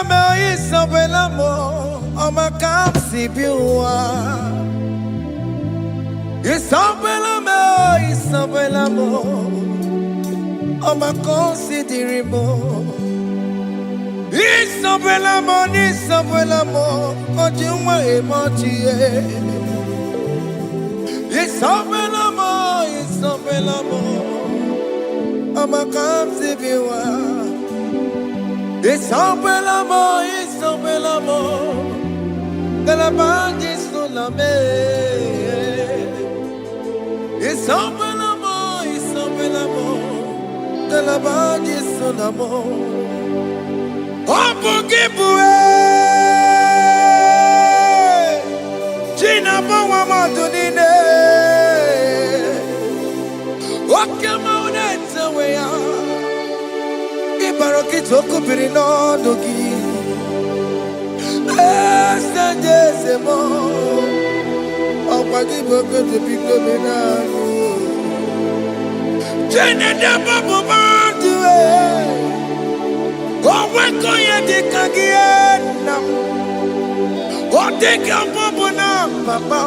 Isabella mo, ama kamsi biwa. Isabella mo, ama considere mo. Isabella mo, ojuma emochie. Isabella mo, ama kamsi biwa. Isabella mo, de la bande sulame. Isabella mo, de la bande sulamo. Opugibue, Gina bawa madunine. Wakama uneta weya. Ibaroki toku birino dogi. Mo, Opagi bogo to pico benano. Jene da babu bandue. Oweko ye de kagiena. Odeka babu na papa.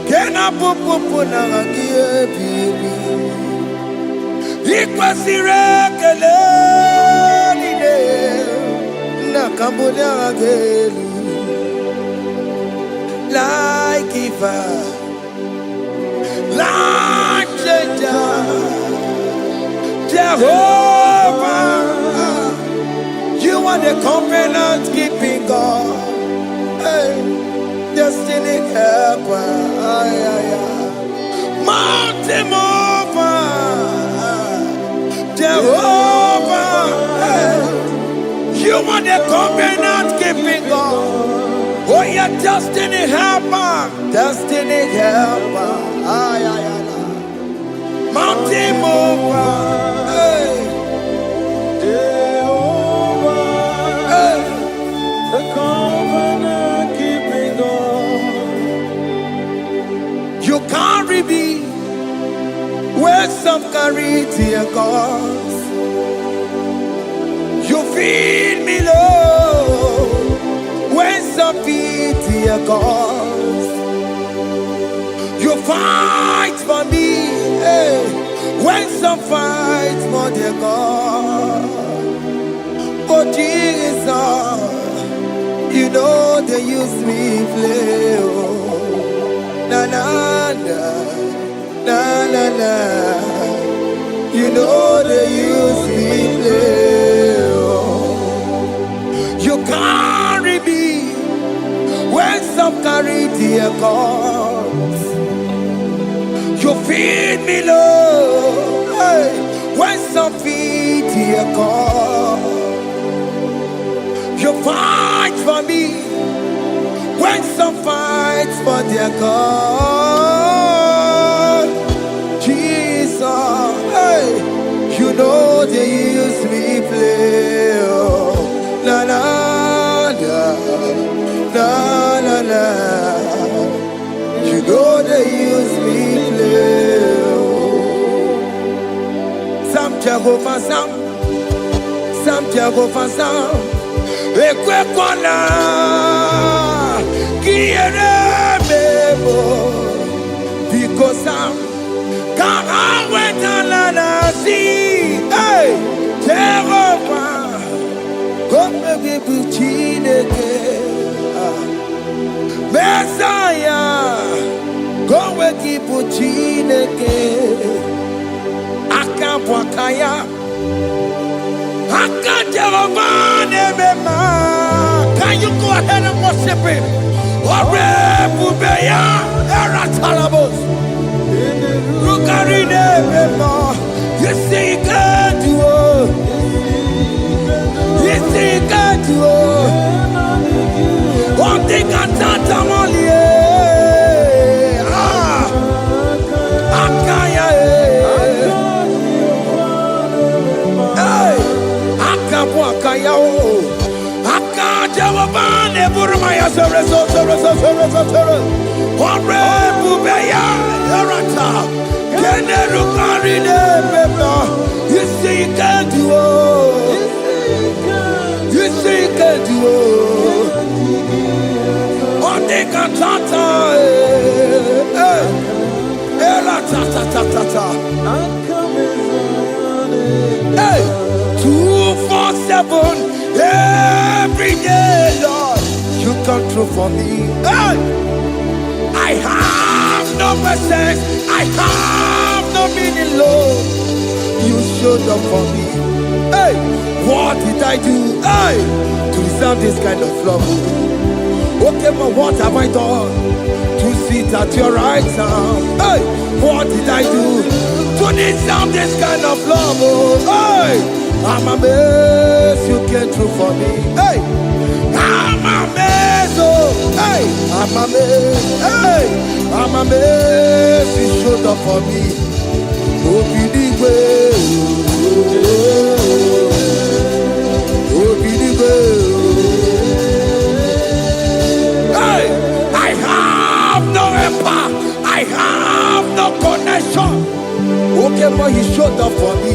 Kena popo na agie bibi. Ikwasire kele nide. Na kambonya agelu. Like giver, like changer, Jehovah, you are the covenant keeping God, hey, destiny helper, mountain mover, Jehovah, hey, you are the covenant keeping God. Oh, yeah, destiny helper, mountain mover, hey, Jehovah, hey, the covenant keeping God. You carry me where some carry tear gods. You feed me, Lord. When some feed your cause, you fight for me. Hey. When some fight for their God, oh Jesus, you know they use me play. Oh. Na na na, na na na, you know they use me play. Oh. You carry me. When some carry their cause, you feed me, Lord. Hey. When some feed their cause, you fight for me. When some fight for their cause, Jesus, hey, you know they use me play. Oh, na na na. Na na na, you know they use me play. Some Jehovah, some Jehovah, some. Ekwe kwana, kiere bebo, because some can't wait on see. Hey, Jehovah, come baby, buchineke. Messiah, go with Ibuchineke, Akapwakaya, Akajavanema. Can you go ahead and worship him? Ore Bubeya, Eratalabos, Rukarine Mema, you see, you can do it, you see, you can do it. One thing I can't only Akaya, hey, Akapwakaya, Akajawabane, Burmaya, Bubeya, Yarata, Kenerukarine, you see, you can do it, you see. 247, every day, Lord, you come through for me. Hey! I have no presence, I have no meaning, Lord. You showed up for me. Hey! What did I do? Hey! To deserve this kind of love? Okay, but what have I done to sit at your right hand? Hey! What did I do to deserve this kind of love? Oh, hey! I'm amazed you came through for me. Hey! I'm amazed, oh, hey! I'm amazed, hey! I'm amazed you showed up for me. Oh, be the way, oh, be the way. Hey! I have no helper, I have no connection. Okay, but he showed up for me.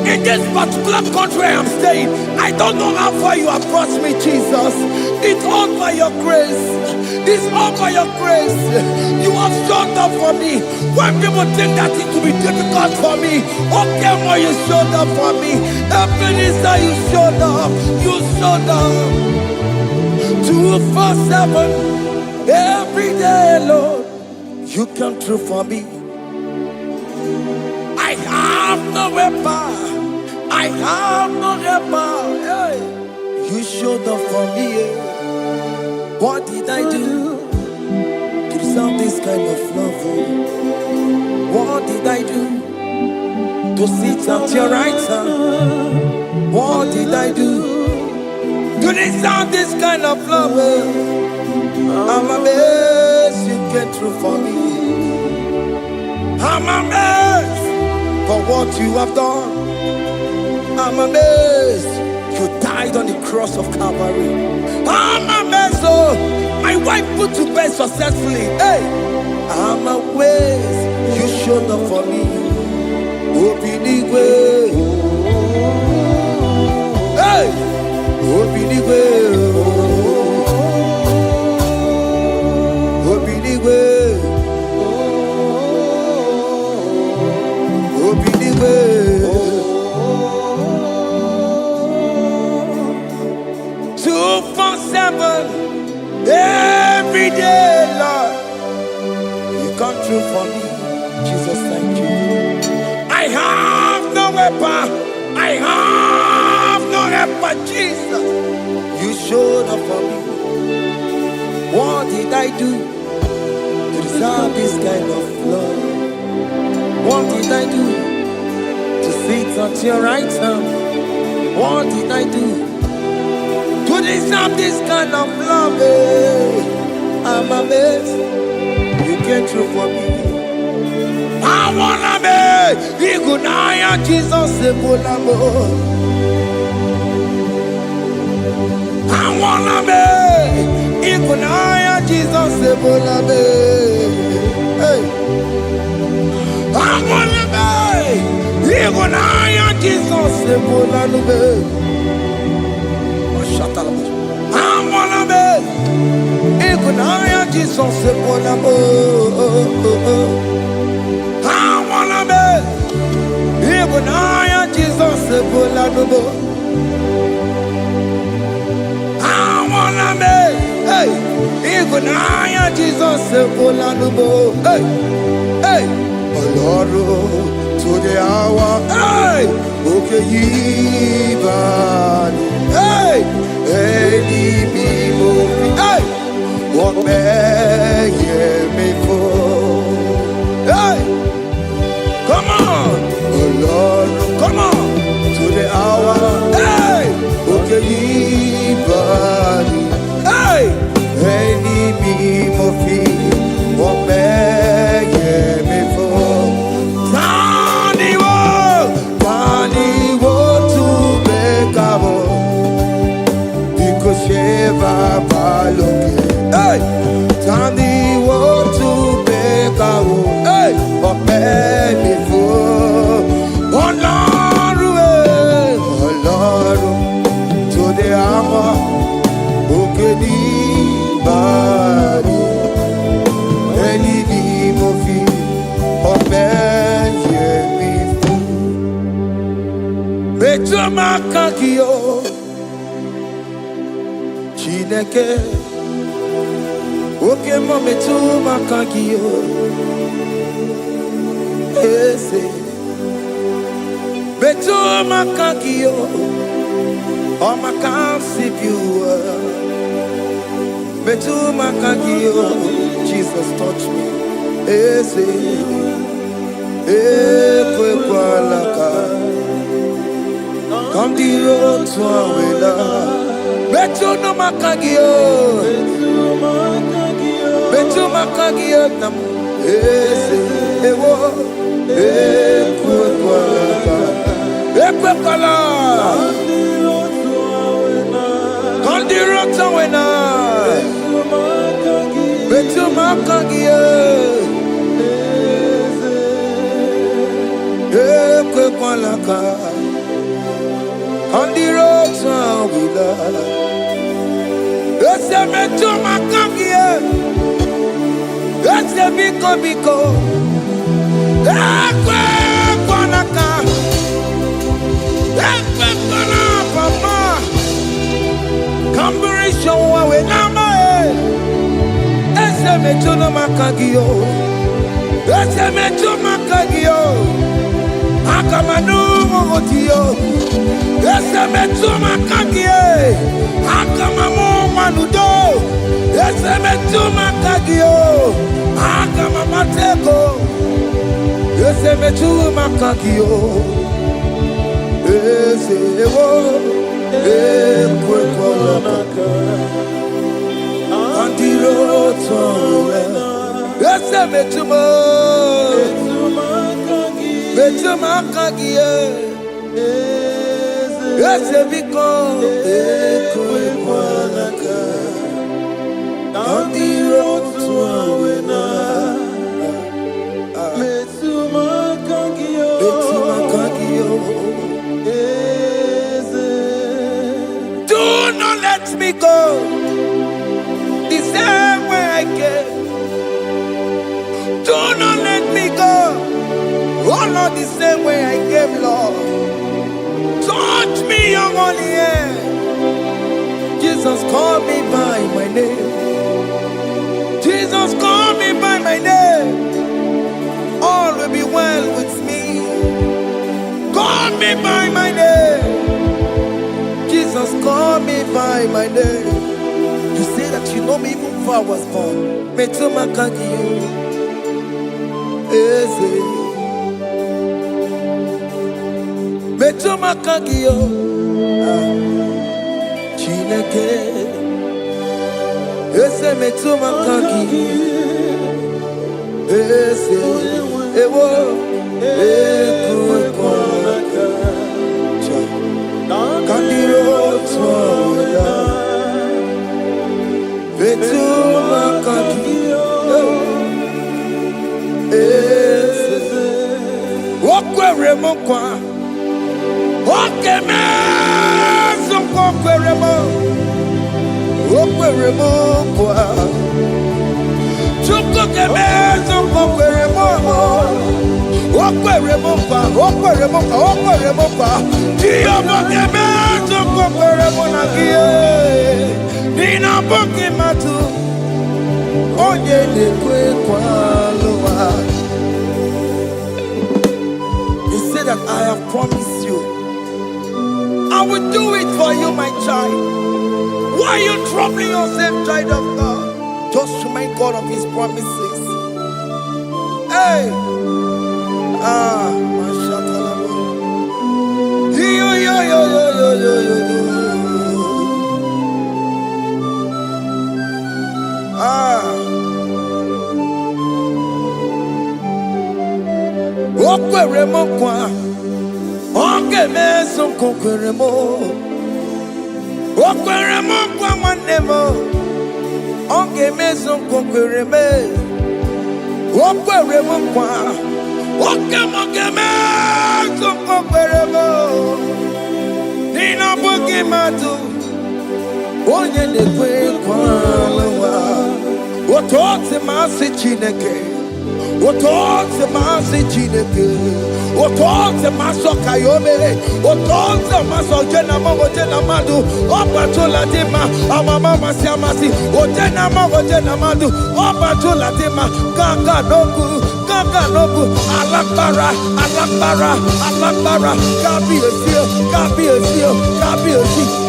In this particular country I'm staying, I don't know how far you have brought me, Jesus. It's all by your grace. It's all by your grace. You have showed up for me. When people think that it will be difficult for me, okay, well, you showed up for me. Ebenezer, you showed up. You showed up. 247, every day, Lord, you come through for me. I have no weapon. I have no helper. Hey. You showed up for me. What did I do to deserve this kind of love? What did I do to sit at your right hand? What did I do to deserve this kind of love? I'm amazed you came through for me. I'm amazed for what you have done. I'm amazed you died on the cross of Calvary. I'm amazed, oh, my wife put to bed successfully. Hey, I'm amazed you showed up for me. Open the way. Hey, open the way. Open the way. Open the way. 247, every day, Lord, you come through for me. Jesus, thank you. I have no weapon, I have no helper, Jesus. You showed up for me. What did I do to deserve this kind of love? What did I do to sit at your right hand? What did I do to deserve this kind of love? I'm amazed you came through for me. I wanna be Igunaya Jesus Ebulamo. I wanna be Igunaya Jesus Ebulamo. Hey, I wanna be Igunaya Jesus Ebulamo. I wanna be Igunaya Jesus Ebulamo. I wanna be Igunaya Jesus Ebulamo. I wanna be, hey, Igunaya Jesus Ebulamo. Hey, hey, Oloro to the hour. Hey, okay, Yibani. Hey, hey, hey, what may me for? Hey, come on, oh Lord, come on to the hour. Hey, okay, body. Hey, any me what may me for? Tani wo to make up. Sheva Baloke, hey, Tandi want to make a hey, but many for oh Lord, to the makagio Chineke Oke mo metu makagio Ese Metu makagio O makasibiwa Metu makagio Jesus touch me Ese Ekwe kwa laka Come the road to Awela Betu no makagio Betu makagio nam Ese Ewo Ekwe kwa laka Ekwe kwa laka Come the road to Awela Betu makagio Ekwe kwa laka On the road to Awila Ese metu makagie Ese biko biko Ekwe kwa laka Ekwe kwa la papa Kamburisho wawe nama Ese metu no makagio Ese metu makagio Akamanu mogotiyo Ese metu makagie Akamamu manudo Ese metu makagio Akamamateko Ese metu makagio Ese ewo Ekwe kwa laka Andiro towe Ese metu Betu makagie Ese biko Ekwe kwa laka Andiro towe Betu makagio Do not let me go the same way I came. Do not let me go. Oh Lord, the same way I came, Lord. Touch me, young on the air. Jesus, call me by my name. Jesus, call me by my name. All will be well with me. Call me by my name. Jesus, call me by my name. You say that you know me even before I was born. Metu makagio. Eze. Metu makagio. Chineke. Eze metu makagio. Eze. Ewo. Ekwe kwa laka. Kandiro toya. Betu makagio. Eze. Okwere mokwa. Okeme. Okwere mo. Okwere mokwa. Chuko keme. Okwere mo. Okwere mokwa. Okwere mokwa. Okwere mokwa. Diyo mokeme. Okwere monagie. Nina boki matu. Onye dekwe kwa loa. He said that I have promised you. I will do it for you, my child. Why are you troubling yourself, child of God? Just remind God of His promises. Hey! Mashatalabo. Yo. Okwere mo kwa. Onge meso kokwere mo. Okwere mo kwa manemo. Onge meso kokwere me. Okwere mo kwa. Oke mo meso kokwere mo. Nina boki matu. Onye dekwe kwa lawa. Otote masi Chineke. Otonze masi chineke, otonze maso kayome, otonze maso jena madu, opatola dima, amama masi amasi, ojena madu, opatola dima, ganga nogu, alakbara, kabi esio.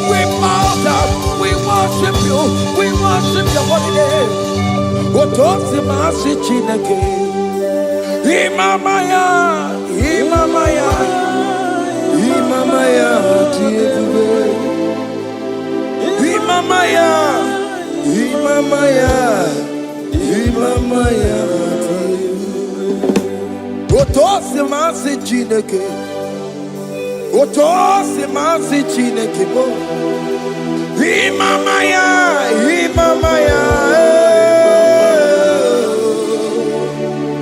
We bow down, we worship you holy name. Otonze masi chineke. Imamaya, Otosi masi chineke, bo. Imamaya.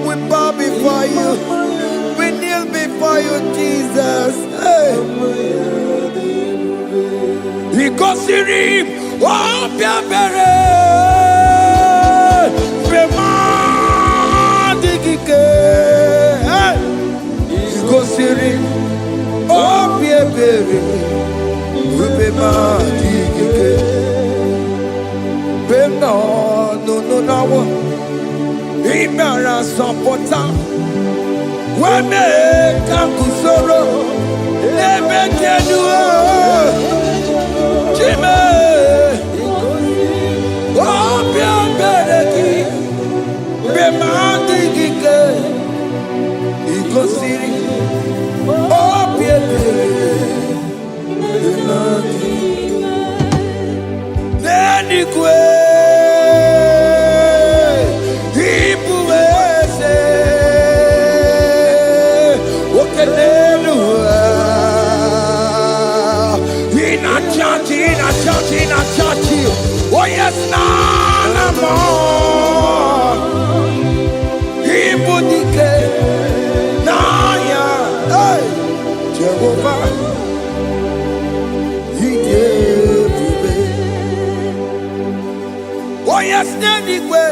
We bow before you. We kneel before you, Jesus. Hey. Ikosirim, opiabere, Remadikike. Hey. Ikosirim, opiabere, Remadikike. No. Imara sopota, weme kakusoro, lebe tenua, chime, opia bereki, bemandi gike, ikosiri, opia bereki, neni kwe. Oh yes, nana more. Ibudike, naya, hey, Jehovah, he gave me. Oh yes, nanigwe,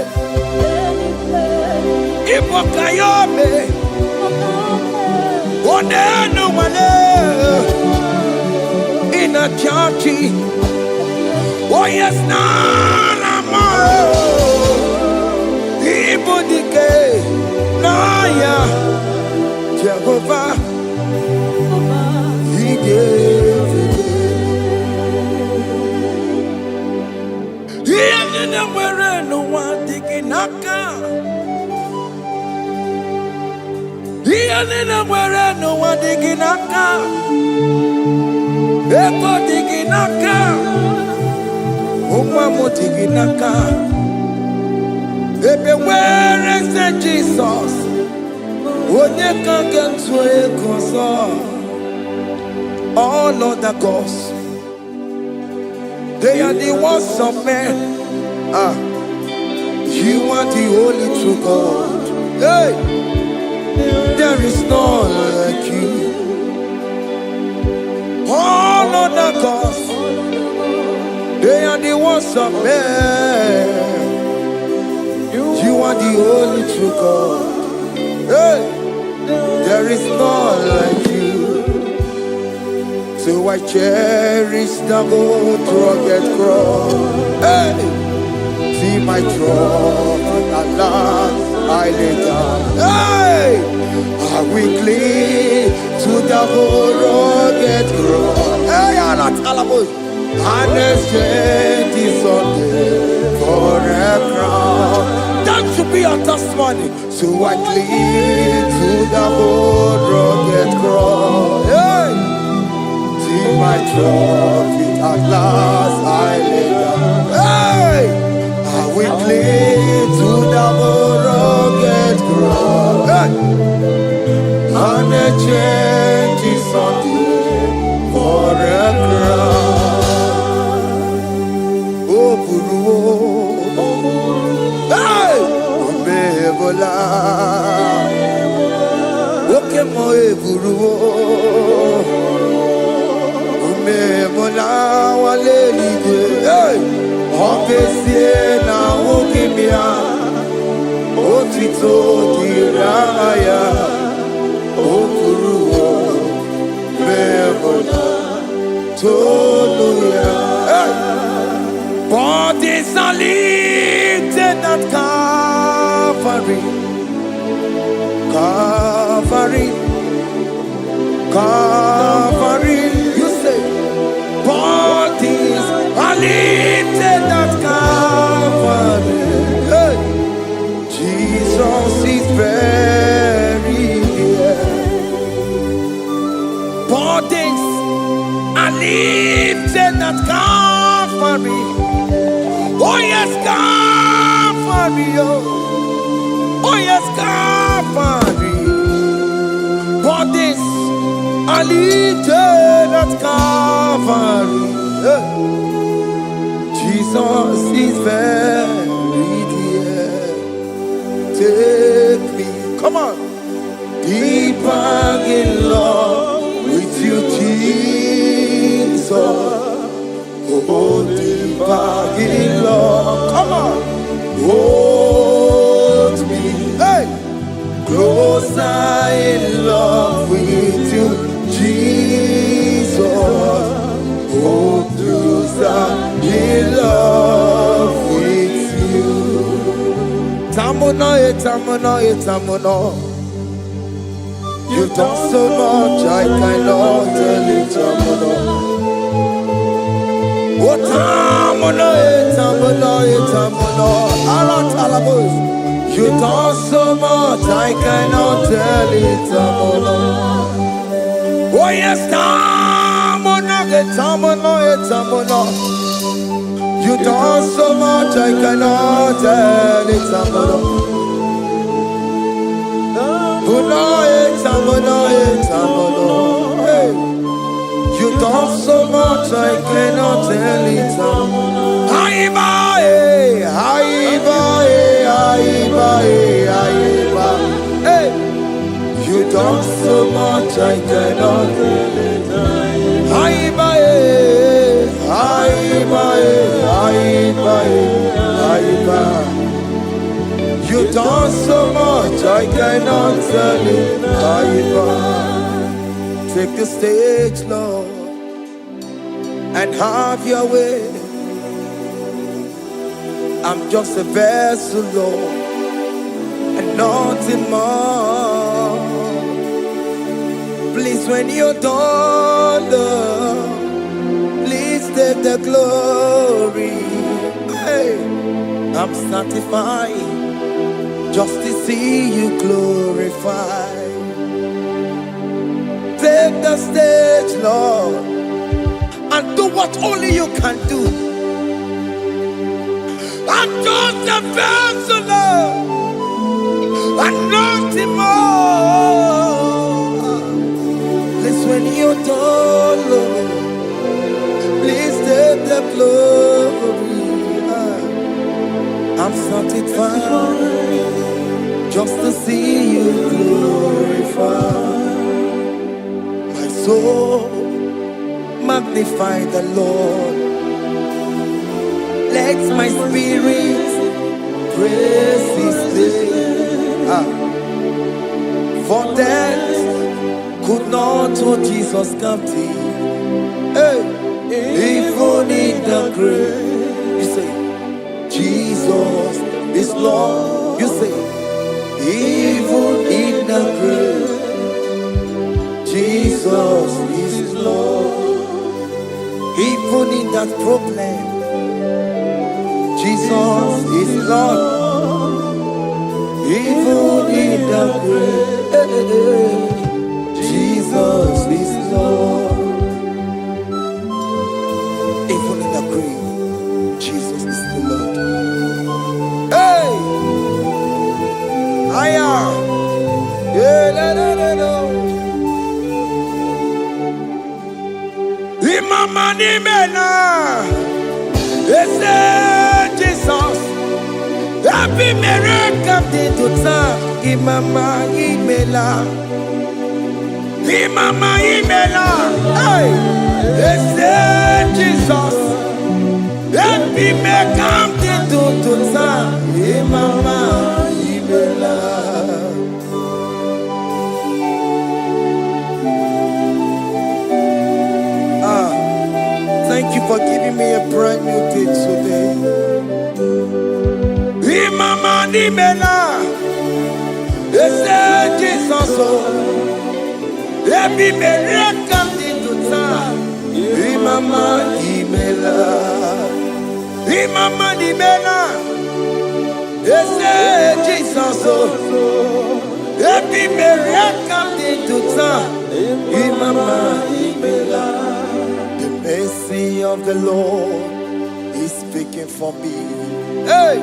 Ibokayobe, oh nenu mane, in a churchy. Oh yes, nana more. Ibudike, naya, Jehovah, he gave it. He didn't wear no one digging naka. He didn't wear no one digging naka. Eko digging naka. Umamotiginaka. Ebe where is the Jesus? Onyeka gentwe koso. All other gods, they are the works of men. You are the only true God. Hey, there is none like you. All other gods, they are the ones of men. You are the only true God. Hey, there is none like you. So I cherish the gold rugged cross. Hey, see my throne at last I lay down. Hey, I will cling to the gold rugged cross. Hey, I'm not almost. And exchange is Sunday for a crown. That should be our testimony. So I cling to the old rugged cross. Hey! See my trophy at last I lay down. Hey! I will cling to the old rugged cross. Hey! And exchange is Sunday for a crown. Hey! Omebola. Oke mo eburu. Omebola wale igwe. Hey! Okesie na okimia. otito diraya okuruwo mebona toluya. Bodies are lifted at Calvary, Calvary, Calvary. You say, bodies are lifted at Calvary. Hey. Jesus is very near. Bodies are lifted at Calvary. Oh yes, Calvary. Oh yes, Calvary. Bodies are lifted at Calvary. Jesus is very dear. Take me, come on, deeper in love with you, Jesus. Oh, deeper in love, come on, hold me, hey, closer in love with you, Jesus. Oh, closer in love with you. Tamuno, tamuno, tamuno. You've done so much, I cannot tell it, tamuno. Oh, tamuno, tamuno, tamuno. Aratalabos. You've done so much, I cannot tell it, tamuno. Oh yes, tamuno, tamuno, tamuno. You've done so much, I cannot tell it, tamuno. Hey. You've done so much, I cannot tell it. Hey. You've done so much, I cannot tell it. You've done so much, I cannot tell it. Take the stage, Lord, and have your way. I'm just a vessel, Lord, and nothing more. Please, when you're done, Lord, please take the glory. Hey, I'm satisfied just to see you glorified. Take the stage, Lord, and do what only you can do. I'm just a vessel, Lord, and nothing more. Please, when you're done, Lord, please take the glory. I'm satisfied just to see you glorified. My soul magnify the Lord. Let my spirit praise His name. For death could not hold Jesus captive. Hey, even in the grave, you say, Jesus is Lord. You say, even in the grave, Jesus is Lord. Even in that problem, Jesus is Lord. Even in the grave, Jesus is Lord. Even in the grave, Jesus is the Lord. Hey! Aya! Imama ni mena, Jesus. Happy miracle to time. Imama imela, Imama imela. Hey, Jesus. Happy miracle to time. Imama imela. giving me a brand new day today. Imama ni mela, ese Jesus o. Ebi mele kandi tuta. Imama ni mela, Imama ni mela, ese Jesus o. Ebi mele kandi tuta. Imama ni mela. The mercy of the Lord is speaking for me. Hey!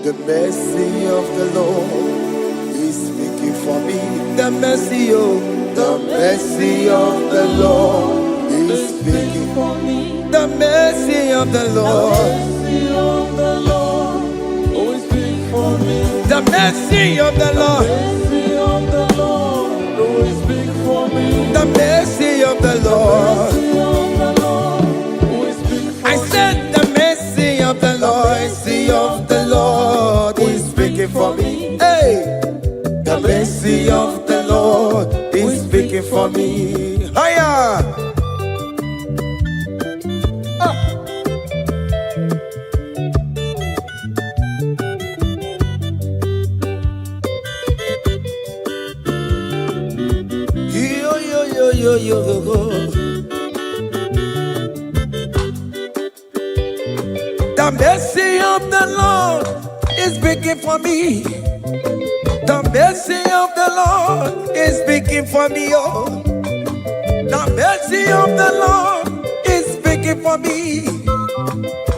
The mercy of the Lord is speaking for me. The mercy of the Lord is speaking for me. The mercy of the Lord is speaking for me. The mercy of the Lord is speaking for me. The mercy of the Lord. I said the mercy of the Lord is speaking for me. Hey, the mercy of the Lord is speaking for me. Higher. Yo. The mercy of the Lord is speaking for me. The mercy of the Lord is speaking for me. Oh, the mercy of the Lord is speaking for me.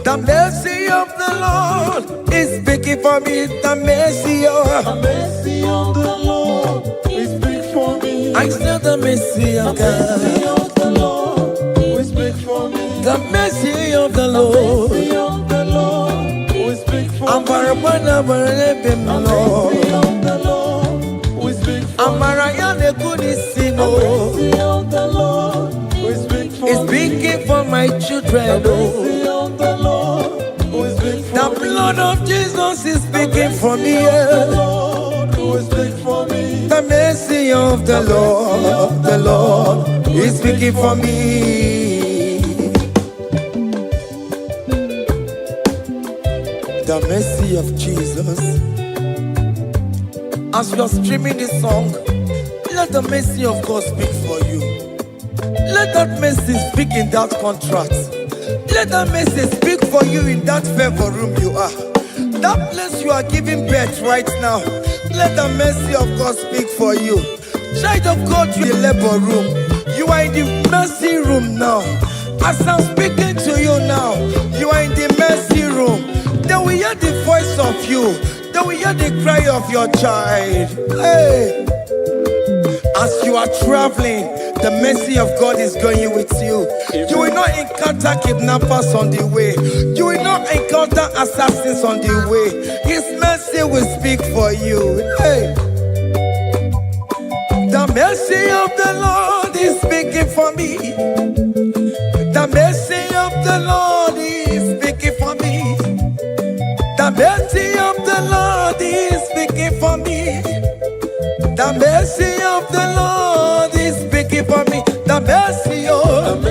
The mercy of the Lord is speaking for me. The mercy of the Lord is speaking for me. I said the mercy of God. The mercy of the Lord will speak for me. The mercy of the Lord. The mercy of the Lord will speak for me. The mercy of the Lord will speak for me. The mercy of the Lord will speak for me. It's speaking for my children. The mercy of the Lord will speak for me. The blood of Jesus is speaking for me. The Lord will speak for me. The mercy of the Lord is speaking for me. The mercy of Jesus. As you are streaming this song, let the mercy of God speak for you. Let that mercy speak in that contract. Let that mercy speak for you in that favor room you are. That place you are giving birth right now. Let the mercy of God speak for you. Child of God, you in the labor room. You are in the mercy room now. As I'm speaking to you now, you are in the mercy room. They will hear the voice of you. They will hear the cry of your child. Hey! As you are traveling, the mercy of God is going with you. You will not encounter kidnappers on the way. You will not encounter assassins on the way. His mercy will speak for you. Hey! The mercy of the Lord is speaking for me. The mercy of the Lord is speaking for me. The mercy of the Lord is speaking for me. The mercy of the Lord is speaking for me. The mercy of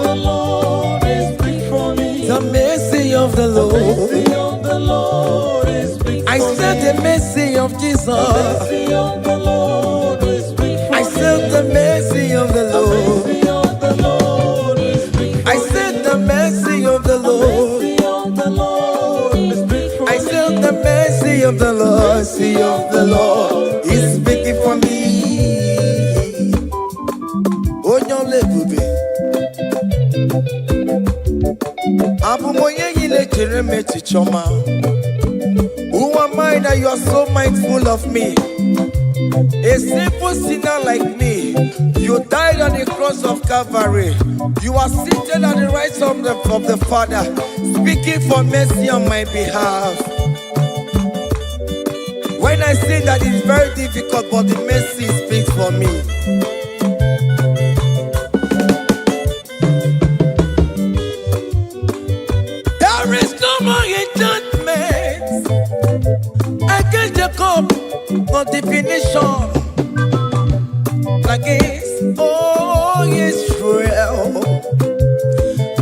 the Lord is speaking for me. The mercy of the Lord is speaking for me. I said the mercy of Jesus. The mercy of the Lord is speaking for me. I said the mercy of the Lord. I said the mercy of the Lord. I said the mercy of the Lord is speaking for me. Oh, no, lebube. Abu moye yile jereme chichoma. Who am I that you are so mindful of me? A simple sinner like me, you died on the cross of Calvary. You are seated at the right side of the Father, speaking for mercy on my behalf. When I say that it's very difficult, but the mercy speaks for me. There is no more enchantment against Jacob, no definition against all Israel.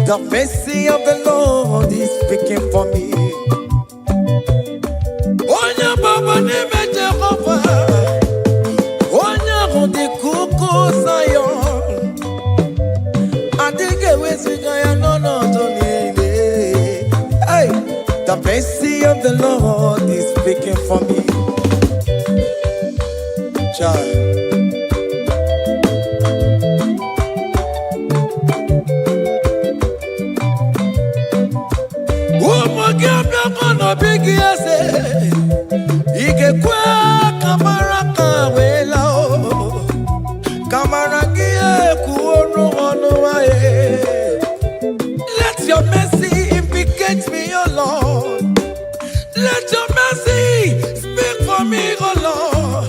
The mercy of the Lord is speaking for me. Onya baba neme Jehovah, onya hundi kuku Zion, adige wesigaya no donile. Hey, the mercy of the Lord is speaking for me. Child. Big yes, Ike kwa kamara kawela o, kamara gie kuonu onu wae. Let your mercy implicate me, O Lord. Let your mercy speak for me, O Lord.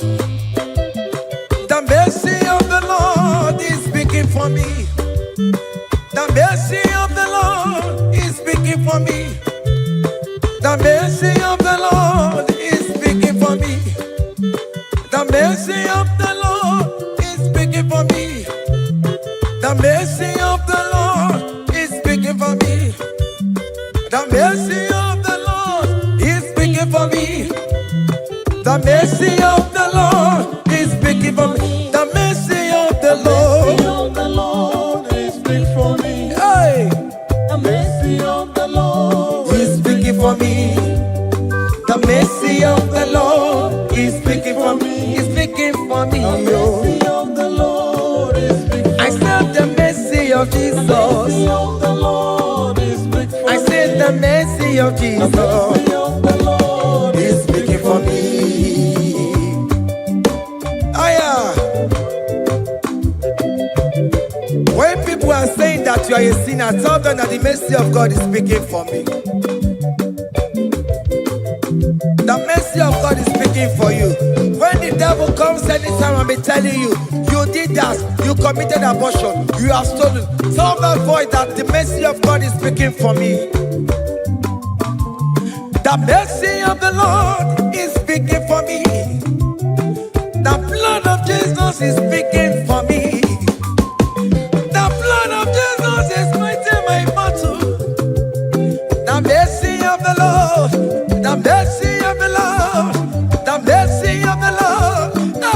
The mercy of the Lord is speaking for me. The mercy of the Lord is speaking for me. The mercy of the Lord is speaking for me. The mercy of the Lord is speaking for me. The mercy of the Lord is speaking for me. The mercy of the Lord is speaking for me. The mercy of the Lord is speaking for me. The mercy of the Lord is speaking for me. Hey, the mercy of the Lord is speaking for me. The mercy of the Lord is speaking for me. Is speaking for me. The mercy of the Lord is speaking for me. I said the mercy of Jesus. The mercy of the Lord is speaking for me. I said the mercy of Jesus. The mercy of the Lord is speaking for me. When people are saying that you are a sinner, tell them that the mercy of God is speaking for me. The mercy of God is speaking for you. When the devil comes anytime and be telling you, you did that, you committed abortion, you have stolen, tell that voice that the mercy of God is speaking for me. The mercy of the Lord is speaking for me. The blood of Jesus is speaking for me. The blood of Jesus is fighting my battle. The mercy of the Lord, the mercy of the Lord, the mercy of the Lord,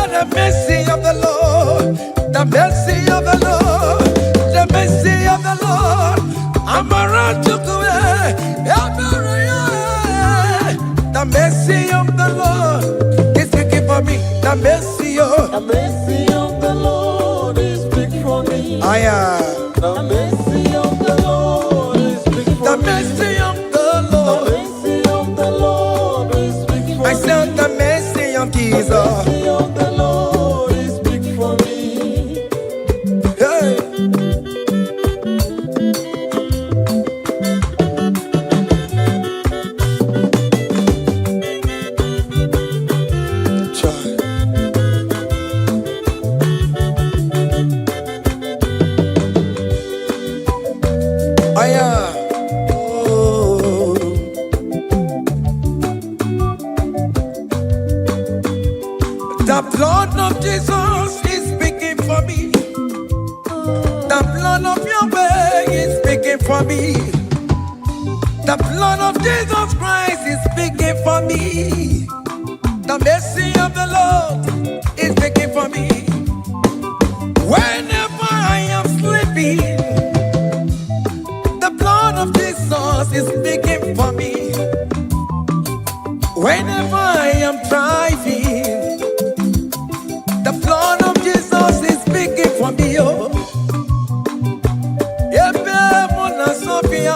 the mercy of the Lord, the mercy of the Lord, the mercy of the Lord. I'm around to go. The mercy of the Lord is speaking for me. The mercy of the Lord is speaking for me. The mercy of the Lord is speaking for me. The mercy of the Lord. The mercy of the Lord is speaking for me. I said the mercy of Jesus. The mercy of the Lord is speaking for me. Hey. The blood of Jesus is speaking for me. The blood of Yahweh is speaking for me. The blood of Jesus Christ is speaking for me. The mercy of the Lord is speaking for me. Whenever I am sleeping, the blood of Jesus is speaking for me. Whenever I am driving, the blood of Jesus is speaking for me. Oh, Sophia,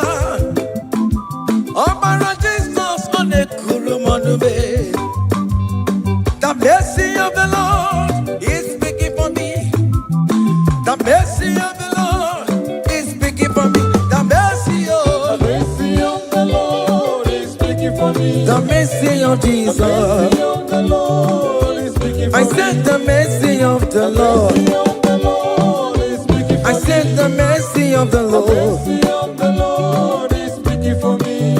oh, Jesus on the Kurumanube. The mercy of the Lord is speaking for me. The mercy of the Lord is speaking for me. The mercy of the Lord is speaking for me. The mercy of Jesus. The mercy of the Lord is speaking for me. I said the mercy of the Lord. I said the mercy of the Lord. The mercy of the Lord is speaking for me.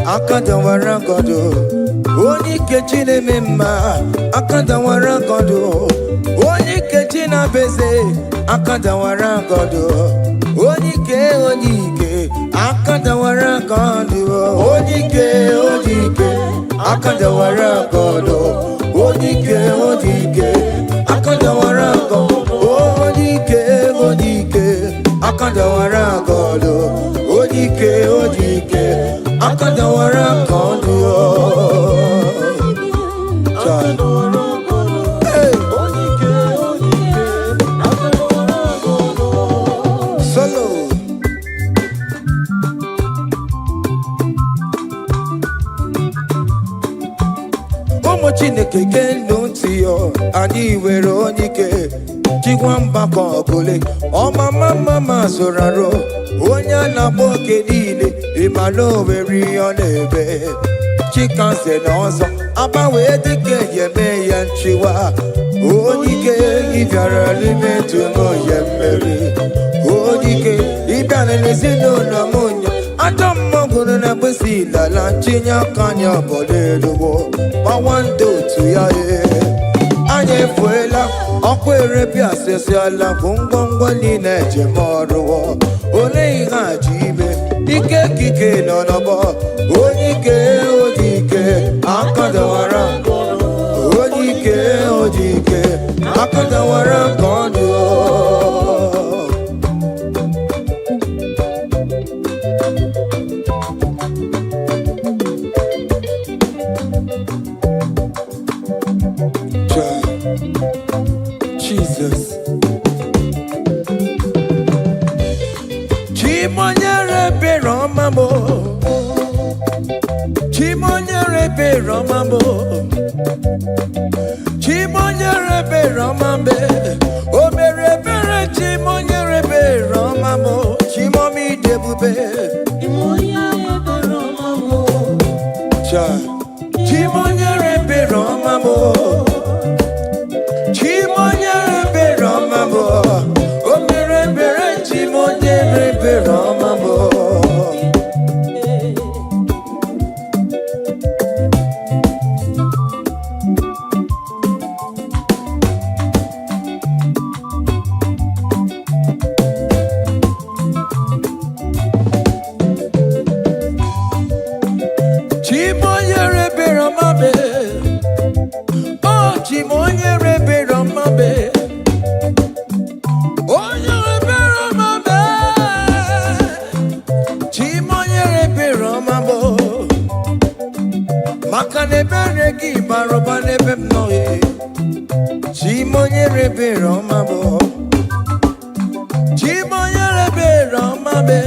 Akadawara godo, oni kechine mema. Akadawara godo, oni kechina beze. Akadawara godo, oni ke. Akadawara godo, oni ke. Akadawara godo, oni ke. Akadawara godo, oni ke. Akadawara godo, oni ke. Akadawara kondo, solo. Omo Chineke kendo ntiyo, ani were onike. Chigwamba kogole, oma mama zoraro. Onya na boke niile, imalo weri onebe. Chikanse n'ọzọ, agbanwe dike yeme ya nchiwa. Onike ịbịara n'ime tụmụ ya mmeri. Onike ịbịara n'ezinụlọ m nya. Ajọ mmọgwụrụ na mgbesi lala ntinye aka anya ọbọdọ eluwo. Gbawando otu ya anyị efuela ọkụ erepịa asịsịala bụ ngwongwo niile ejem ọrụwọ. Ole ihe a ji ime ike kike nọ n'ọgbọ. Onye ike akadawara onye ike akadawara ka ọ dị. Jesus Chimonyere be Romamo Chimonyere be Romamo Chimonyere be Romambe O mere bere Chimonyere be Romamo Chimomi debube Chimonyere be Romamo Chimonyere be Romamo Chimonyere be Romamo O mere bere Chimonyere be Romamo Bane beregi baro bane bem noye. Chimonye rebe romabo. Chimonye rebe romabe.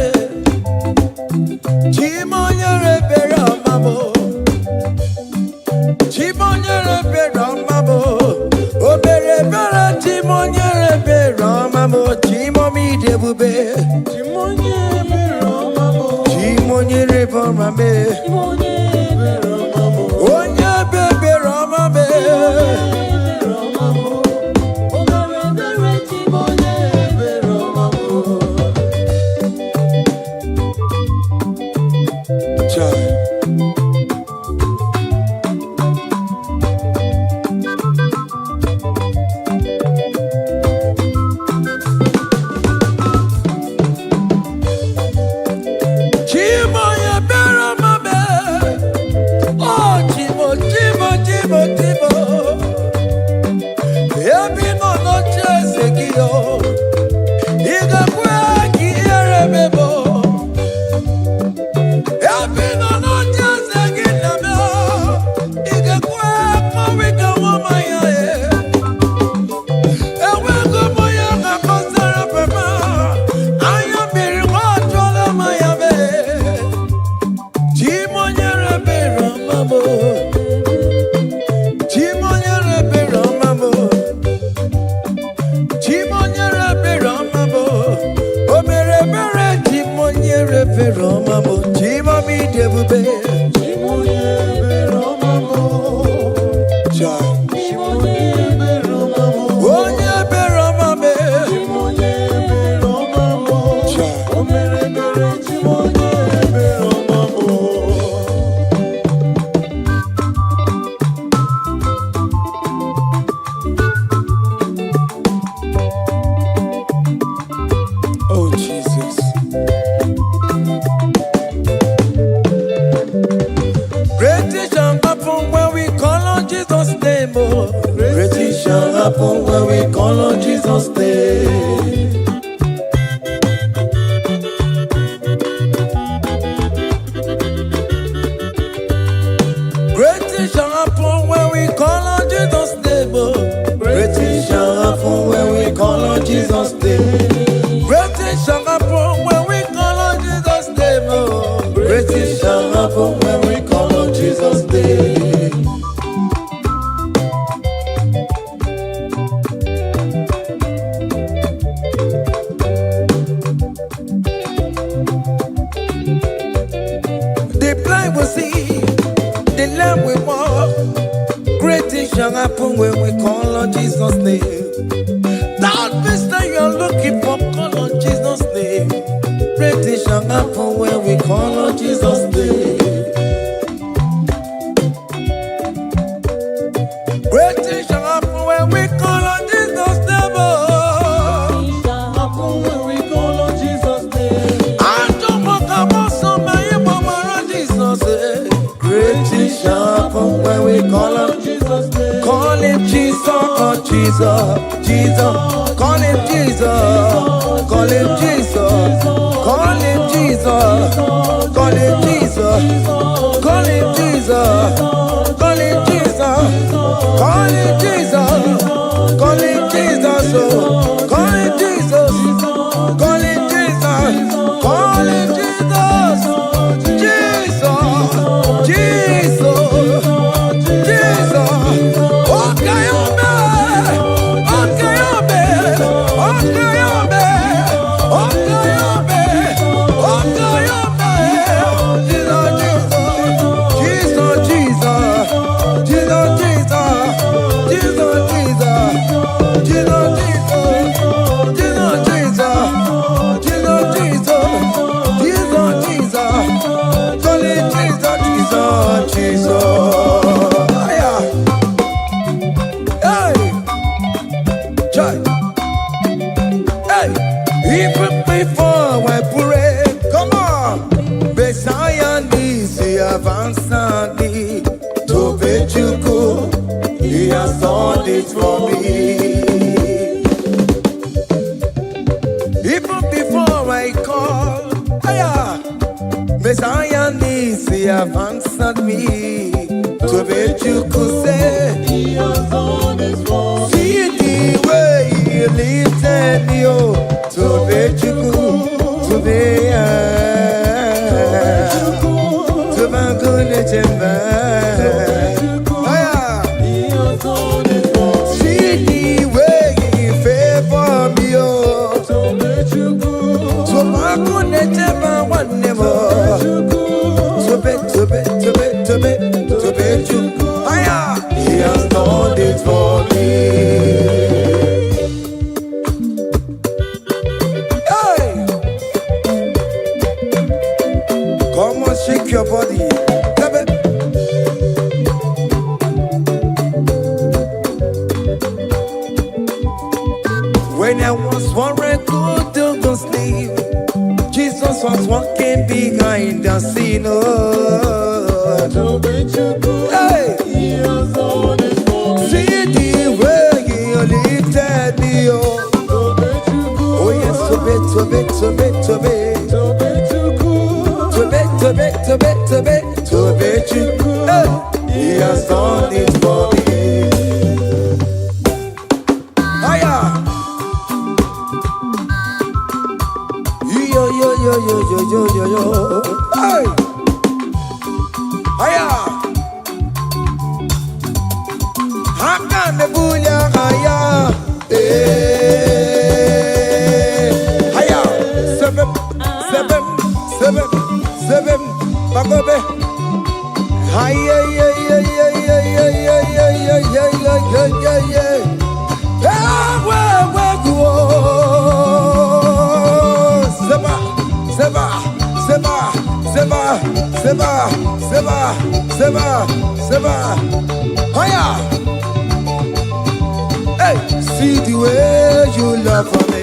Chimonye rebe romabo. Chimonye rebe romabo. Obere bere chimonye rebe romabo. Chimomi debube. Chimonye rebe romabo. Chimonye rebe romabe. Onye bebe romabe. When we call on Jesus' name, great things shall happen when we call on Jesus' name. Great things shall happen when we call on Jesus' name. Great things shall happen when we call on Jesus' name. Great things shall happen when we call on Jesus' name. Shall happen when we call on Jesus' name. That mister you're looking for, call on Jesus' name. Great things shall happen when we call on Jesus' name. Great things shall happen when we call on Jesus' name. Shall happen when we call on Jesus' name. I don't want to go somebody, mama, Jesus. Great things shall happen when we call on Jesus' name. Call him Jesus, oh Jesus, Jesus. Call him Jesus, call him Jesus, call him Jesus, call him Jesus, call him Jesus, call him Jesus, call him Jesus, call him Jesus, call him Jesus, call him Jesus, call him Jesus, Jesus, Jesus. Even before I pray, come on, Messiah needs the advance to bet you go. He has done it for me. Even before I call, Messiah needs the advance me to Tobechuku say He has done this for me. See the way He lifted me, oh. Tobechuku, Tobeya, Tobagune Jemba. He has done this for me. See the way He favored me, oh. Tobechuku, Tobagune Jemba one more. Tobechuku, He has done it for me. Hey! Come on, shake your body. When I was worried, good to go sleep, Jesus was walking behind the scene. Hey! He has done it for me. See the way He lifted me, oh. Oh yes, Tobechuku, hey! He has done it for me. Hiya! Yo. Hey! Hiya! Hakanebunya haya. Haya! Seven. Bagobe. Hiya. Seba. Hiya! Hey, see the way you love for me.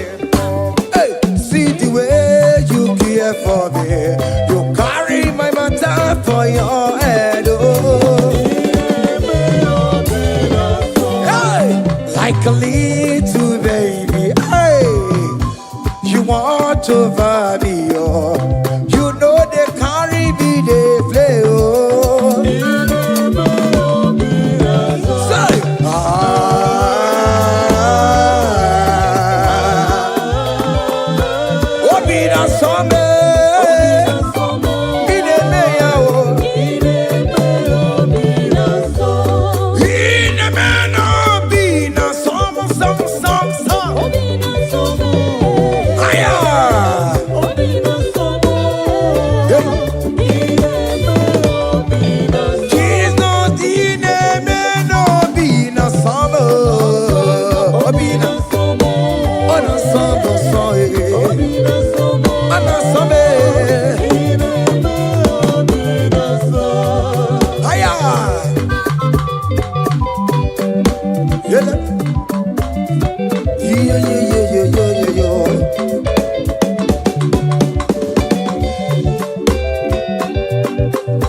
Hey, see the way you care for me. You carry my matter for your head. Oh. Hey, like a little baby. Hey, you want over me. Oh. You know they carry me, they play. Oh.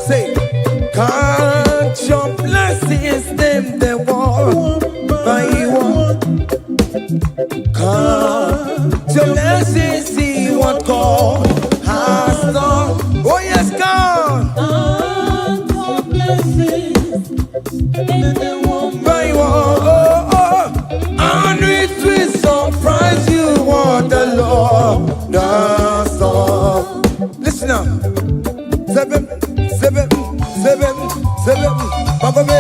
Say, can't your blessings name the one by one? Can't your blessings see what God has done? Oh yes, God. Can't your blessings name the one by one? And it will surprise you what the Lord does done. Listen up. Seven. Bagome.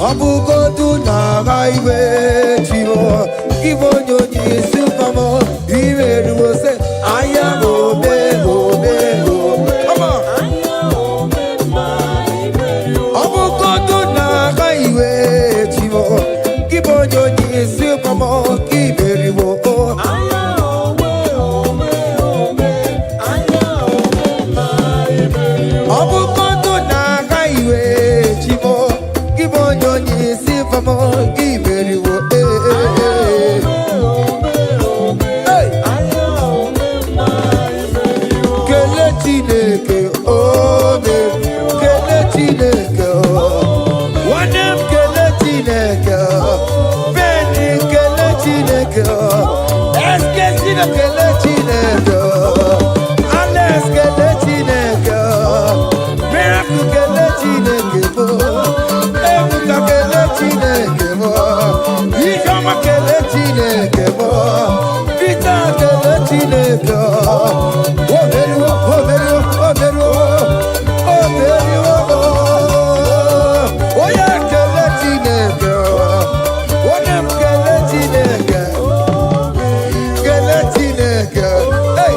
Abugodu na highway chivo. Ibo nyonyi supamo. Iwe ruo se aya obe. Come on. Abugodu na highway chivo. Ibo nyonyi supamo. Iwe ruo. Let's get Chineke. Omeruo, omeruo, omeruo, omeruo. Onye kele Chineke. Onye kele Chineke. Kele Chineke. Hey,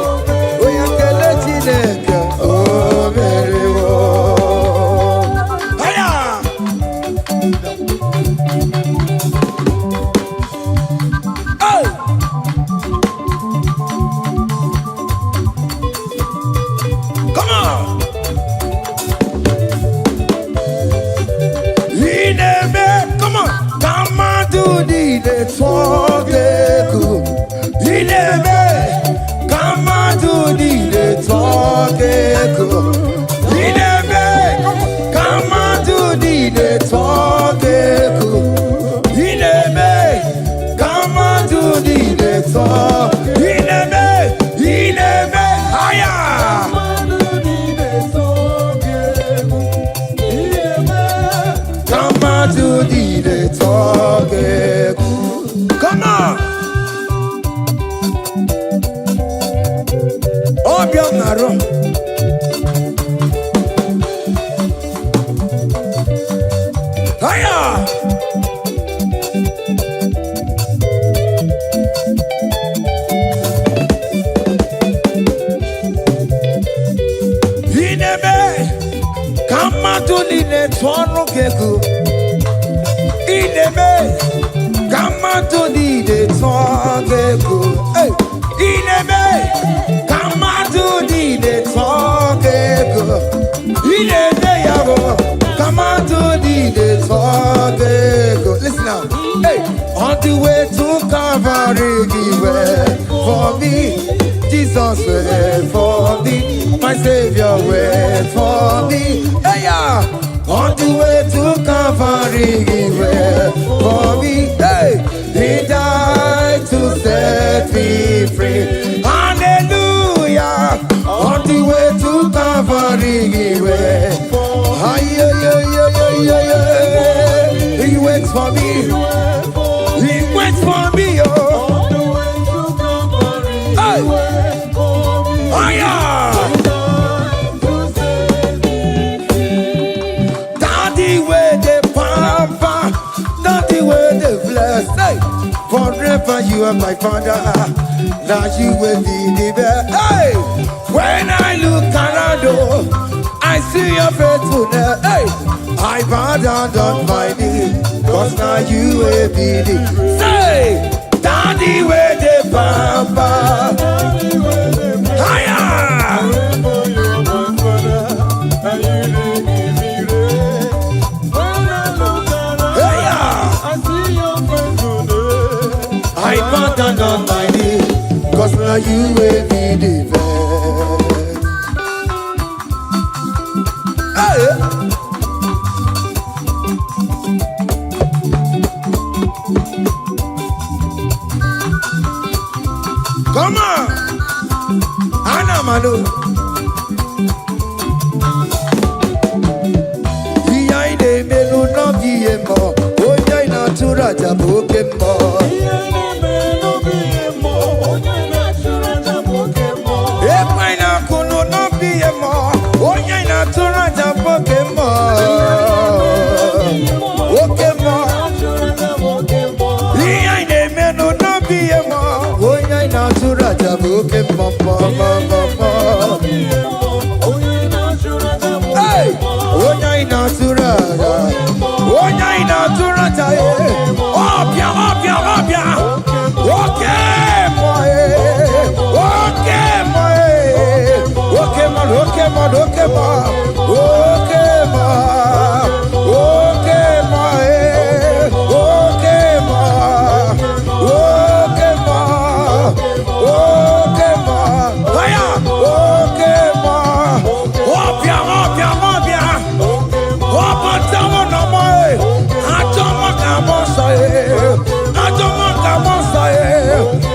onye kele Chineke. Omeruo. Aya. Hey. Come on. Come on. Come on, do the talk. Come on, do the talk. Come on, do the talk. Come on, do the talk. Higher. Come on, do the talk. Come on. Oh, Bianaro. Hiya. Come on, do the talk. Come on to the talk. Hey, come on to the talk. Come on to the talk. Listen now. Hey, on the way to Calvary, he went for me. Jesus went for me. My Savior went for me. Hey, on the way to Calvary, he went for me. Hey, he died to set me free. Hallelujah. On the way to Calvary, he went. He waits for me. He waits for me. Oh. Hey. Forever you are my father, now you will be the best. Hey, when I look around, I see your faithfulness. Hey, I bow down on my knees, cause now you will be the. Say, Daddy, where the papa. Higher. I bow down on my knees, cause now you will be the best. Hey. Come on, Anna Manu. Iya ide melu no biemo, oya ina tura jabokemo.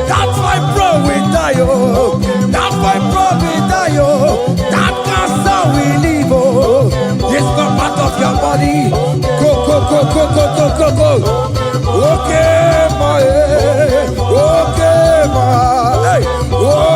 That's why bro we die, oh. That's why bro we die, oh. That cancer we live, oh. It's not part of your body. Go, go, go, go, go, go, go, go. Okay, my, okay, my, hey. Oh.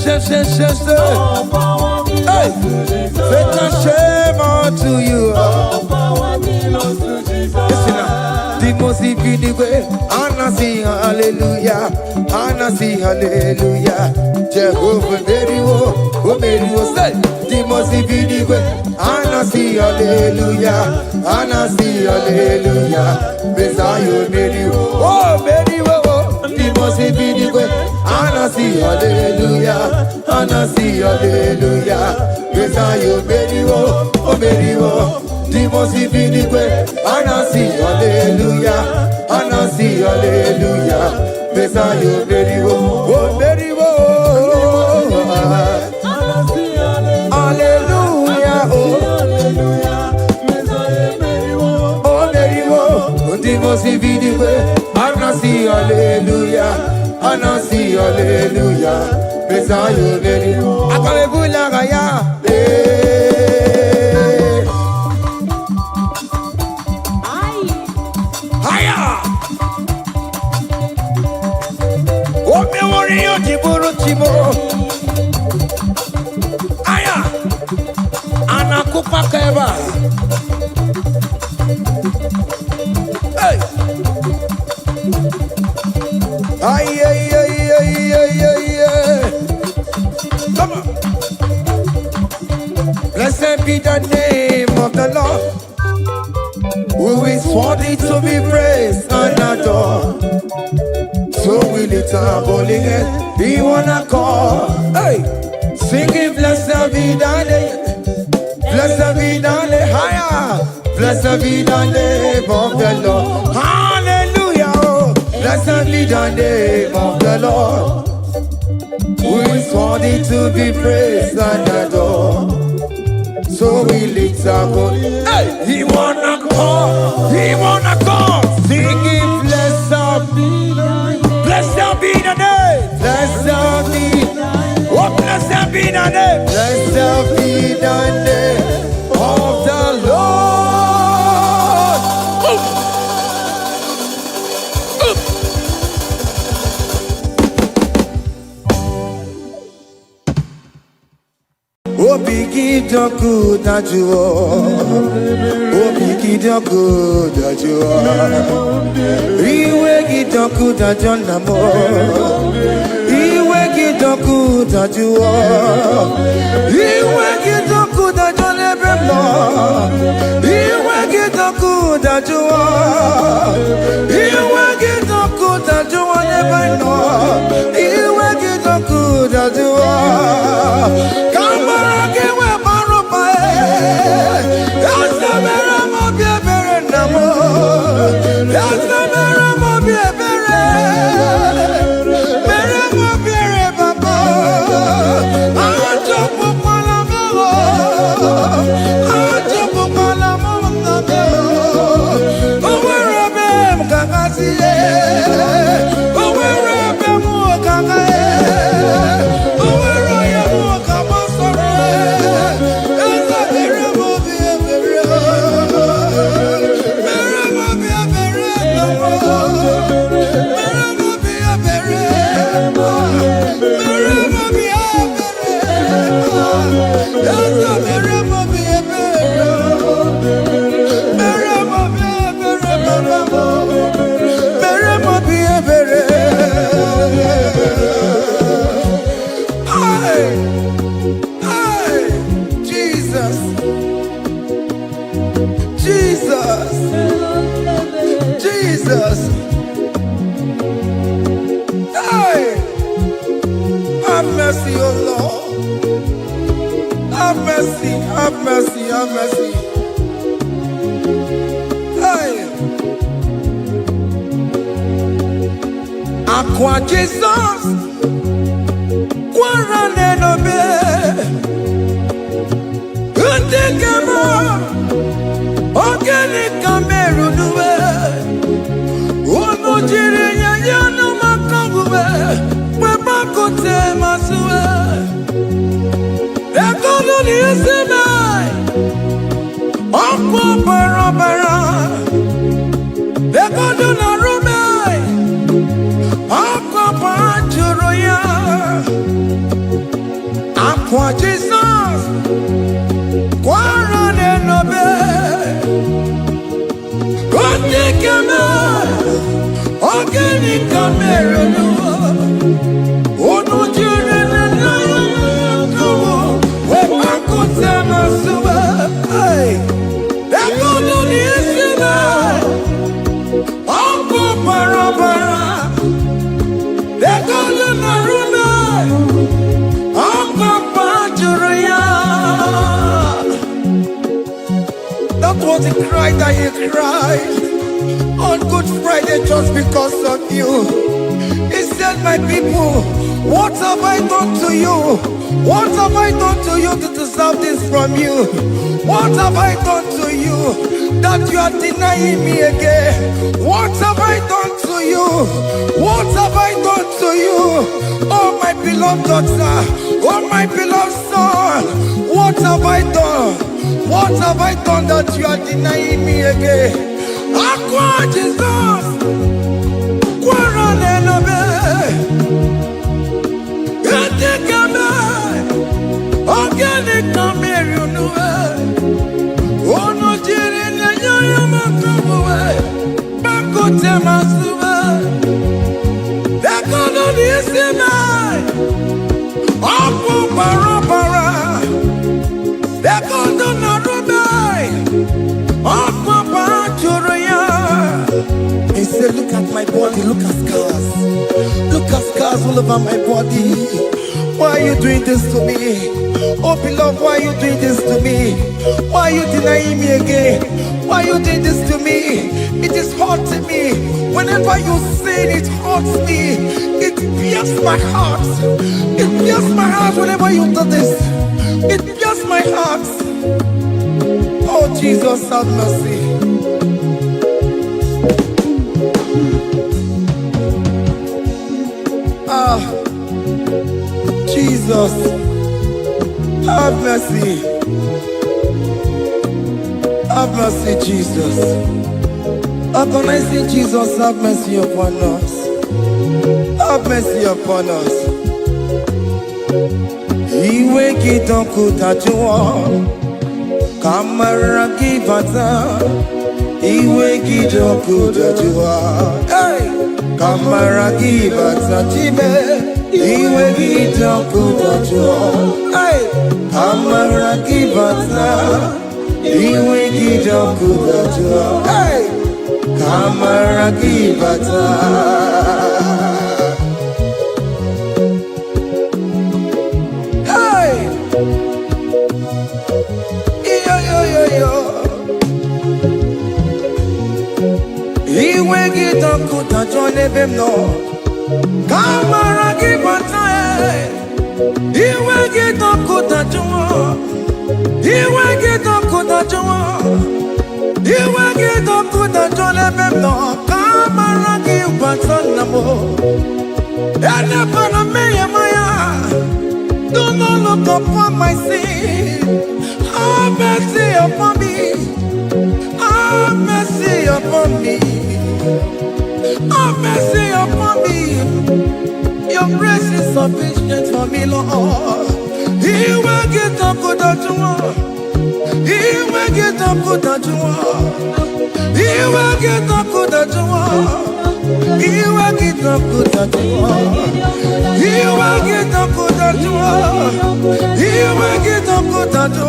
All power belongs to Jesus. Satan, shame unto you. All power belongs to Jesus. Listen now. The most infinite way. Anna sing hallelujah. Anna sing hallelujah. Jehovah very wo. Oh very wo. Say. The most infinite way. Anna sing hallelujah. Anna sing hallelujah. Messiah very wo. Oh very wo. The most infinite way. Anna sing hallelujah. Anna sing hallelujah. Messiah very wo. Oh very wo. The most infinite way, and I see hallelujah, and I see hallelujah. Messiah, very well, oh, very well. Hallelujah, oh, Messiah, very well. oh, very well. The most infinite way, and I see hallelujah, and I see hallelujah. Messiah, very well. Akalebula gaya. Aya, anakupa keba. Hey, ay, ay, ay, ay, ay, ay, ay. Come on. Blessed be the name of the Lord, who is worthy to be praised and adored. So we lift our holy hands, we wanna call, hey, singing blessed be the name, blessed be the name, higher, blessed be the name of the Lord, hallelujah, oh, blessed be the name of the Lord, who is worthy to be praised and adored. So we lift our holy hands, hey, he wanna call, singing blessed be the name. Blessed be the name. Blessed be. Oh, blessed be the name. Blessed be the name of the Lord. Oh, begin the good that you are. Oh, begin the good that you are. Iwe gidoku da jonamo, Iwe gidoku da juo, Iwe gidoku da jonebemo, Iwe gidoku da juo, Iwe gidoku da juo nebeno, Iwe gidoku da juo. Kamara kewe baropa, Yasamera mo biebere namo, Yasamera. Have mercy, have mercy. Hey. Aqua Jesus, Quarane no be. Undekemo, Ogeni Cameroon nuwe. Umujiri yano makangube, Webakote masuwe. Ekoloni esemai, Okwo barabara. Ekolona rumai, Okwo panchoro ya. Aqua Jesus, Quaran and Obey, Rodney Camera, Organic Camera, Ono Juren and Lion, where Uncle Thomas, hey, that good on the instrument, Uncle Barabara, that good on the room, Uncle Bajuria. That was the cry that he cried on Good Friday just because of you. He said, my people, what have I done to you? What have I done to you to deserve this from you? What have I done to you that you are denying me again? What have I done to you? What have I done to you? Oh my beloved daughter, oh my beloved son, what have I done? What have I done that you are denying me again? Aqua Jesus, Quaran and Obey, Organic Camera, oh no, Jirin, Banco Temasuba, that God on the Sinai, Apo Barabara, that God on the Rubai, Apo Bajuria. He said, look at my body, look at scars. Look at scars all over my body. Why are you doing this to me? Oh beloved, why are you doing this to me? Why are you denying me again? Why are you doing this to me? It is hurting me. Whenever you sin, it hurts me. It pierces my heart. It pierces my heart whenever you do this. It pierces my heart. Oh Jesus, have mercy. Jesus, have mercy. Have mercy, Jesus. Agonizing Jesus, have mercy upon us. Have mercy upon us. Iwe kitonku tajuwa, kamara kibata. Iwe kitonku tajuwa, hey, kamara kibata chibe. Iwe kitonku tajuwa, hey, kamara kibata. Iwe kitonku tajuwa, hey, kamara kibata. Hey, yo. Iwe kitonku tajuwa nebem no. Kamara kibata, iwe kitonku tajuwa, iwe kitonku tajuwa, iwe kitonku tajuwa nebem no. Kamara kibata namo, ene pana meya maya. Do not look upon my sin. Have mercy upon me. Have mercy upon me. Have mercy upon me. Your grace is sufficient for me, Lord. He will get up good at you. He will get up good at you. He will get up good at you. He will get up good at you. He will get up good at you. He will get up good at you.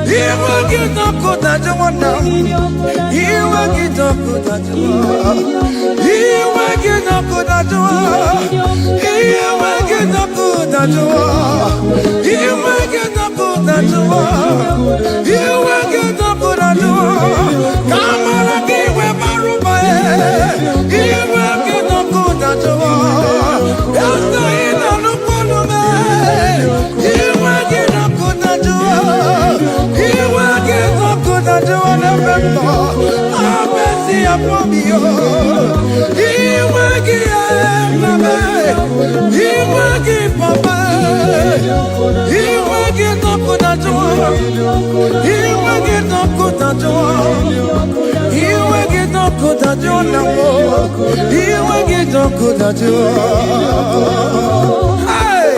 He will get up good at you now. He will get up good at you. He will get up good at you. He will get up good at you. He will get up good at you. He will get up good at you. Come on, give me my room. He will get up good at you. Yes, I know no man. He will get up good at you. He will get up good at you. Have mercy upon me. He will give me. He will give me. He will get up good at you. He will get up good at you. He will get up good at you now. He will get up good at you. Hey!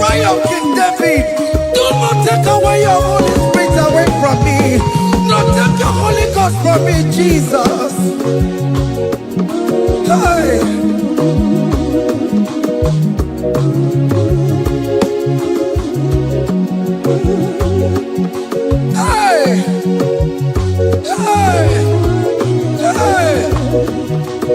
joy of King David. Do not take away your Holy Spirit away from me. Not take your Holy Ghost from me, Jesus. Hey. Hey. Hey. Hey.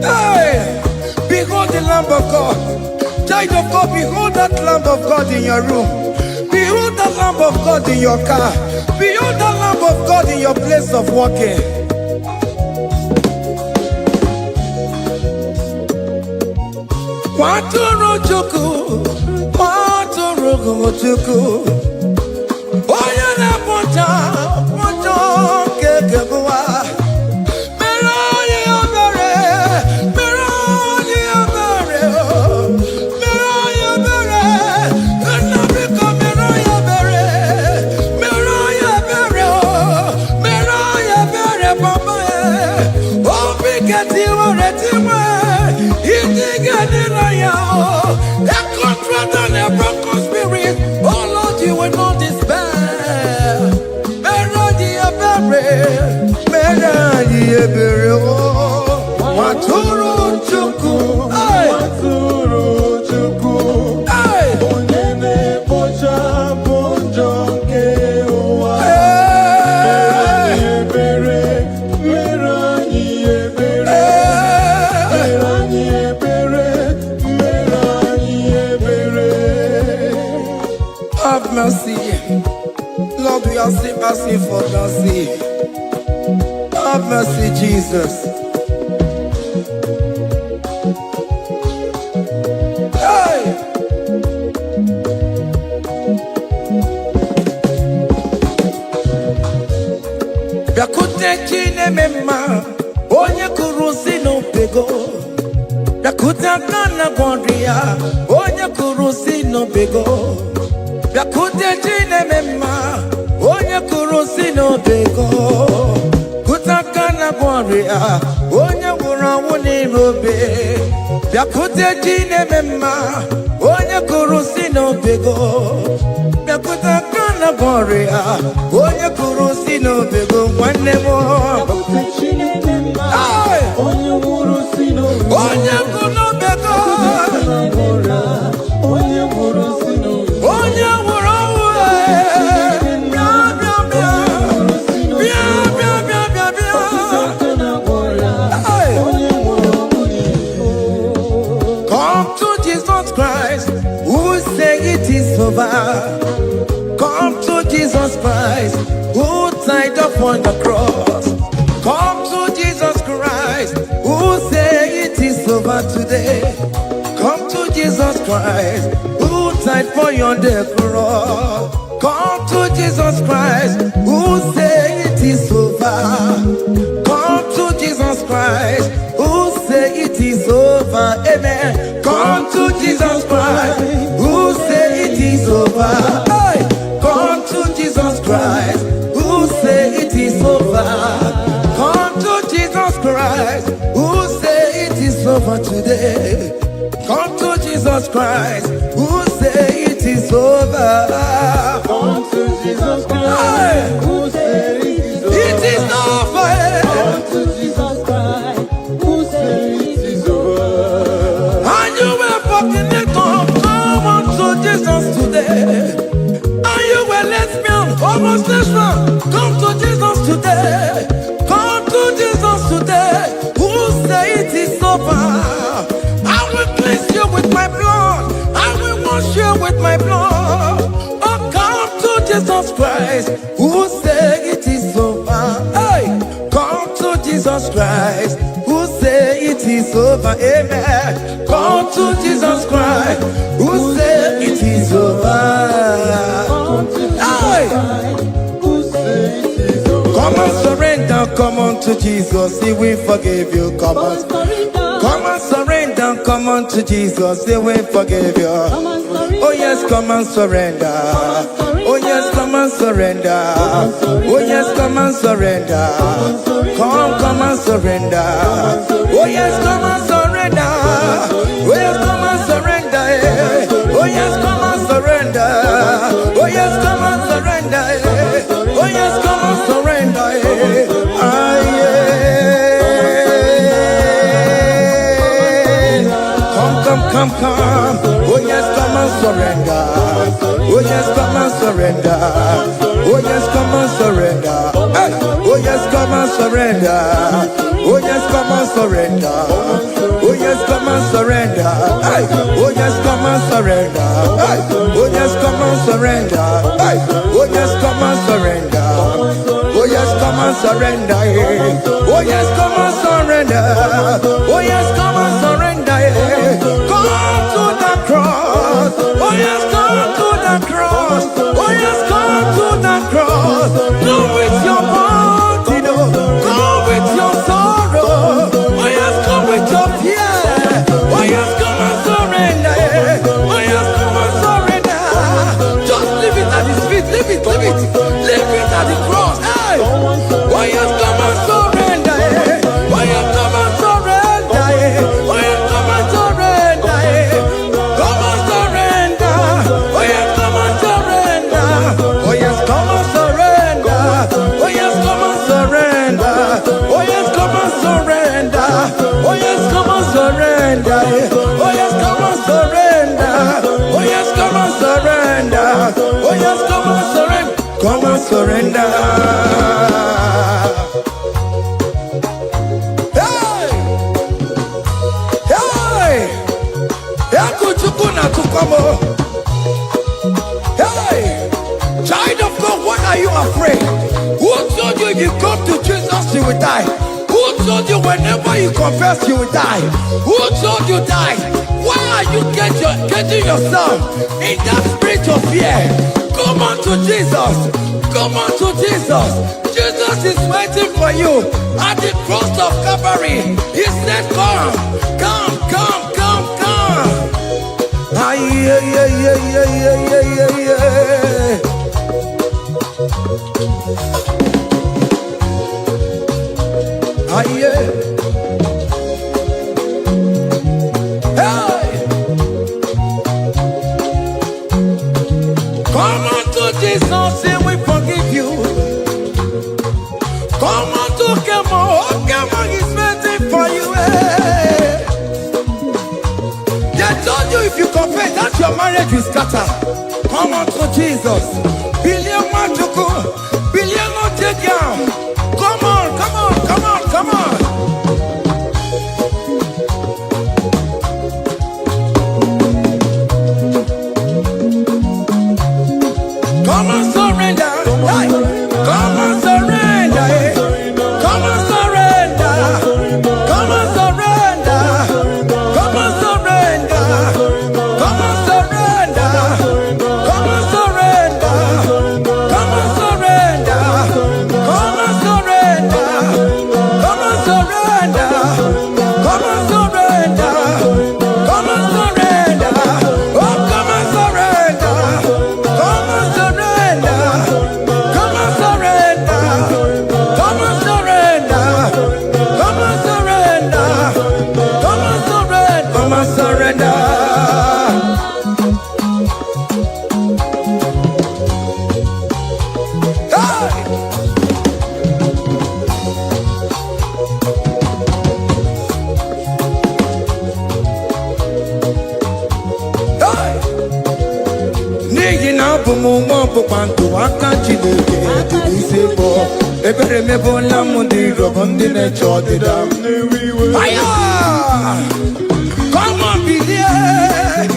Hey, behold the Lamb of God. Child of God, behold that Lamb of God in your room. Behold the Lamb of God in your car. Behold the Lamb of God in your place of working. Waturu chuku, waturu chuku. Oya na poncha, poncho kekebuwa. Meroni obere, meroni obere, meroni obere. Nabiko meroni obere, meroni obere, meroni obere papa. Obi keti wore tiwe, iti gani na ya. have mercy. Lord, we are still asking for mercy. Have mercy, Jesus. Hey! Biakute chine mema, onye kurusi no pego. Biakute kana gondria, onye kurusi no pego. Biakute chine mema, onye kurusi no pego. Kutakana gondria, onye wurawu ni robe. Biakute chine mema, onye kurusi no pego. Biakutakana gondria, onye kurusi no pego. One more. Onye wuru si n'obe. Onye kuno pego. Onye wuru si n'obe. Onye wuru uwe. Bia bia bia. Bia bia bia bia bia. Onye wuru uwe. Come to Jesus Christ, who say it is over. Come to Jesus Christ, who died upon the cross. Come to Jesus Christ, who say it is over today. Come to Jesus Christ, who died for you on the cross. Come to Jesus Christ, who say it is over. Come to Jesus Christ, who say it is over. Amen. Come to Jesus Christ, who say it is over. Hey! Come to Jesus Christ, who say it is over. Come to Jesus Christ, who say it is over today. Come to Jesus Christ, who say it is over. Come to Jesus Christ, who say it is over. It is over. Come to Jesus Christ, who say it is over. And you were fucking it up. Come on to Jesus today. And you were lesbian, homosexual. Come to Jesus today. Come to Jesus today. Who say it is over? I will cleanse you with my blood. I will wash you with my blood. Oh, come to Jesus Christ. Who say it is over? Hey, come to Jesus Christ. Who say it is over? Amen. Come to Jesus Christ. Who say it is over? Come to Jesus Hey! Christ, who say it is over. Come and surrender, come on to Jesus, He will forgive you. Come on, come and surrender, come on to Jesus, He will forgive you. Oh yes, come and surrender. Oh yes, come and surrender. Oh yes, come and surrender. Come and surrender. Oh yes, come and surrender. Oh yes, come and surrender. Oh yes, come and surrender. Oh yes, come and surrender. Oh yes, come and surrender. Ah, yeah. Come. Oh yes, come and surrender. Oh yes, come and surrender. Oh yes, come and surrender. Hey. Oh yes, come and surrender. Oh yes, come and surrender. Oh yes, come and surrender. Hey. Oh yes, come and surrender. Hey. Oh yes, come and surrender. Hey. Oh yes, come and surrender. Oh yes, come and surrender. Oh yes, come and surrender. Oh yes, come and surrender. Come to the cross. Oh yes, come to the cross. Oh yes, come to the cross. Go with your body, no. Go with your sorrow. Oh yes, come with your fear. Oh yes, come and surrender. Oh yes, come and surrender. Just leave it at His feet. Leave it. Leave it at the cross. Hey. Oh yes, come and surrender. Oh yes, come and surrender. Oh yes, come and surrender. Come and surrender. Oh yes, come and surrender. Oh yes, come and surrender. Oh yes, come and surrender. Oh yes, come and surrender. Oh yes, come and surrender. Oh yes, come and surrender. Oh yes, come and surrender. Oh yes, come and surrender. Come and surrender. Hey! Hey! Yakuchukuna tukwamo. Hey! are you afraid? Who told you if you come to Jesus you will die? Who told you whenever you confess you will die? Who told you die? Why are you getting yourself in that spirit of fear? Come on to Jesus. Come on to Jesus. Jesus is waiting for you at the cross of Calvary. He said, come, come, come, come, come. Ah, yeah, yeah, yeah, yeah, yeah, yeah, yeah, yeah. Ah, yeah. Hey. Come on to Jesus, and we forgive you. Come on to Kemo, Kemo is waiting for you. Hey. They told you if you confess that your marriage will scatter. Come on to Jesus. Billion Machuku, billion Otegiam. Come on, come on, come on, come on. Come on, surrender. Hey. Come on, surrender. Hey. Come on, surrender. Come on, surrender. Come on, surrender. Come on, surrender. Come on, surrender. Come on, surrender. Come on, surrender. Come on, surrender. Come on, surrender. Come on, surrender. Oh, come on, surrender. Come on, surrender. Come on, surrender. Come on, surrender. Come on, surrender. Come on, surrender. Come on, surrender. Hey! Hey! N'ihi na abụ m nwa ọgbụgba ndụ aka Chineke dị n'isi bụ ebere mebola m ndị rọbọ ndị na-eche ọdịda m. Aya! Come on, believe.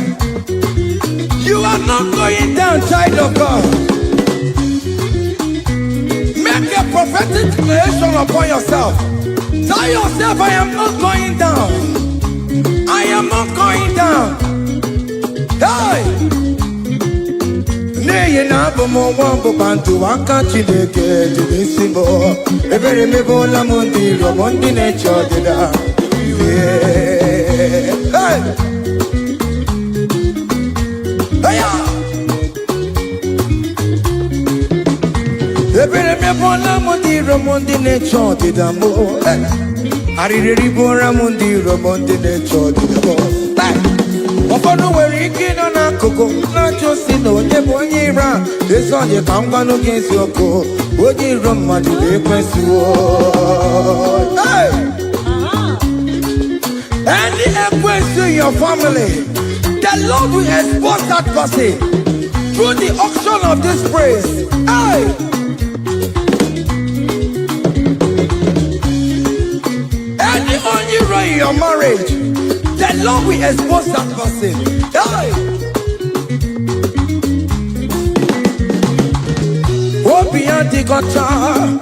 You are not going down, child of God. Make a prophetic declaration upon yourself. Tell yourself, I am not going down. I am not going down. Hey! N'ihi na abụ m nwa ọgbụgba ndụ aka Chineke dị n'isi m. Ebere mebola m ndị rọbọ ndị na-eche ọdịda. Yeah. Hey! Aya! Ebere mebola m ndị rọbọ ndị na-eche ọdịda m. Hey! Arịrịrị bụra m ndị rọbọ ndị na-eche ọdịda m. Hey! Ụfọdụ nwere ike ịnọ n'akụkụ na-achọ si na onye bụ onye iro a. Ezi ọdị ka m gwanụ gị eziokwu, onye iro mmadụ na-ekwesị. Hey! Any equity in your family, the Lord will expose that person through the auction of this praise. Hey! Any hero in your marriage, the Lord will expose that person. Hey! Open the gutter,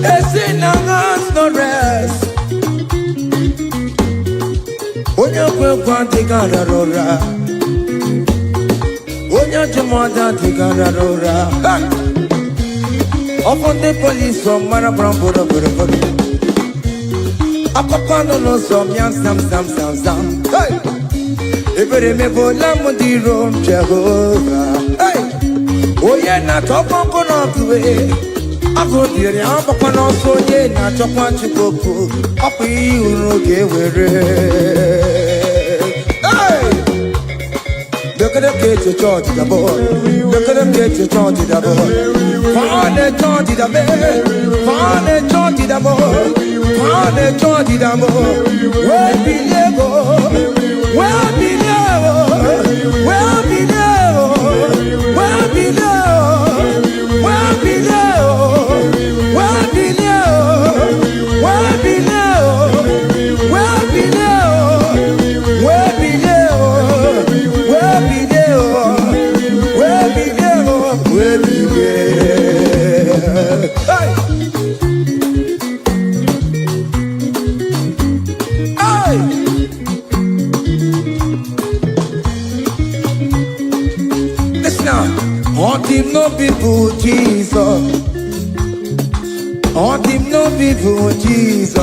it's in our hands, no rest. Onye kwekwa dịgara ụra, onye jụmọda dịgara ụra. Ọkụ ndị polisi ọmara gbara mbọrọbọrọbọrọ. Akpọkọ nọ n'ụzọ mịa sam sam sam sam. Ebere mebola m ndị iro m Jehova. Onye na-atọkwa nkụ n'ọgụwe, agụ dịrị agbakwa n'ọsọ onye na-achọkwa Chukwu okwu. Ọkụ iyi uru ga-ewere. Look at them get to charge the boy. Look at them get to charge the boy. Find the charge the boy. Find the charge the boy. Find the charge the boy. Where be Lego? Where be Lego? Where be Lego? Where be Lego? Where be Lego? Where be Lego? Where be Lego? Where be Leo? Where be Leo? Where be Leo? Where be Leo? Where be Leo? now. On him no people, Jesus. On him no people, Jesus.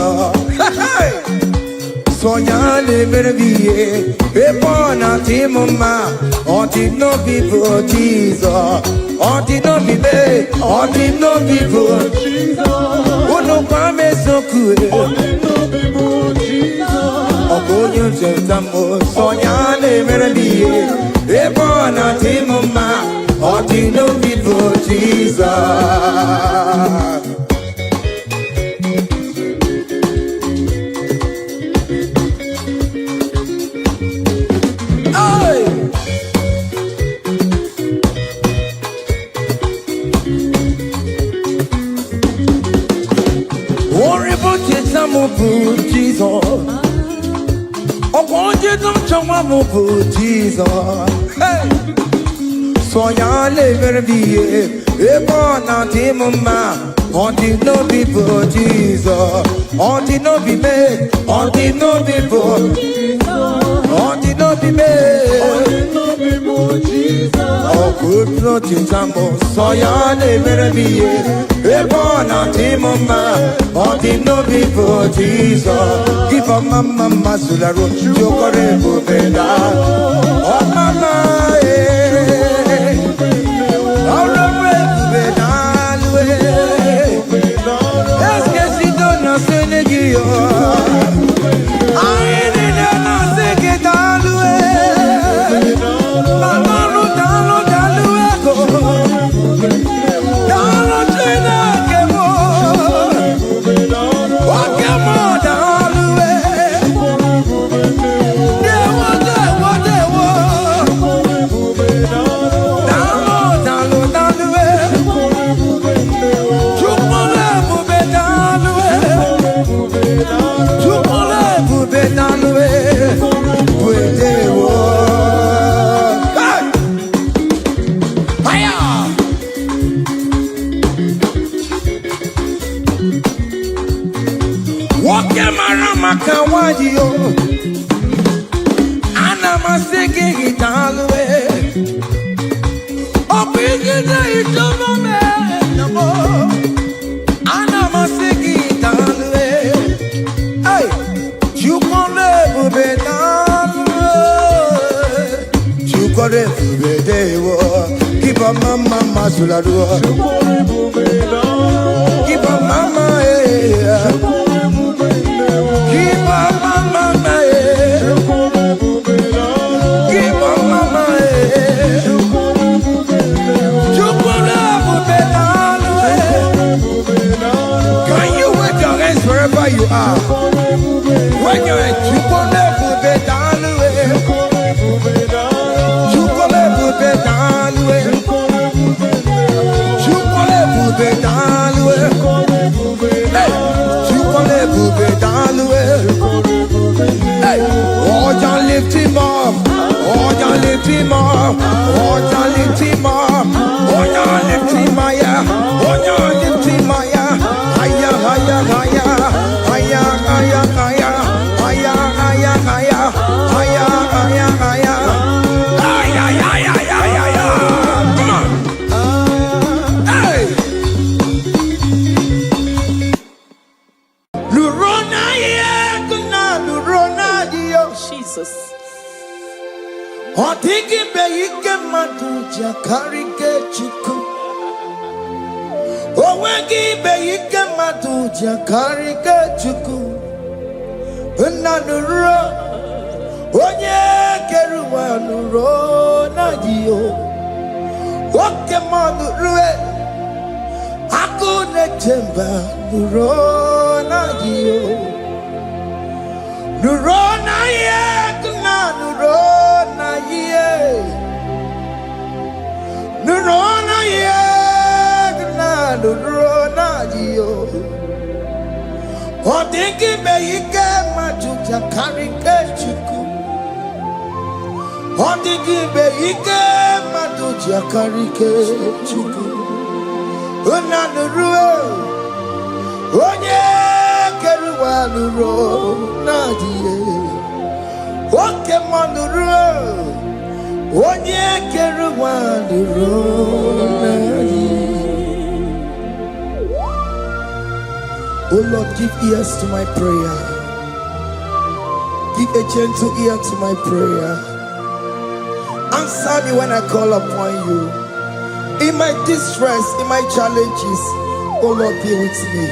So ya never be a born at him, ma. On him no people, Jesus. On him no be me. On him no people, Jesus. Oh no, come so good. On him no people, Jesus. Oh, go you tell so ya never be a born at him, ma. On him no people, Jesus. Jesus, I want you to Jesus. Hey, so ya never be a born at him, ma. On the no people, Jesus. On the no be me. On the no people, Jesus. On the no be me. On the no people, Jesus. Oh, good Lord, Jesus. So ya never be a born at him, ma. On the no people, Jesus. Give up mama, Masularo, Jokore, Bubeda. Oh, mama, keep a mama, Masulado. Keep a mama, keep a mama, keep a mama, can you wave your hands wherever you are? When you're at lift him up, oh, you lift him up, oh, you lift him up, oh, you lift him higher, oh, you lift him higher, higher, higher, higher, higher, higher, higher, higher, higher, higher, higher, higher, Jesus. Otiki beike maduja karike chiku. Owegi beike maduja karike chiku. Unanuro onye keruwa nuro na dio. Oke manurue akune chemba nuro na dio. Nuro na ye kuna nuro na ye. Nuro na ye kuna nuro na dio. Odingi beike majuja karike chuku. Odingi beike majuja karike chuku. Una nuro onye keruwa nuro na die. Oke manuro Onye kere wadi Oh Lord, give ears to my prayer. Give a gentle ear to my prayer. Answer me when I call upon you. In my distress, in my challenges, oh Lord, be with me.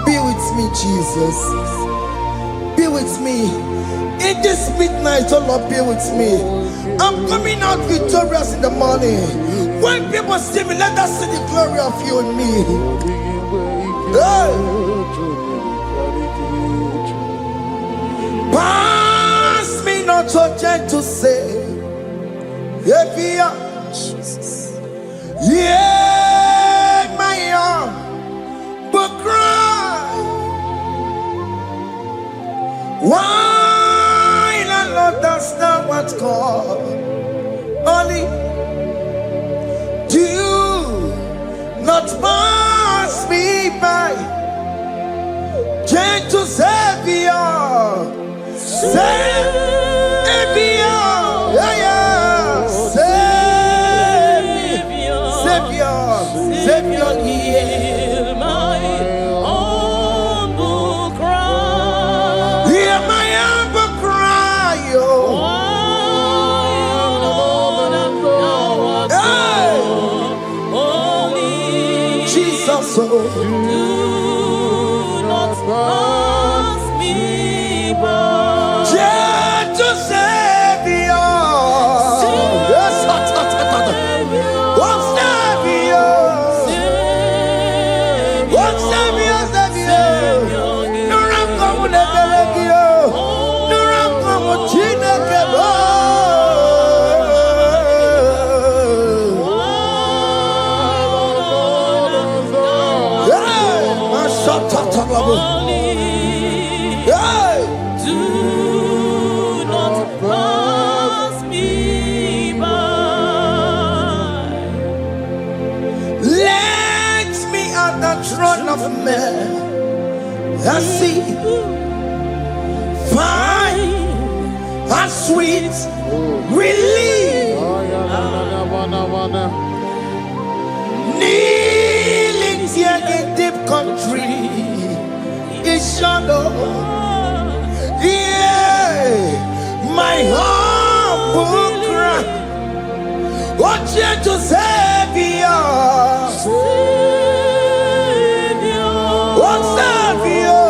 Be with me, Jesus. Be with me. In this midnight, oh Lord, be with me. I'm coming out victorious in the morning. When people see me, let us see the glory of you in me. Hey. Pass me not so gentle say. Jesus. Yeah, my arm, but cry. Why not understand what's called? Only do not pass me by. Gentle Savior, Savior, yeah, yeah. Savior, hear my humble cry. Hear my humble cry, oh. Jesus, do not pass me by. Gentle Savior, do not pass me by. Let me at the throne of men and see, find a sweet relief. Kneeling here in deep country is shadow. Yeah, my humble cry. What you to Savior? What Savior?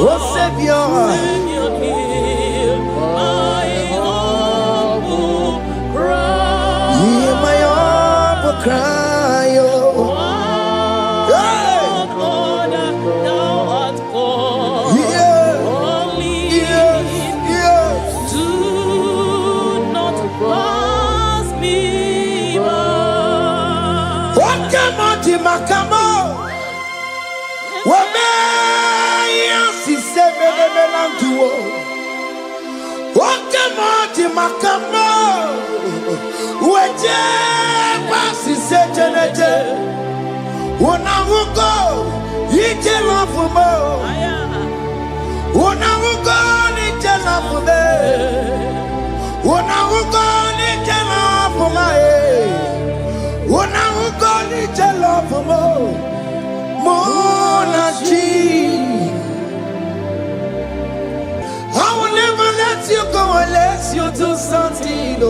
What Savior? Cry, oh. Hey. Thou art called. Yes. Do not pass me by. What come on, Timakamo? What may you see seven and two? What come on, Timakamo? What si sejenete una ugo ije lafumo una ugo ni jelafume una ugo ni jelafuma una ugo ni jelafumo monachi. I will never let you go unless you do something, oh.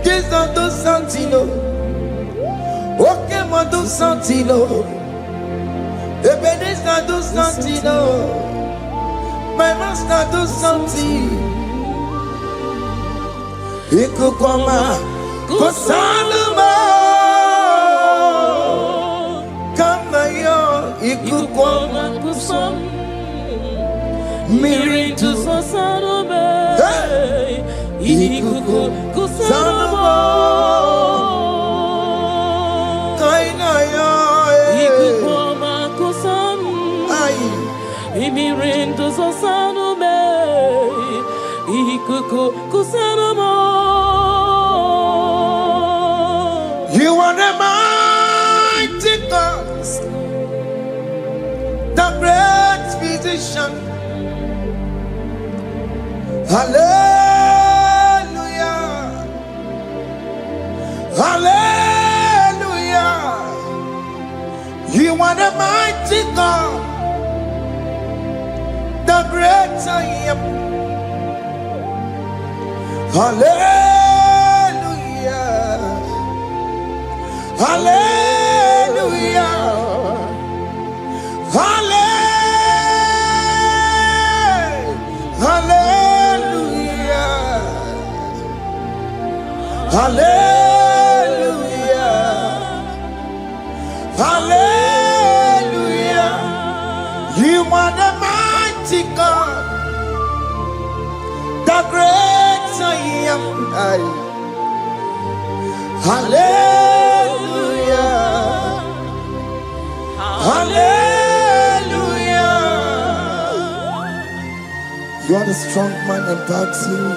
This not do something, okay, mo do something, Ebe this not do something, my master do something. Iku koma kusanuma, kama yo. Iku koma kusam, mirin tu sasanuma. Iku kusanuma, kaina yo. Iku koma kusam, mirin tu sasanuma. Iku kusanuma. You are the mighty God, the great physician. Hallelujah. Hallelujah. You are the mighty God, the great I am. Hallelujah. Hallelujah. Hallelujah. Hallelujah. Hallelujah. You are the mighty God, the great I am. Hallelujah. Hallelujah. You are the strong man in battle.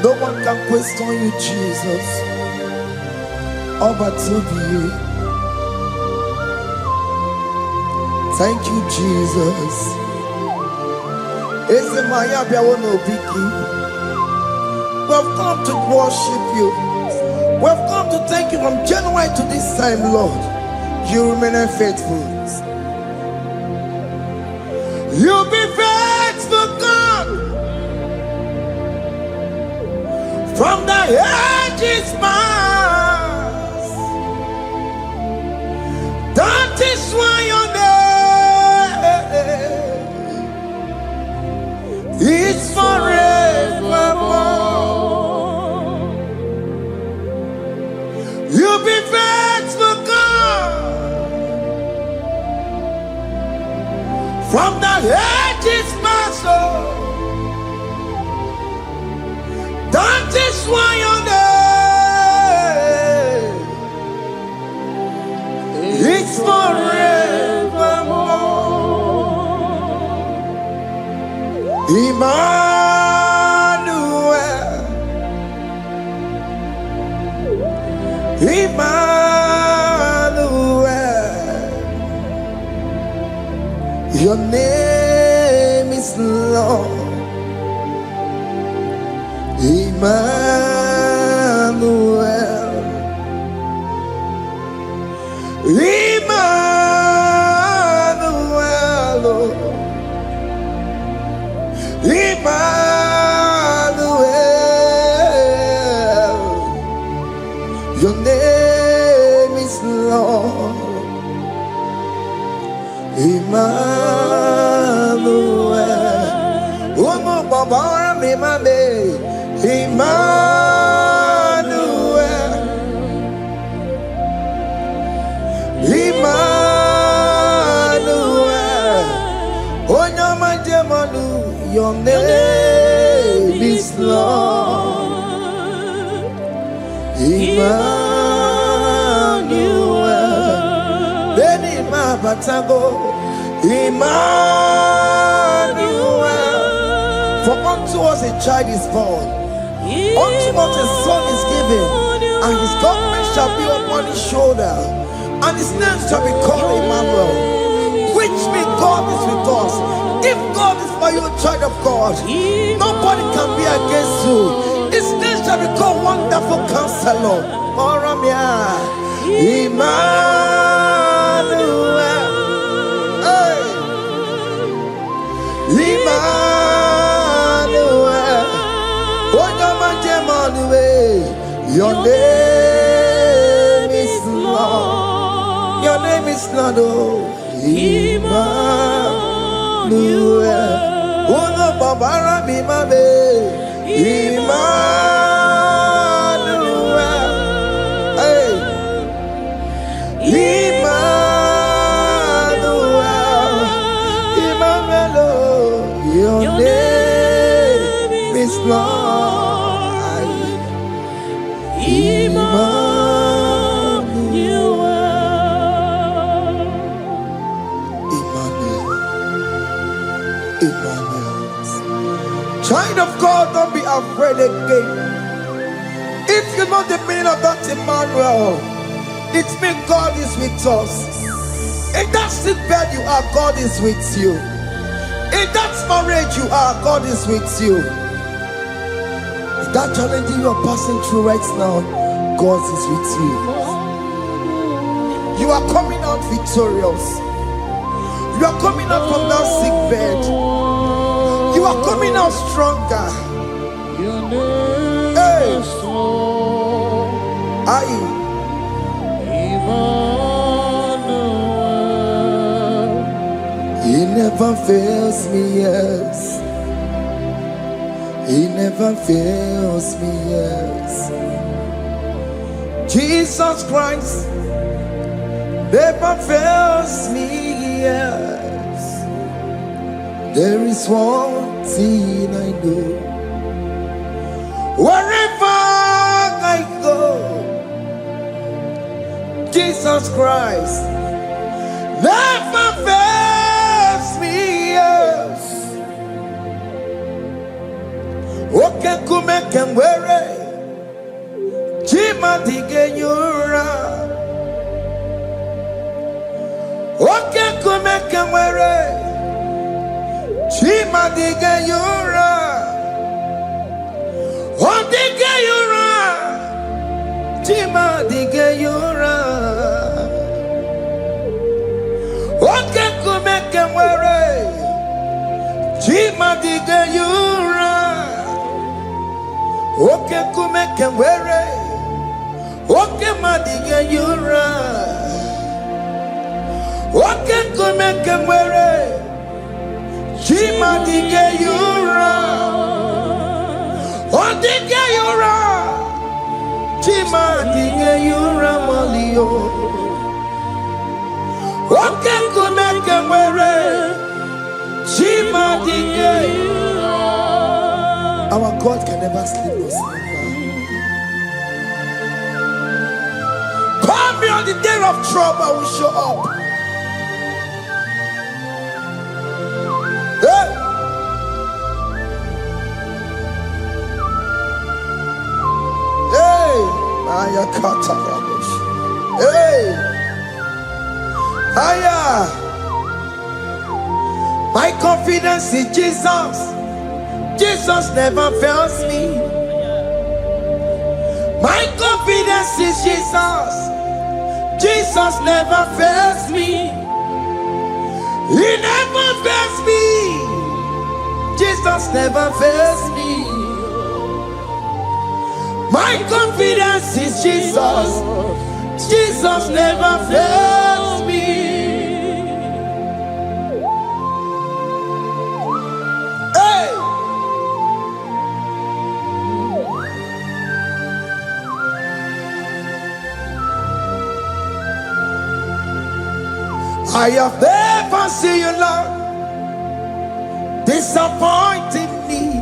No one can question you, Jesus. All but to be. Thank you, Jesus. We've come to worship you. We've come to thank you from January to this time, Lord. You remain faithful. You be faithful, God. From the ages past. That is why your name is forevermore. You be faithful, God. From the ages past, that is why your name is forevermore. Emmanuel, Emmanuel, your name is Lord. Emmanuel, Emmanuel, Emmanuel, your name is Lord. Emmanuel, Umu Baba Mimame, Emmanuel, Emmanuel, Onyama Jemanu, your name is Lord. Emmanuel, Beni Mabatago, Emmanuel, for unto us a child is born, unto us a son is given, and his government shall be upon his shoulder, and his name shall be called Emmanuel, which means God is with us. If God is for you, child of God, nobody can be against you. His name shall be called Wonderful Counselor. Emmanuel, hey. Emmanuel, your name is Lord. Your name is Lord. Emmanuel, Uno Babara Bimabe, Emmanuel, hey, Emmanuel, Emmanuel, your name is Lord. Emmanuel, child of God, don't be afraid again. If you know the meaning of that Emmanuel, it means God is with us. In that sick bed you are, God is with you. In that marriage you are, God is with you. In that challenge you are passing through right now, God is with you. You are coming out victorious. You are coming out from that sick bed. You are coming out stronger. Hey. Aye. He never fails me, yes. He never fails me, yes. Jesus Christ never fails me, yes. There is one thing I know. Wherever I go, Jesus Christ never fails me, yes. Okay, come and wear it. Jima dige yura. Okay, come and wear it. Jima dige yura. Oh, dige yura. Jima dige yura. Okay, come and wear it. Jima dige yura. Okay, come and wear it. Okay, madiga yura. Okay, come and wear it. Jima diga yura. Oh, diga yura. Jima diga yura malio. Okay, come and wear it. Jima diga yura. Our God can never sleep or slumber. Call me on the day of trouble, I will show up. Hey! Hey! Aya kata rabosh. Hey! Aya! My confidence in Jesus. Jesus never fails me. My confidence is Jesus. Jesus never fails me. He never fails me. Jesus never fails me. My confidence is Jesus. Jesus never fails me. Hey! I have never seen you, Lord, disappointing me.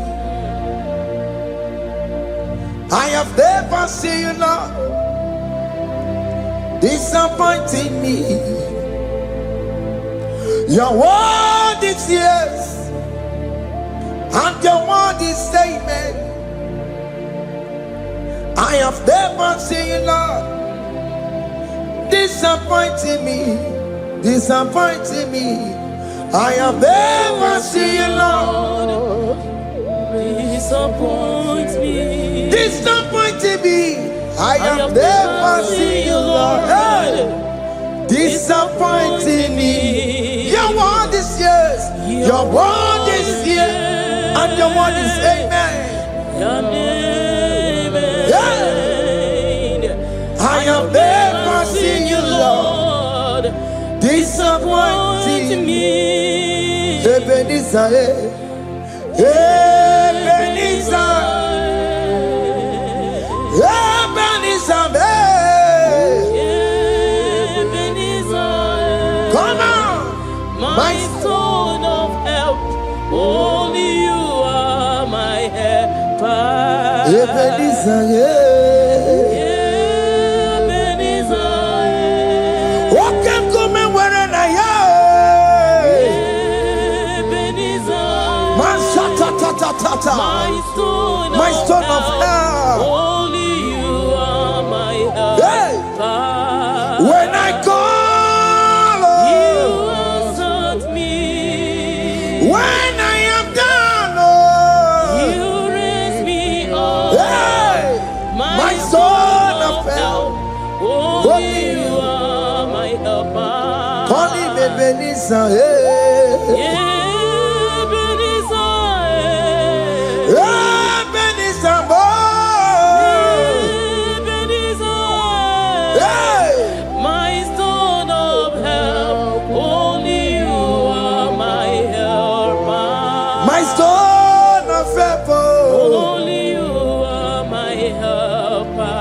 I have never seen you, Lord, disappointing me. Your word is yes, and your word is amen. I have never seen you, Lord, disappointing me. Disappointing me. I have never seen you, Lord, disappoint me. Disappointing me. I have never seen you, Lord, hey, disappointing me. Your word is yes, your word is yes, and your word is amen. Yeah. I have never seen you, Lord, disappointing me. Ebenezer, Ebenezer, Ebenezer, Ebenezer. Come on, my stone of help. Only you are my helper. Ebenezer, my stone of help. Only you are my help. Hey. When I call, you answered me. When Ebenezer, Ebenezer, my stone of help, only you are my helper. my stone of help, Only you are my helper.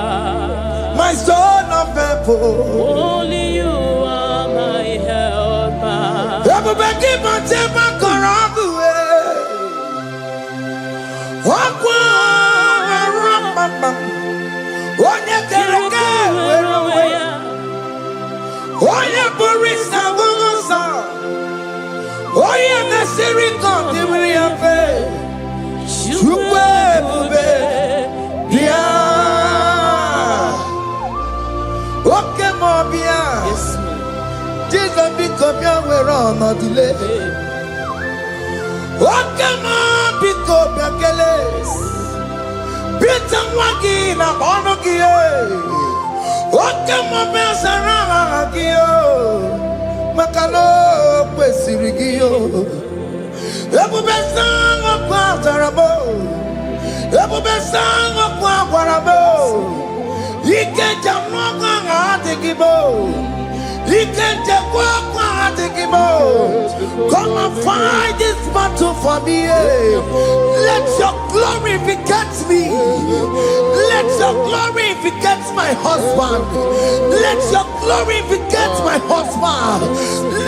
my stone of help. Only you are my helper. Everybody give my temper Jesus become your way on no delay. What come on, pick up your keles. Beat and waggy na bonogi. What come on, Mesaragio? Macalo, Pesirigio. Ebu Besang of Quatarabo. Ebu Besang of Quatarabo. He can't jump on the Gibo. He can't take walk on the Gibo. Come and fight this battle for me. Let your glory beget me. Let your glory beget my husband. Let your glory beget my husband.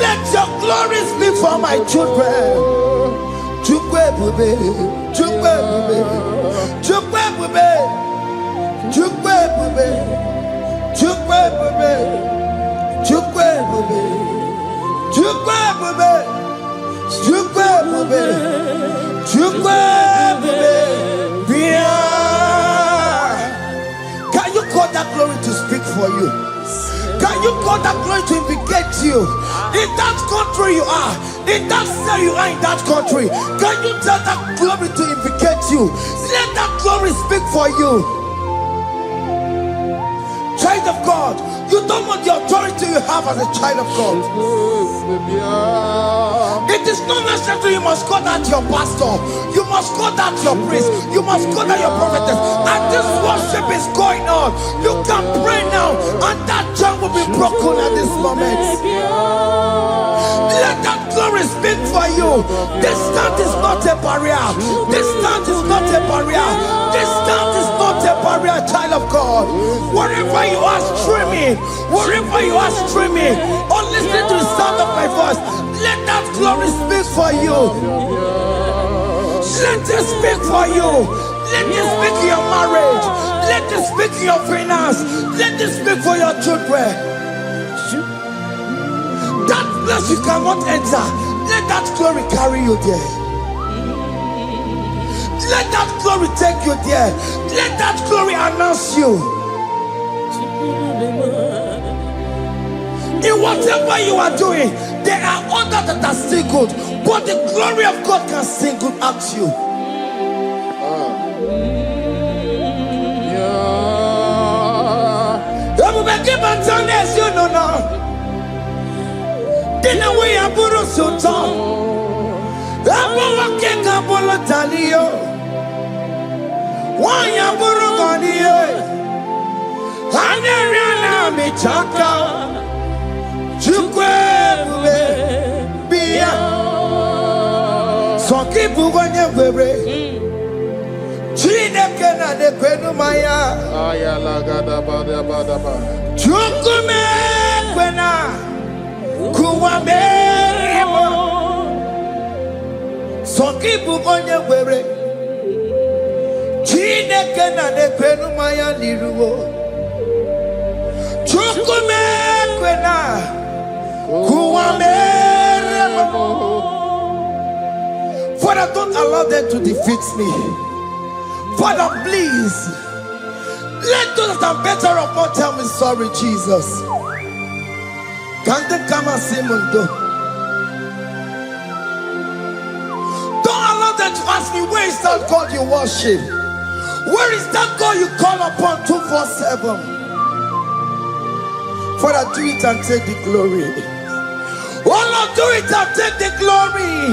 Let your glory speak for my children. Chukwe bube, chukwe bube, chukwe bube, chukwe bube, chukwe bube. Chukwe bube, chukwe bube, chukwe bube, chukwe bube. Can you call that glory to speak for you? Can you call that glory to indicate you? In that country you are, in that cell you are in that country. Can you tell that glory to indicate you? Let that glory speak for you. Child of God, you don't want the authority you have as a child of God. It is not necessary you must call that your pastor. You must call that your priest. You must call that your prophetess. And this worship is going on. You can pray now, and that chain will be broken at this moment. Let that glory speak for you. Distance is not a barrier. Distance is not a barrier. Distance is not a barrier, child of God. Wherever you are streaming, wherever you are streaming, or listening to the sound of my voice, let that glory speak for you. Let it speak for you. Let it speak in your marriage. Let it speak in your finance. Let it speak for your children. That place you cannot enter, let that glory carry you there. Let that glory take you there. Let that glory announce you. In whatever you are doing, there are others that are still good, but the glory of God can still good at you. You know now. Dinner we are Buru Sultan. I'm walking up on the Talio. Why are Buru Gania? Hanyariana Michaka. Chukwe Bia. So keep Buganya Bebe. Chine Kena de Kwenumaya. Ayala Bada. Chukume Kwena. Kuwame Soki Bugonya Were Chine Kena de Kwenumaya Niruo Chukume Kwena Kuwame Father, don't allow them to defeat me. Father, please let those that are better off not tell me sorry, Jesus. Can't they come and see Mundo? Don't allow them to ask me, where is that God you worship? Where is that God you call upon 247? Father, do it and take the glory. Oh Lord, do it and take the glory.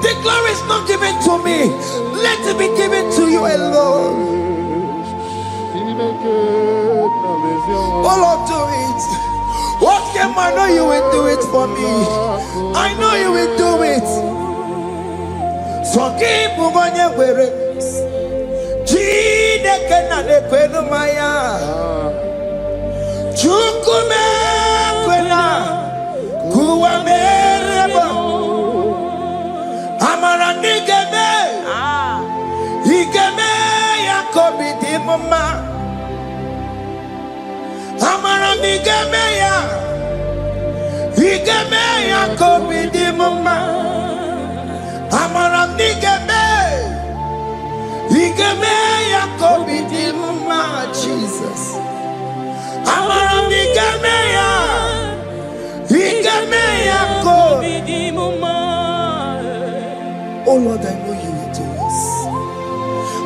The glory is not given to me. Let it be given to you alone. Oh Lord, do it. What can I know you will do it for me? I know you will do it. So keep moving where it is. Chineke na nekwenu maya. Chukume kwena kuwa mereba. Amara nigeme. Igeme ya kobidi mama. Amara nigeme ya. Igeme ya kobidi mama. Amara nigeme. Igeme ya kobidi mama. Jesus. Amara nigeme ya. Igeme ya kobidi mama. Oh Lord, I know you will do this.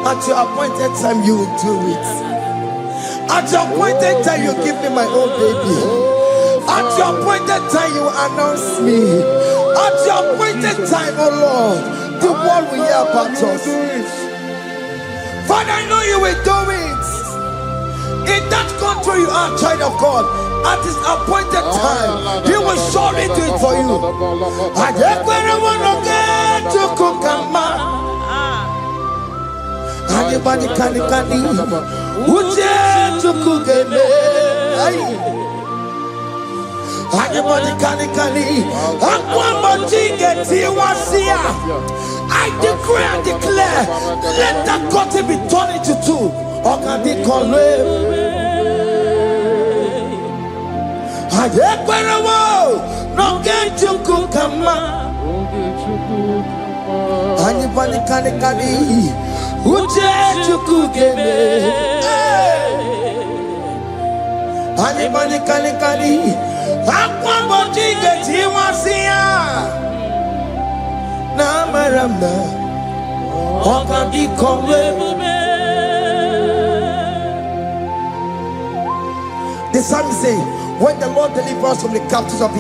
At your appointed time, you will do it. At your appointed time, you give me my own baby. At your appointed time, you announce me. At your appointed time, oh Lord, the world will hear about us. Father, I know you will do it. In that country you are, child of God, at his appointed time, he will surely do it for you. Anybody can Uje tukugeme. Anybody can I decree and declare, let that curtain be turned into two. Or can they call it? No get you cook Anybody can Uje tukugeme. Anybody can Aqua get you Namaramba, Okadi Kome. The psalmist say, when the Lord delivers us from the captives of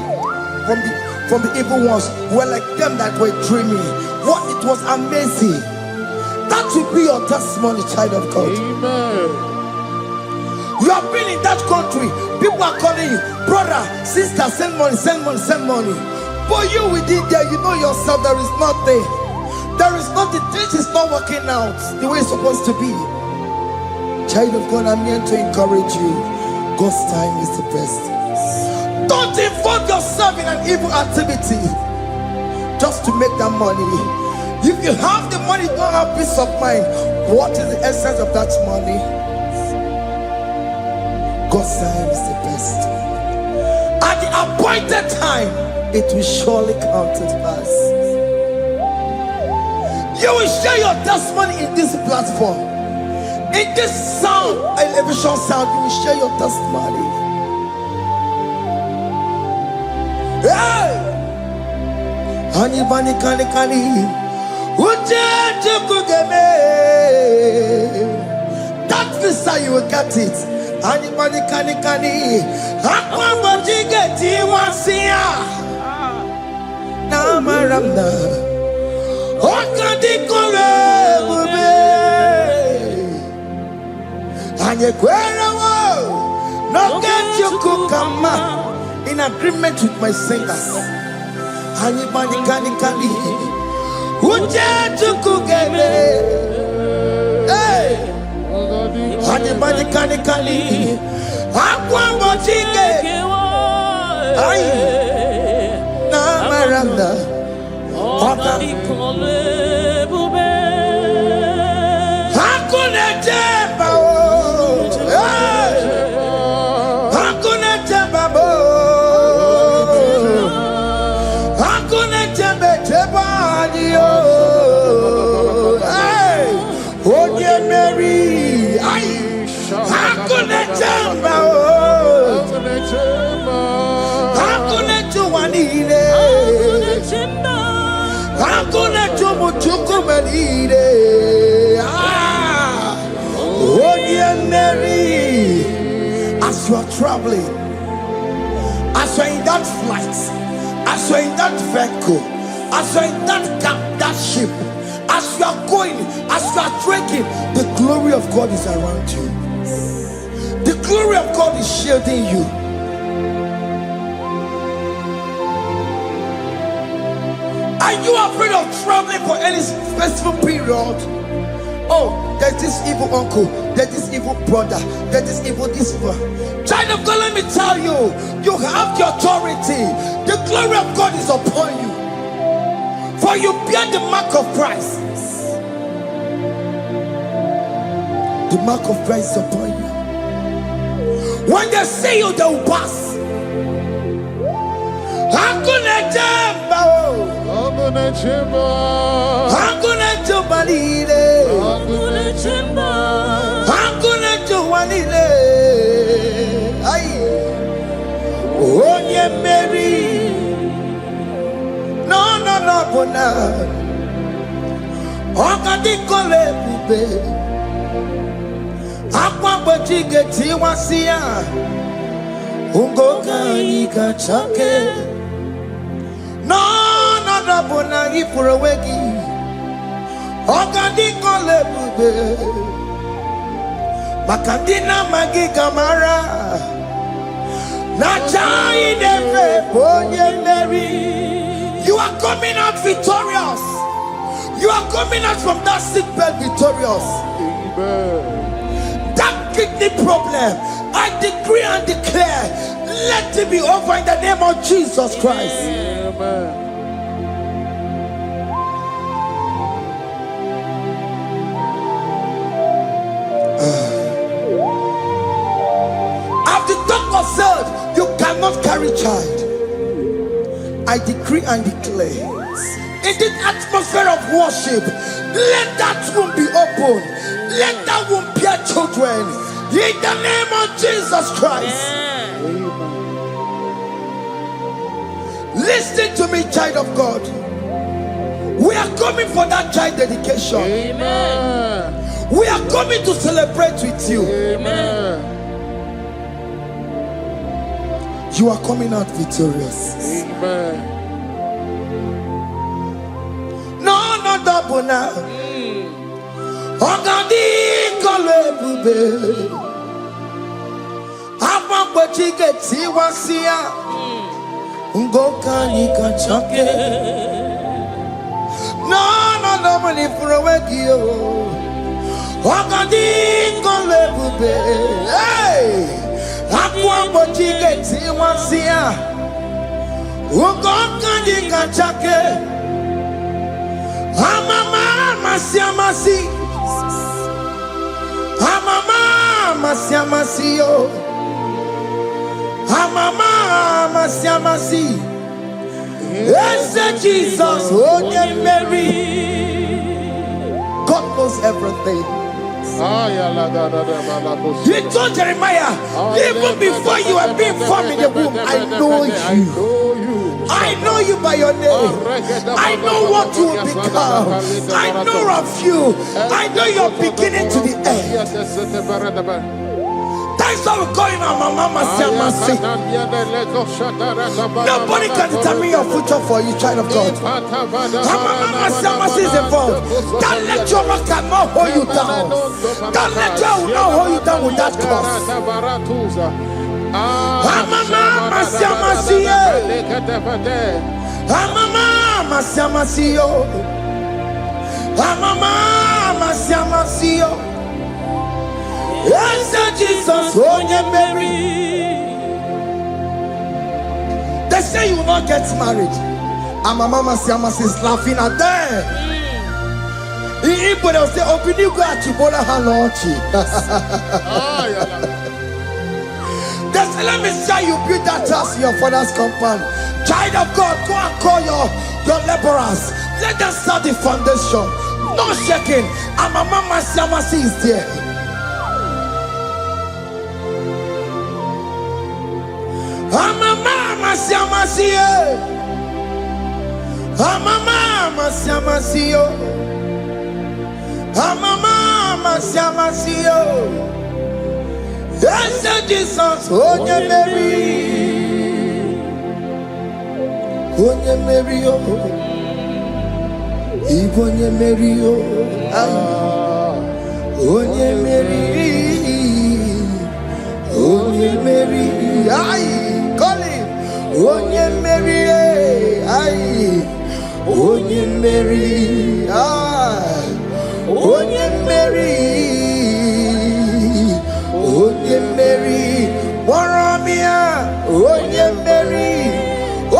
from the evil ones, who were like them that were dreaming. What it was amazing. That should be your testimony, child of God. Amen. You have been in that country. People are calling you, brother, sister, send money, send money, send money. But you within there, you know yourself, there is nothing. There is nothing. This is not working out the way it's supposed to be. Child of God, I'm here to encourage you. God's time is the best. Don't involve yourself in an evil activity just to make that money. If you have the money, you don't have peace of mind. What is the essence of that money? God's time is the best. At the appointed time, it will surely come to pass. You will share your testimony in this platform. In this sound, elevation sound, you will share your testimony. Hey! Anybody can that visa, you will get it. Anybody can get it. Namaranda, Okadi Kole, no get you kukama in agreement with my singers. Anybody can Uje tukugeme. Hey, anybody can Aqua Mochige. Aye, Namaranda, Okadi Kole Bube. Hakuna Jeba. Hakuna Jeba. Hakuna Jeba. Hey, oh dear Mary, Hakuna Jeba. Hakuna Juanine. Hakuna Jumuchukumanide. Oh dear Mary, as you are traveling, as you are in that flight, As you're in that vehicle, as you're in that camp, that ship, as you are going, as you are trekking, the glory of God is around you. The glory of God is shielding you. Are you afraid of traveling for any specific period? Oh, there's this evil uncle, there's this evil brother, there's this evil this evil. Child of God, let me tell you, you have the authority. The glory of God is upon you. For you bear the mark of Christ. The mark of Christ is upon you. When they see you, they will pass. Hakuna jamba, Hakuna chimba, hakuna jubalile, Hakuna chimba, hakuna jubalile. Aye, onye Mary, no, bona. Okadi kole bube, akwa bojige tiwasia, ungoka ikachake. No, bona ifurewegi. Okadi kole bube, makandina magi kamara. Na chai neve bonye Mary. You are coming out victorious. You are coming out from that sick bed victorious. Amen. That kidney problem, I decree and declare, let it be over in the name of Jesus Christ. Amen. As the doctor said, you cannot carry child. I decree and declare, in this atmosphere of worship, let that womb be open. Let that womb bear children. In the name of Jesus Christ. Listen to me, child of God. We are coming for that child dedication. Amen. We are coming to celebrate with you. Amen. You are coming out victorious. Amen. No, double now. Ogadi kole bube. Apa bojige tiwasia. Ngoka ikachake. No, double ni furewegi yo. Ogadi kole bube. Hey! Apa bojige tiwasia. Ngoka ikachake. Amama masiamasi, amama masiamasi yo, amama masiamasi. Yes, Jesus, oh yeah, Mary. God knows everything. He told Jeremiah, even before you were being formed in the womb, I know you. I know you by your name. I know what you will become. I know of you. I know your beginning to the end. That's how we call him our Mama Siamasi. Nobody can determine your future for you, child of God. Mama Siamasi is involved. Don't let your rock not hold you down. Don't let your not hold you down with that cross. Mama Siamasi. Mama Siamasi. Mama Siamasi. Yes, Jesus, oh yeah, Mary. They say you will not get married, and my Mama Siamasi is laughing at them. In Igbo, they'll say, "Open you go at Chibola Halochi." They say, "Let me say you build that house in your father's compound." Child of God, go and call your laborers. Let them start the foundation. No shaking, and my Mama Siamasi is there. Mama Siamasi, Mama Siamasi, Mama Siamasi. Yes, Jesus, oh yeah, Mary. onye meri o, Igbo onye meri o, onye meri, onye meri, call him, onye meri, onye meri, onye meri, onye meri, Moromia, onye meri,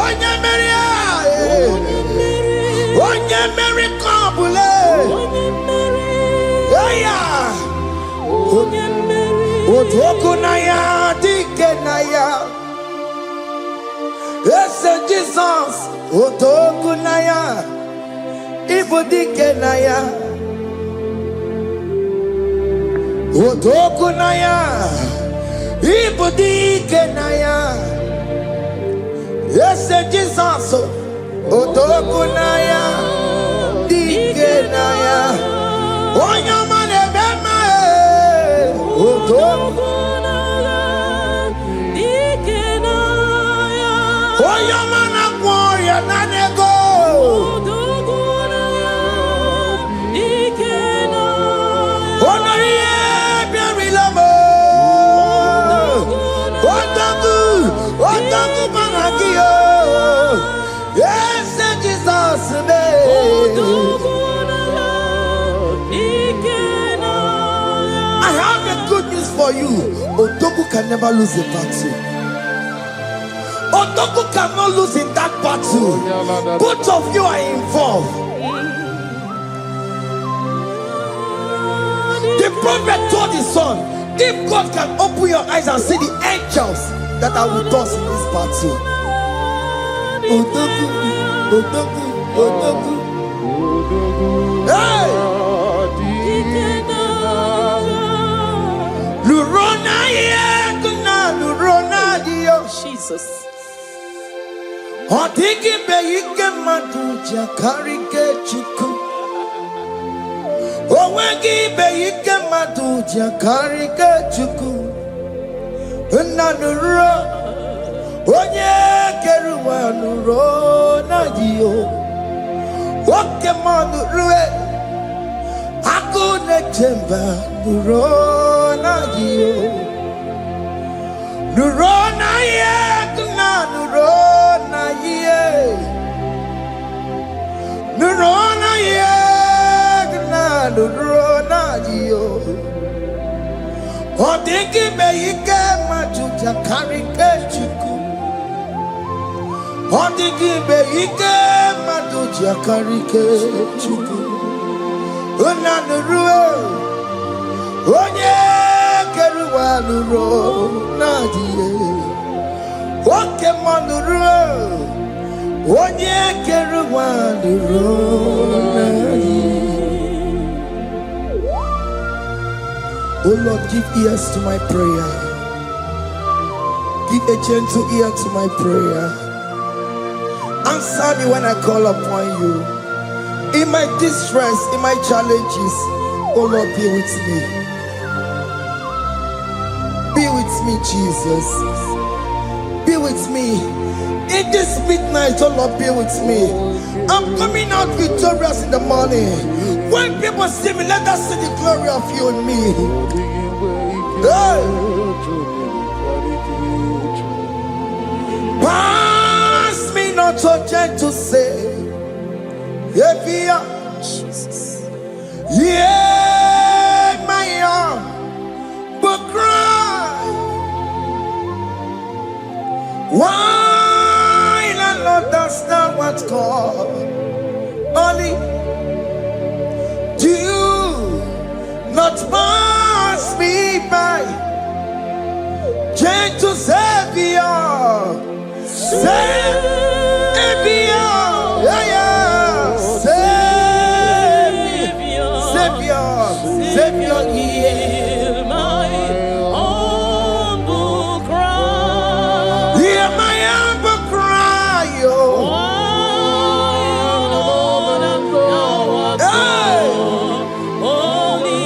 onye meri, onye meri, Kabule, Otokunaya, Dikenaya, Ese Jesus, Otokunaya, Ibu Dikenaya, Otokunaya, Ibu Dikenaya, Ese Jesus, Otokunaya, Dikenaya, Onyamane Bema, Otokunaya, Dikenaya, Oyamana Warrior Nanego, Otokunaya, Dikenaya, Honorie Biarilamo, Otaku Managio, yes, Jesus, I have a good news for you. Otoku can never lose a battle. Otoku cannot lose in that battle. Both of you are involved. The prophet told his son, if God can open your eyes and see the angels that are with us in this battle. Otoku, Otoku, Otoku. Hey! Lurona yekuna, Lurona dio. Jesus. Otiki beyike madu jakarike chuku. Owegi beyike madu jakarike chuku. Nanuro, onye keruwa nuro na dio. Oke manu rue, akune chemba nuro na dio. Nuro na ye, kuna nuro na ye. Nuro na ye, kuna nuro na dio. Odingi beyike majuja karike chuku. Odingi beyike majuja karike chuku. Unanurue, onye keruwa nuro nadie. Oke manurue, onye keruwa nuro nadie. Oh Lord, give ears to my prayer. Give a gentle ear to my prayer. Answer me when I call upon you. In my distress, in my challenges, oh Lord, be with me. Be with me, Jesus. Be with me. In this midnight, oh Lord, be with me. I'm coming out victorious in the morning. When people see me, let us see the glory of you in me. Hey. Pass me not so gentle say. Jesus. Yeah, my arm, but cry. Why not understand what's called? Only do not pass me by. Gentle Savior, Savior, yeah, yeah. Savior, hear my humble cry. Hear my humble cry, oh. Only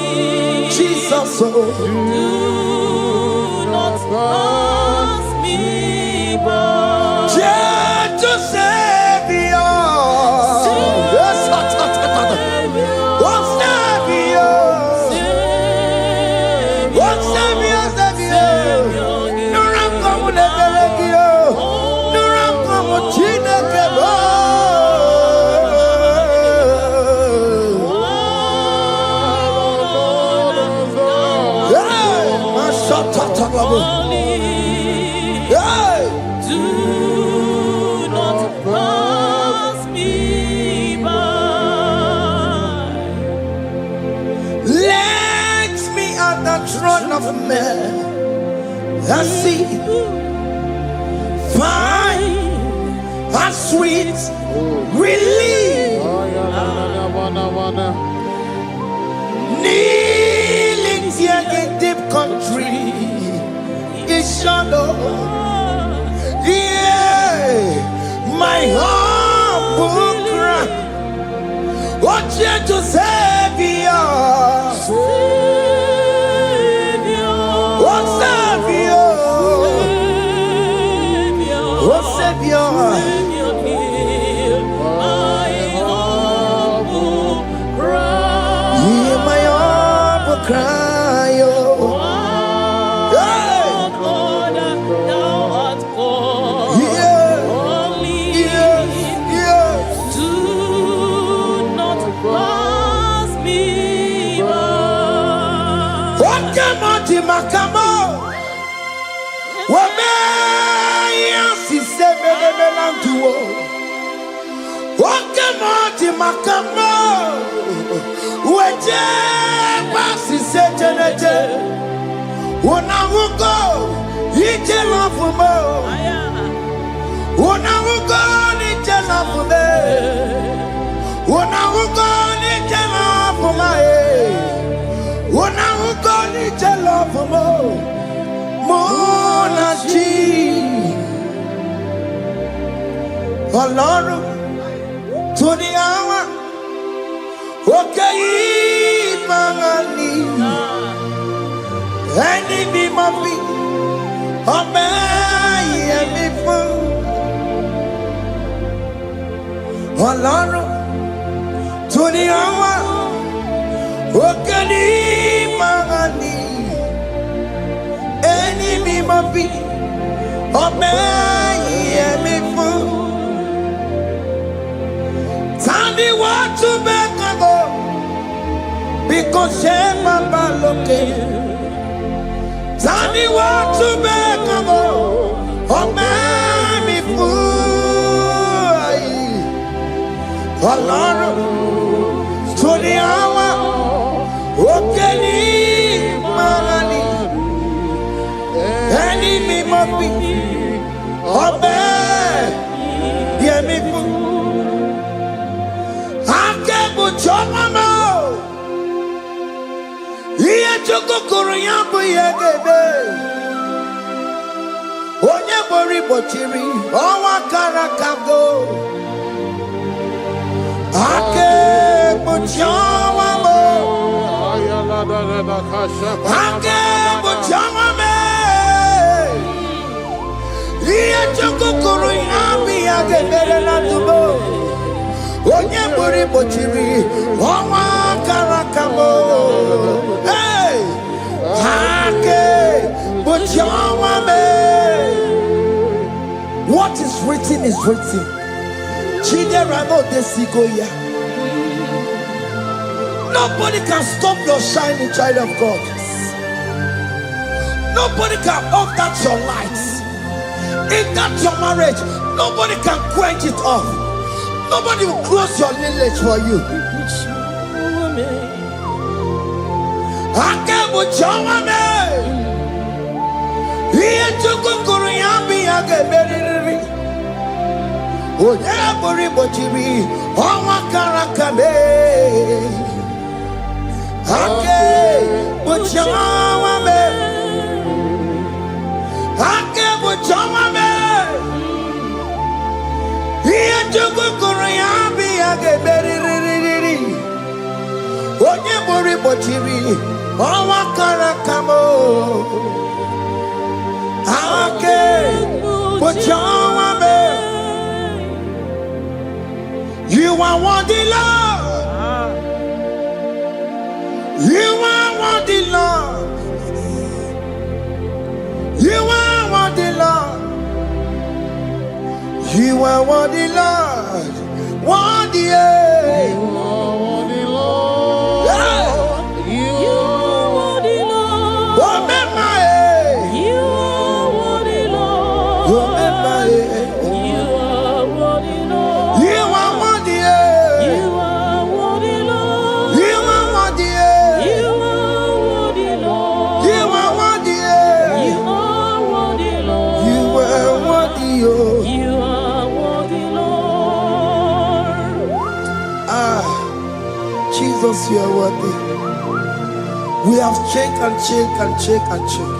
Jesus, oh. do not pass me by. Gentle Savior. Hey. Do not pass me by. Let me at the throne of men. Let's see. Fine and sweet relief. Kneeling here in deep country is shallow. Yeah, my humble cry. What you to Savior? What Savior? What Savior? Hear my humble cry. Hear my humble cry. Oh. Hey. All that thou art called. Yeah. Only Yes. Yes. do not pass me by. What came on the Macamo? What may see seven and two? What came on the Macamo? What was he said? When I will go, he tell off for more. When I will go, he tell off for me. When I will go, he tell off for my head. When I will go, he tell off for more. Monachi. Ọlọ́run tó ní àwọn òkè yìí máa ní ẹni mímọ́ bí ọmọ ẹ̀mí fún Ọlọ́run tó ní àwọn òkè yìí máa ní ẹni mímọ́ bí ọmọ ẹ̀mí fún. Tani wọ́n tún bẹ́ẹ̀ kan bọ̀ bí kò ṣe bàbá lókè. Tani wọ́n tún bẹ́ẹ̀ kan bọ̀ ọmọ mi fún ayé. Ọlọ́run tó ní àwọn òkè ní ìmọ̀ràn ni ẹni mímọ́ bí ọmọ mi fún. Chomamo, iye chukukuru yambu yegebe. Onye bori bochiri, owa karakago. Ake buchomamo, ake buchomame. Iye chukukuru yambu yegebe na tubo. Onye bori bochiri, owa karakamo. Hey, hake bochawame. What is written is written. Chiderano desigoya. Nobody can stop your shining, child of God. Nobody can off that your light. In that your marriage, nobody can quench it off. Nobody will close your lineage for you. Akebo chawame. Iye chukukuru yambi ageberiri. Oye bori bochiri. Owa karakame. Akebo chawame. Akebo chawame. Iye chukukuru yambi ageberiri. Onye bori bochiri. Owa karakamo. Akebo chawame. You are worthy, Lord. You are worthy, Lord. You are worthy, Lord. You are worthy, Lord. Worthy, yeah. You are worthy, Lord. You are worthy, Lord. Oh, my, You because you are worthy. We have checked and checked and checked and checked.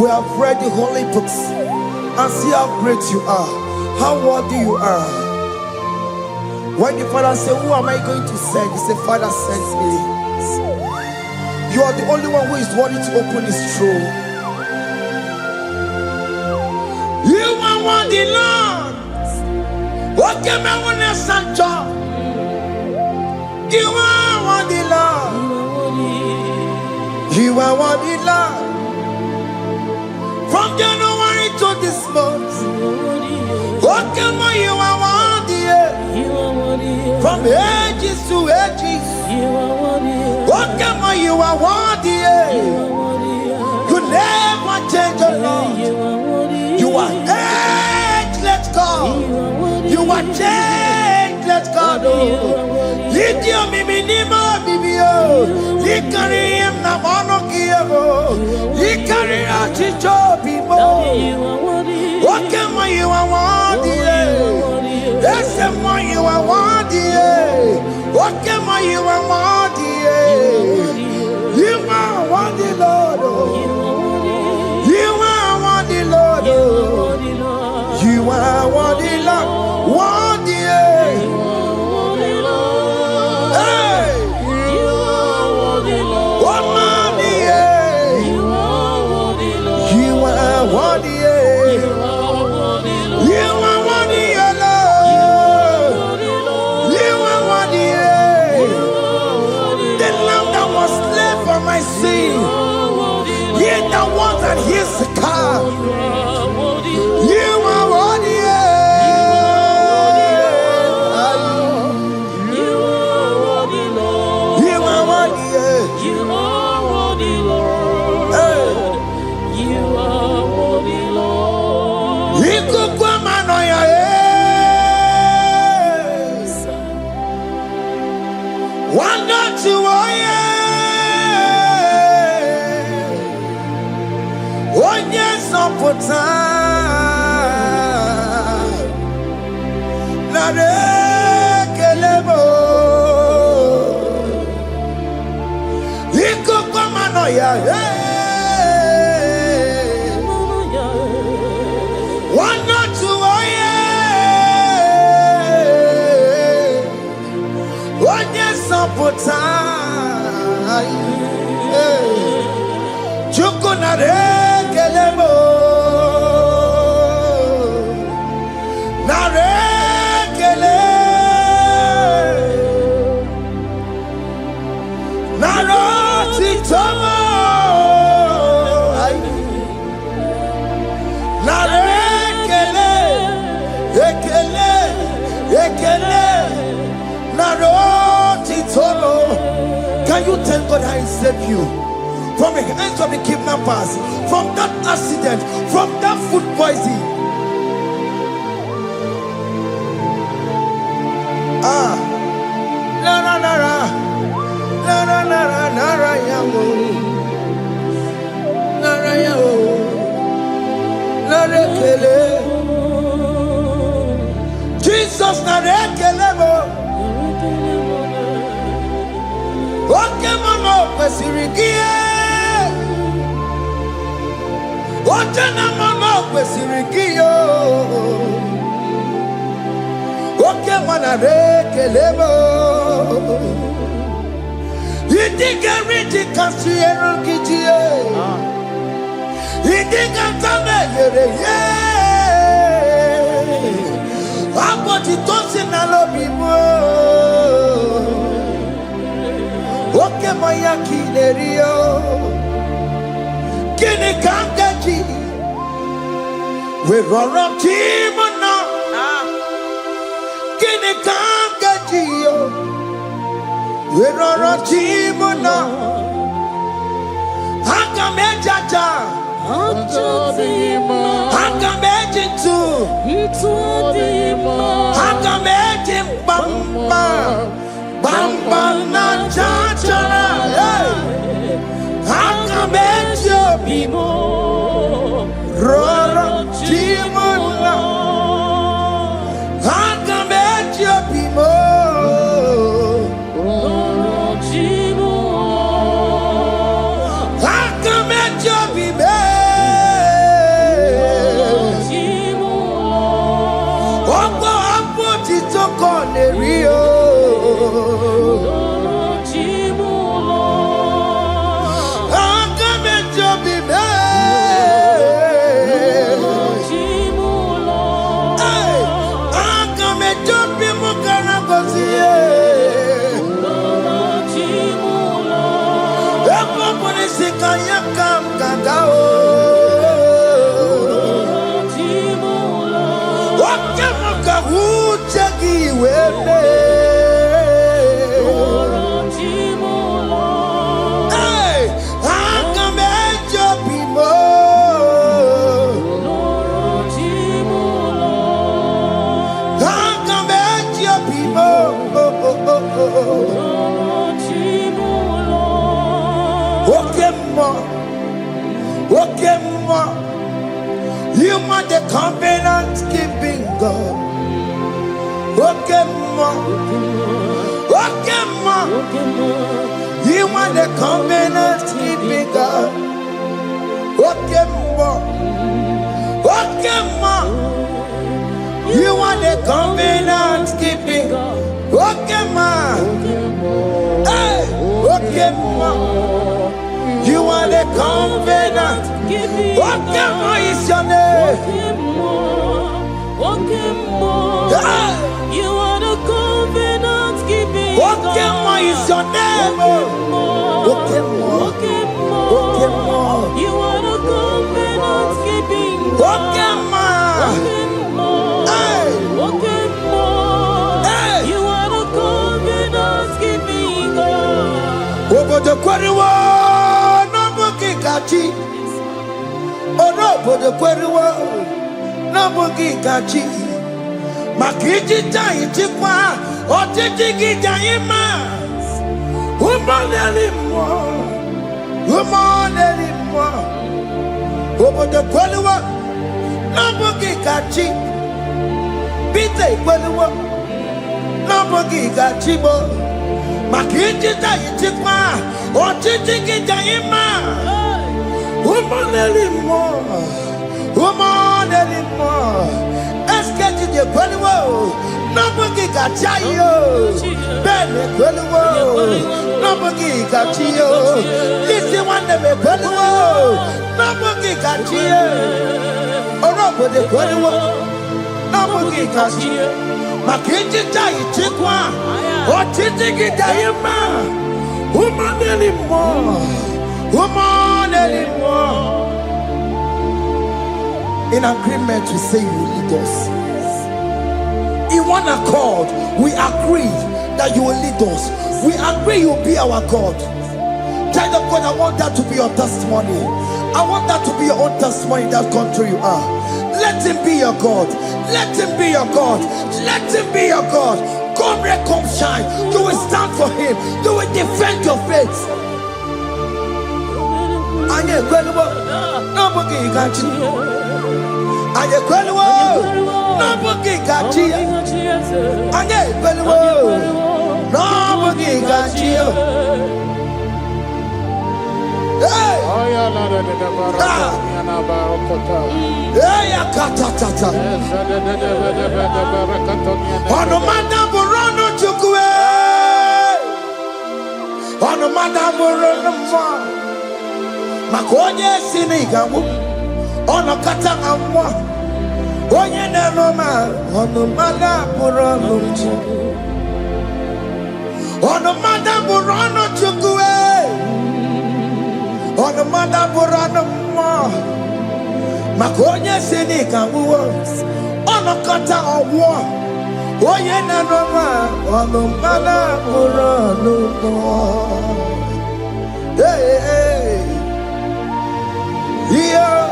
We have read the holy books and see how great you are, how worthy you are. When the Father said, who am I going to send? He said, Father, send me. You are the only one who is worthy to open his throne. You are worthy, Lord. What can I want to send? You are worthy, Lord. You are worthy, Lord. From January to this month, what can you are worthy? From ages to ages, what can you are worthy? You never change, Lord. You are ageless God. You are changeless God. Litio miminimo bibio. Likari him na mono kiyo. Likari achicho bibo. What can you are worthy? That's the one you are worthy. What can you are worthy? You are worthy, Lord. You are worthy, Lord. You are worthy, Lord. Worthy. Hey. You are worthy, Lord. You are worthy, Lord. You are worthy. You are worthy, Lord. You are worthy. The lamb that was slain for my sin. He that was and he is the car. You are worthy. You are worthy, Lord. You are worthy. You are worthy, Lord. You are worthy, Lord. One not to one yes on put kelebo iko kwa manoya one not to one yes on put chukunare kelebo nare kele naro titomo nare kele ekele ekele naro titomo. Can you thank God I saved you from the hands of the kidnappers, from that accident, from that food poisoning? Nara nara nara nara nara yamu nara yamu nara kele Jesus nara kele mo. Okay mama pesirikie Ojana mama pesirikio Okay mana rekelebo Idiga riti kasiero kijie Idiga tame yere ye Aboti tosi na lobi mo Okay maya kinerio Kini kangaji We roro timona Kini kangaji We roro timona Hanga mejaja Hanga mejintu Hanga mejimbamba Bamba na chachara Hanga mejo bimo Roro timona Hanga mejo bimo You are the covenant keeping God. Okay, ma. You are the covenant keeping God. Okay, ma. You are the covenant keeping God. Okay, ma. Hey, okay, ma. You are the covenant. What is your name? You are the covenant keeping God. What is your name? You are the covenant keeping God. You are the covenant keeping God. Over the quarry. Onobodo kweruwo n'obugi gachi makiji tayi chikwa otiti gijayi ma umoneli mo obodo kweruwo n'obugi gachi bite kweruwo n'obugi gachi bo makiji tayi chikwa otiti gijayi ma woman anymore. Ask you to the world. Nobody got you. Baby, nobody got you. This is one of the world. Nobody got you. Or nobody got you. Nobody got you. My kids die, chick one. What did you get? I am woman anymore. Woman anymore. In agreement, we say you lead us. In one accord, we agree that you will lead us. We agree you will be our God. Child of God, I want that to be your testimony. I want that to be your own testimony in that country you are. Let him be your God. Let him be your God. Let him be your God. Come red, come shine. You will stand for him. You will defend your faith. Anye kweliwo, nobody got you. Anye kweliwo, nobody got you. Anye kweliwo, nobody got you. Hey, hey, akatatata. Onomanda burono chukwe. Onomanda burono mwa. Makonye sinigamu ono kata amwa onye nenoma ono mada burano ono mada burano chukwe ono mada burano mwa makonye sinigamu ono kata amwa onye nenoma ono mada burano hey hey yeah.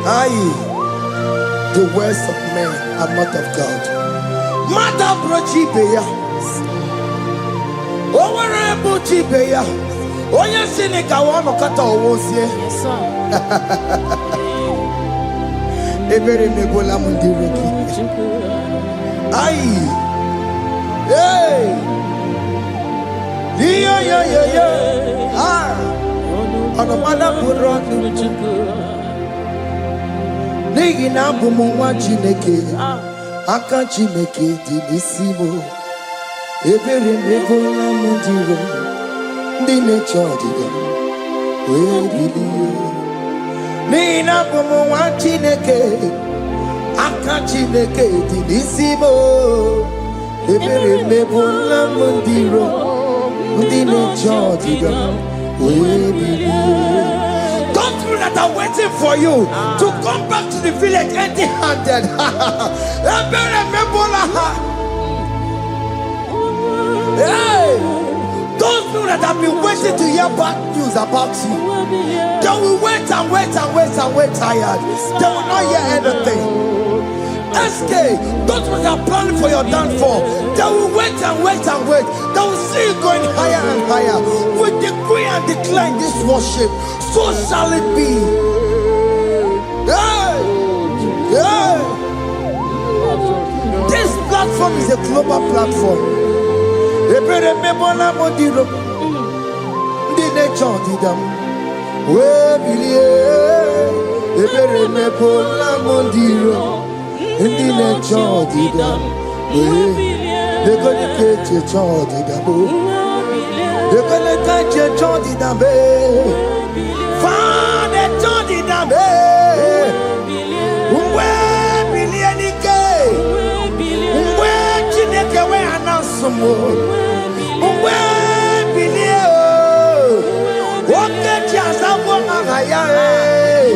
Hey. The words of men are not of God. Mother Brochibeya. Overable Chibeya. Oya Seneca one kata owosie. Yes, sir. Ebere mebola mundireki. Hey! Yeah. On the mother put on n'ihi na abụ m nwa Chineke, aka Chineke dị n'isi m. Ebere m ebola m ndị iro, ndị na-eche ọdịda wee bilie. N'ihi na abụ m nwa Chineke, aka Chineke dị n'isi m. Ebere m ebola m ndị iro, ndị na-eche ọdịda wee bilie. People that are waiting for you to come back to the village empty-handed. Hey, those people that have been waiting to hear bad news about you, they will wait and wait and wait and wait tired. They will not hear anything. SK, those people that are planning for your downfall, they will wait and wait and wait. They will see you going higher and higher. We decree and declare this worship, so shall it be. Hey, hey. This platform is a global platform. Ebere mebola modiro, ndi nature didam, we bilie. Ebere mebola modiro, ndi nature didam, we. They gonna catch your child didam, they gonna catch your child didam, find a child didam, we bilie nike, we chineke we anasumo. Uwe bilie o, oke chiasa wonga haya e.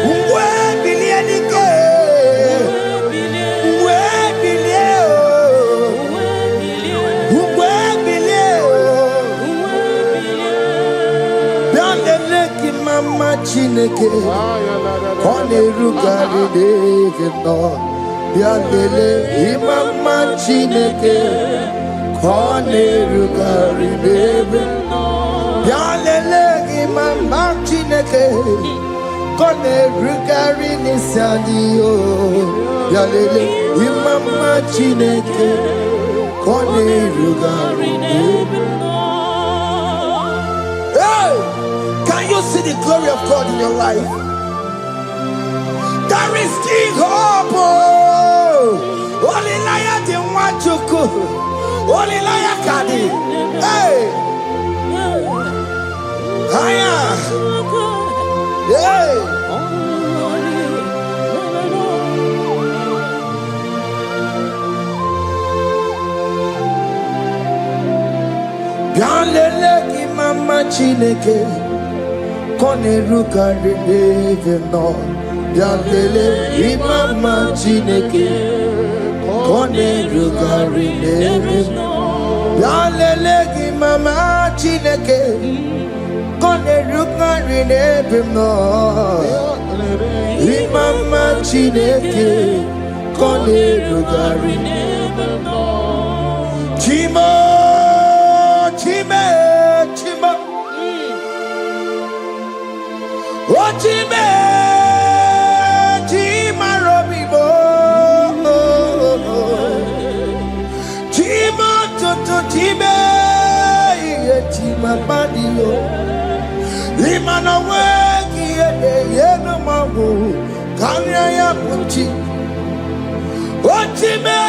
Uwe bilie nike, uwe bilie o, uwe bilie o. Bialele ki mama Chineke, kone rugari deve no. Bialele ki mama Chineke. Kone rugari baby, bialele imamba Chineke. Kone rugari nisadio, bialele imamba Chineke. Kone rugari baby. Hey, can you see the glory of God in your life? There is King Hope. Only liar didn't want you to. Only liar kadi, hey, haya, hey. Bialele ki mama Chineke, kone rugari deve no. Bialele ki mama Chineke, kone rugari deve no. Bialele ki mama Chineke, kone rugari deve no. Ki mama Chineke, kone rugari deve no. Chimo, chime, chimo, oh chime, chima robibo, chimo tutu chime, chima badio, imana weki yeno mawu, kanya ya punchi, oh chime,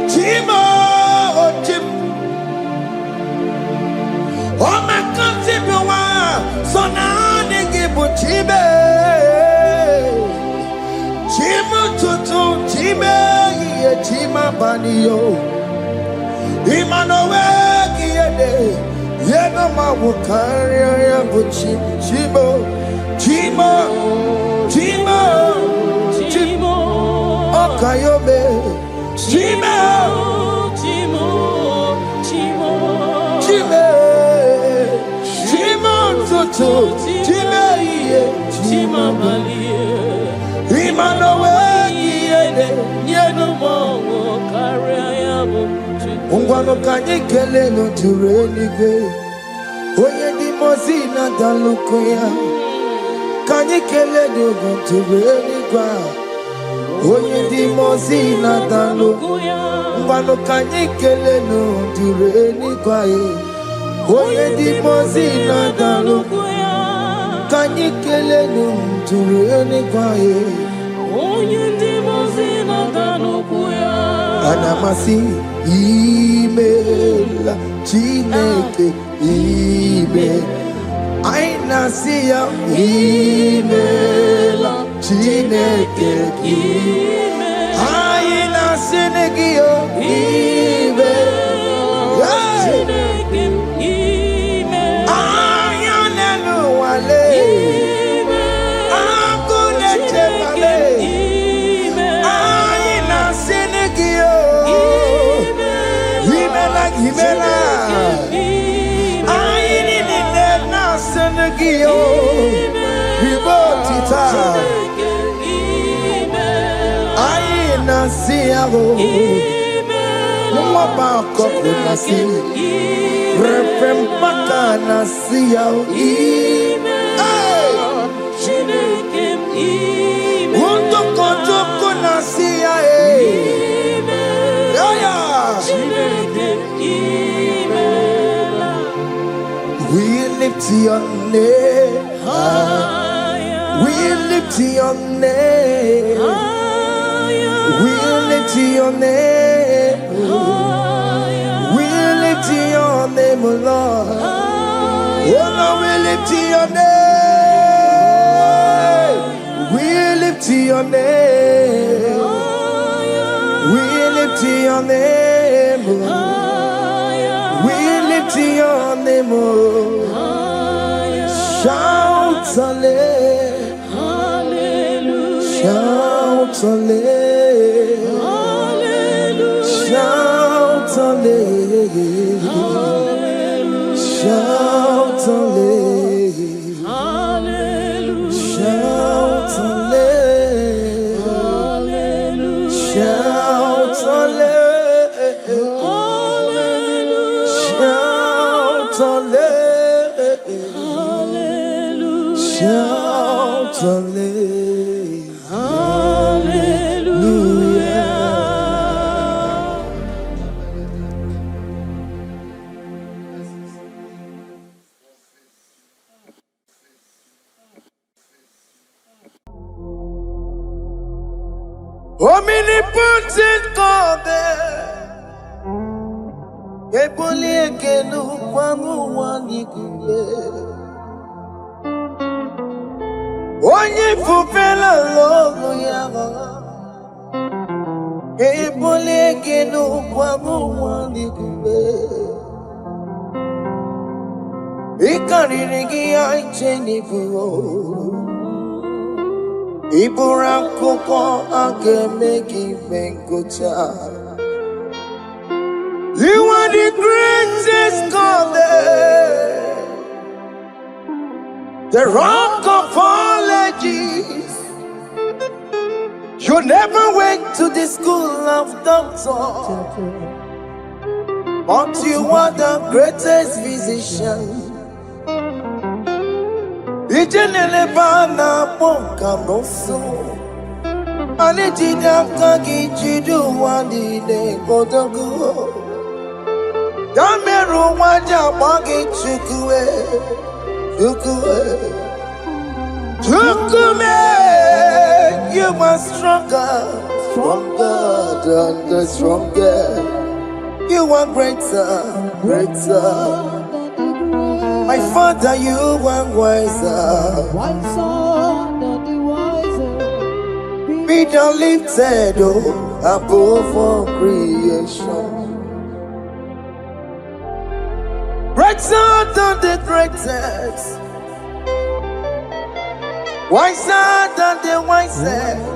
chimo, oh chimo. Oh my God, you are so now they give you chibe, chimu tutu chibe, ye chima banio. Imanowe kiede, ye no mawukari ya buchi chibo, chimo, chimo, chimo, okayobe, chimo, chimo, chimo, chimo. Chime chima balie imanowe yede yeno mo karia yabo ungwano kanye kele no turenige oye di mozina dalukoya kanye kele no turenigwa oye di mozina dalukoya ungwano kanye kele no turenigwa oye di mozina dalukoya kanye kele no turenigwa Anamasi email Chineke email Aina siya email Chineke email Aina sinegio email Chineke email Ayanelu wale Akule chemale Aina sinegio Himela Aini nina senegio Ribotita Aina siago Mwaba koko nasi Repempaka nasiao Wundoko joko nasia We lift your name higher. We lift your name higher. We lift your name higher. We lift your name, Lord. Oh Lord, we lift your name. We lift your name. We lift your name, Lord. We lift your name, oh. Shout hallelujah, shout hallelujah, shout hallelujah, shout hallelujah, shout hallelujah, shout shout hallelujah. Omnipotent God, Eboli ekelu kwamu wanikuye. Onye fufela logo yaga Ebole ekelu kwamu wanikuye. Ikariri aicheni buo Ibura koko akemeki mengocha. You are the greatest God there, the rock of all ages. You never went to the school of doctor, but you are the greatest physician. Ijenele bana ponka noso, anijida kagi jidu wandi ne kodogu. Dameru waja bagi chukue. Chukume, you are stronger than the stronger. You are greater. My Father, you are wiser than the wiser. Be thou lifted above all creation. Greater than the greatest, wiser than the wisest.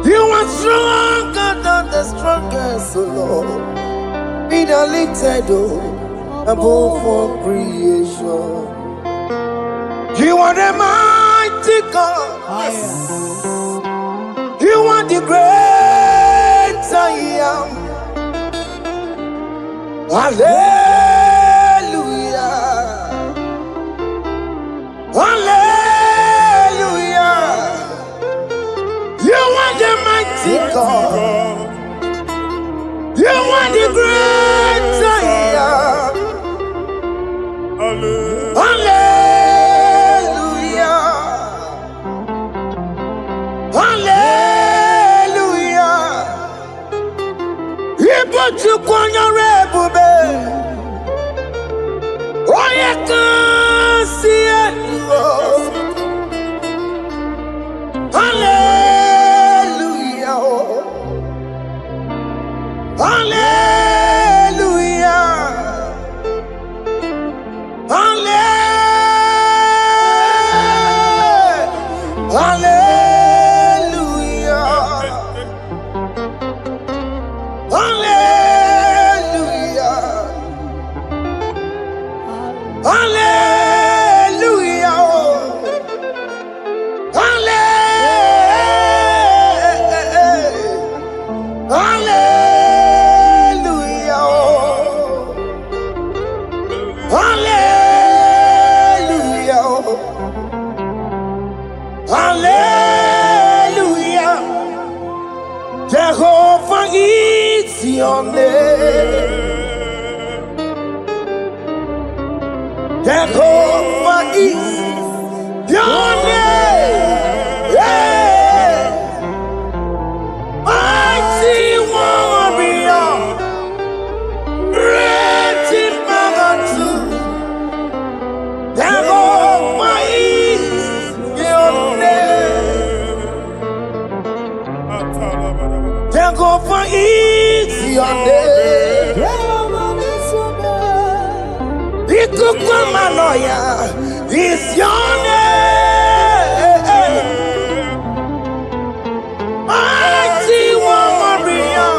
You are stronger than the strongest, oh Lord. Be thou lifted above all creation. You are the mighty God. Yes. You are the great I am. Hallelujah. Hallelujah. You are the mighty God. You are the great I am. Hallelujah. Hallelujah. Hallelujah. Hallelujah. Hallelujah. Hallelujah. Hallelujah. Hallelujah. Jehovah is your name. Jehovah is your name. Yeah. Mighty warrior, great in battle. Jehovah is your name. Jehovah is your name. Ikukwamanoya is your name. Mighty warrior,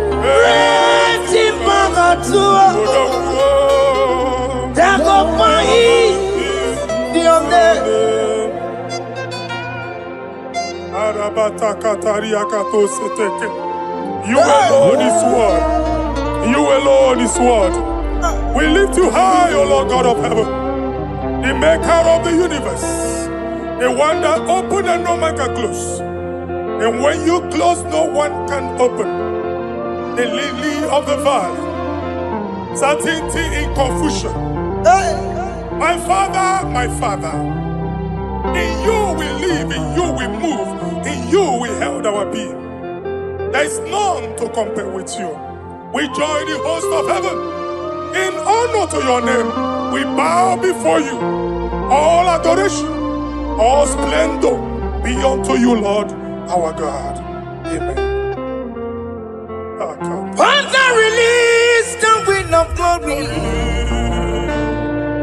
great in battle. Jehovah is your name. You alone is word. You alone is word. We lift you high, O Lord God of heaven, the maker of the universe, the one that opened and no man can close. And when you close, no one can open. The lily of the valley, certainty in confusion. My Father, in you we live, in you we move, in you we held our being. There is none to compare with you. We join the host of heaven. In honor to your name, we bow before you. All adoration, all splendor be unto you, Lord, our God. Amen. Father, release the wind of glory.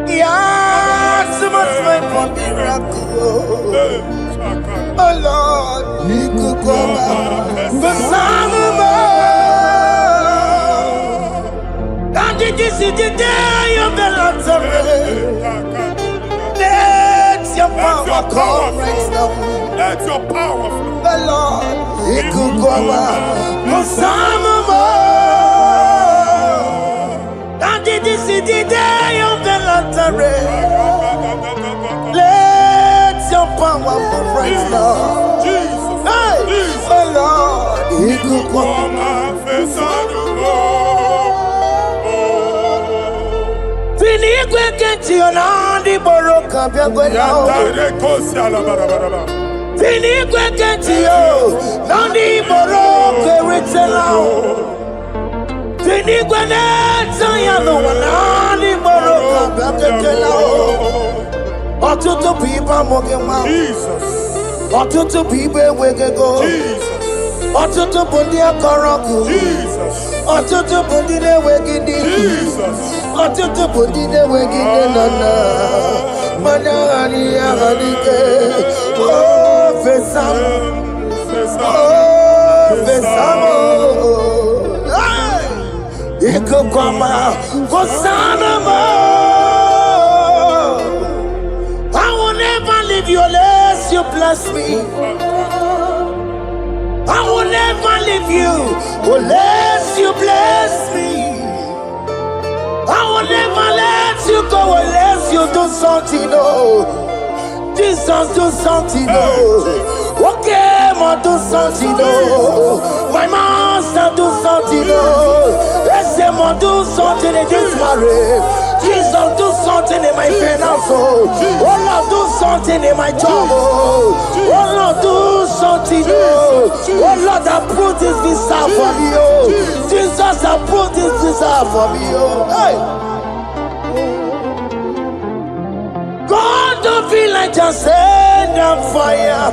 Yeah, so much time for miracle. Oh Lord, you could go back. The Son of Man. And this is the day of the Lord's rain. Let your power come right now. Let your power flow. The Lord, you could go back. The Son of Man. And this is the day of the Lord's rain. Let your power come right now. Jesus, Hey, Jesus. oh Lord, you could go back. Fini kweketi onandi boroka byagwela. Fini kweketi yo nandi boroka ritela. Fini kweneta ya no nandi boroka byagwela. Otutu pipa mogema. Jesus, Otutu pipe wegego. Jesus, Otutu bundi akoroku. Jesus, Otutu bundi ne wegidi. Jesus. Otutu bundi ne wegidi nana. Manani ya halike. Oh fesam. Oh fesam. Iko kwama kosana mo. I will never leave you unless you bless me. I will never leave you unless you bless me. I will never let you go unless you do something. Oh, Jesus, do something. Oh, okay, ma do something. Oh, my master, do something. Oh, let's say, ma do something in this marriage. Jesus, do something in my finance. Oh, Lord, do something in my job. Oh, Lord, do something. Oh, Lord, approve this visa for me. Oh, Jesus, approve this visa for me. Oh, hey. God, don't feel like just send on fire.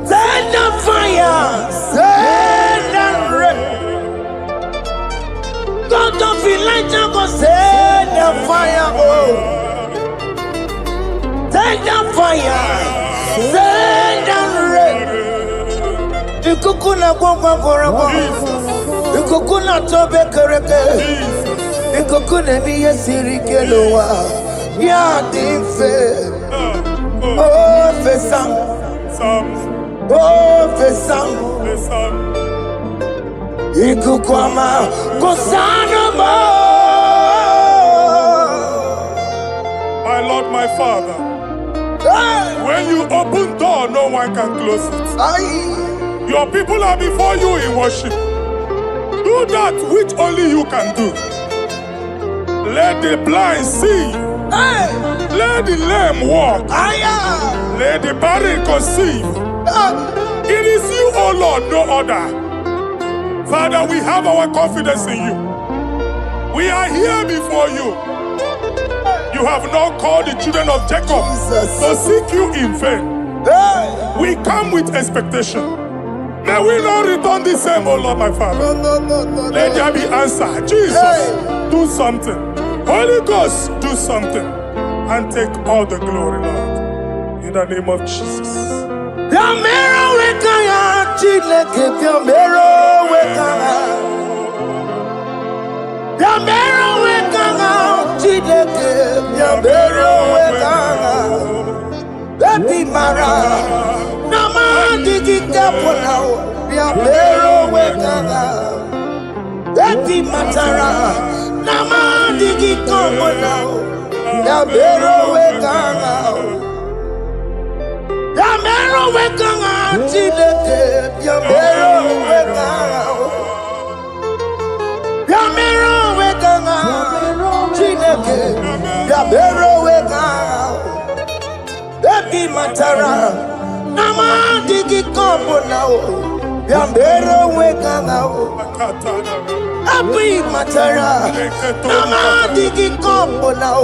Send on fire. Send go send the fire, oh. Send the fire, send the rain. The kukuna gwangwa goraba, the kukuna tobe kereke, the kukuna miye sirikeloa, ya dife, oh fesam, oh fesam, ikukwama kosanaba. My Lord, my Father, when you open door, no one can close it. Your people are before you in worship. Do that which only you can do. Let the blind see. Let the lame walk. Let the barren conceive. It is you, O Lord, no other. Father, we have our confidence in you. We are here before you. You have not called the children of Jacob to seek you in vain. We come with expectation. May we not return the same, oh Lord, my Father. Let there be answer. Jesus, do something. Holy Ghost, do something. And take all the glory, Lord. In the name of Jesus. Baby Mara, Nama Digi Kapolao, Yabero Wekanga, Baby Matara, Nama Digi Kapolao, Yabero Wekanga, Yabero Wekanga, Chileke, Yabero Wekanga, Yabero Wekanga, Chileke, Yabero Wekanga. Baby Matara, Nama Digi Combo now, Yambero Weka now. Baby Matara, Nama Digi Combo now,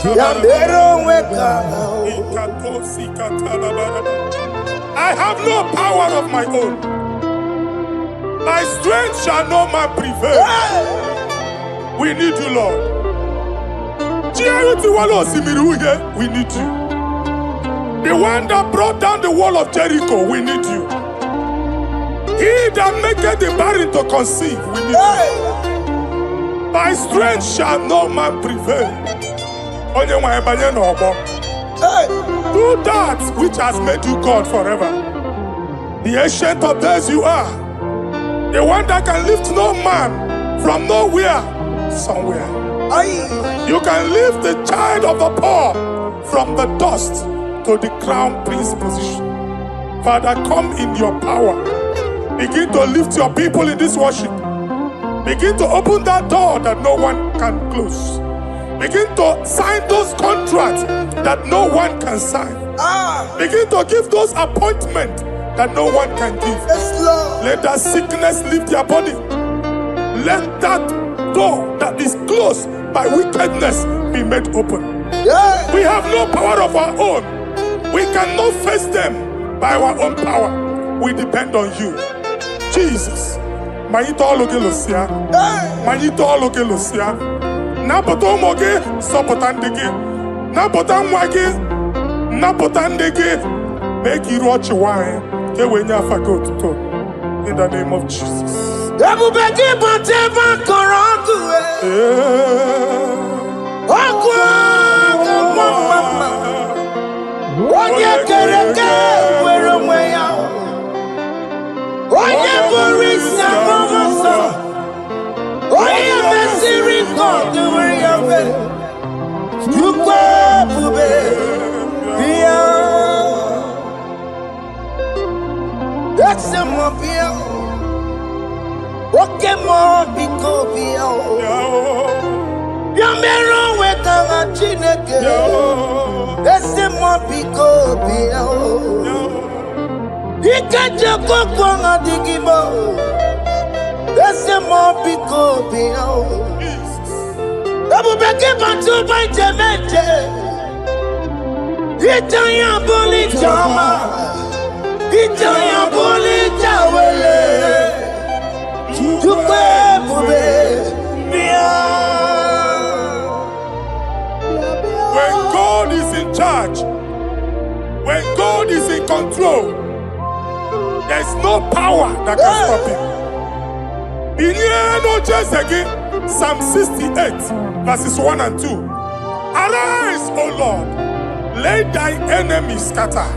Yambero Weka now. I have no power of my own. My strength shall no man prevail. We need you, Lord. We need you. The one that brought down the wall of Jericho, we need you. He that maketh the barren to conceive, we need you. By strength shall no man prevail. Do that which has made you God forever. The ancient of days you are. The one that can lift no man from nowhere, somewhere. You can lift the child of the poor from the dust to the crown prince position. Father, come in your power. Begin to lift your people in this worship. Begin to open that door that no one can close. Begin to sign those contracts that no one can sign. Begin to give those appointments that no one can give. Let that sickness leave their body. Let that door that is closed by wickedness be made open. We have no power of our own. We cannot face them by our own power. We depend on you. Jesus. Manito Logelosia. Manito Logelosia. Napoto Moge, Sopotandegi. Napotan Wagi. Napotandegi. Make you watch your wine. In the name of Jesus. Oye kereke wero mweya, oye borisa momoso, oye mesiri kote weya we, yukwe bube biya, ekse mo biya, oke mo biko biya, yamero wekanga chineke. Ese mo biko biya o, ikaje koko nga digibo. Ese mo biko biya o, ebu beke bantu baite meje. Itanya boli chama, itanya boli chawele. Tukwe bube biya. control. There's no power that can stop him. Psalm 68, verses 1 and 2. Arise, O Lord, let thy enemies scatter.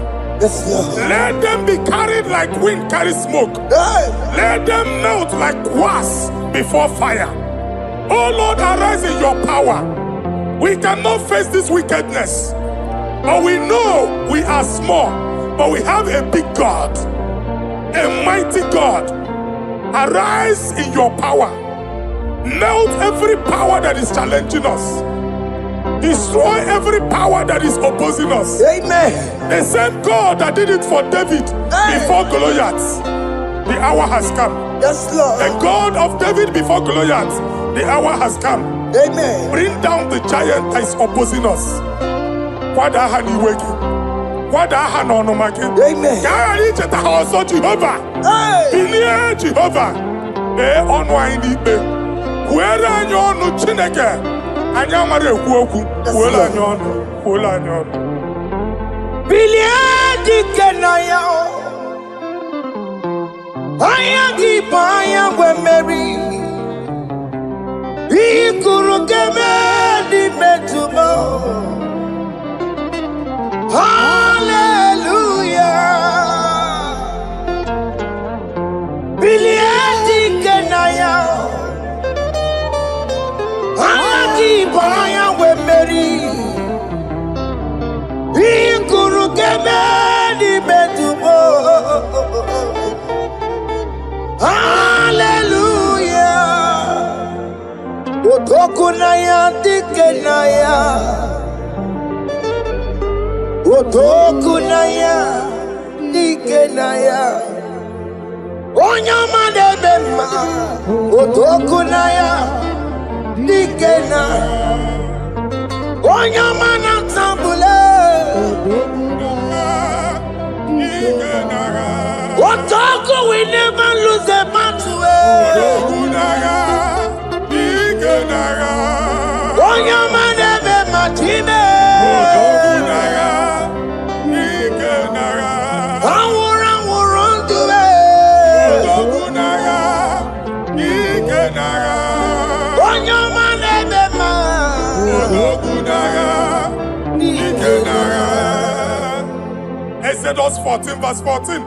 Yes, Lord. Let them be carried like wind carries smoke. Let them melt like wax before fire. Oh Lord, arise in your power. We cannot face this wickedness, but we know we are small, but we have a big God, a mighty God. Arise in your power. Melt every power that is challenging us. Destroy every power that is opposing us. Amen. The same God that did it for David before Goliath. The hour has come. Yes, Lord. The God of David before Goliath. The hour has come. Amen. Bring down the giant that is opposing us. Amen. Jehovah. Jehovah. Otokunaya dikenaya, Otokunaya dikenaya, Onyama debema, Otokunaya dikena, Onyama natambule, Otoku we never lose a battle. Exodus 14, verse 14.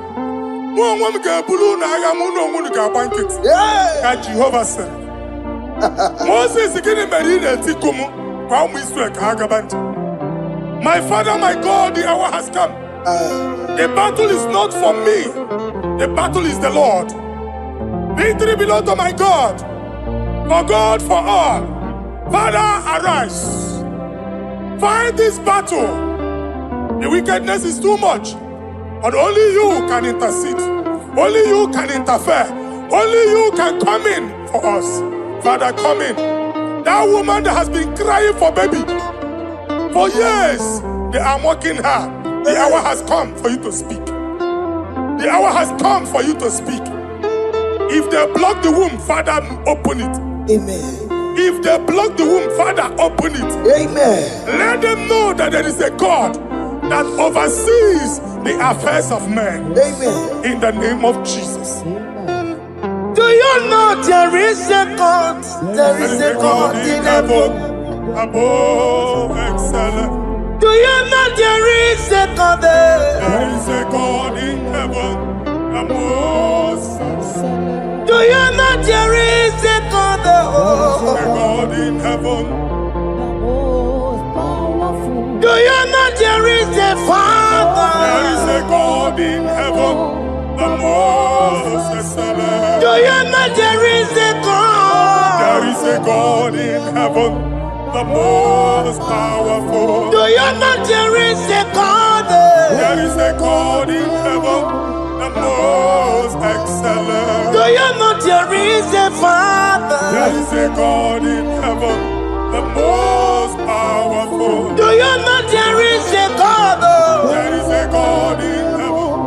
Jehovah said, Moses my father, my God, the hour has come. The battle is not for me. The battle is the Lord. Victory belongs to my God. For God, for all. Father, arise. Fight this battle. The wickedness is too much. But only you can intercede. Only you can interfere. Only you can come in for us. Father, come in. That woman that has been crying for baby for years, they are mocking her. The hour has come for you to speak. The hour has come for you to speak. If they block the womb, Father, open it. Amen. If they block the womb, Father, open it. Amen. Let them know that there is a God that oversees the affairs of men. Amen. In the name of Jesus. Do you know there is a God? There is a God in heaven. Above excellent. Do you know there is a God there? There is a God in heaven. The most excellent. Do you know there is a God there? Oh. A God in heaven. Do you know there is a Father? There is a God in heaven. The most excellent. Do you know there is a God? There is a God in heaven, the most powerful. Do you know there is a God? There is a God in heaven, the most excellent. Do you know there is a Father? There is a God in heaven, the most powerful. Do you know there is a God? There is a God in heaven,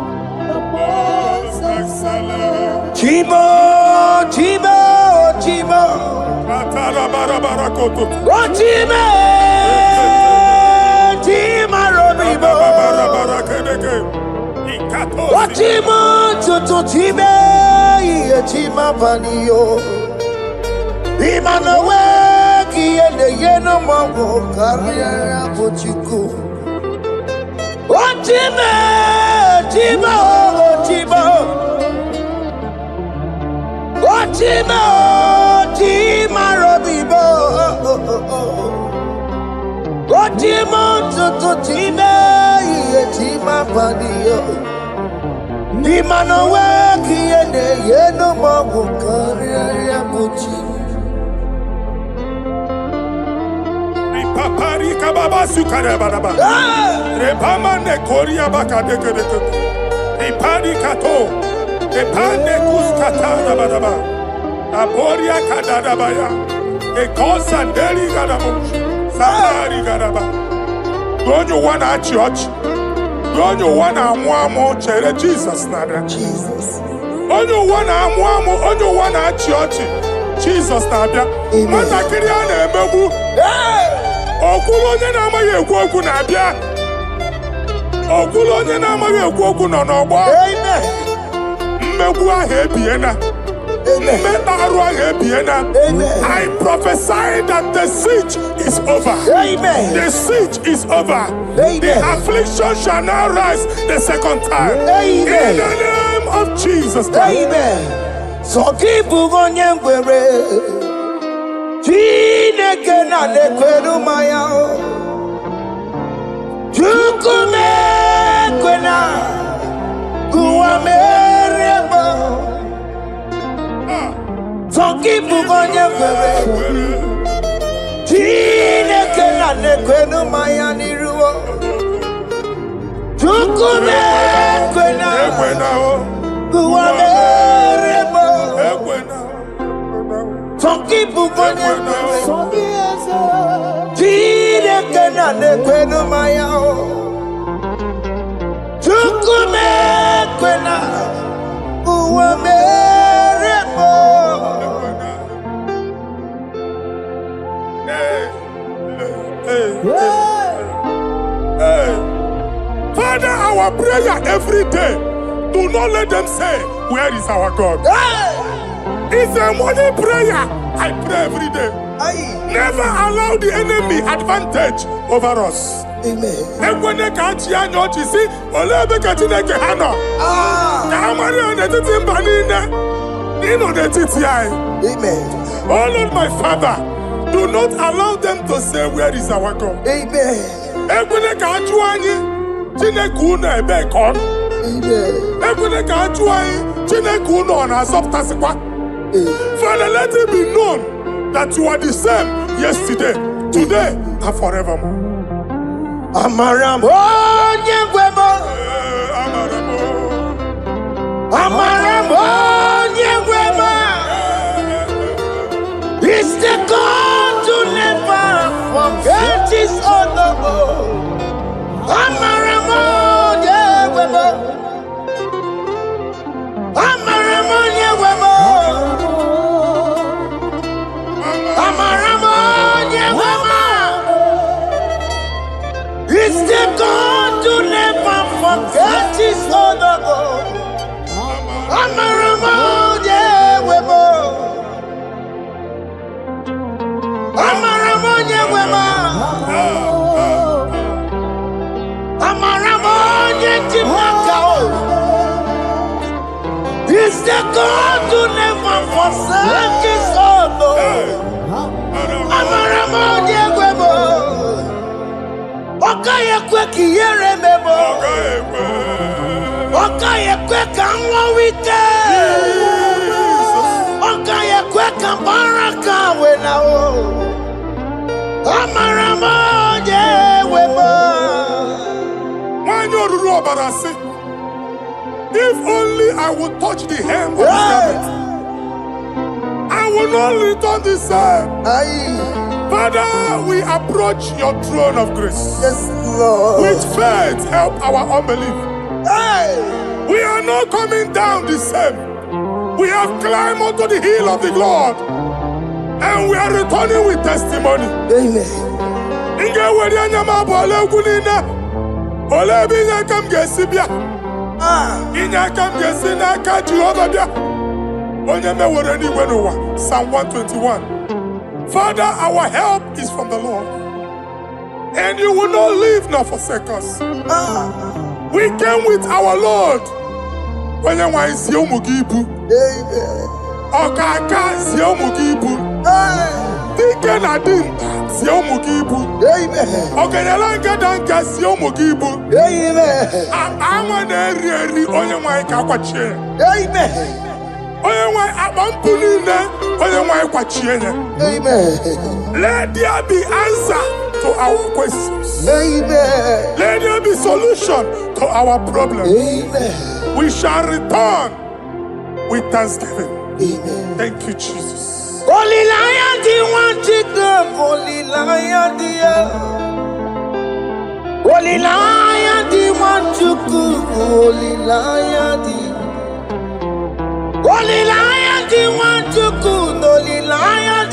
the most excellent. Chibo, Chibo, Chibo. Oh, Chibo, Chibo, Robibo. Otima tututime yetima panio. Imanawe kiende yeno mawo karia pochiku. Otima tima otima. Otima tima robibo. Otima tututime yetima panio. Imanawe kiende yeno mawo karia pochiku. Papari kababa sukare baraba. Repama ne koria baka deke deke. Ipadi kato. Epane kuskata baraba. Aboria kadada baya. Ekosa deli garabo. Safari garaba. Gonyo wana church. Gonyo wana mwamo chere Jesus nada. Jesus. Onyo wana mwamo. Onyo wana church. Jesus nabia. Mana kiriya na emebu. Okulo onye na-amaghị ekwu okwu na-abịa. Okulo onye na-amaghị ekwu okwu nọ n'ọgbọ. Mmegbu ahụ ebiena. Mmekpa arụ ahụ ebiena. I prophesy that the siege is over. The siege is over. The affliction shall not rise the second time. In the name of Jesus Christ. So keep onye ngwere. Chineke na lekweru maya o. Chukume kwena kuwa mereba. Zongibu gonye kwere. Chineke na lekweru maya niruo. Chukume kwena kuwa mereba. Zongibu gonye kwere. Chineke na lekweru maya o. Chukume kwena kuwa mereba. Father, our prayer every day, do not let them say, where is our God? It's a morning prayer. I pray every day. Never allow the enemy advantage over us. Amen. Amen. Oh Lord, my Father, do not allow them to say, where is our God? Amen. Amen. Father, let it be known that you are the same yesterday, today, and forevermore. Amaramo nyegwemo. Amaramo nyegwemo. It's the God to never forget his honor. Amaramo nyegwemo. Amaramo nyegwemo. Amaramo nyegwemo. It's the God to never forget his honor. Amaramo nyegwemo. Amaramo nyegwemo. Amaramo nyegwemo. It's the God to never forsake his honor. Amaramo nyegwemo. Okaye kwe kiyere memo. Okaye kwe kanwa wite. Okaye kwe kambaraka wenao. Amaramo nyegwemo. Manyoruru obarasi. If only I would touch the hem of his garment, I will not return the same. Father, we approach your throne of grace. Yes, Lord. With faith, help our unbelief. We are not coming down the same. We have climbed onto the hill of the Lord, and we are returning with testimony. Amen. Inye aka m ga-esi n'aka Jehova bịa. Onye mewere n'igwe n'ụwa. Psalm 121. Father, our help is from the Lord, and you will not leave nor forsake us. We came with our Lord. Onye nwe anyị sie ụmụ gị ibu. Ọkaka sie ụmụ gị ibu. Dike na dimkpa sie ụmụ gị ibu. Ọganyela ngada nka sie ụmụ gị ibu. Anwa na-eri eri onye nwe anyị ka akwachie. Onye nwe anyị akpa mpụ niile onye nwe anyị kwachie ya. Let there be answer to our questions. Let there be solution to our problems. We shall return with thanksgiving. Thank you, Jesus. Holy Lion, the one to come. Holy Lion, Holy Lion, the one to come. Holy Lion, Holy Lion, the one to come. Holy Lion,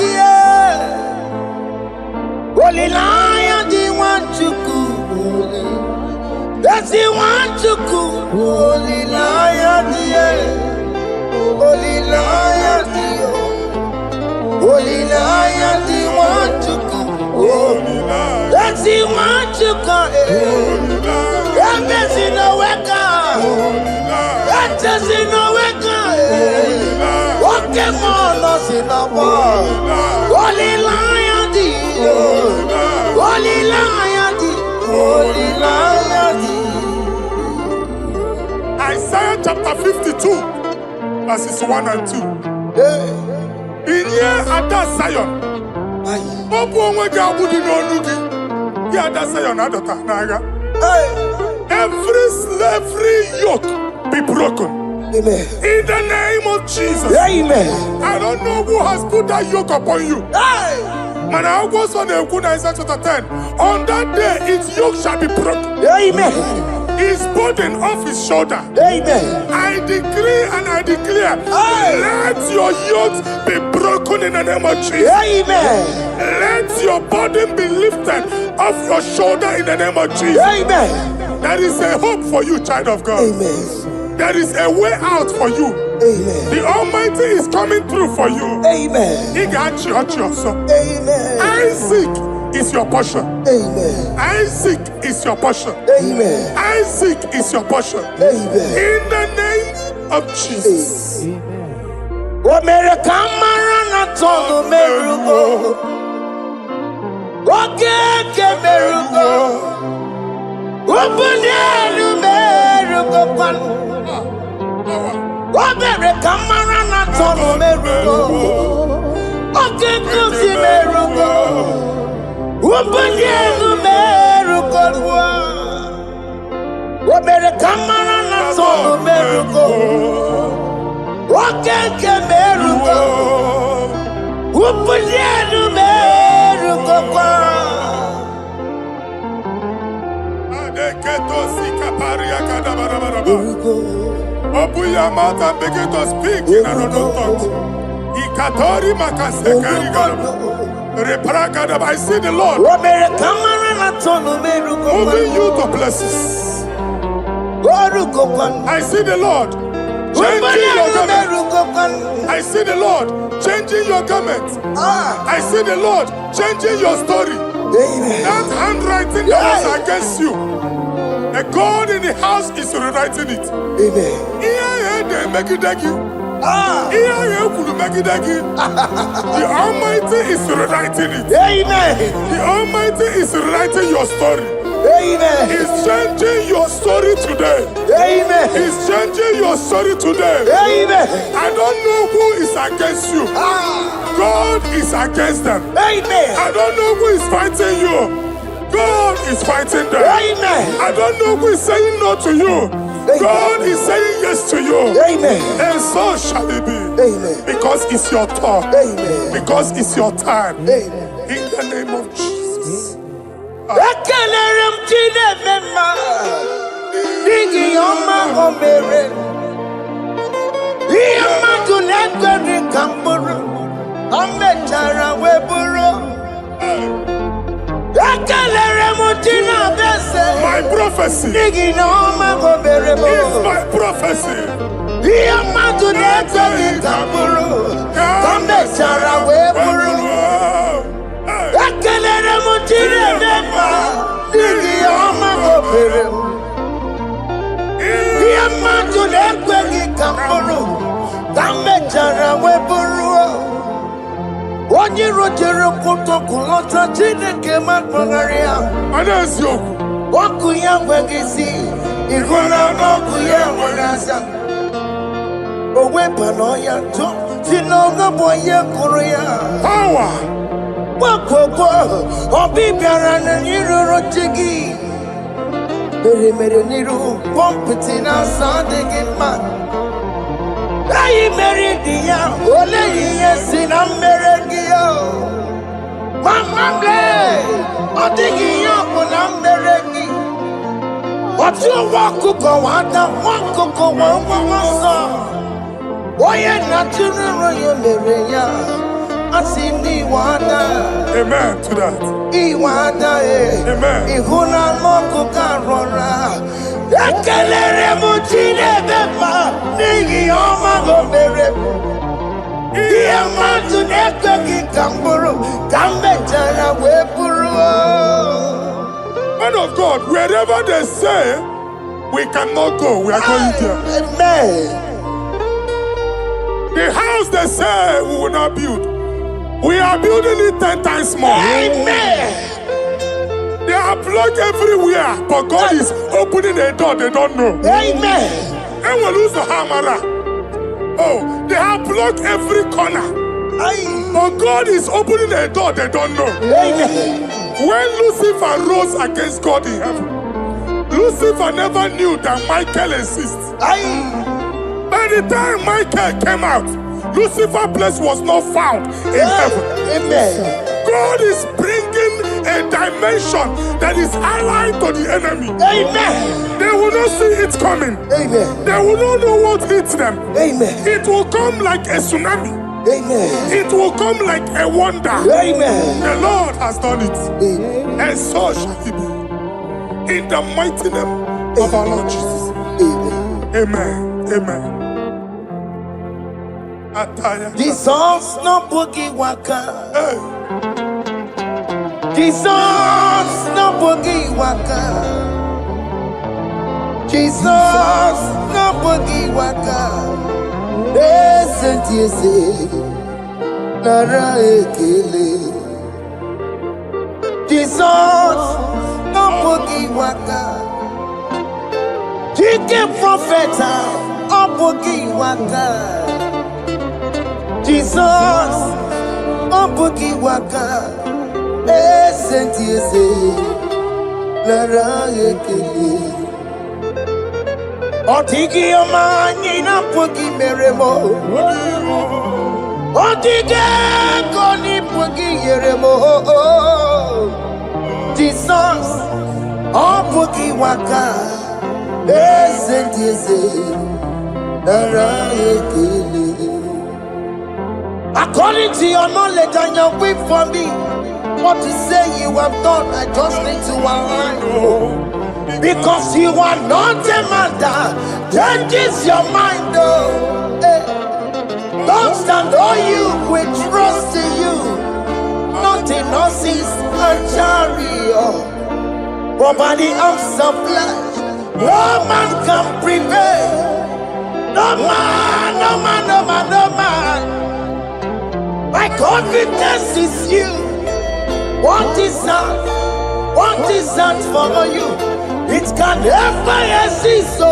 Holy Lion, the one to come. That's the one to come. Holy Lion, Holy Lion, Holy Lion, the one to come. That's the one to come. That's in the wake. That's in the wake. Okay, man, that's in the wall. Holy Lion, Holy Lion, Holy Lion. Isaiah chapter 52, verses 1 and 2. In here at that Zion, every slavery yoke be broken. Amen. In the name of Jesus. Amen. I don't know who has put that yoke upon you. Man, I was on Isaiah chapter 10. On that day, its yoke shall be broken. Amen. His burden off his shoulder. Amen. I decree and I declare, let your yokes be broken in the name of Jesus. Amen. Let your burden be lifted off your shoulder in the name of Jesus. Amen. There is a hope for you, child of God. Amen. There is a way out for you. Amen. The Almighty is coming through for you. Amen. He got you, also. Amen. Isaac is your portion. Amen. Isaac is your portion. Amen. Isaac is your portion. Amen. In the name of Jesus. What made a camera told Merugo? What can Merugo? Open the Merugo. What made a camera told Merugo? Okay, come see Merugo. Open the Merugo. What made a camera told Merugo? What can Merugo? Open the Merugo. Open your mouth and begin to speak in another tongue. I see the Lord moving you to places. I see the Lord changing your garment. I see the Lord changing your garment. I see the Lord changing your story. That handwriting that was against you, a God in the house is rewriting it. The Almighty is rewriting it. The Almighty is rewriting your story. He's changing your story today. He's changing your story today. I don't know who is against you. God is against them. I don't know who is fighting you. God is fighting them. I don't know who is saying no to you. God is saying yes to you. And so shall it be. Because it's your turn. Because it's your time. In the name of Jesus. My prophecy. It's my prophecy. Power. Ayi meridia, ole yesi na meredio. Mama ble, odigi yoko na meredi. Otu wakuko wada, wakuko wawasa. Oye na tunuro yo mereya, asini wada. Amen to that. Iwada Amen. Ihuna moko karora. Ekelere mutine beba, nigi oma go merebo. Iya matu nekwe ki kamburu, kambe jana weburu. Man of God, wherever they say we cannot go, we are going there. Amen. The house they say we will not build, we are building it 10 times more. Amen. They are blocked everywhere, but God is opening a door they don't know. Amen. And we lose the hammer. Oh, they have blocked every corner, but God is opening a door they don't know. Amen. When Lucifer rose against God in heaven, Lucifer never knew that Michael exists. By the time Michael came out, Lucifer's place was not found in heaven. Amen. God is bringing a dimension that is allied to the enemy. Amen. They will not see it coming. Amen. They will not know what hits them. Amen. It will come like a tsunami. Amen. It will come like a wonder. Amen. The Lord has done it. Amen. And so shall it be. In the mighty name of our Lord Jesus. Amen. Amen. Amen. Ataya. Jesus no boogie waka. Hey. Jesus no boogie waka. Jesus no boogie waka. Listen to you say, Nara ekele. Jesus no boogie waka. Chicken prophet no boogie waka. Jesus no boogie waka. Listen to you say, Nara ekele. Otigi omani na pogi meremo. Otige koni pogi yeremo. Jesus, oh pogi waka. Listen to you say, Nara ekele. According to your knowledge and your will for me, what you say you have done, I just need to align. Because you are not a man that changes your mind, oh. Hey. Those that know you will trust in you, not in horses and chariot, but by the arms of flesh. No man can prevail. No man, no man, no man, no man. My confidence is you. What is that? What is that for you? It can never exist, so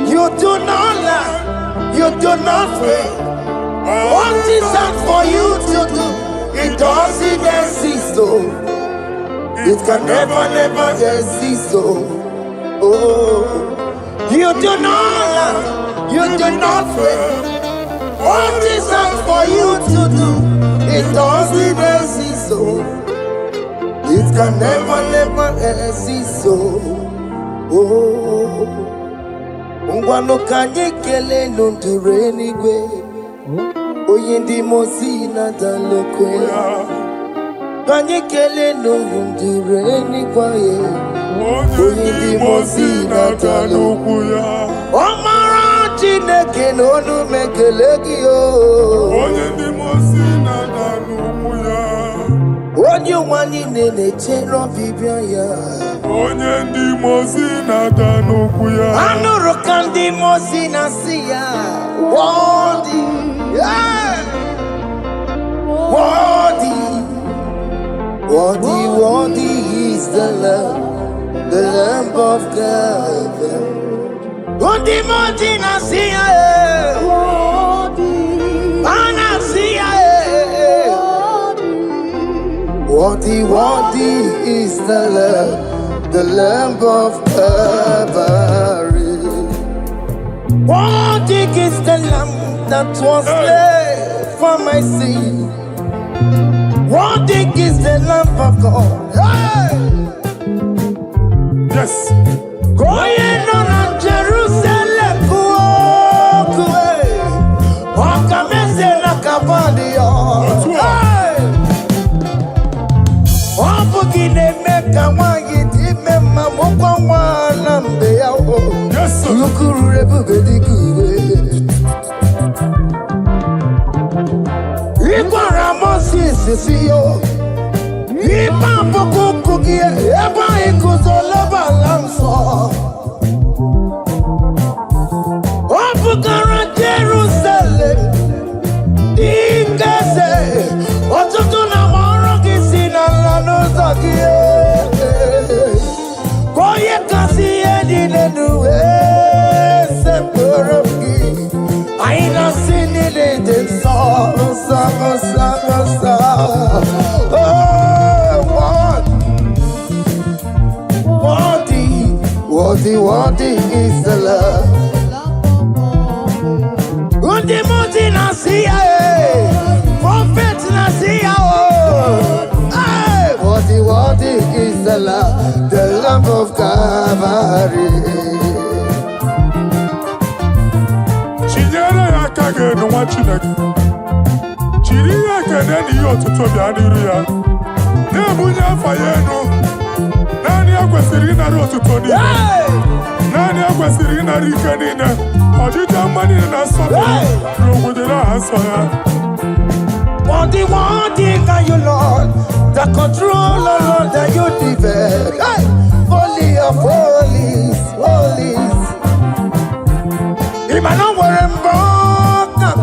you do not lie, you do not fail. What is that for you to do? It doesn't exist, so it can never, never exist, so you do not lie, you do not fail. What is that for you to do? It doesn't exist, so it can never, never exist, so Ngwano kanye kele nundure nigwe Oyindi mosi na dalokwe Banyekele n'undure n'ikwaye. Onye ndị mozi na-ata n'okwu ya. Ọmara Chineke n'onu mekele gị o. Onye ndị mozi na-ata n'okwu ya. Onye ụwa niile na-echere ọbịbịa ya. Onye ndị mozi na-ata n'okwu ya. Anụrụ ka ndị mozi na-asị ya. Worthy, yeah. Worthy, worthy, worthy is the Lamb of God. Ndị mozi na-asị ya. Na-asị ya. Worthy, worthy is the Lamb of Calvary. Worthy is the Lamb that was slain for my sin. Worthy is the Lamb of God. Hey! Yes. Going on Jerusalem, yes, sir. Jerusalem, worthy is the Lord. Undi muti nasiya, prophet nasiya. Worthy is the Lamb of Calvary. Chinyere ya aka ga-enu nwa Chineke. Chiri ihe ekene na ihe otuto bịa n'iru ya. Na-ebunye afa ya enu. Naanị ya kwesịrị ịnara otuto niile. Naanị ya kwesịrị ịnara ike niile. Ọjịja mma niile na nsọpụrụ n'obodo aha nsọ ya. Worthy are you, Lord. The control, Lord, that you develop. Hey! Holy of holies, holies. Imano werembo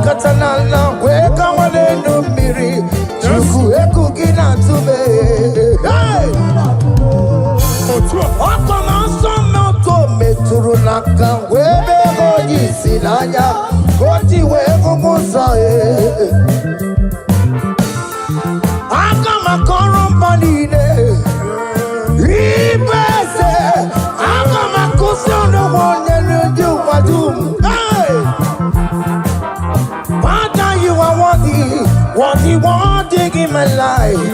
katanana weka wale no miri. Chuku eku gina tume. Hey! Oko manso moko meturu naka webe hoji sinanya. Koti wego musa Manine, Ibese, Akamakusono, one and do Badum. Father, you are worthy in my life.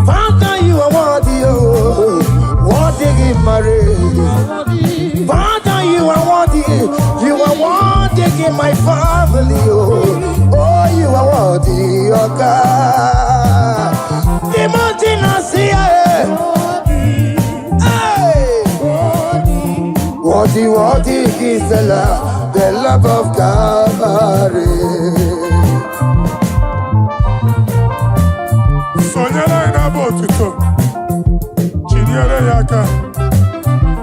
Father, you are worthy in marriage. Father, you are worthy in my family. Oh, you are worthy, oh God. Worthy is the love of Calvary. Sonyere na bụ otuto. Chinyere ya aka.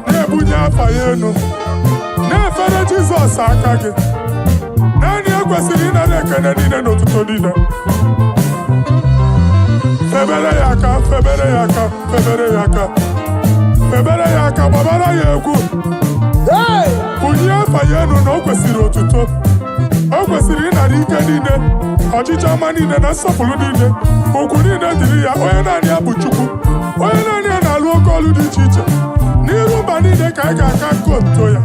Na-ebunye afa ya enu. Na-efere Jizọs aka gị. Naanị ya kwesịrị ịnara ekene niile na otuto niile. Febere ya aka, febere ya aka, febere ya aka. Febere ya aka, gbabara ya egwu. Bunye afa ya enu na o kwesịrị otuto. O kwesịrị ịnara ike niile, ọchịchị ọma niile na nsọpụrụ niile. Ugwu niile dịrị ya, onye naanị ya bụ Chukwu. Onye naanị ya na-alụ oke ọlụ dị iche iche. N'iru mba niile ka anyị ga-aka nke otuto ya.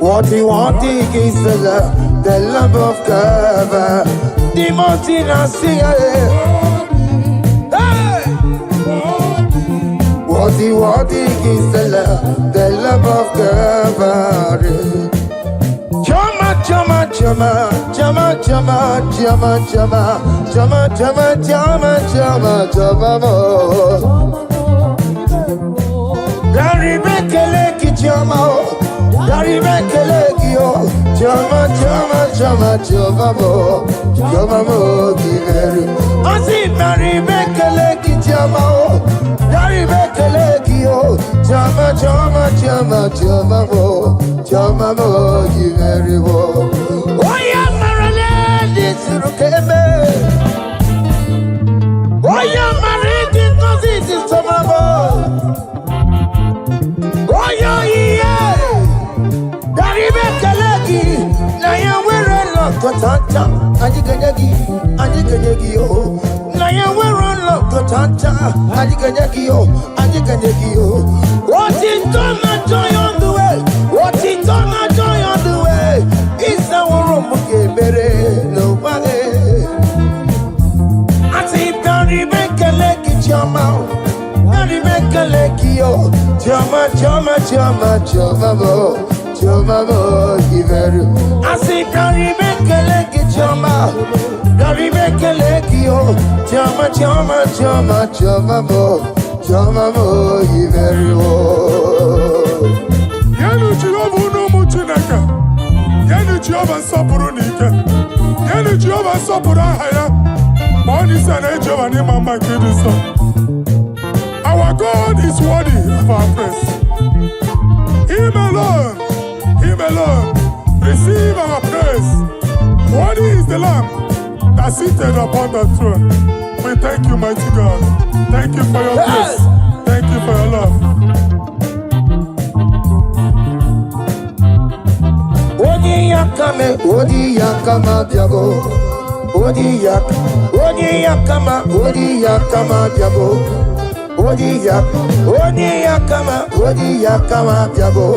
Worthy is the Lamb of God. The mountain I see. Worthy is the Lamb of God. Choma, Jama, Jama, Jama, Jama, Jama, Jama, Jama, Jama, Jama, Jama, Mo. Dari Bekeleki Jama, Dari Bekeleki, Jama, Jama, Jama, Jama, Mo, Jama, Mo, Giveru. Asi Dari Bekeleki Jama, Dari Bekeleki, Jama, Jama, Jama, Jama, Mo, Jama, Mo, Giveru. Oya marale surukeme. Oya mariki kozizi somabo. Oya iye. Daribe keleki na ya wero lokotanta. Ajiganyagi yo. Na ya wero lokotanta. Ajiganyagi yo. What is gonna joy on the way? What is gonna joy on the way? It's our room, nobody. I say, Daddy, make a leg in your mouth. Daddy, make a leg, yo. Jama, Jama, Jama, Jama, Mo, Jama, Mo, Giveru. I say, Daddy, make a leg in your mouth. Daddy, make a leg, yo. Jama, Jama, Jama, Jama, Mo, Jama, Mo, Giveru. Yanu Chilabu no Muchinaka. Yanu Jehovah Sapuru Nika. Yanu Jehovah Sapura Haya. Money Sana Jehovah Mama Kidiso. Our God is worthy of our praise. Him alone, receive our praise. Worthy is the Lamb that seated upon the throne. We thank you, mighty God. Thank you for your grace. Thank you for your love. Odi yakama biago. Odi yakama biago. Odi yakama biago. Odi yakama biago.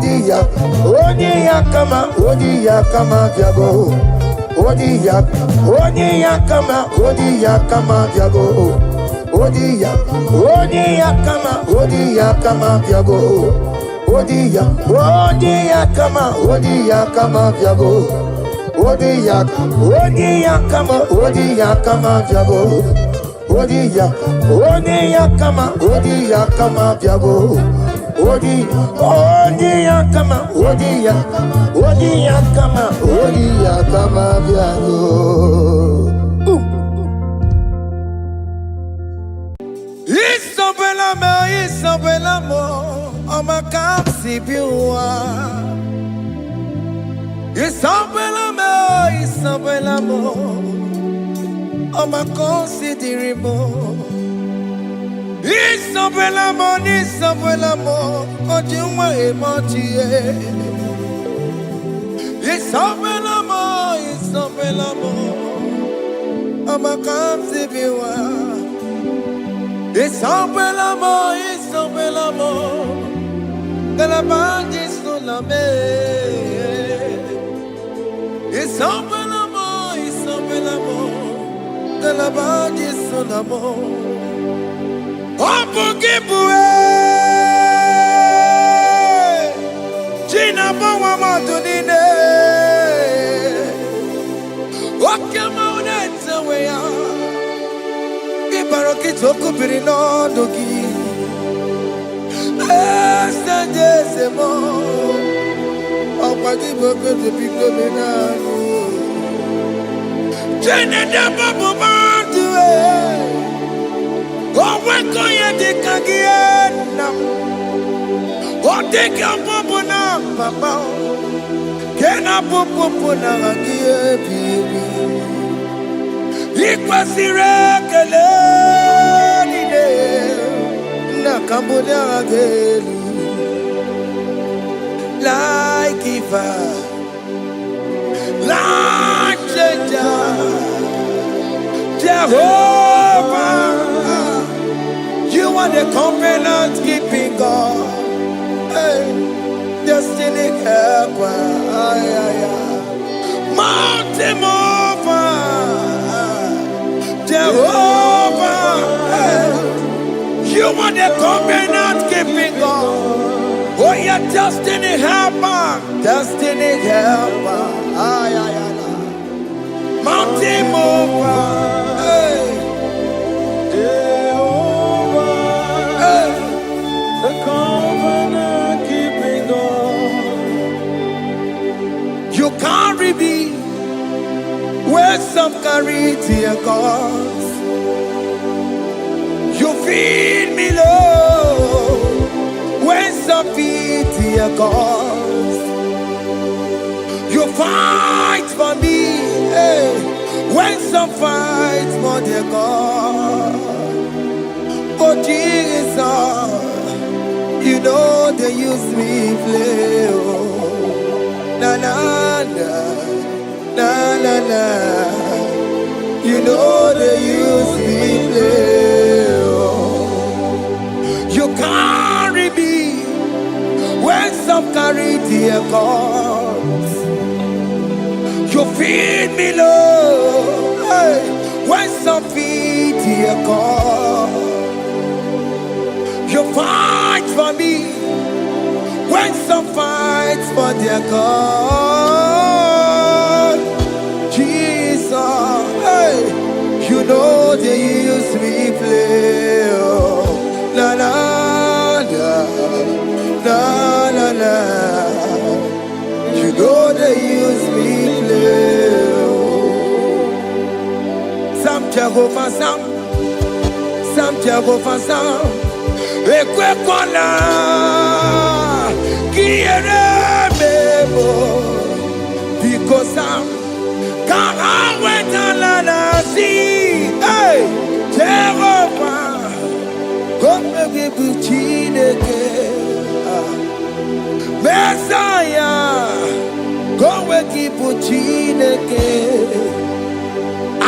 Odi yakama biago. Odi yakama biago. Odi yakama biago. Odi yakama biago. Odi yakama biago. Odi yakama biago. Isabella mo, ama kapsi biwa. Isabella mo, ama consideri mo. Isabella mo, ojumwa emotie. Isabella mo, ama kapsi biwa. Isabella mo, de la bande solame. Isabella mo, de la bande solamo. Opugibue, Gina Bawa Matunine, Okama Unetawea. Barokito kupirino dogi. Estandezemo. Opagi boko de pico menano. Jene de babu bandue. Oweko ye de kagiena. Oteka babu na papa. Kena popo na hagie bibi. Ikwasire keleni ne na kambonya agelu like giver, like changer, Jehovah, you are the covenant keeping God, hey, destiny helper, mountain mover. Jehovah, you are the covenant keeping God. Oh, yeah, destiny helper, destiny helper. Ay, ay, ay, ay. Mountain mover. Hey. Jehovah, Hey. the covenant keeping God. You carry me where some carry tear gods. You feed me low when some feed tear gods. You fight for me, hey, when some fight for their God. Oh Jesus, you know they use me play. Oh, na na na, na na na. You know they use me play. Oh, you carry me when some carry their gods. You feed me low, hey, when some feed their God. You fight for me when some fight for their God. Jesus, hey, you know they use me play. Oh, la la la, la la la. You know they use me play. Some Jehovah, some Jehovah, some. Ekwe kwana, kiere mebo, because some can't wait on see. Hey, Jehovah, come me buchineke. Messiah, come me buchineke.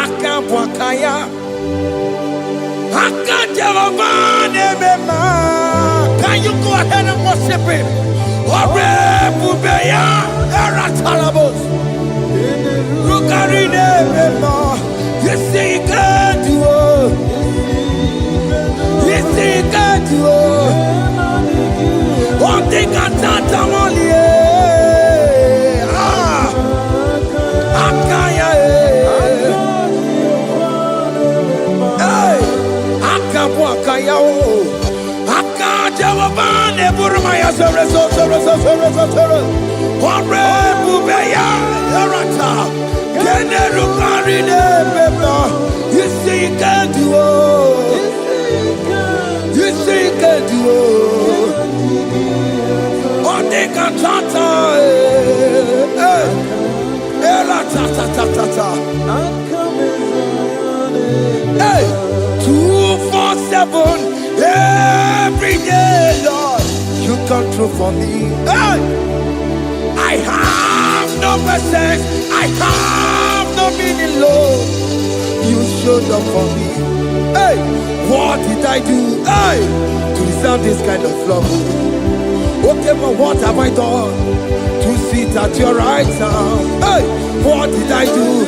Akabwakaya. Can you go ahead and worship him? You see, he can do it. You see, he can do it. One thing I can't only. You see, you can do it. You see, you can do it. One thing I can't. Hey, 247 every day, Lord, you come through for me. Hey, I have no message, I have no meaning, Lord. You showed up for me. Hey, what did I do? Hey, to deserve this kind of love? Okay, but what have I done to sit at your right hand? Hey, what did I do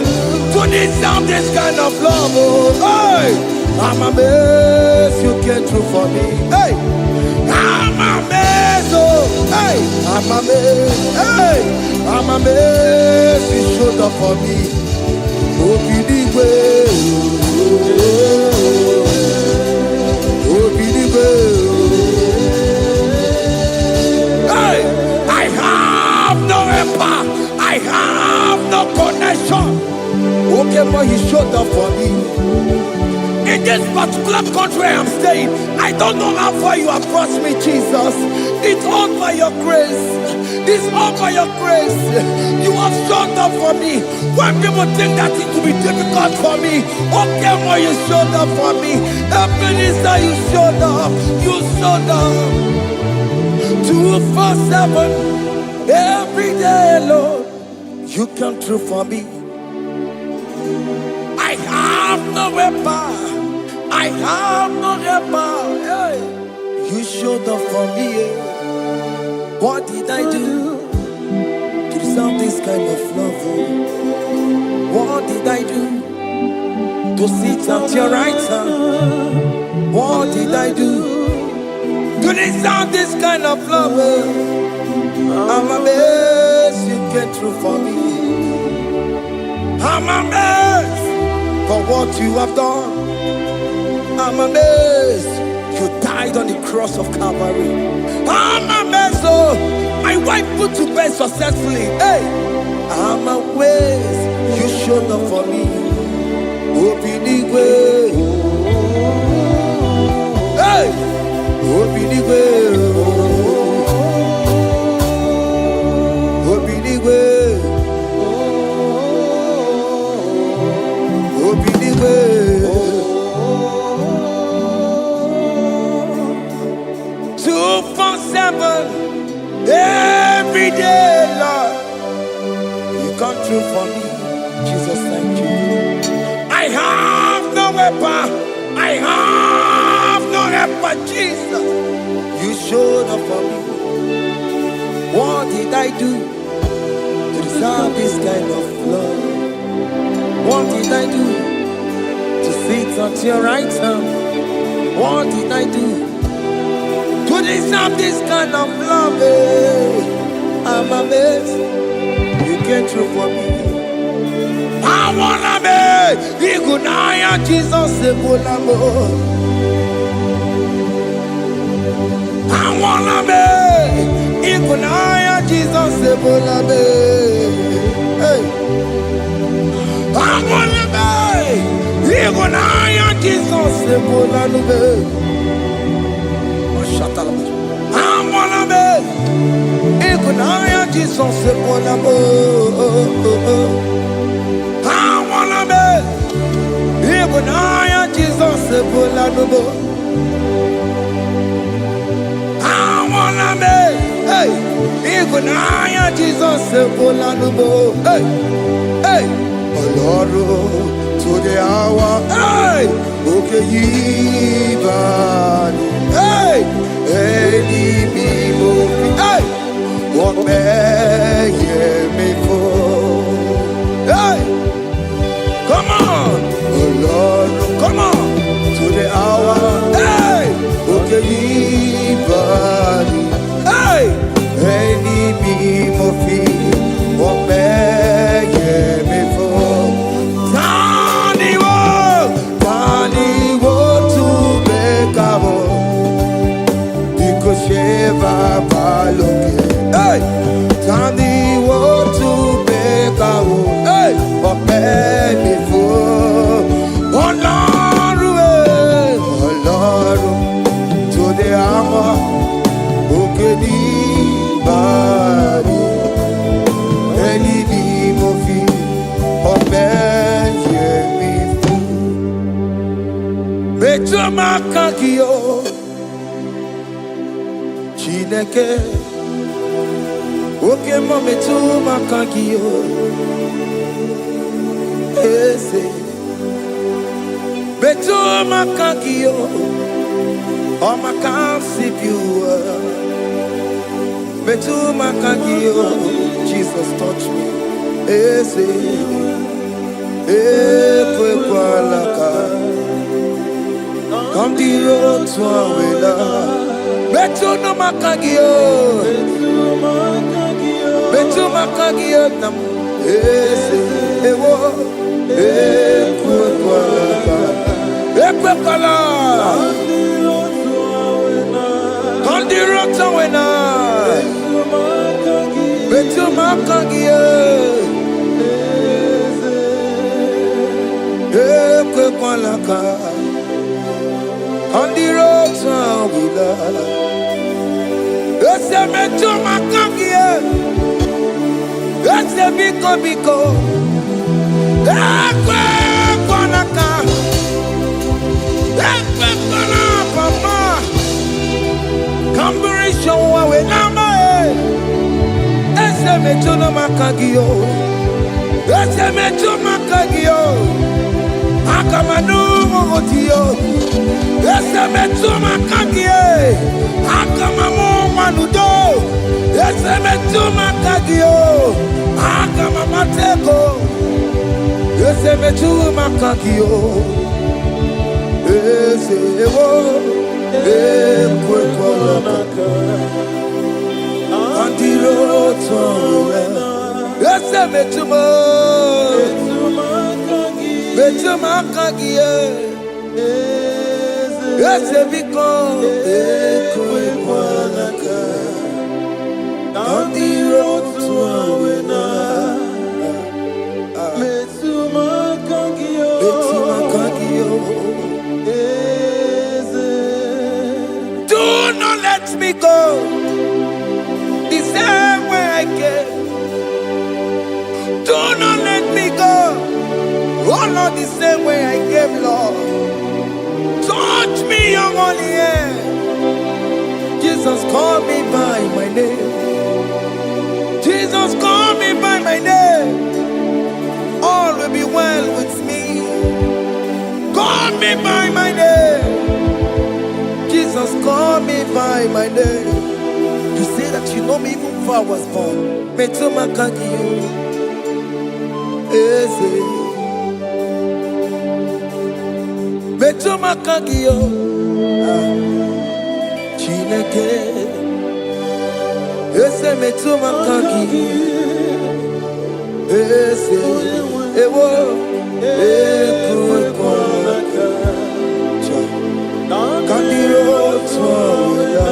to deserve this kind of love? Hey, I'm amazed you came through for me. Hey, I'm amazed. Oh, hey, I'm amazed. Hey, I'm amazed you showed up for me. Oh, believe it. Oh, believe it. Hey, I have no impact. I have no connection. Okay, but he showed up for me. In this particular country I am staying, I don't know how far you have brought me, Jesus. It's all by your grace. It's all by your grace. You have showed up for me. When people think that it will be difficult for me, okay, well, you showed up for me. Ebenezer, you showed up. You showed up. 247 every day, Lord. You come through for me. I have no weapon. I have no helper. Hey, you showed up for me. What did I do to deserve this kind of love? What did I do to sit at your right hand? What did I do to You deserve this kind of love. I'm amazed you came through for me. I'm amazed for what you have done. I'm amazed you died on the cross of Calvary. I'm amazed, oh, my wife put to bed successfully. Hey, I'm amazed you showed up for me. Open the way. Hey, open the way. Open the way. Open the way. 247 every day, Lord. You come through for me, Jesus. Thank you. I have no weapon. I have no weapon, Jesus. You showed up for me. What did I do to deserve this kind of love? What did I do to sit at your right hand? What did I do to deserve this kind of love? I'm amazed you came through for me. I wanna be Igunaya Jesus Sebulamo. I wanna be Igunaya Jesus Sebulame. Hey, I wanna be Igunaya Jesus Sebulame. I wanna be Igunaya Jesus Sebulamo. I wanna be Igunaya Jesus Sebulamo. I wanna be, hey, Igunaya Jesus Sebulamo. Hey, hey, Oloro to the hour, hey, okay, Yibani, hey, hey, hey, what may me for, hey. Come on, oh Lord, come on, to the hour, hey, okay, body, hey, any me mofi, what may me for, Tani wo to make up, because Sheva Baloke, hey, Tani wo to make up, hey, what may me for. Makakio Chineke Oke mometu makakio Ese Betu makakio O makansipiwa Betu makakio Jesus touch me Ese Ekwe kwa laka Come the road to Awela. Betu no makagio. Betu makagio nam. Ese ewo. Ekwe kwala. Come the road to Awela. Betu makagio. Ekwe kwala. On the road to Awila. Yes, I met to my cocky. Yes, I biko. Ekwe kwanaka. Ekwe kwana papa. Kamburisho wawe nama. Yes, I met to no makagio. Yes, I met to makagio. Akamanu motiyo. Ese metuma kagie, akamamu manudo. Ese metuma kagio, akamamatego. Ese metuma kagio, ese ewo. ekwekwalaka andirotowena ese metumakangie ese biko ekwekwalaka andirotowena metumakangio. Do not let me go the same way I came. Do not let me go. Oh Lord, the same way I came, Lord. Touch me, your holy hand. Jesus, call me by my name. Jesus, call me by my name. All will be well with me. Call me by my name. Jesus, call me by my name. You say that you know me even before I was born. Metumakagio. Eze. Metumakagio. Chineke. Eze metumakagio. Eze. Ewo. Ekwekwalaka. Kandirotowena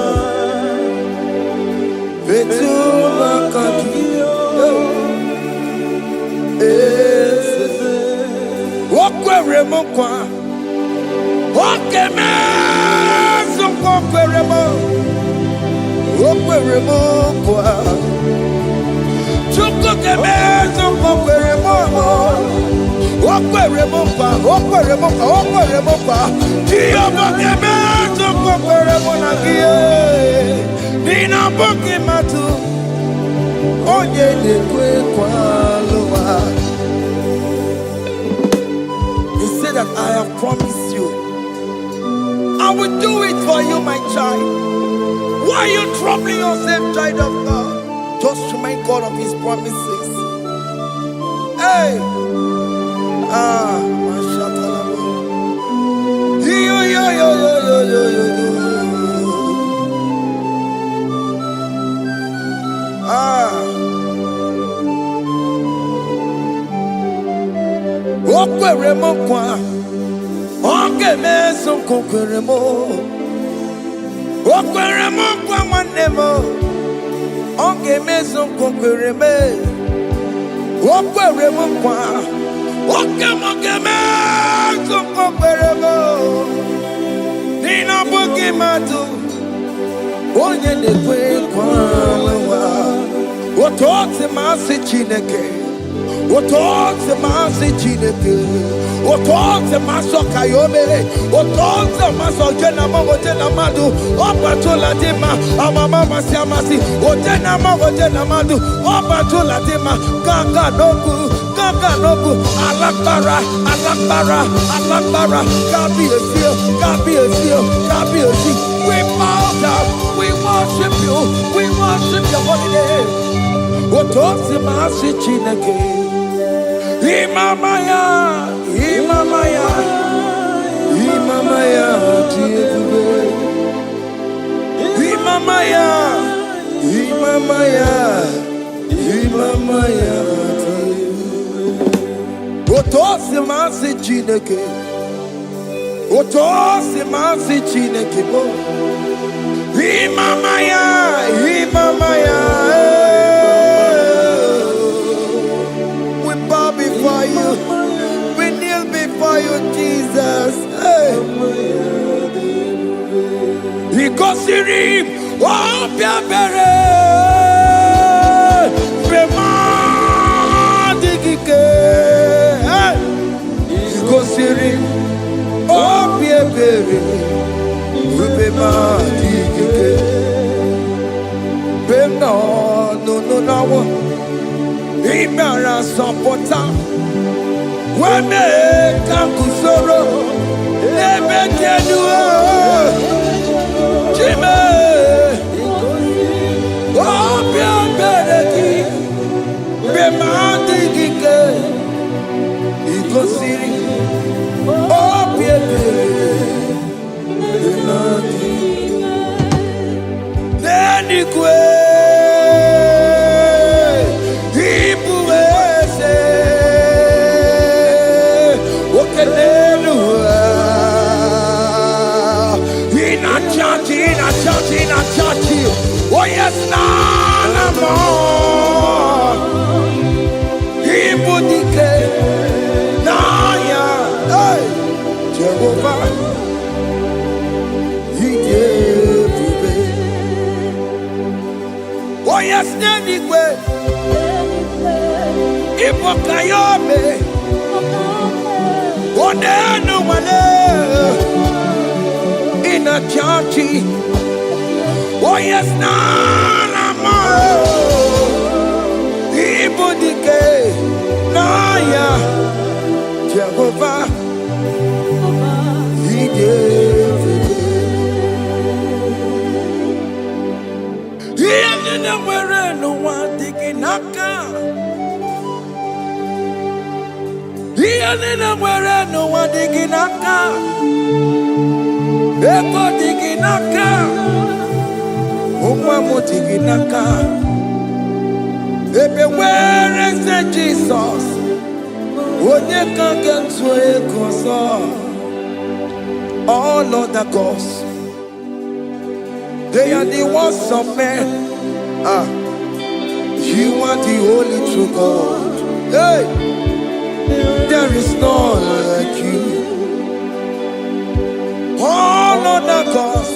metumakagio. Eze. Okweremokwa. Okemezokweremo. Okweremokwa. Chukukemezokweremo. Okweremokwa. Diobokemezokweremo nagie. Ninabokimatu. Onye nekwekwalowa. He said that I have promised you. I will do it for you, my child. Why are you troubling yourself, child of God? Just remind God of His promises. Hey! Mashatalabo. Yo. Okweremo kwa. Okemezokweremo. Okweremo kwa mwanemo. Okemezokwereme. Okweremo kwa. Okemezokweremo. Ninabokimatu. Onye nekwekwalowa. Otote masi Chineke. Otote masi Chineke. Otote maso kayome. Otote maso jenamadu. Opatola dima. Amama siamasi. Ojenamadu. Opatola dima. Ganga nogu. Alagbara. God be a seal. We bow down. We worship you. We worship your holy name. Otote masi Chineke. Imamaya, Otosi masi Chineke. Bo. Imamaya. We bow before you. We kneel before you, Jesus. Hey. Ikosirim. Oh, Piabere. Ikosirim. Oh, Piabere. No. Imara sapota. Wame kakusoro. Ebe kedua. Chime. Obia bereki. Bemandi gike. Ikosiri. Obia bereki. Bemandi. n'eluigwe ịbụ eze oke n'elu ụwa ị na-achị oh yes n'ala mmụọ ịbụ dike n'anya Jehova oh yes, n'eluigwe ịbụ ka ya ome ọ n'elu nwale ị na-achị ọchị oh yes n'ala mmụọ ịbụ dike n'anya Jehova ị ihe niile nwere n'ụwa dị gị n'aka ihe niile nwere n'ụwa dị gị n'aka ego dị gị n'aka ụmụ m dị gị n'aka ebe nwere eze Jizọs onye ka ga-etu ego ọzọ all other gods they are the works of men. You are the only true God. Hey, there is none like you. All other gods,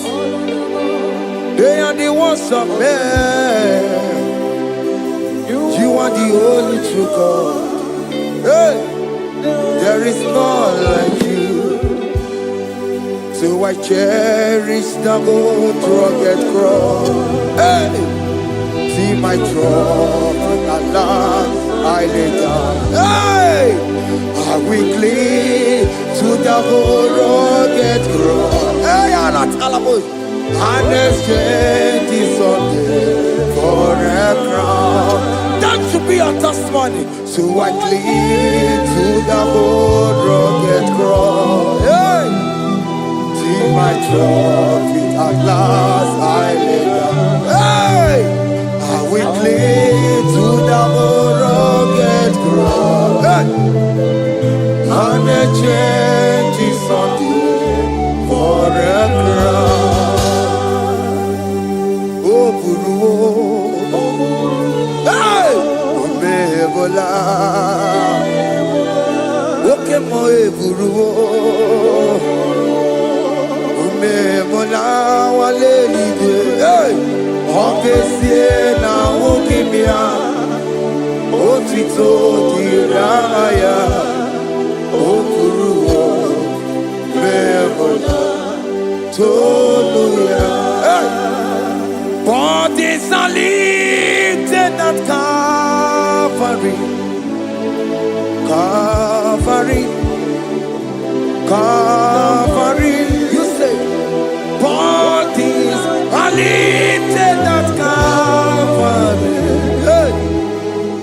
they are the works of men. You are the only true God. Hey, there is none like you. So I cherish the gold rugged cross. Hey, see my trophy at last I lay down. Hey, I will cling to the gold rugged cross. Hey, I'm not alabos. And exchange is Sunday for a crown. That should be a testimony. So I cling to the gold rugged cross. Hey. My trophy at last I lay down. Hey, I will cling to the rugged cross. Hey, and the change is Sunday for a crown. Oh, Guru, hey, Omebola, okay, my Guru. Mola wale ligwe, hey, ongesie na ukimia, otito diraya, okuruo, memola, toluya, hey, bodies are lifted at Calvary, Calvary, Calvary. Bodies are lifted at Calvary. Hey.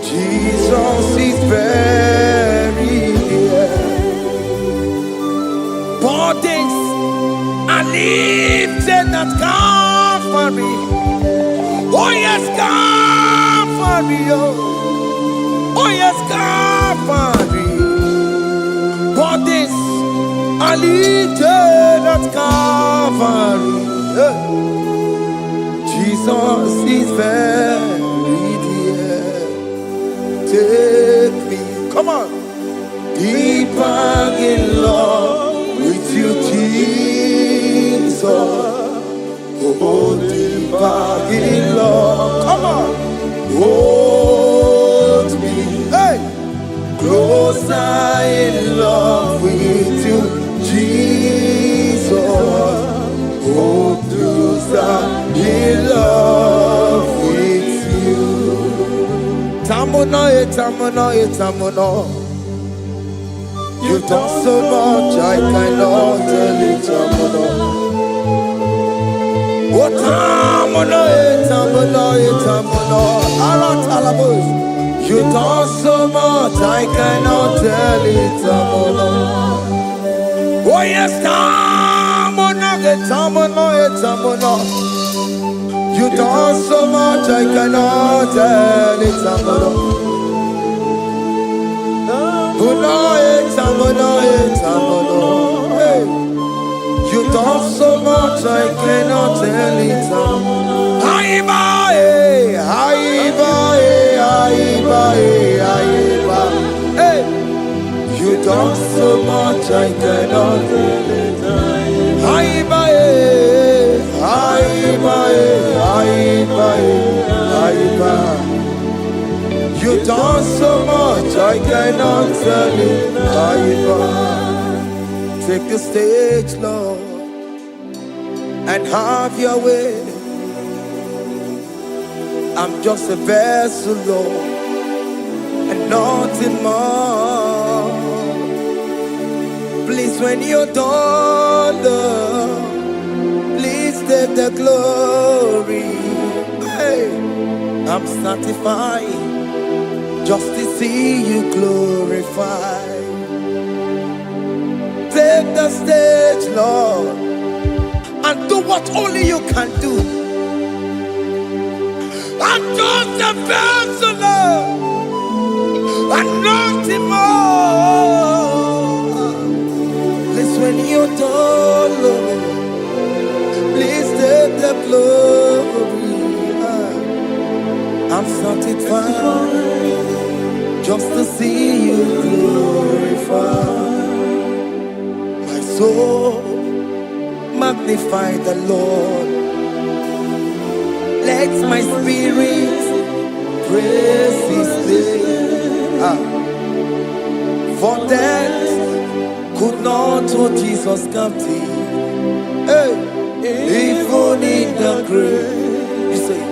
Jesus is very near. Bodies are lifted at Calvary. Oh yes, Calvary. Oh yes, Calvary. Bodies are lifted at Calvary. Jesus is very dear. Take me, come on, deeper in love with you, Jesus. Oh, deeper in love, come on, hold me, hey, closer in love with you, Jesus. Oh, closer in love with you. Tamuno, tamuno, tamuno. You've done so much, I cannot tell it, tamuno. Oh, tamuno, tamuno, tamuno. Arat alabos. You've done so much, I cannot tell it, tamuno. Oh, yes, tamuno. You done much I cannot tell it. Hey. You done so much I cannot tell it. Hey. You done so much I cannot tell it. You done so much I cannot tell it. Take the stage, Lord, and have your way. I'm just a vessel, Lord, and nothing more. Please, when you're done, Lord, please take the glory. Hey, I'm satisfied just to see you glorified. Take the stage, Lord, and do what only you can do. I'm just a vessel, Lord, and nothing more. Please, when you're done, Lord, please take the glory. I'm satisfied just to see you glorified. My soul magnify the Lord. Let my spirit praise His name. For death could not hold Jesus captive. Hey, even in the grave, you say,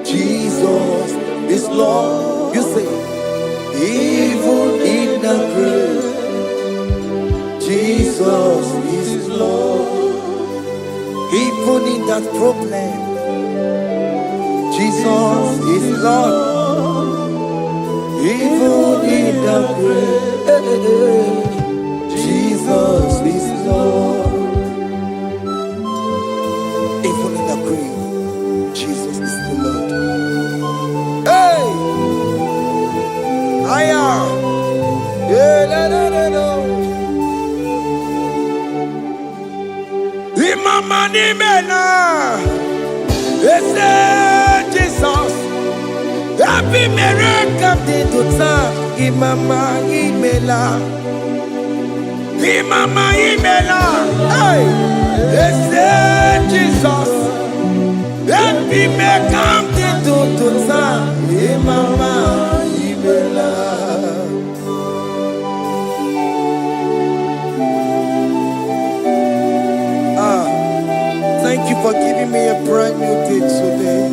Jesus is Lord. You say, even in the grave, Jesus is Lord. Even in that problem, Jesus is Lord. Even in the grave, Jesus is Lord. Even in the grave, Jesus is the Lord. Hey! I am. Yeah, no. Imama ni mena. Jesus. Happy miracle de tuta. Imama imela. Imama imela. Hey. Jesus. Happy miracle de tuta. Imama imela. Thank you for giving me a brand new day today.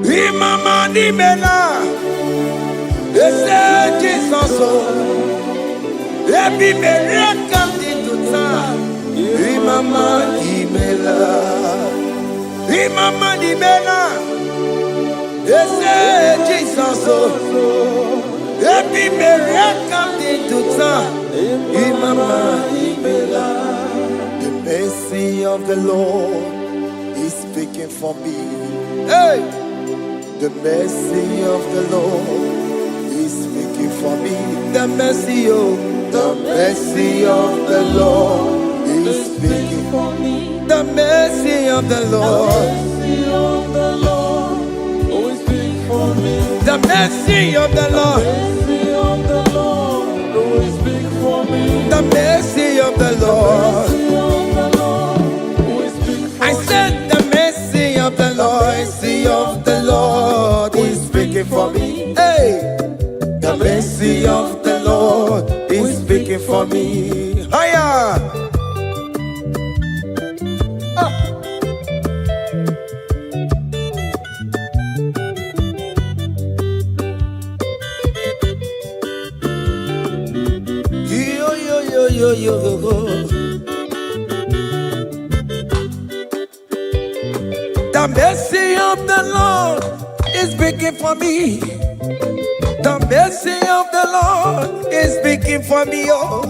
Imama ni mela. Jesus. Happy miracle de tuta. Imama imela. Imama ni mela. Jesus. Happy miracle de tuta. Imama imela. The mercy of the Lord is speaking for me. Hey! The mercy of the Lord is speaking for me. The mercy of the Lord is speaking for me. The mercy of the Lord. The mercy of the Lord. The mercy of the Lord. I said the mercy of the Lord is speaking for me. Hey, the mercy of the Lord is speaking for me. Higher. Yo. The mercy of the Lord is speaking for me. The mercy of the Lord is speaking for me. Oh,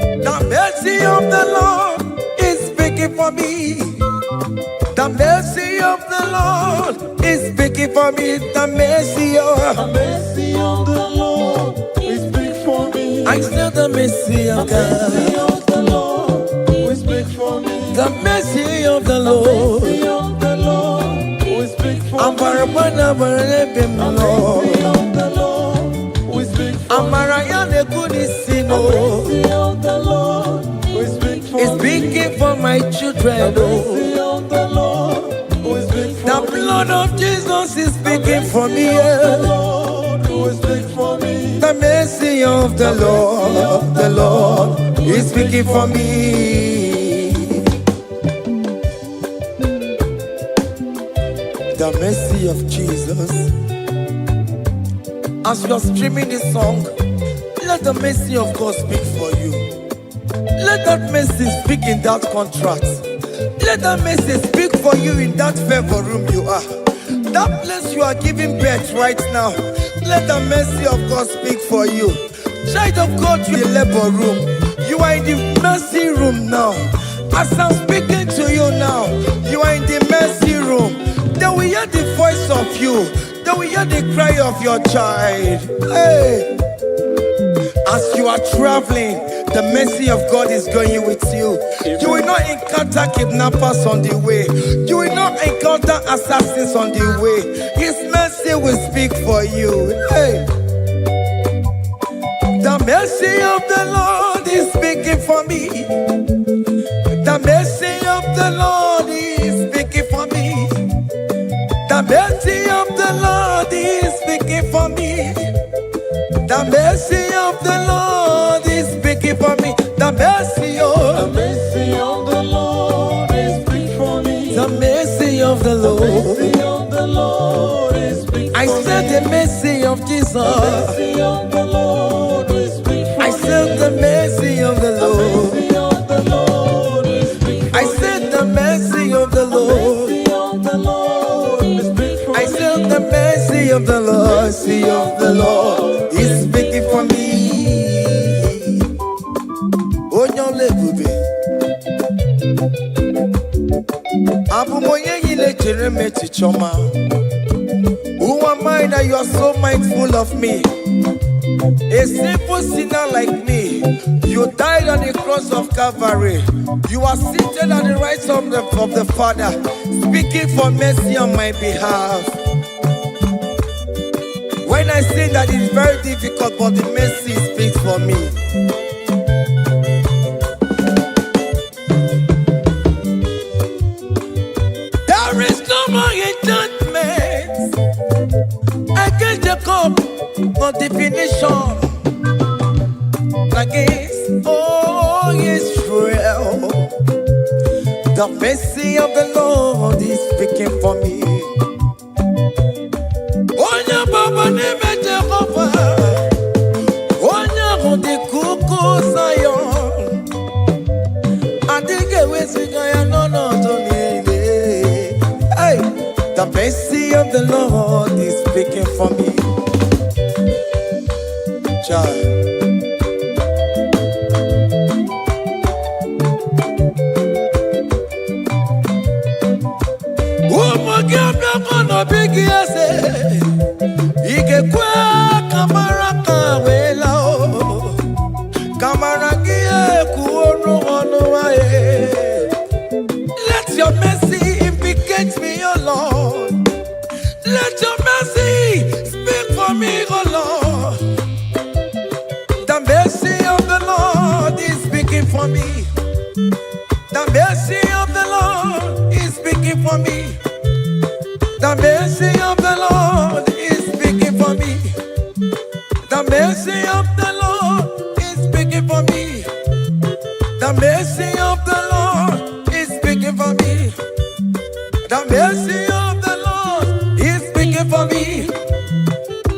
the mercy of the Lord is speaking for me. The mercy of the Lord is speaking for me. The mercy of the Lord is big for me. I said the mercy of God. The mercy of the Lord is big for me. The mercy of the Lord. The mercy of the Lord is big for me. Amara bana barebe The Lord. mercy of the Lord is big for me. Amara ya ne kuni sino. The mercy of the Lord is big for me. It's speaking for my children. The mercy of the Lord is big for me. The blood of Jesus is speaking for me. The Lord is big for me. The mercy of the Lord is speaking for me. The mercy of Jesus. As you are streaming this song, let the mercy of God speak for you. Let that mercy speak in that contract. Let that mercy speak for you in that favor room you are. That place you are giving birth right now. Let the mercy of God speak for you. Child of God, you in the labor room. You are in the mercy room now. As I'm speaking to you now, you are in the mercy room. They will hear the voice of you. They will hear the cry of your child. Hey. As you are traveling, the mercy of God is going with you. You will not encounter kidnappers on the way. You will not encounter assassins on the way. His mercy will speak for you. Hey. The mercy of the Lord is speaking for me. The mercy of the Lord is speaking for me. The mercy of the Lord is speaking for me. The mercy of the Lord is speaking for me. The mercy of the Lord is big for me. the mercy of the The Lord. mercy of the Lord is big for I me. said the mercy of Jesus. The mercy of the Lord is big for me. I said the mercy of the The Lord. mercy of the Lord is big for I me. said the mercy of the The Lord. mercy of the Lord is big for I me. said the mercy of the Lord. Mercy of the Lord is speaking for me. Onyole bube. Abu moye yile jereme chichoma. Who am I that you are so mindful of me? A simple sinner like me. You died on the cross of Calvary. You are seated at the right side of the Father, speaking for mercy on my behalf. When I say that it's very difficult, but the mercy speaks for me. There is no more enchantment against Jacob, no definition against all Israel. The mercy of the Lord is speaking for me. Onya baba neme Jehovah, onya hundi kuku Zion, adige wesigaya no to nile. Hey, the mercy of the Lord is speaking for me. Child. Big Igekwe kamara kawela o kamara gie kuonu wae. Let your mercy implicate me, O Lord. Let your mercy speak for me, O Lord. The mercy of the Lord is speaking for me. The mercy of the Lord is speaking for me. The mercy of the Lord is speaking for me. The mercy of the Lord is speaking for me. The mercy of the Lord is speaking for me. The mercy of the Lord is speaking for me.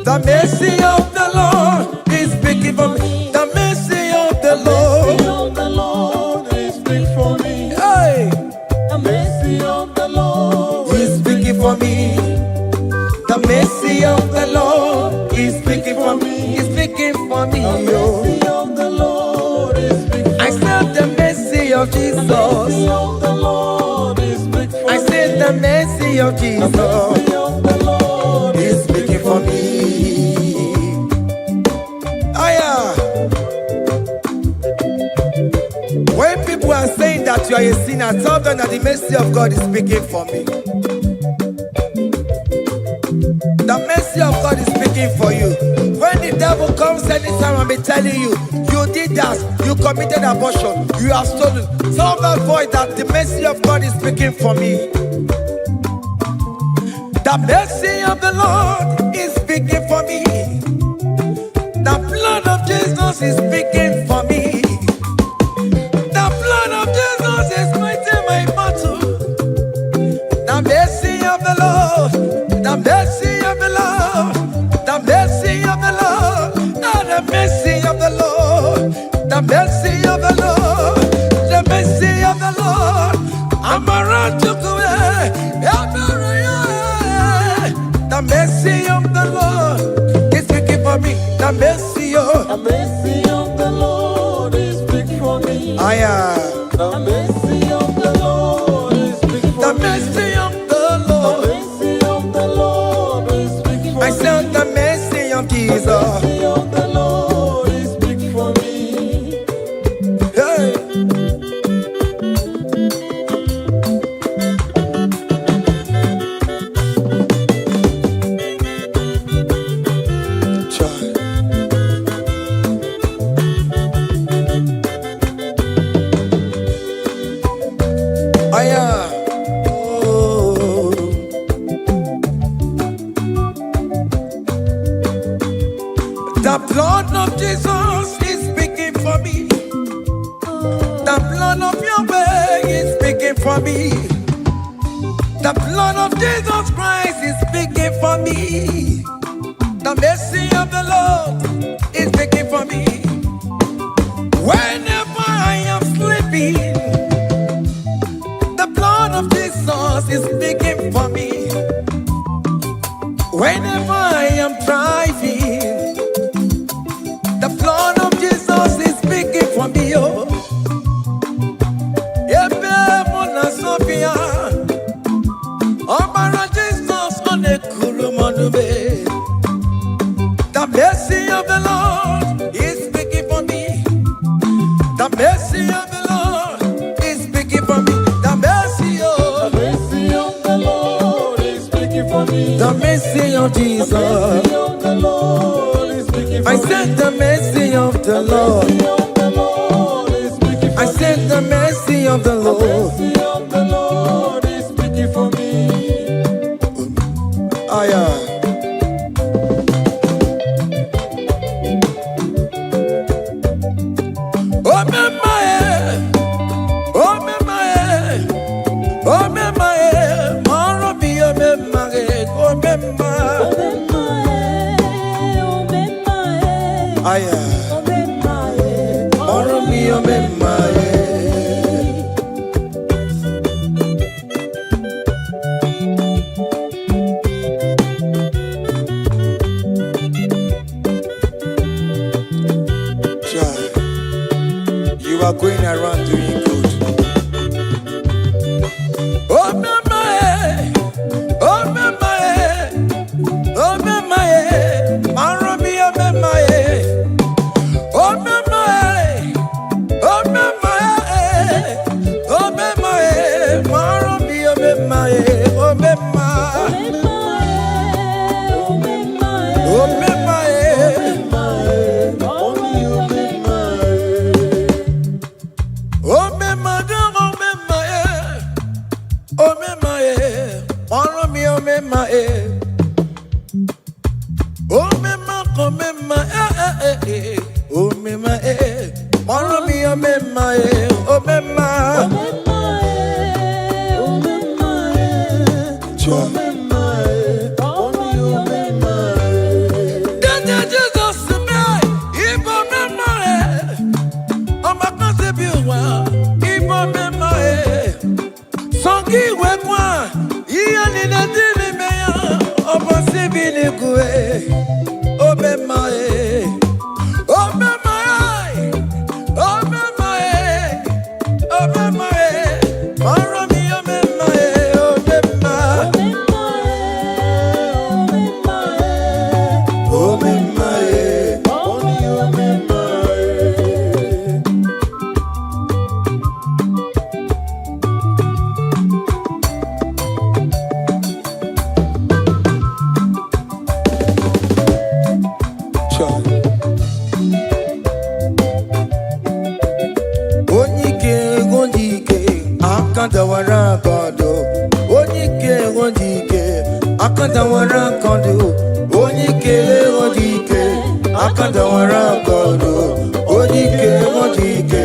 The mercy of the Lord is speaking for me. The mercy of the Lord is big for me. Hey, The mercy of the Lord is speaking for me. The mercy of the Lord is speaking for me. Is speaking for me. The mercy of the Lord is big for me. I said the mercy of Jesus. The mercy of the Lord is big for me. I said mercy of Jesus the Lord is speaking for me. When people are saying that you are a sinner, tell them that the mercy of God is speaking for me. The mercy of God is speaking for you. When the devil comes anytime and be telling you, you did that, you committed abortion, you have stolen, tell that voice that the mercy of God is speaking for me. The mercy of the Lord is speaking for me. The blood of Jesus is speaking for me. The blood of Jesus is fighting my battle. The mercy of the Lord, the mercy of the Lord, the mercy of the Lord, the mercy of the Lord, the mercy of the Lord, the mercy of the Lord. I'm around to go. The mercy of the Lord is speaking for me. The mercy of the Lord is speaking for me. I am. The mercy of the Lord is speaking for The me. mercy of the Lord. The mercy of the Lord is speaking for me. I said the mercy of The Jesus. mercy of the Lord is speaking for me. Hey. Child. I am. Oh. The blood of Jesus is speaking for me. The blood of Yahweh is speaking for me. The blood of Jesus Christ is speaking for me. The mercy of the Lord is speaking for me. Whenever I am sleeping, the blood of Jesus is speaking for me. Whenever I am driving, the blood of Jesus is speaking for me. Oh, Ebe Mona Sophia, Obara Jesus on a Kurumanube. The mercy of the Lord is speaking for me. The mercy of the Lord is speaking for me. The mercy The of mercy of the Lord is speaking for me. the mercy of The Jesus. mercy of the Lord is speaking for I me. said the mercy of the Lord. The mercy of the Lord is speaking for I me. said the mercy of the The Lord. mercy of the Lord is speaking for me. I am. Oh, me, my, oh, me, my, oh, me, my, oh, me, oh, me, my, oh, me, my. I am. Oh, me, oh, me, my. Child, you are going around doing good. Oh, me, my, oh, me, my, oh, me, my, oh, me, oh, me, my, oh, me, my, oh, me, my, oh, me, my, oh, me, oh, me, my, oh, me, my, oh, me, my. Oh me mother, oh me my, oh me my, oh me oh me my, oh me ma, oh me my, oh me my, oh me oh me my, oh me ma. Oh, odike, akadawara kondo. Onike odike, akadawara kondo. Onike odike,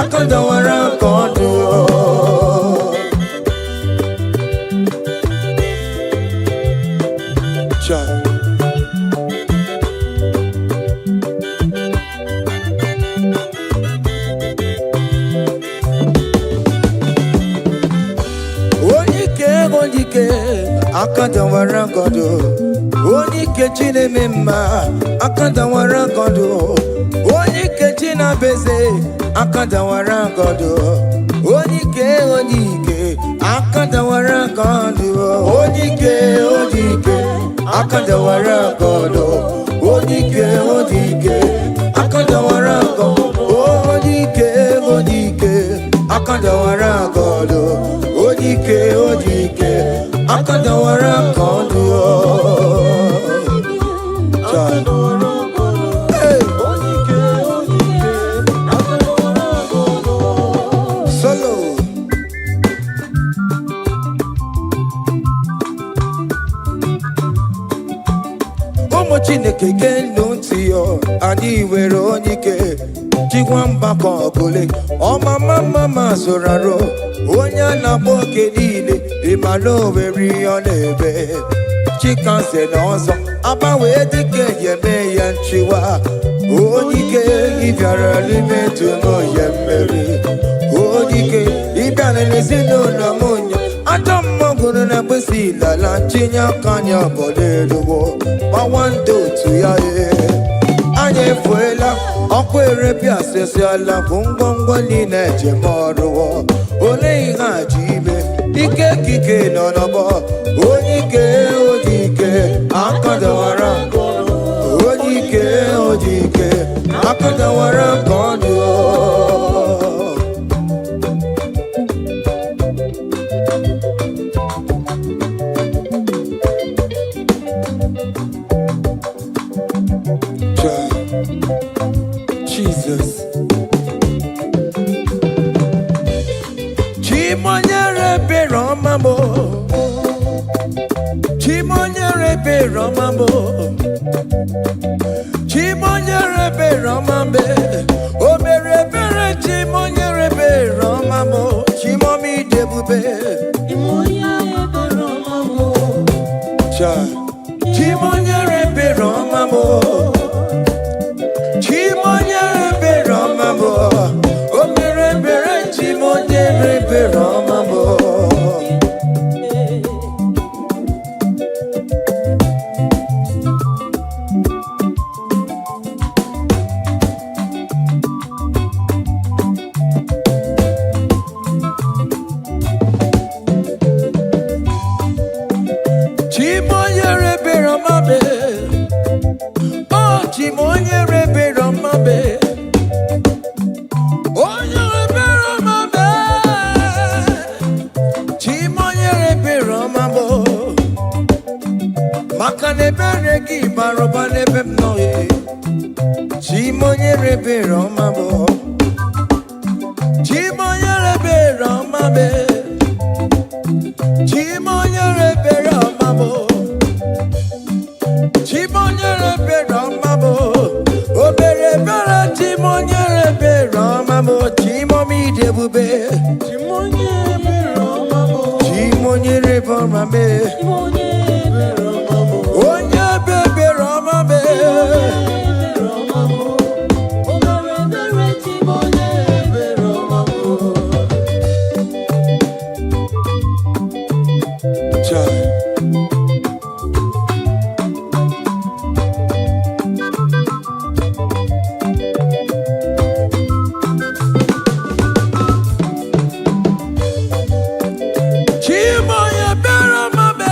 akadawara kondo. Onike akadawara kondo. Onike chineme mma akadawara kondo. Onike chinabeze akadawara kondo. Onike akadawara kondo. Onike akadawara kondo. Onike akadawara kondo. Onike akadawara kondo. Onike akadawara kondo. Hey. Solo. Ụmụ Chineke geenụ ntị yo, anyị nwere onye chikwa mgbakọ ọbụla ọmama zụrụ arụ onye a na-agba oke niile ịmara owere ihe ọ na-ebe chikanse na ọzọ agbanwee dịka eme ya nchiwa onye ike ịbịara n'ime tụnụ ya mmeri onye ike ịbịara n'ezinụlọ m onye ajọ mmọgụrụ na mgbesi ilala chinye aka anya obodo eluwo gbawa ndị otu ya anyị efuela ọkụ erepịa asịsịala bụ ngwongwo niile ejem ọrụwo ole ihe a ji ime ike ekike nọ n'ọgbọ onye ike odike akadawara onye ike odike akadawara nke ọdụ Jesus. Chimonyere beromamo. Chimonyere beromamo. Chimonyere beromambe. O mere bere chimonyere beromamo. Chimomi debube. Chimonyere beromamo. Chimonyere beromamo. Chimonyere beromamo. O mere bere chimonyere beromamo. Chimonyere beromame. Oh, chimonyere beromame. Onyere beromame. Chimonyere beromamo. Makane beregi baroba nebe mnoye. Chimonyere beromamo. Chimonyere beromame. Chimonyere beromamo. Chimonyere beromamo. Obere bere chimonyere beromamo. Chimomi debube. Chimonyere beromamo. Chimonyere beromame. Onye bebe romame. Chimoye beromame.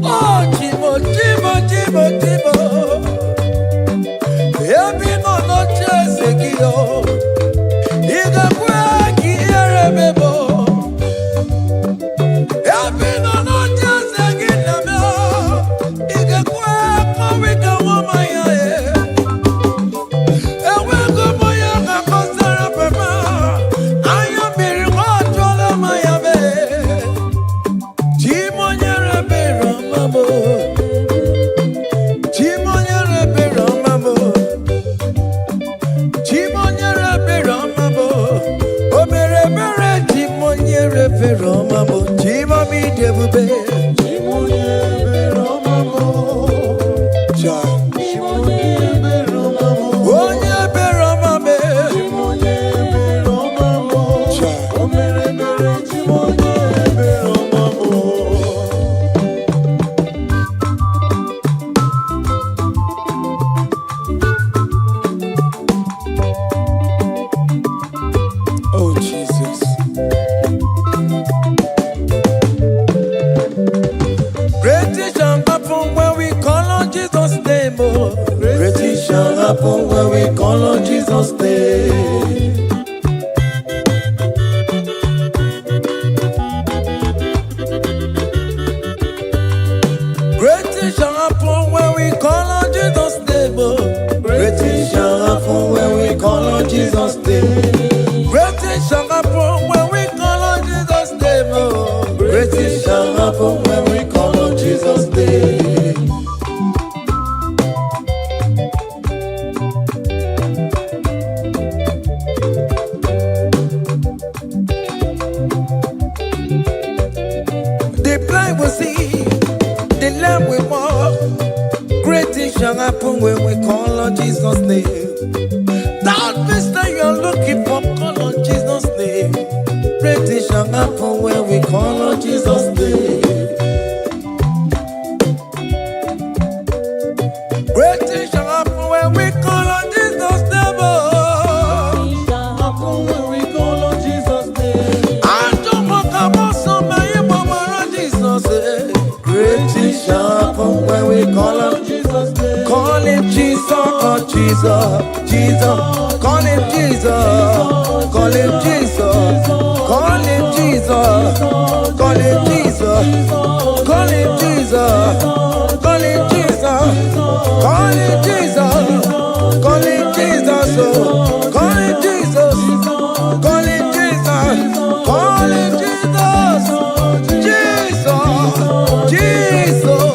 Oh, Chimo, Chimo, Chimo, Chimo. Ebi no no chese kiyo. Iga kwe ki erebebo. Ebi no no chese ebube. Chimonye beromamo. Cha. Chimonye beromamo. Onye beromame. Chimonye beromamo. Cha. Omere mere chimonye beromamo. Oh Jesus. Great things shall happen when we call on Jesus' name. Oh. Great things shall happen when we call on Jesus' name. Great things shall happen when we call on Jesus' name. Oh. Great things shall happen when we call on Jesus' name. Great things shall happen when we call on Jesus' name. Oh. Great things shall happen when we call on Jesus' name. The blind will see, the lame will walk. Great things shall happen when we call on Jesus' name. That means that you are looking for, call on Jesus' name. Great things shall happen when we call on Jesus' name. Great things shall happen when we call on Jesus' name. Oh. Happen when we call on Jesus' name. I don't want to go so many more Jesus. Great things shall happen when we call on Jesus' name. Call him Jesus, oh Jesus, Jesus. Call him Jesus, call him Jesus, call him Jesus, call him Jesus, call him Jesus, call him Jesus, call him Jesus, call him Jesus, oh. Call him Jesus, call him Jesus, call him Jesus, Jesus, Jesus.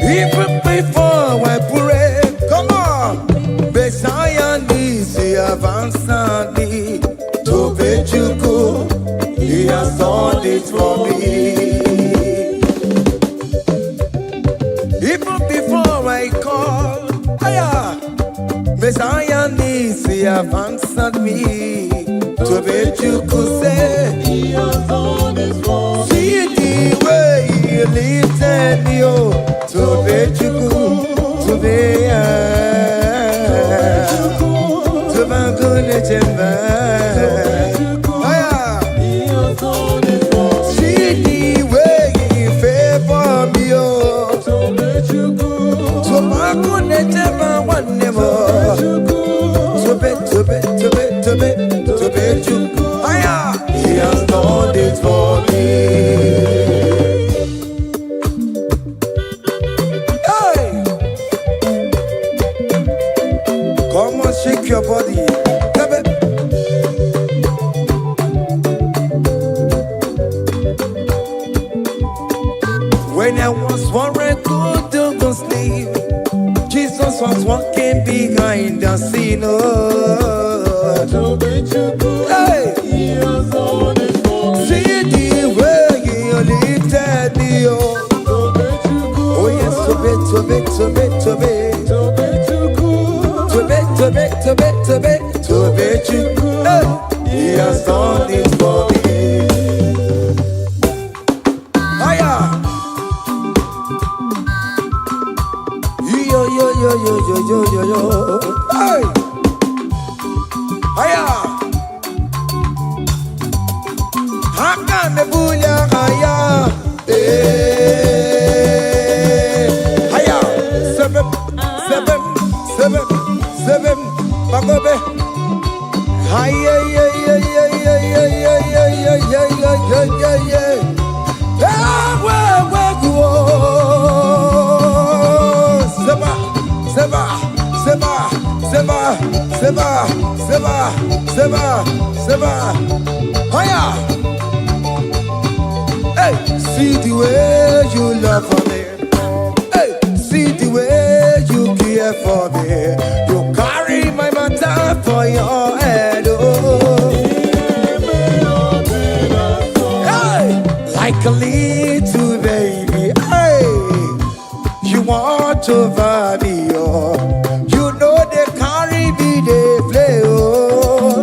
Even before I pray, come on. Messiah needs to answered me. To Bejuku, he has done it for me. Even before I call, Messiah needs to answered me. To Bejuku say, He has done it for me. see the way he lifted me, oh. To Bejuku, to be to Bagune Chemba. He has done it for me. See the way he favor me, oh. To Bejuku, To Bagune Chemba one more. To Bejuku. He has done it for me. Come on, shake your body. When I was worried, good to sleep, Jesus was walking behind the scene. Oh. to Bejuku, Hey, He has done it for me. see the way he lifted me. Oh, To Bejuku, oh yes, to be. to Bejuku, To Bejuku. Hey, he has done it for me. Hiya. Yo. Hey. Hiya. Haka nebulia haya. Hiya. Seven. Bagobe. baby. Hi, yeah, yeah, yeah, yeah, yeah, yeah, yeah, yeah, yeah, yeah, yeah, yeah, yeah. Ah, go. Seba, seba, seba, seba, seba, seba, seba, seba. Hiya. Hey, see the way you love for me. Hey, see the way you care for me. You carry my matter for your head. Oh. Hey, like a little baby. Hey, you want over me. Oh, you know they carry me, they play. Oh,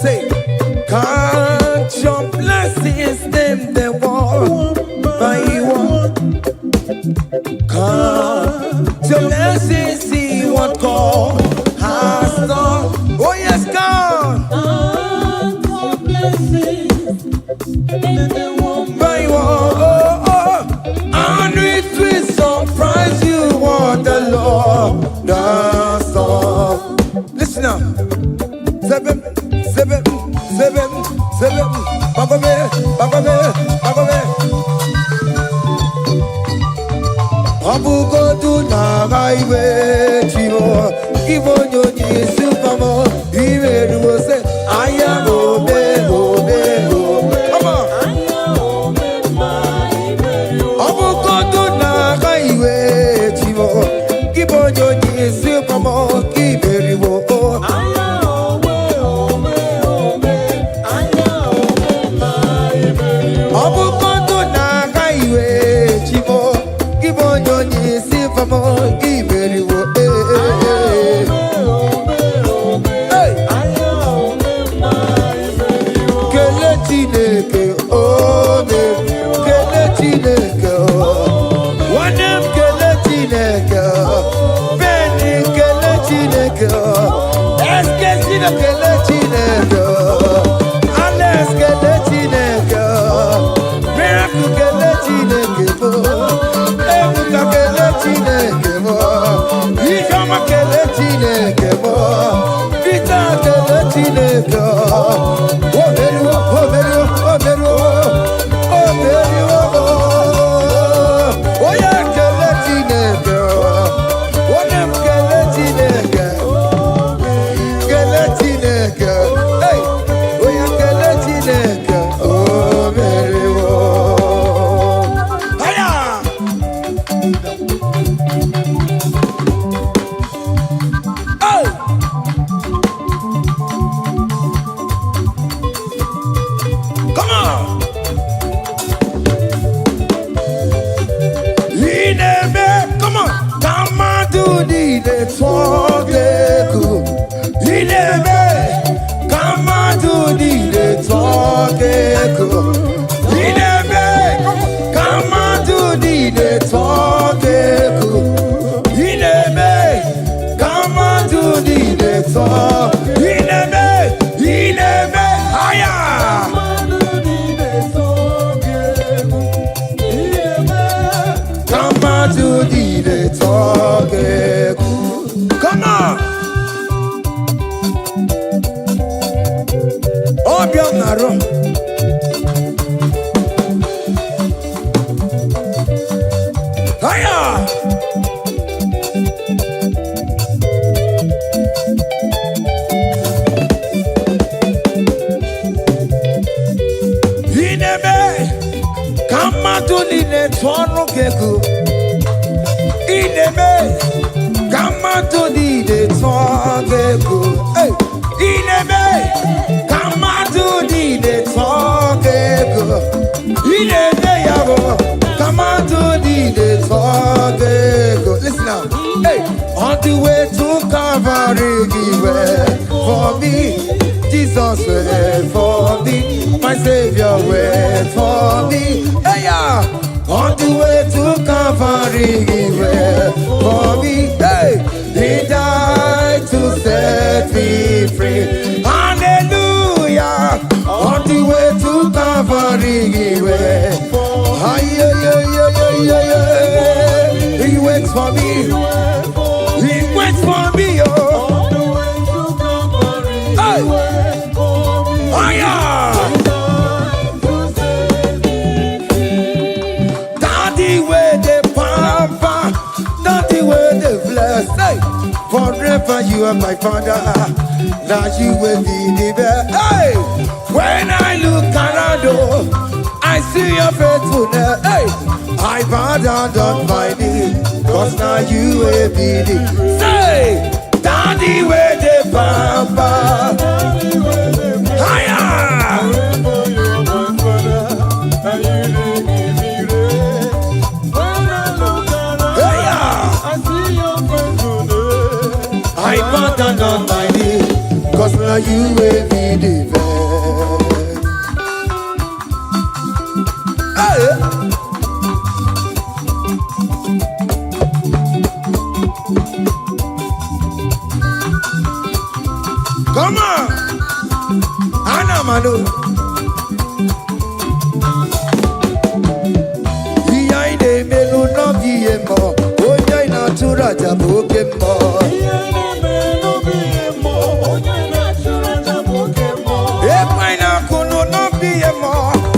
say, count your blessings, them they want by one. Count your blessings, see what God has done. Oh yes, God. Count your blessings, them they want By one. Oh, oh. And it will surprise you what the Lord does done. Listen up. Seven. Bagome. Abugo do na gaiwe chivo. Ivo nyonyi supamo. Iwe ruo se aya obe. Come on. Abugo do na gaiwe chivo. Ivo nyonyi supamo. Iwe ruo. Come on. Obianaro. Hiya. nine tonu gegu. Ineme. Kamadu nine tonu gegu. Hey. Ineme. Kamadu nine tonu gegu. Ineme yabo. Kamadu nine tonu gegu. Listen now. Hey. On the way to Calvary, he went for me. Jesus went for me. My Savior went for me. Hey, yeah. On the way to Calvary, he went for me. Hey, he died to set me free. Hallelujah. On the way to Calvary, he went. He waits for me. He waits for me, oh. Hey. Oh, yeah. Daddy, where the pampa, daddy, where the bless. Hey. Forever you are my father. Now you will be the best. Hey. When I look around, I see your faithfulness. Hey. I bow down on my knees, cause now you will be the. Say, daddy, where the pampa. Higher. I bow down on my knees, cause now you will be the best. Hey. Come on, Anna Manu. Behind the melu no biemo, onya ina tura jaboke mo. Epa ina kunu no biemo,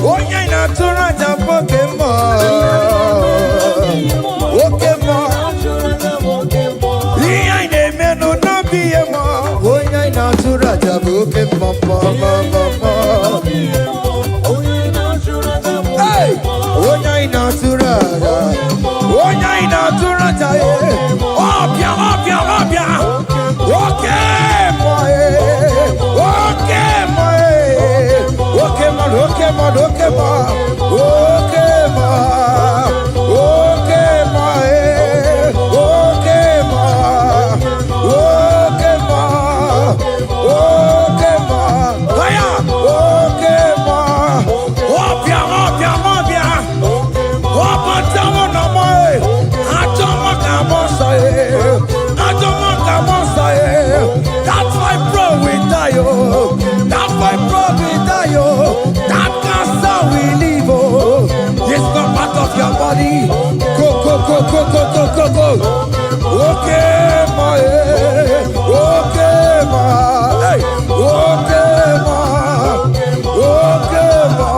onya ina tura jaboke mo. Oke mo. Behind the melu no biemo. Natura jabuke mama mama. Hey, onya natura, onya natura jaye. Obia, obia, obia. Okay, boy. Okay, boy. Okay, man. Okay, man. Okay, man. Okay, man. Okay, man. Okay, man. Okay, man. Okay, ma. Aya. Okay, ma. Obia, obia, obia. Opa tawo na mo e. Atomo ka mo so e. Atomo ka mo so e. That's why bro we die oh. That's why bro we die oh. That cancer we live oh. It's not part of your body. Go, go, go, go, go, go, go, go. Okay, ma. Okay, ma. Hey. Okay, ma. Okay, ma.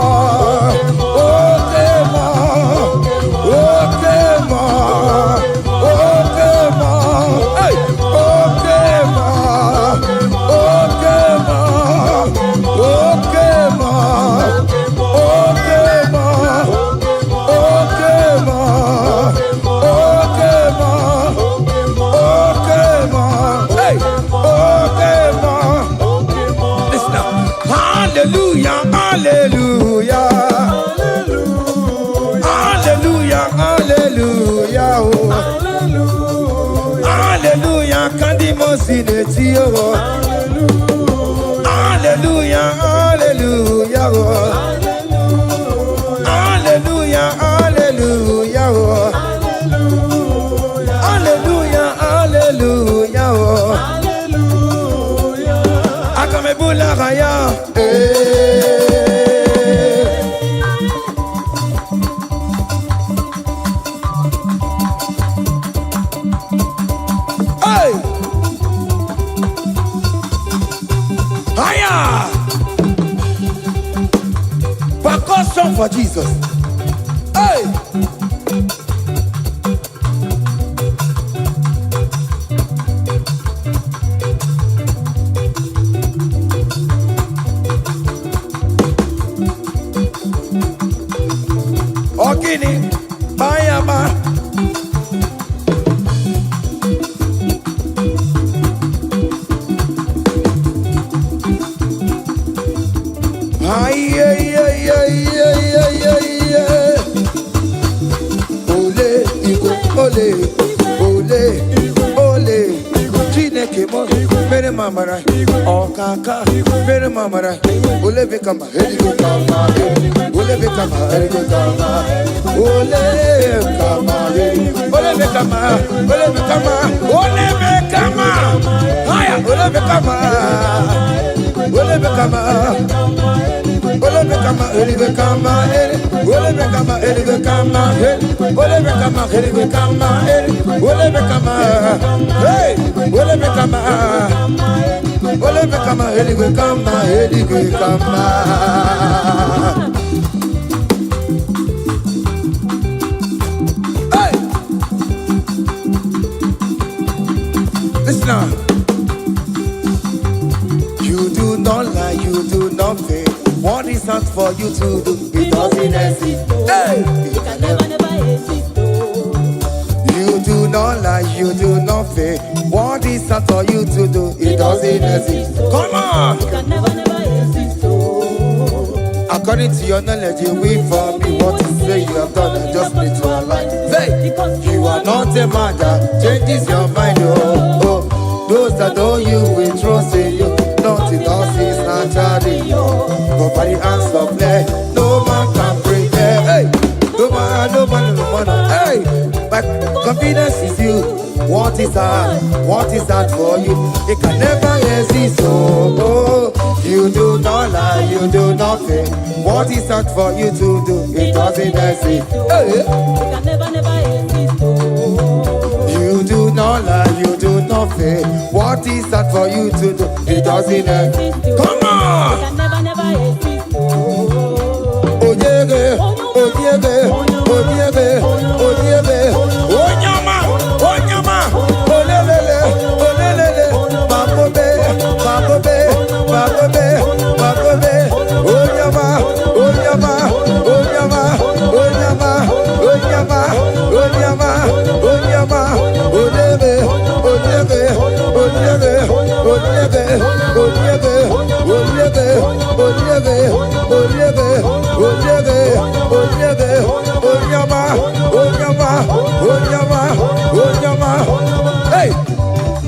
Okay, ma. Okay, ma. Okay, ma. Hey. Okay, ma. Okay, ma. Okay, ma. Okay, ma. Okay, ma. Okay, ma. Okay, ma. Hey. Okay, ma. Listen now. Hallelujah, hallelujah. Hallelujah, hallelujah. Oh. Hallelujah, Kandimonsineti. Oh. Hallelujah, hallelujah. Oh. Hallelujah, hallelujah. Oh. Hallelujah, hallelujah. Oh. Akamebula raya. Hey. Higher. Percussion for Jesus. Hey. gini, bayama. Ay, ay, ay, ay, ay, ay, ay, ay. Ole, Igbo, ole, ole, ole. Chineke mo, mere mamara, okaka, mere mamara. Ole be kama, heligo kama, ole be kama, heligo kama, ole kama, ole be kama, ole be kama, ole be kama. Haya, ole be kama, ole be kama. Ole be kama, ele be kama, ele. Ole be kama, ele be kama, ele. Ole be kama, ele be kama, ele. Ole be kama, hey. Ole be kama, ole be kama, ele be kama, ele be kama. Hey. Listen now. You do not lie, you do not fail. What is not for you to do? It doesn't exist. Hey! It can never exist. You do not lie, you do not fail. What is not for you to do? It doesn't exist. Come on! It can never exist. According to your knowledge, you will for me. What you say you have done, I just need to align. Say, you are not a man that changes your mind. Oh, oh. Those that know you will trust in you. Nothing else is naturally. But by the hands of flesh, no man can break it. Hey, no man, no man, no man. Hey, but confidence is you. What is that? What is that for you? It can never exist. Oh, oh. You do not lie, you do not fail. What is that for you to do? It doesn't exist. Hey, It can never exist. you do not lie, you do not fail. What is that for you to do? It doesn't exist. Come on! It can never exist. Oh yeah, oh yeah, oh yeah, oh yeah, oh nyama, olelele, olelele, babobe, babobe, babobe, babobe, oh nyama, oh nyama, oh nyama, oh nyama, oh nyama, oh nyama, oh nyama, olele, olele, olele, olele, olele, olele, olele, olele, olele, olele, onyama, onyama, onyama, onyama. Hey,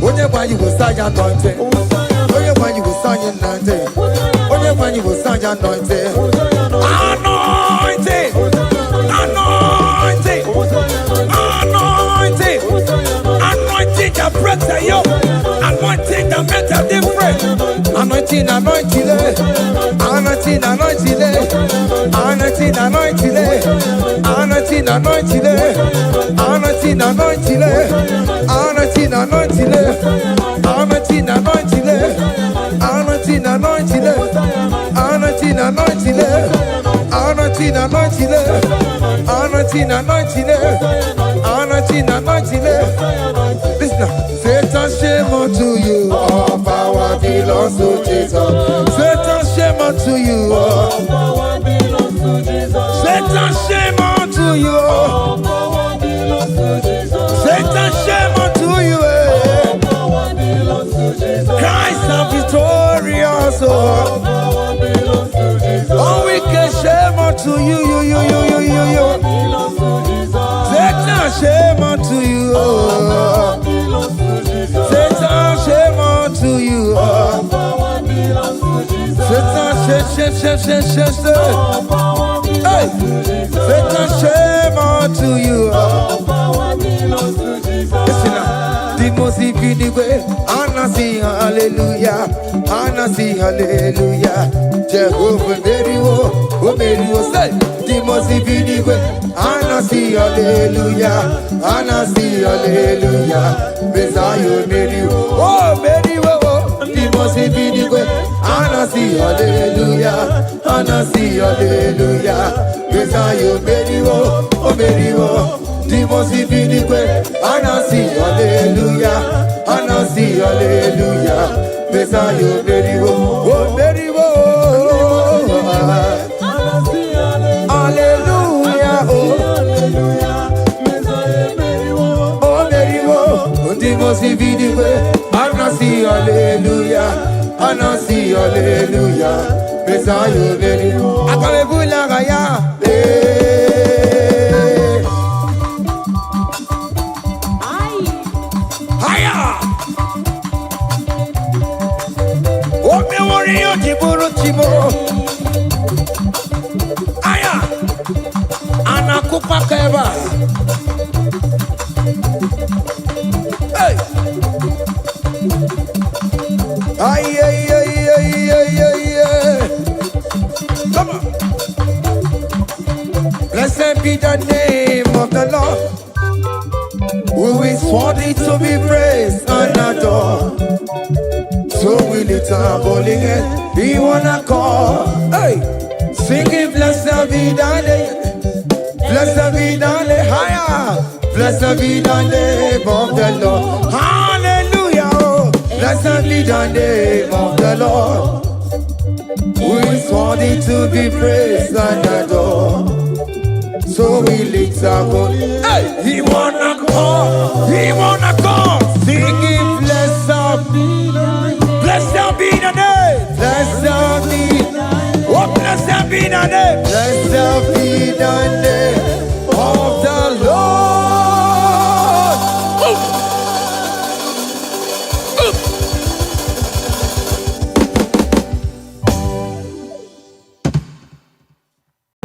onyama you will sign anointing. Onyama you will sign anointing. Onyama you will sign anointing. Anointing, anointing, anointing, anointing that breaks the yoke. Anointing that makes a difference. Anointing, anointing, anointing, anointing, anointing, anointing, anointing, anointing, anointing, anointing, anointing, anointing, anointing, anointing, anointing, anointing, anointing, anointing, anointing, anointing. Listen now. Satan, shame unto you. All power belongs to Jesus. Satan, shame unto you. All power belongs to Jesus. Satan, shame unto you. All power belongs to Jesus. Satan, shame unto you. All power belongs to Jesus. Christ is victorious. All power belongs to Jesus. All wicked shame unto you. Satan, shame unto you. Satan, shame unto you. Satan, shame. Hey, Satan, shame unto you. Listen now. The most way, Anna sing hallelujah, Anna sing hallelujah. Jehovah very wo, say. The most way, Anna sing hallelujah, Anna sing hallelujah. Messiah very wo, oh very wo. The most way, Anna sing hallelujah, Anna sing hallelujah. Messiah very wo, oh very wo. The most way, Anna sing hallelujah, Anna sing hallelujah. Messiah very wo, oh very wo. Hallelujah, oh. sayubiri. Akabebula gaya. Haya. Ome wori yo jiburu chibo. Haya. Anakupa keba. Hey. Ay, ay, ay, ay, ay, ay, ay. Come on. Blessed be the name of the Lord, who is worthy to be praised and adored. So we lift our holy hand, we wanna call. Hey, singing blessed be the name, blessed be the name, higher, blessed be the name of the Lord. Hallelujah. Blessed be the name of the Lord, who is worthy to be praised and adored. So we lift our voice. Hey, he wanna call, singing blessed be the name, blessed be, oh blessed be the name, blessed be the name of the Lord.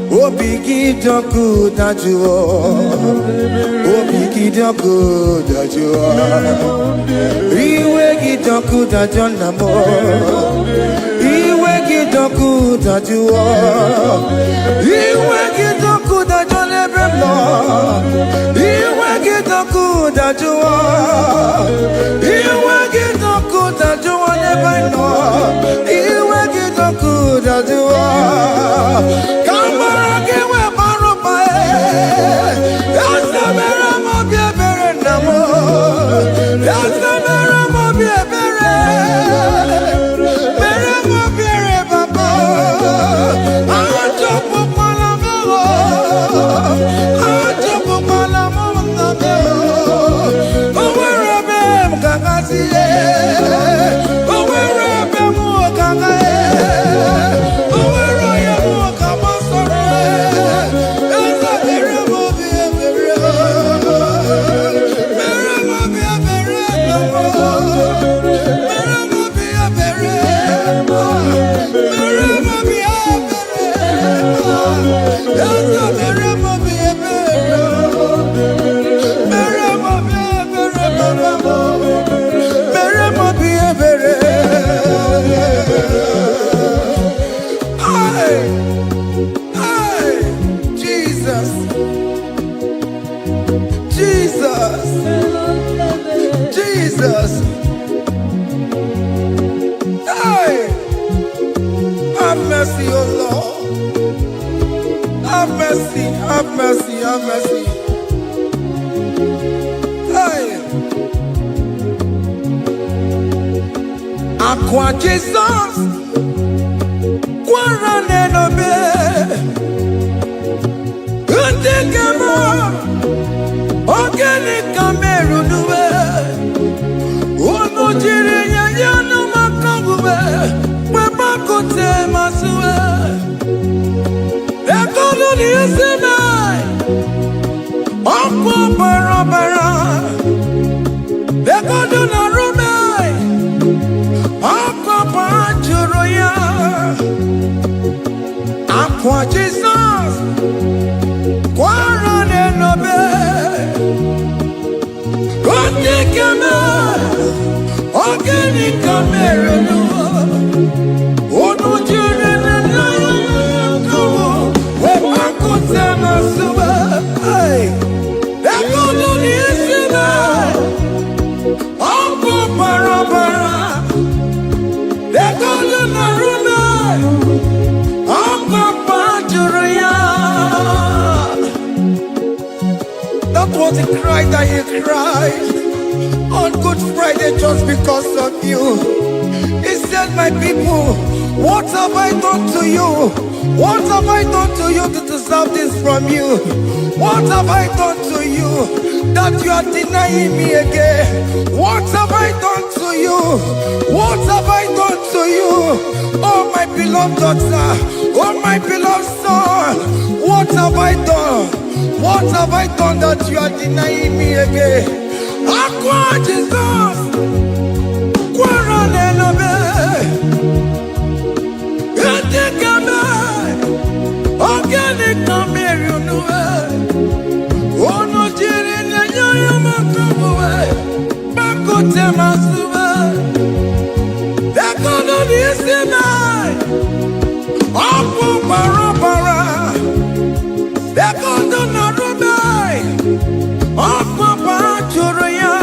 Obiki doku that you are, Obiki doku that you are, Iweki doku that you are, Iweki doku that you are, Iweki doku that you are, Iweki doku that you are, Iweki doku that you are never know, Iweki doku that you are. Jesus, hey, have mercy, oh Lord, have mercy, have mercy, have mercy, hey, Aqua Jesus, Quarane no be, Utekemo, Organic Cameroon. Ojiriya yanu makangube, wepa kote masue. Ekono ni eseme, akwa bara bara. Ekono na rume, akwa pajuroya. Akwa Jesus, kwarane nobe. Kote keme. Ogeni kamerunu, onu jure na yo, we pakote masuba, ay, ekolo ni esime, ampo parabara, ekolo na rume, ampo pajuruya. That was the cry that you cried on Good Friday just because of you. He said, my people, What have I done to you? What have I done to you to deserve this from you? What have I done to you that you are denying me again? What have I done to you? What have I done to you? Oh my beloved daughter, oh my beloved son, what have I done? What have I done that you are denying me again? Aqua Jesus, Quaranelabe, Etikame, Organic Namerunue, Ono Jirina Yamakamue, Bakote Masube, Econo Disima, Apo Parapara, Econo Narubai, Apo Parachuraya.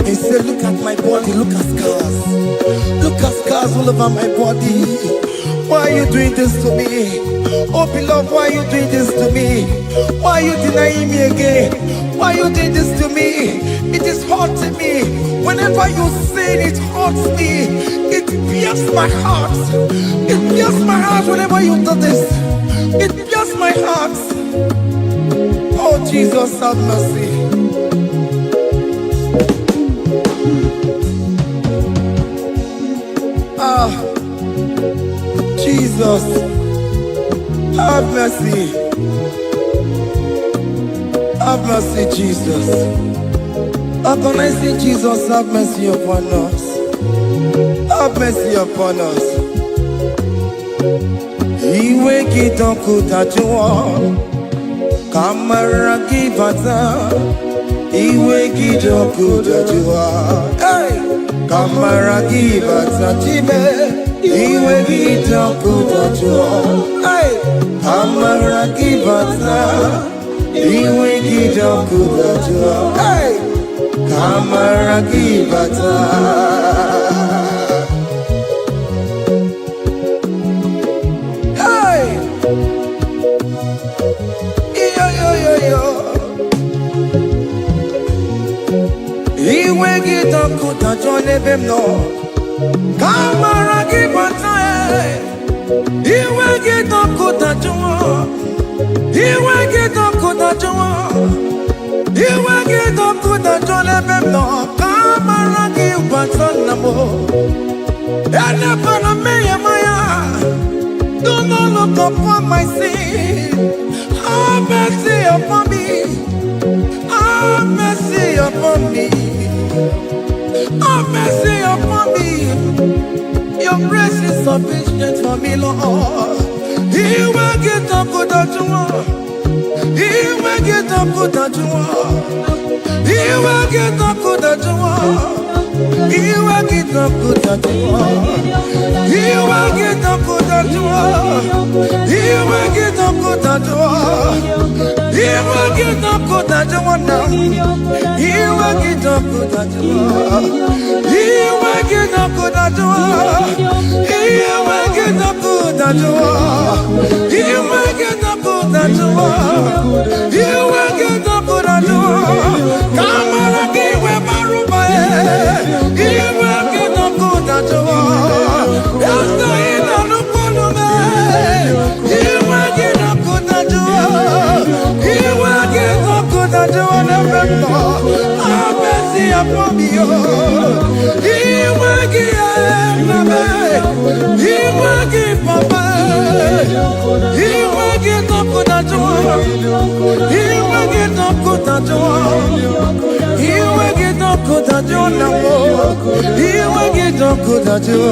He said, look at my body, look at scars. Look at scars all over my body. Why are you doing this to me? Oh beloved, why are you doing this to me? Why are you denying me again? Why are you doing this to me? It is hurting me. Whenever you sin, it hurts me. It pierces my heart. It pierces my heart whenever you do this. It pierces my heart. Oh Jesus, have mercy. Jesus, have mercy. Have mercy, Jesus. How can I say, Jesus, have mercy upon us? Have mercy upon us. Iwe kitoko tajuwa, kamara kibata. Iwe kitoko tajuwa, hey, kamara kibata chibe. Iwe kitoko tajuwa, hey, kamara kibata. Iwe kitoko tajuwa, hey, kamara kibata. Iwe kitoko tajuwa nebemno, kamara kibata. Iwe kitoko tajuwa, iwe kitoko tajuwa, iwe kitoko tajuwa nebemno, kamara kibata namo. Ene para me maya, do not look upon my sin. Have mercy upon me. Have mercy upon me. Have mercy upon me. Your grace is sufficient for me, Lord. He will get up good at you. He will get up good at you. He will get up good at you. He will get up good at you. He will get up good at you. He will get up good at you. He will get up good at you now. He will get up good at you. He will get up good at you. He will get up good at you. He will get up good at you. He will get up good at you. Come on, give me Baruba. He will get up good at you. Yes, the inner look on me. He will get up good at you. He will get up good at you. Have mercy upon me. He will give me. He will give Papa. He will get up good at you. He will get up good at you. He will get up good at you now. He will get up good at you.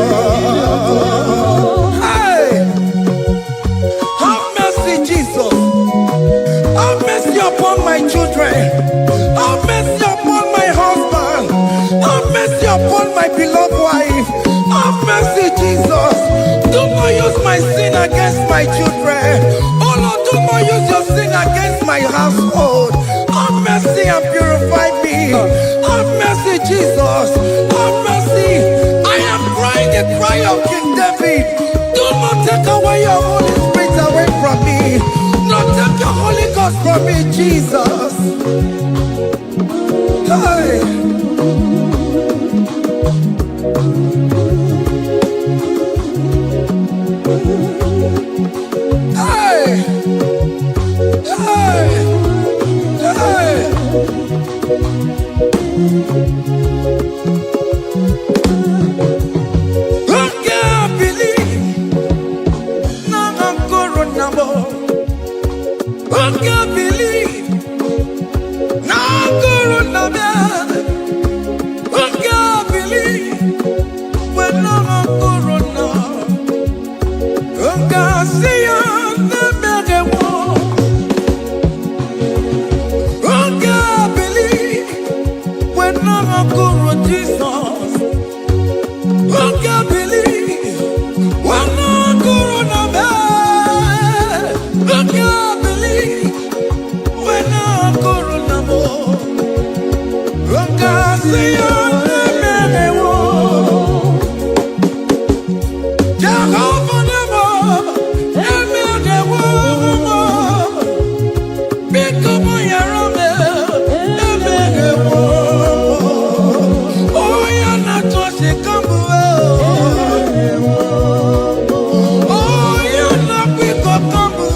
Hey, have mercy, Jesus. Have mercy upon my children. Have mercy upon my husband. Have mercy upon my beloved wife. Have mercy, Jesus. Do not use my sin against my children. Oh Lord, do not use your sin against my household. Have mercy and purify me. Have mercy, Jesus. Have mercy. I am crying the cry of King David. Do not take away your Holy Spirit away from me. Not take your Holy Ghost from me, Jesus. Hey. can't believe? No guru no man. Who can't believe? When no guru no. Who can't see you? The mega war. Who can't believe? When no guru Jesus. Who can't believe? When no guru no man. Who can't believe? When no guru no more. Who can't see you? The mega war. Jehovah never. The mega war. Become your own. The mega war. Oh, you're not just a combo. Oh, you're not big up combo.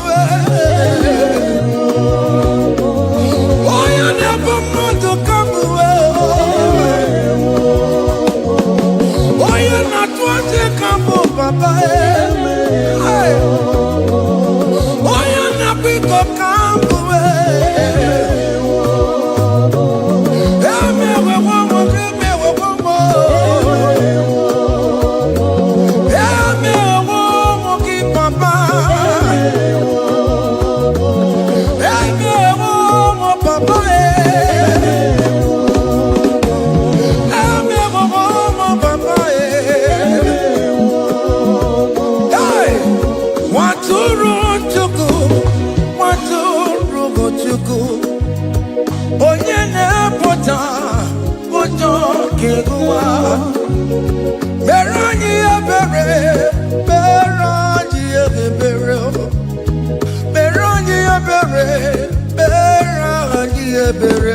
Oh, you're never more to combo. Oh, you're not just a combo, Papa. Hey. Oh, you're not big up combo. Onye na-epụta ụjọ keguwa mere anyị ebere, mere anyị ebere, mere anyị ebere, mere anyị ebere.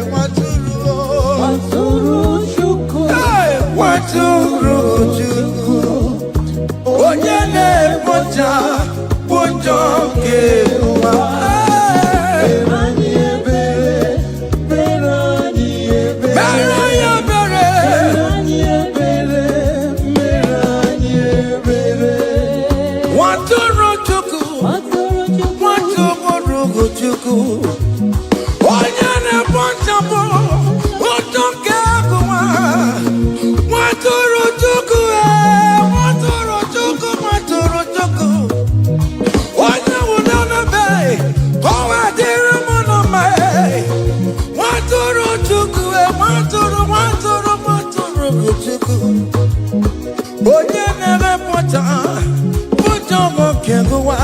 Nwatụrụ Chukwu, nwatụrụ Chukwu, onye na-epụta ụjọ keguwa. Onye na-ekpochapụ ụjọ nke agụwa. Nwatụrụ Chukwu, nwatụrụ Chukwu, nwatụrụ Chukwu. Onye nwụrụ n'ebe, ọwa dịrị mụ na mma. Nwatụrụ Chukwu, nwatụrụ Chukwu. Onye na-emepụta ụjọ nke agụwa.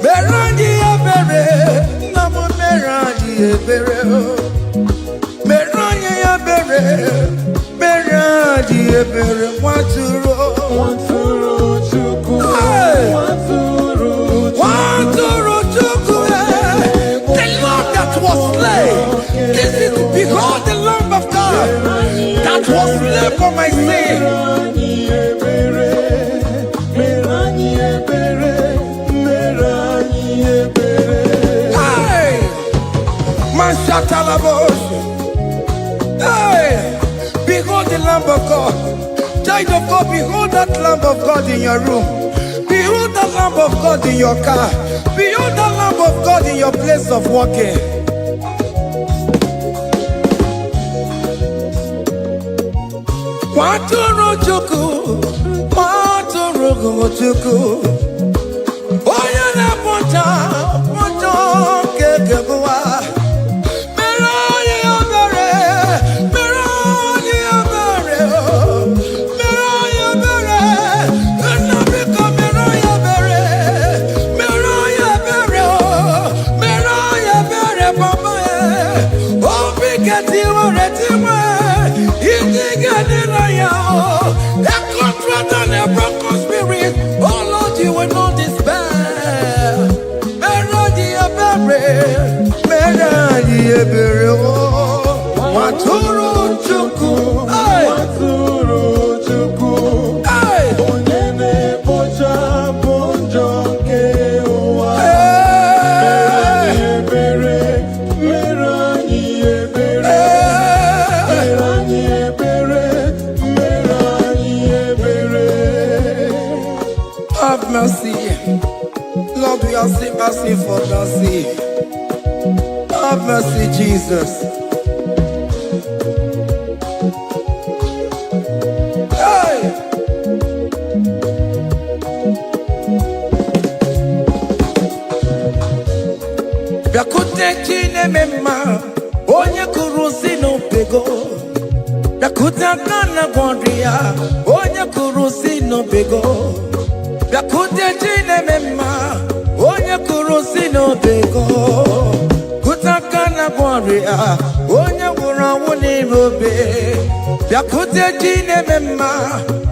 Mere anyị ebere, nna m mere anyị ebere. Mere anyị ebere, mere anyị ebere. Nwatụrụ Chukwu, nwatụrụ Chukwu. The Lamb that was slain. This is, behold the Lamb of God that was slain for my sin. Hey, behold the Lamb of God. Child of God, behold that Lamb of God in your room. Behold that Lamb of God in your car. Behold that Lamb of God in your place of working. Nwatụrụ Chukwu, nwatụrụ Chukwu. Onye na-epụta ụjọ nke agụwa. Mere anyị ebere, mere anyị ebere, mere anyị ebere. Nna biko mere anyị ebere, mere anyị ebere, mere anyị ebere, Papa. Obi ga-etiwere tiwe, iji ga-adịla ya. A contrite and a broken spirit, oh Lord, you will not despair. Mere anyị ebere, nwatụrụ Chukwu, nwatụrụ Chukwu. Onye na-ekpochapụ ụjọ nke ụwa. Mere anyị ebere, mere anyị ebere, mere anyị ebere. Have mercy. Lord, we are still asking for mercy. Have mercy, Jesus. Hey! Biakute chine mema, onye kurusi no pego. Biakute akana gwandria, onye kurusi no pego. Biakute chine mema, onye kurusi no pego. Kutakana gwandria, onye wuni robe. Biakute chine mema,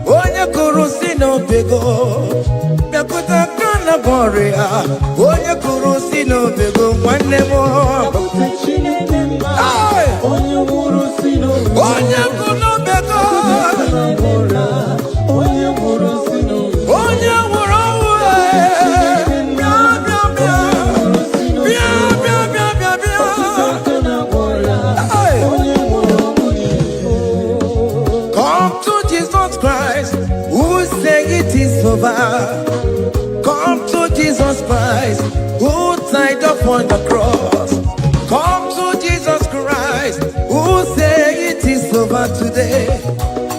onye kurusi no pego. Biakute akana gwandria, onye kurusi no pego. Mwane mo. Onye kurusi no pego. Onye kurusi no pego. Onye come to Jesus Christ, who say it is over. Come to Jesus Christ, who died upon the cross. Come to Jesus Christ, who say it is over today.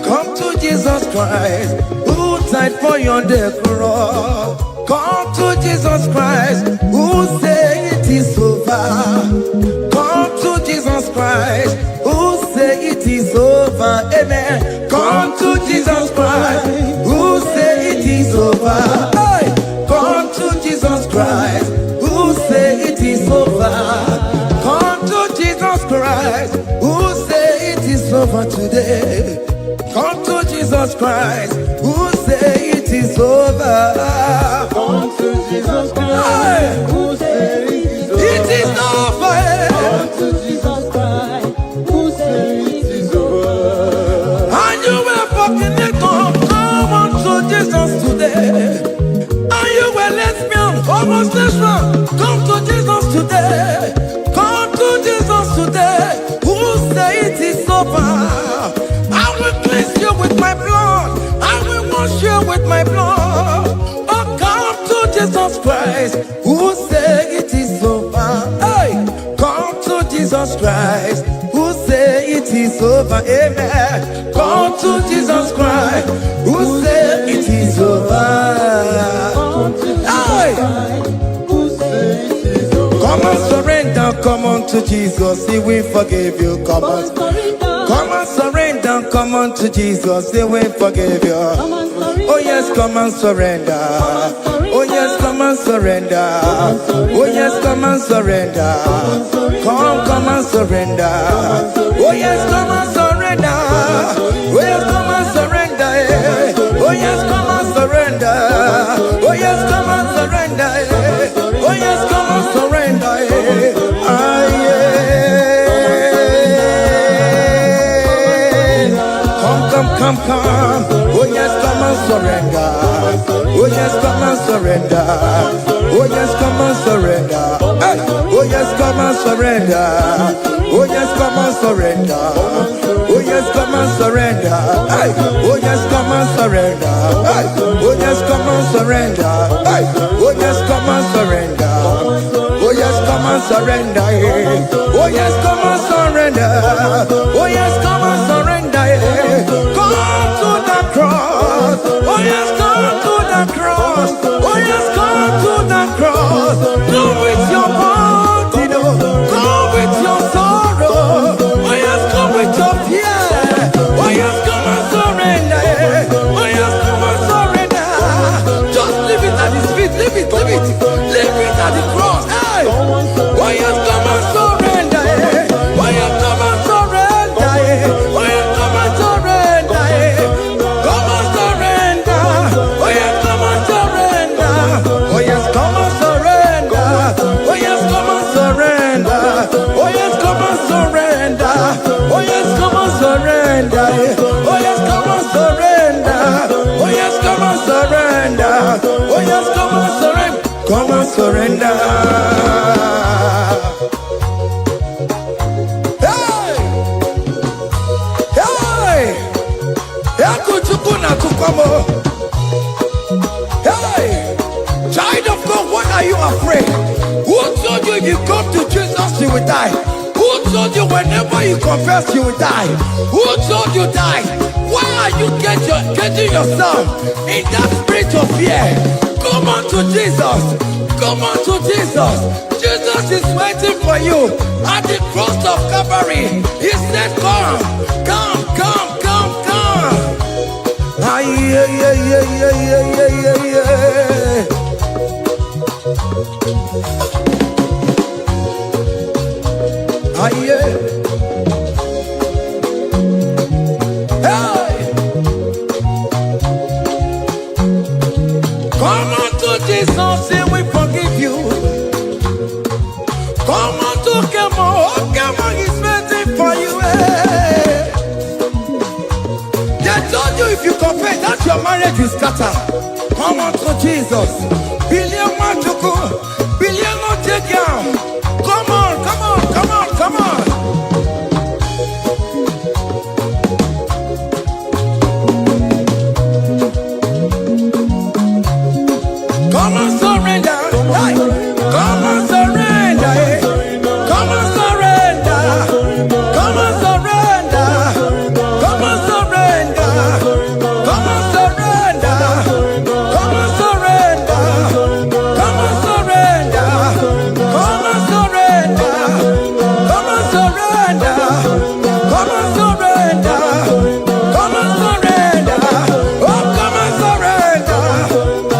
Come to Jesus Christ, who died for you on the cross. Come to Jesus Christ, who say it is over. Come to Jesus Christ, who say it is over. Amen. Come to Jesus Christ, who say it is over. Hey! Come to Jesus Christ, who say it is over. Come to Jesus Christ, who say it is over today. Come to Jesus Christ, who say it is over. Come to Jesus Christ, who say it is over. It is over. Come to Jesus Christ, who say it is over. And you were fucking it up. Come on to Jesus today. And you were lesbian, homosexual. Come to Jesus today. Come to Jesus today. Who say it is over? I will cleanse you with my blood. I will wash you with my blood. Oh, come to Jesus Christ, who say it is over. Hey, come to Jesus Christ, who say it is over. Amen. Come to Jesus Christ, who say it is over. Hey, come and surrender. Come on to Jesus, He will forgive you. Come on. Come and surrender, come on to Jesus, He will forgive you. Oh yes, come and surrender. Oh yes, come and surrender. Oh yes, come and surrender. Come and surrender. Oh yes, come and surrender. Oh yes, come and surrender. Oh yes, come and surrender. Oh yes, come and surrender. Oh yes, come and surrender. Ah Come. Oh yes, come and surrender. Oh yes, come and surrender. Oh yes, come and surrender. Hey. Oh yes, come and surrender. Oh yes, come and surrender. Oh yes, come and surrender. Hey. Oh yes, come and surrender. Hey. Oh yes, come and surrender. Hey. Oh yes, come and surrender. Oh yes, come and surrender. Oh yes, come and surrender. Oh yes, come and surrender. Come to the cross. Oh yes, come to the cross. Oh yes, come to the cross. Go with your body, go with your sorrow. Oh yes, come with your fear. Oh yes, come and surrender. Oh yes, come and surrender. Just leave it at His feet. Leave it at the cross. Hey. Oh yes, come and surrender. Oh yes, come and surrender. Oh yes, come and surrender. Come and surrender. Oh yes, come and surrender. Oh yes, come and surrender. Oh yes, come and surrender. Oh yes, come and surrender. Oh yes, come and surrender. Oh yes, come and surrender. Oh yes, come and surrender. Oh yes, come and surrender. Come and surrender. Hey, child of God, what are you afraid? Who told you if you come to Jesus you will die? Who told you whenever you confess you will die? Who told you die? Why are you getting yourself in that spirit of fear? Come on to Jesus. Come on to Jesus. Jesus is waiting for you at the cross of Calvary. He said, come, come, come, come, come. Ah, yeah, yeah, yeah, yeah, yeah, yeah, yeah. Ah, yeah. Hey. Come on to Jesus, He will forgive you. Come on to come on, He's waiting for you. Hey. They told you if you confess that your marriage will scatter. Come on to Jesus. Billion man to go, billion not take down. Come on, come on, come on, come on. Come on, surrender. Hey. Come on, surrender. Hey. Come on, surrender. Come on, surrender. Come on, surrender. Come on, surrender. Come on, surrender. Come on, surrender. Come on, surrender. Come on, surrender. Come on, surrender. Come on, surrender. Oh, come on, surrender.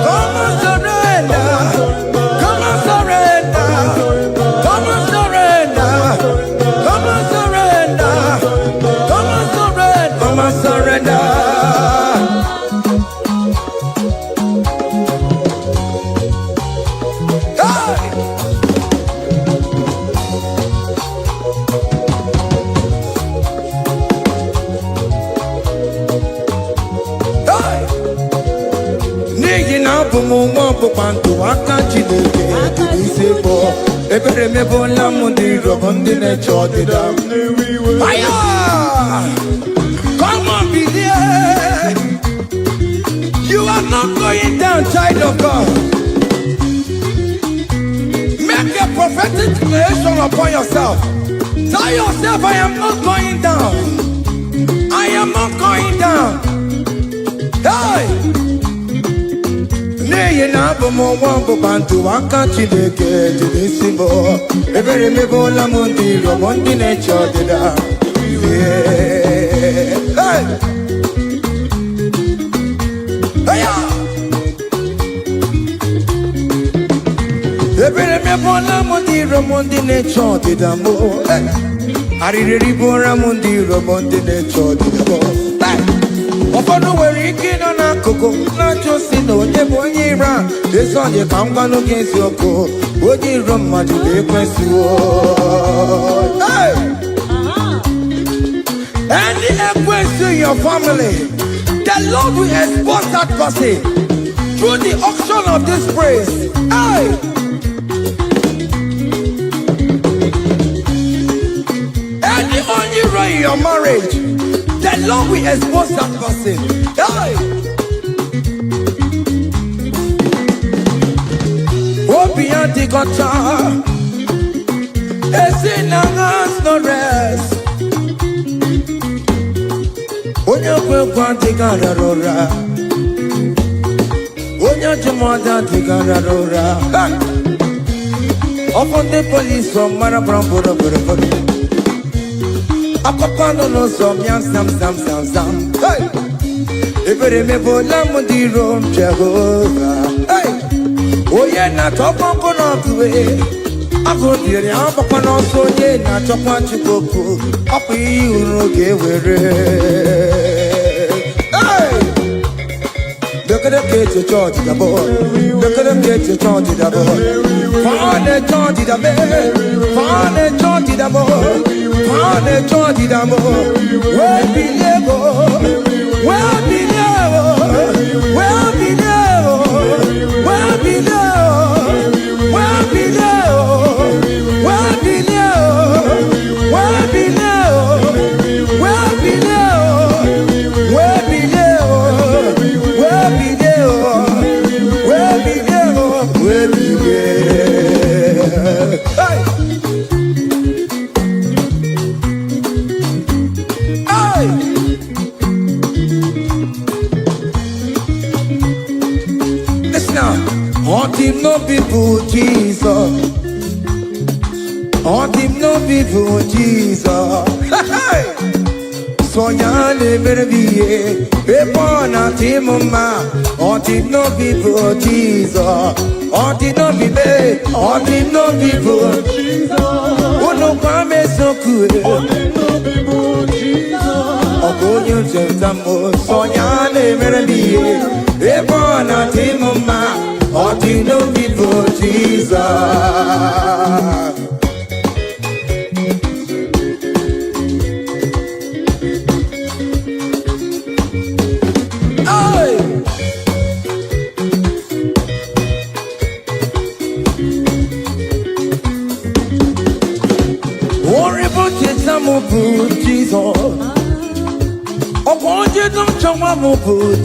Come on, surrender. Come on, surrender. Come on, surrender. Come on, surrender. Come on, surrender. Come on, surrender. Hey! Hey! N'ihi na abụ m nwa ọkpụkpa ndụ aka Chineke dị n'isi bụ ebere mebola m ndị rọbọ ndị na-eche ọdịda m. Fire! Come on, believe. You are not going down, child of God. Make a prophetic declaration upon yourself. Tell yourself, I am not going down. I am not going down. Hey! N'ihi na abụ m nwa ọgbụgba ndụ aka Chineke dị n'isi m. Ebere mebola m ndị rọbọ ndị na-eche ọdịda. Yeah. Hey! Hey! Ebere mebola m ndị rọbọ ndị na-eche ọdịda m. Arịrịrị bụra m ndị rọbọ ndị na-eche ọdịda m. Ụfọdụ nwere ike ịnọ n'akụkụ na-achọ si na onye bụ onye iro a. Ezi onye ka m gwanụ gị eziokwu, onye iro mmadụ na-ekwesịwo. Hey! Any equity in your family, the Lord will expose that person through the auction of this praise. Hey! Any hero in your marriage, the Lord will expose that person. Hey! Obian the gotcha, is in a hands no rest. Onye kwekwa dịgara rụra, onye jụmọda dịgara rụra. Ọkụ ndị polisi ọmara bramboro bụrụbụrụ. Akụkọ nọ n'ụzọ mịa zam zam zam zam. Ebere mebola m ndị iro m Jehova. Onye na-achọkwa nkụ n'ọgụwe, agụ dịrị agbakwa n'ọsọ. Onye na-achọkwa Chukwu okwu, ọkwa ihe uru ga-ewere. Look at the kids, you're charged the boy. Look at the kids, you're charged the boy. Fane charged the boy. Fane charged the boy. Fane charged the boy. Where be level? Where be level? Where be level? Where be level? Where be level? Where be level? Where be level? Where be level? Where be level? Where be there? Where be there? Where be there? no people, Jesus. On him no people, Jesus. So ya never be a born at him, ma. On him no people, Jesus. On him no people, on him no people, Jesus. Oh no, come so good. On him no people, Jesus. Oh, go you just a more. So ya never be a born at him, ma. On him no people, Jesus. Jesus, oh, won't you don't show up,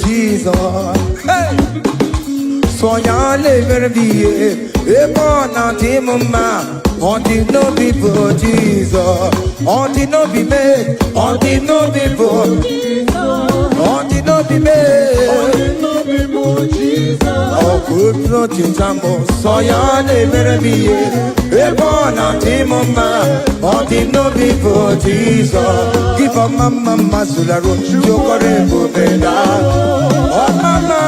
Jesus? Hey, so ya never be a born at him, ma. On the no people, Jesus. On the no be made, on the no people, on the no be made, on the no people, Jesus. Oh, good floating tambo, so ya never be a born at him, ma. On the no people, Jesus. Give a mama, Sularo, Jokorebo, Beda. Oh, mama,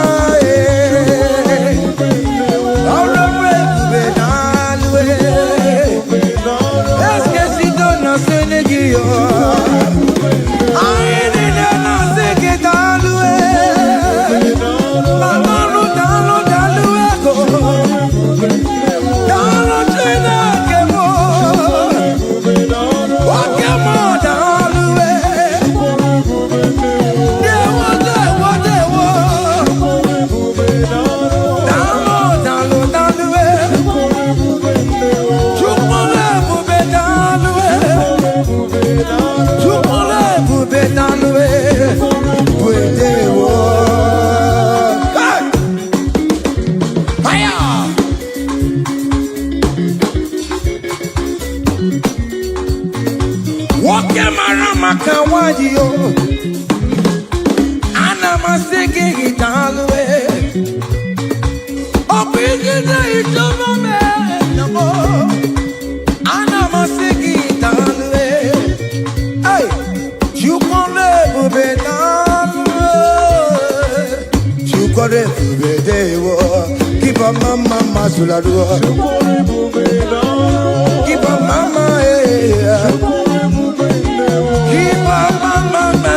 keep a mama, Sularo. Keep a mama, keep a mama,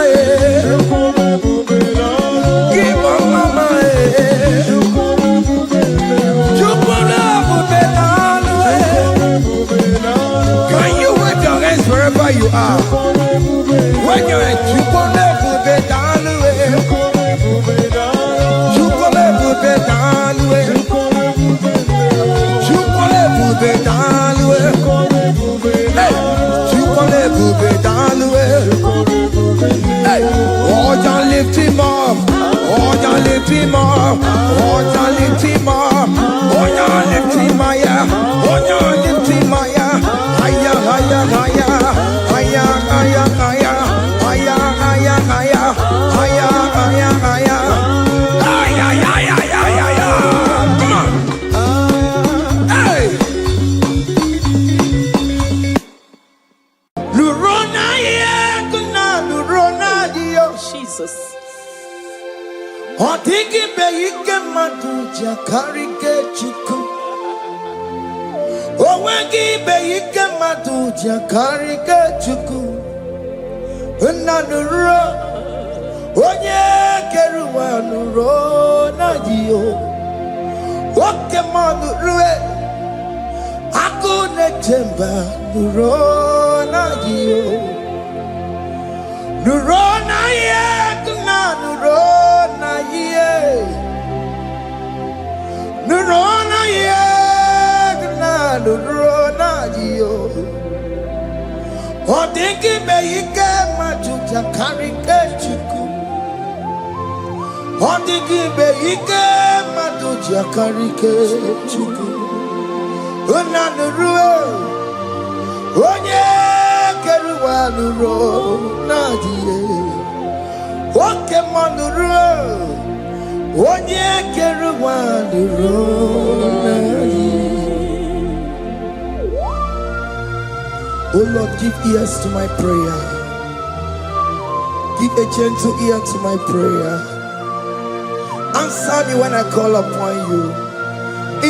keep a mama, can you wave your hands wherever you are? When you're at lift him up, oh, you lift him up, oh, you lift him up, oh, you lift him higher, oh, you lift him higher, higher, higher, higher, higher, higher, higher, higher, higher, higher, higher, higher, higher. Jesus. Otigi beike maduja karike chuku. Owegi beike maduja karike chuku. Unanuro onye keruwa nuro na dio. Oke manurue akune temba nuro na dio. Nurona ye, nurona ye, nurona ye, nurona yo. Odingi beike majuja karike chuku. Odingi beike majuja karike chuku. Una nurue, onye. Nuro nadie, oke manuro, Onye kere wandi Oh Lord, give ears to my prayer. Give a gentle ear to my prayer. Answer me when I call upon you.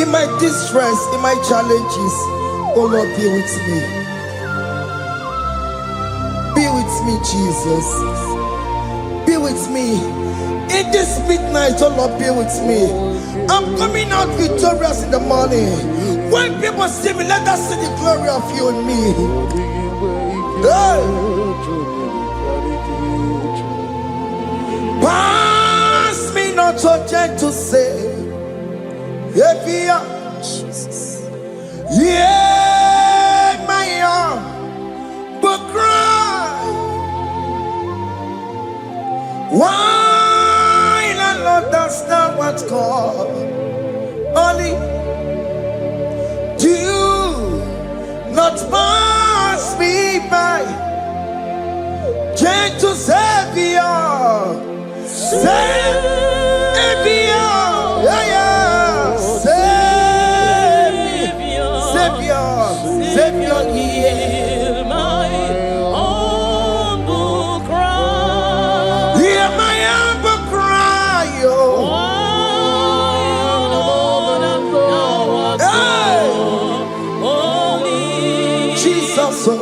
In my distress, in my challenges, oh Lord, be with me. Be with me, Jesus. Be with me. In this midnight, oh Lord, be with me. I'm coming out victorious in the morning. When people see me, let us see the glory of you in me. Hey. Pass me not so gentle say, Jesus. Yeah, my arm, but cry. Why the Lord does not what's called? Only do not pass me by, gentle Savior, Savior, yeah, yeah, Savior, hear my humble cry. Hear my humble cry, oh. Jesus, oh.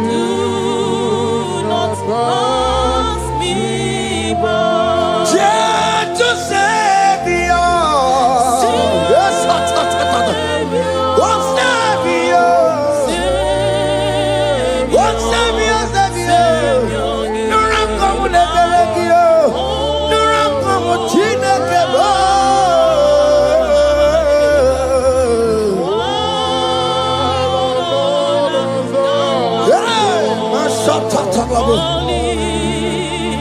Do not pass me by. Gentle Savior. Yes, one Savior. One Savior, Savior. Nura como de Belegio. Nura como Chine Kebo. Hey, Mashatatalabu.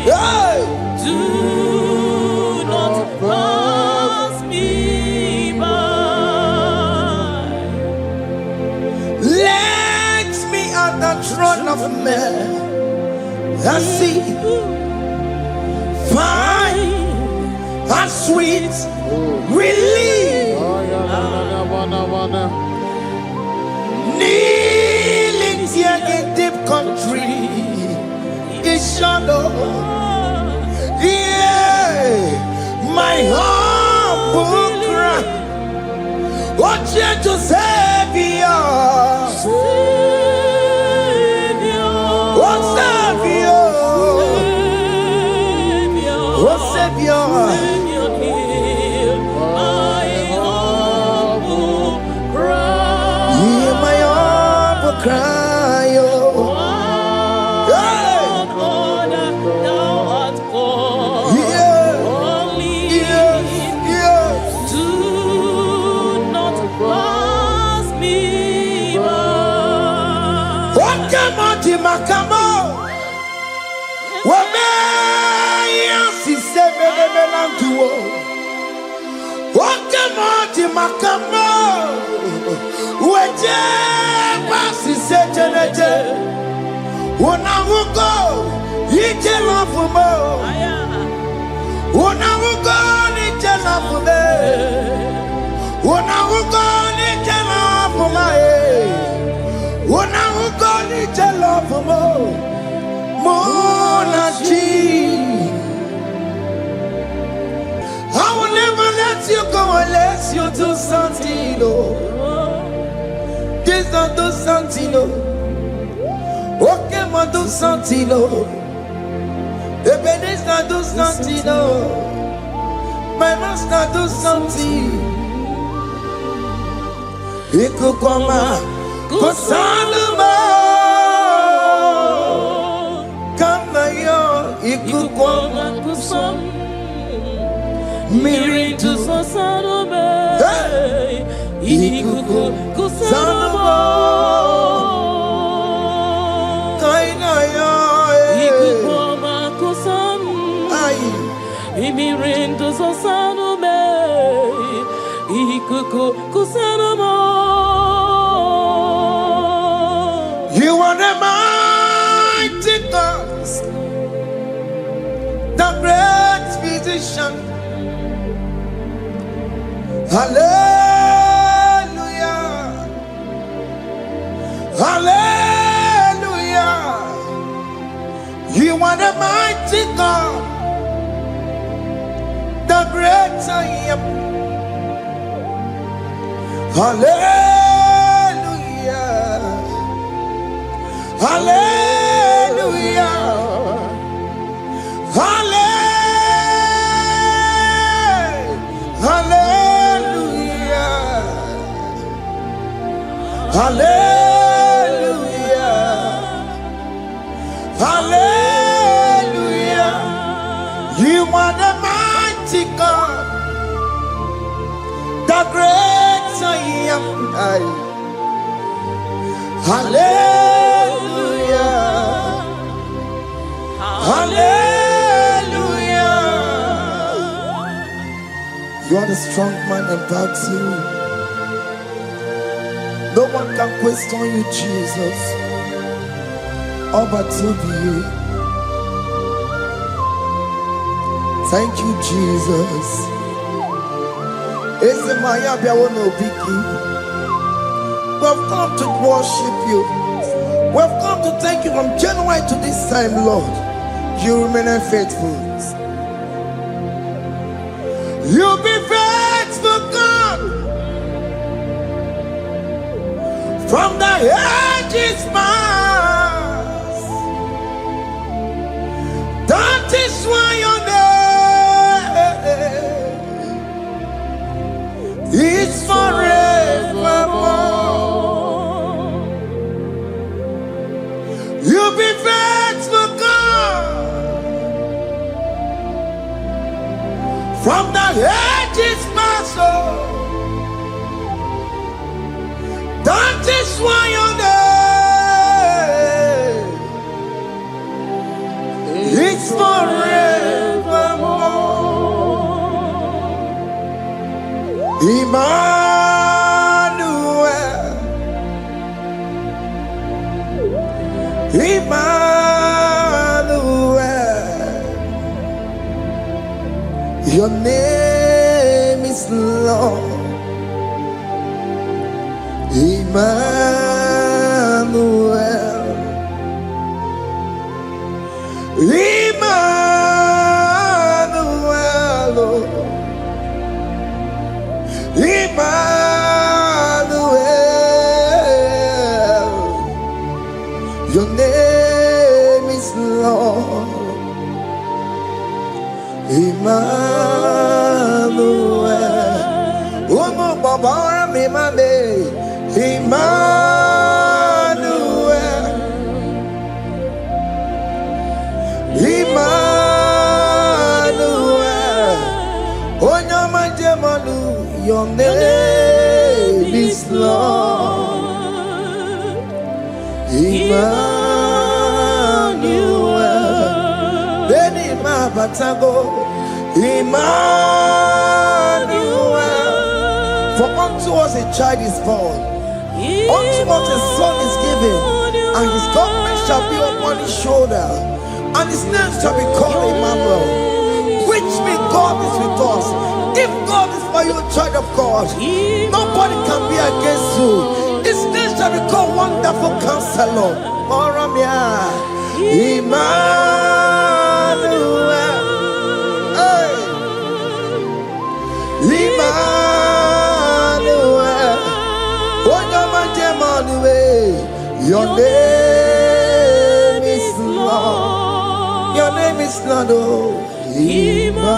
Hey. Do not pass me by. Let me at the throne of men and see, find a sweet relief. Kneeling here in deep country is shadow. Yeah, my humble cry. What gentle Savior, what Savior, what Savior, Hear my humble cry. hear my humble cry, oh. Hey. Thou art called. Yeah. Only Yes, yes. do not pass me by. Wakamati makamo. Wameya sisebele melantuo. Wakamati makamo. Weje pasi sejeneje. Unahuko ije lafumo. Unahuko ije lafume. Unahuko ije lafume. Unahuko ije lafumo. Monachi. I will never let you go unless you do something. Oh. This not do something. Oh. Okay, ma do something. Oh. Baby, this not do something. Oh. My master do something. Ikukoma kusaluma. Kama yo ikukoma Kusam miri to tu. Sasarobe. Hey! Ikuku Kusarobo. Kaina yo. Ikukoma Kusam. Ay. Imirinto Sasarobe. Ikuku Kusarobo. You are the mighty God, the great physician. Hallelujah. Hallelujah. You are the mighty God, the great I am. Hallelujah. Hallelujah. Hallelujah. Hallelujah. Hallelujah. You are the mighty God, the great I am. Hallelujah. Hallelujah. You are the strong man in battle. No one can question you, Jesus. All but to be. Thank you, Jesus. We've come to worship you. We've come to thank you from January to this time, Lord. You remain faithful. You'll be faithful, God. From the ages past. That is why your name is forevermore. You'll be faithful, God. From the ages past, that is why your name is forevermore. Emmanuel, Emmanuel, your name is Lord. Emmanuel, Emmanuel, Emmanuel, your name is Lord. Emmanuel, Umu Babara Mimame, Emmanuel, Emmanuel, Onyama Jemanu, your name is Lord. Emmanuel, Beni Mabatago, Emmanuel, for unto us a child is born, unto us a son is given, and his government shall be upon his shoulder, and his name shall be called Emmanuel, which means God is with us. If God is for you, child of God, nobody can be against you. His name shall be called Wonderful Counselor. Oramia, Emmanuel, hey. Emmanuel, your name is Lord. Your name is Lord. Emmanuel.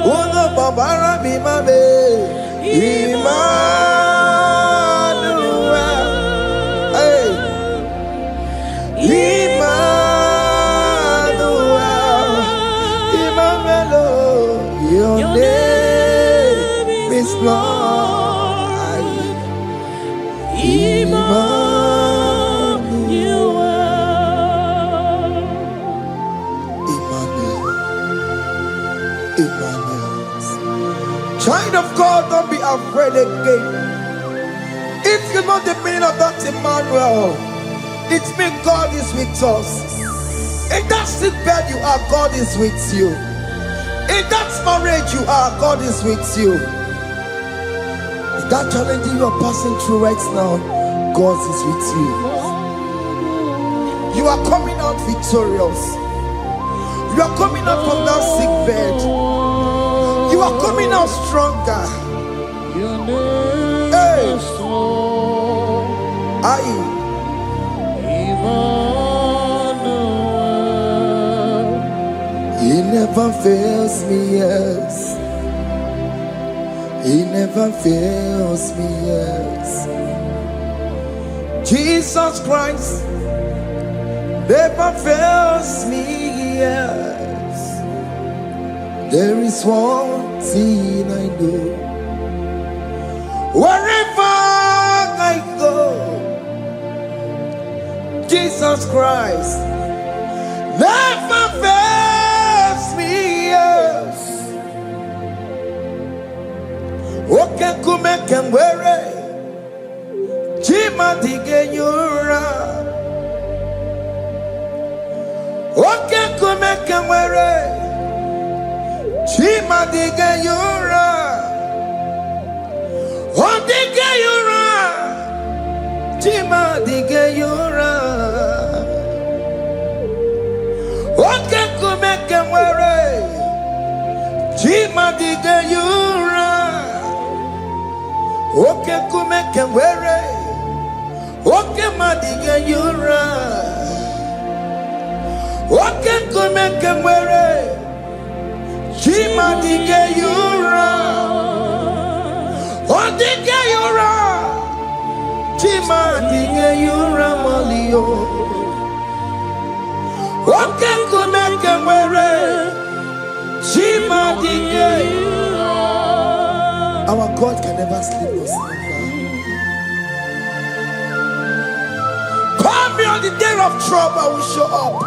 Uno babara bimame. Emmanuel. Hey. Emmanuel. Emmanuel. Your name is Lord. Emmanuel. Child of God, don't be afraid again. If you know the meaning of that Emmanuel, it means God is with us. In that sick bed you are, God is with you. In that marriage you are, God is with you. In that challenge you are passing through right now, God is with you. You are coming out victorious. You are coming out from that sick bed. You are coming out stronger. Hey. He never fails me, yes. He never fails me, yes. Jesus Christ never fails me, yes. There is one thing I know. Wherever I go, Jesus Christ never fails me, yes. Okay, come and wear it. Chima digenyura. Okay, come and wear it. Chima digenyura. Oh, digenyura. Chima digenyura. Okay, come and wear it. Chima digenyura. Okay, come and wear it. Okay, madiga yura. Okay, come and wear it. Chima diga yura. Oh, diga yura. Chima diga yura malio. Okay, come and wear it. Chima diga yura. Our God can never sleep nor slumber. Call me on the day of trouble, I will show up.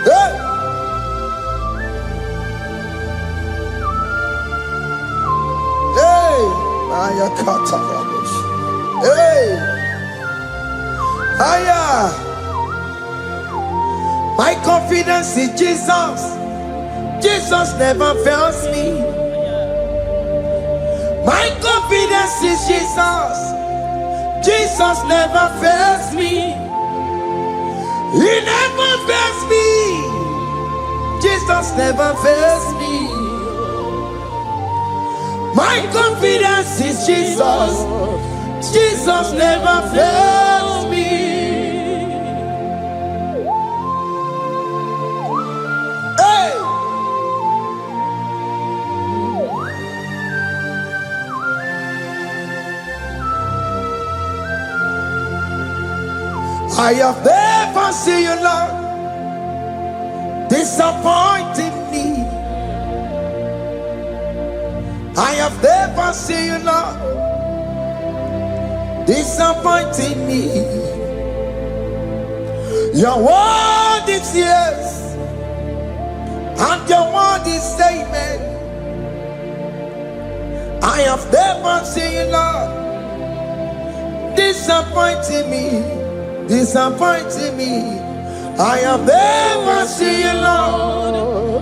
Hey! Hey! Aya kata rabosh. Hey! Aya! My confidence in Jesus. Jesus never fails me. My confidence is Jesus. Jesus never fails me. He never fails me. Jesus never fails me. My confidence is Jesus. Jesus never fails me. Hey! I have never seen you, Lord, disappointing me. I have never seen you, Lord, disappointing me. Your word is yes, and your word is amen. I have never seen you, Lord, disappointing me. Disappointing me. I have never seen you, Lord.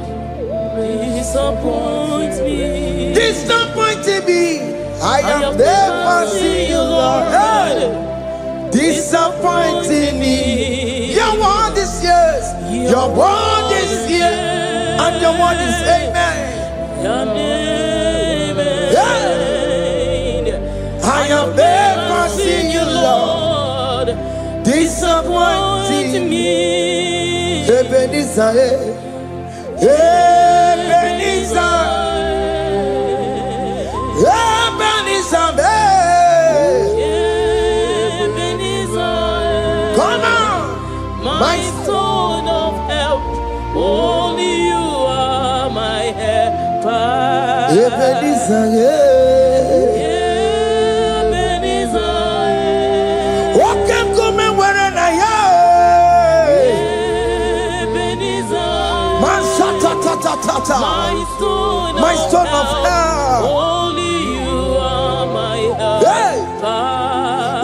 Disappoint me. Disappointing me. I have never seen you, Lord. Hey. Disappointing me. Your word is yes. Your word is yes. And your word is amen. Yeah. I have never seen you, Lord, disappointing me. Ebenezer, Ebenezer, Ebenezer, Ebenezer. come on, My stone of help, only you are my helper. Ebenezer, my stone of help, only you are my help. Hey.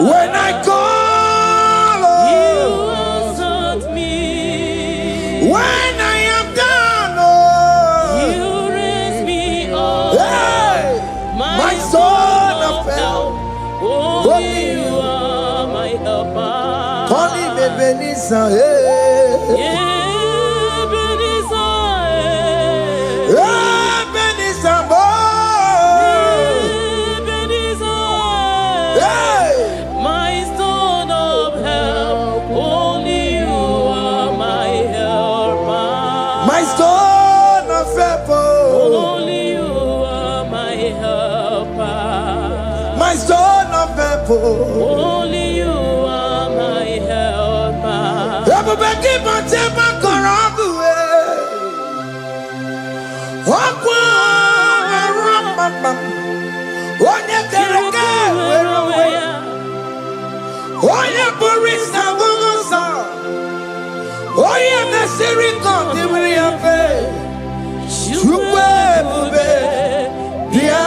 When I call, you answered me. When Ebenezer, hey. Ebenezer, boy. Hey. My stone of help, only you are my helper. My stone of help, only you are my helper. my stone of help, only you are my helper. everybody but him a karabuwe. Wakwa ramama, onye kereke werowe, onye burisa gugusa, onye mesiri kondibri yafe, chukwe bube, bia,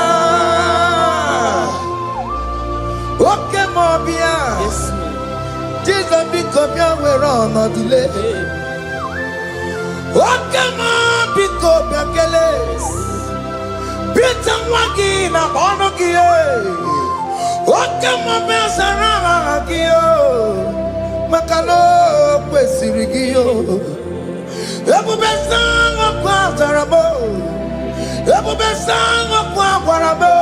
oke mo bia, Jesus biko bia wero no delay. Oke mo biko bia kele, bita mwagi na bono kiye. Oke mo bia sarama kiyo, makalo kwesiri kiyo. Ebu besango kwa zarabo, ebu besango kwa warabo.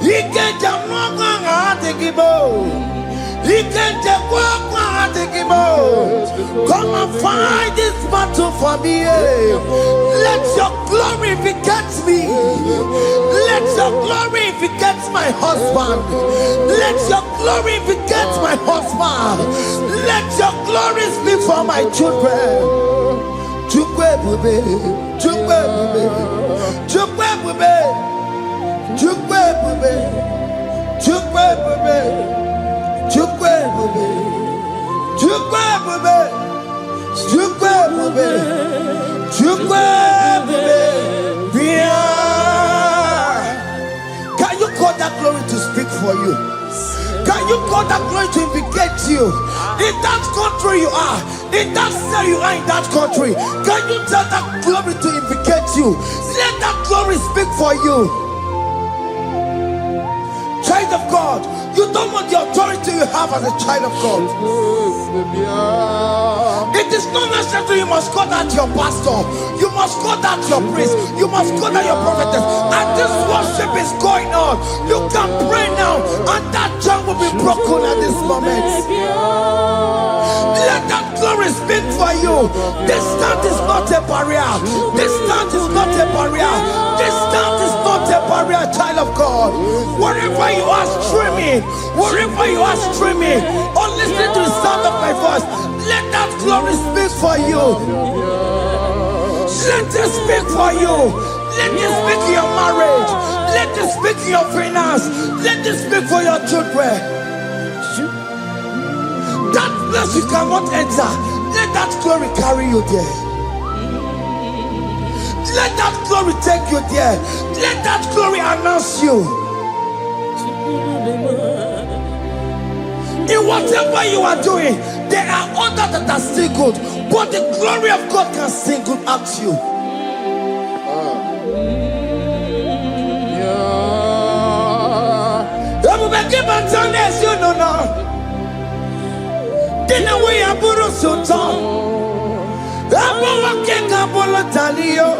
Ike jamwa kwa ngate kibo, ike jamwa kwa ngate kibo. Come and fight this battle for me. Let your glory beget me. Let your glory beget my husband. Let your glory beget my husband. Let your glory speak for my children. Chukwe bube, chukwe bube, chukwe bube, chukwe bube, chukwe bube, chukwe bube, chukwe bube, chukwe bube, chukwe bube. Can you call that glory to speak for you? Can you call that glory to indicate you? In that country you are, in that cell you are in that country, can you tell that glory to indicate you? Let that glory speak for you. Child of God, you don't want the authority you have as a child of God. It is not necessary you must call that your pastor, you must call that your priest, you must call that your prophetess. And this worship is going on. You can pray now, and that jam will be broken at this moment. Let that glory speak for you. Distance is not a barrier. Distance is not a barrier. Distance is not a barrier, child of God. Wherever you are streaming, wherever you are streaming, or listening to the sound of my voice, let that glory speak for you. Let it speak for you. Let it speak in your marriage. Let it speak in your finance. Let it speak for your children. That place you cannot enter, let that glory carry you there. Let that glory take you there. Let that glory announce you. In whatever you are doing, there are others that are still good, but the glory of God can single out you. You know now. Dina we aburo sultan, abo wake kabolo talio,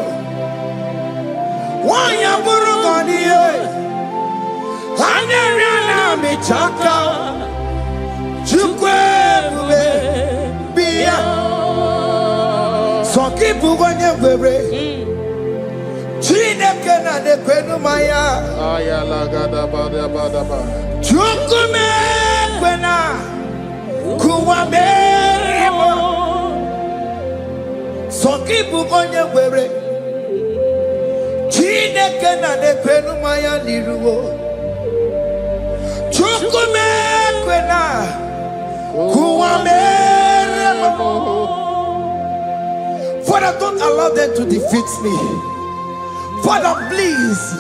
why aburo ganiye, haneriana michaka, chukwe bube biya, soki buganye bebe, chine kena de kwenu maya, Ayala gada bada bada ba. chukume kwena. Kuwa merimo Soki bugonye were Chineke na nekwenu maya liruwo Chukume kwena Kuwa merimo. Father, don't allow them to defeat me. Father, please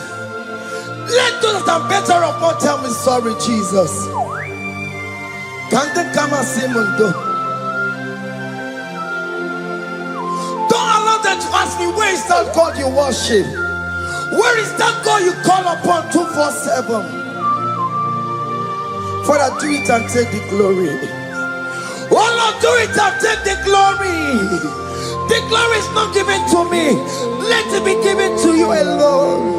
let those that are better off not tell me sorry, Jesus. Can't they come and see Mundo? Don't allow them to ask me, where is that God you worship? Where is that God you call upon 247? Father, do it and take the glory. Oh Lord, do it and take the glory. The glory is not given to me. Let it be given to you alone.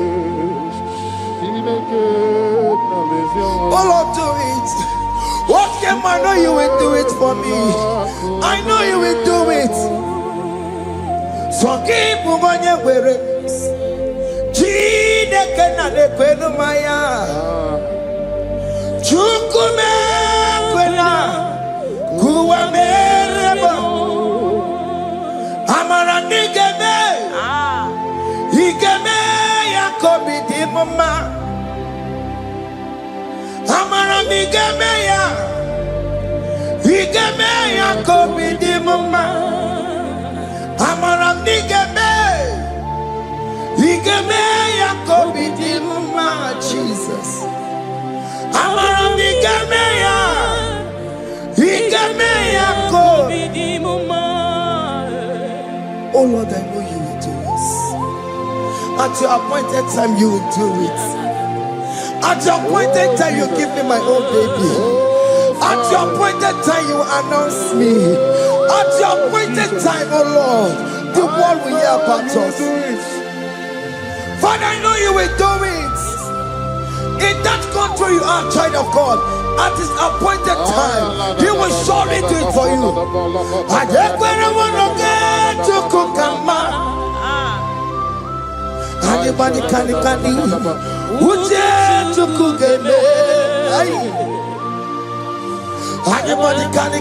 Oh Lord, do it. What can I know you will do it for me? I know you will do it. So keep moving where it is. Chineke na nekwenu maya. Chukume kwena kuwa merebo. Amara nigeme. Igeme yakobi di mama. Amara migeme ya. Igeme yakobi di mama. Amara migeme. Igeme yakobi di mama. Jesus. Amara migeme ya. Igeme yakobi di mama. Oh Lord, I know you will do this. At your appointed time, you will do it. At your appointed time, you give me my own baby. At your appointed time, you announce me. At your appointed time, oh Lord, the world will hear about us. Father, I know you will do it. In that country, you are a child of God. At his appointed time, he will surely do it for you. Anybody can uje tukugeme. Anybody can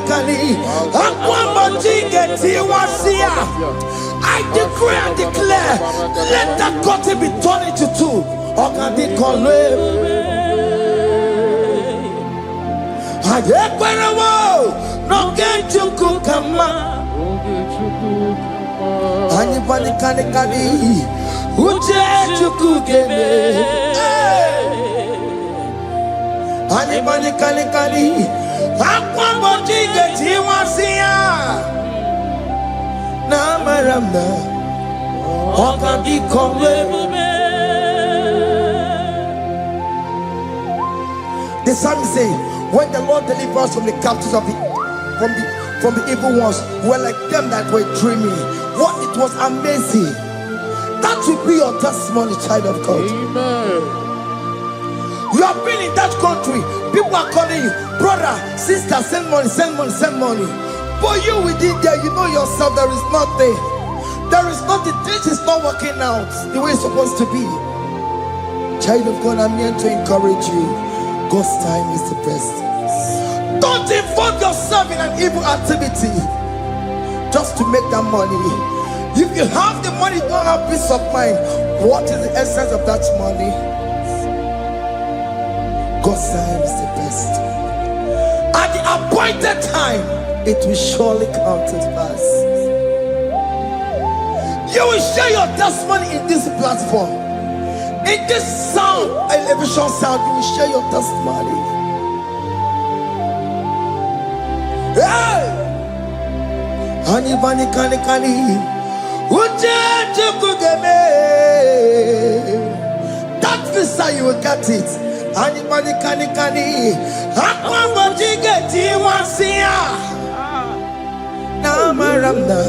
I decree and declare, let that curtain be torn into two. Anybody can uje tukugeme. Anybody can the psalmist say, when the Lord delivers us from the captives of from the evil ones, we're like them that were dreaming. What it was amazing. That will be your testimony, child of God. Amen. You have been in that country. People are calling you, brother, sister, send money, send money, send money. But you within there, you know yourself, there is nothing. There is nothing. This is not working out the way it's supposed to be. Child of God, I'm here to encourage you. God's time is the best. Don't involve yourself in an evil activity just to make that money. If you have the money, don't have peace of mind. What is the essence of that money? God's time is the best. At the appointed time, it will surely come to pass. You will share your testimony in this platform. In this sound, elevation sound, you will share your testimony. Hey! Anybody can that visa, you will get it. Anybody can get it once here. Now, Maramna,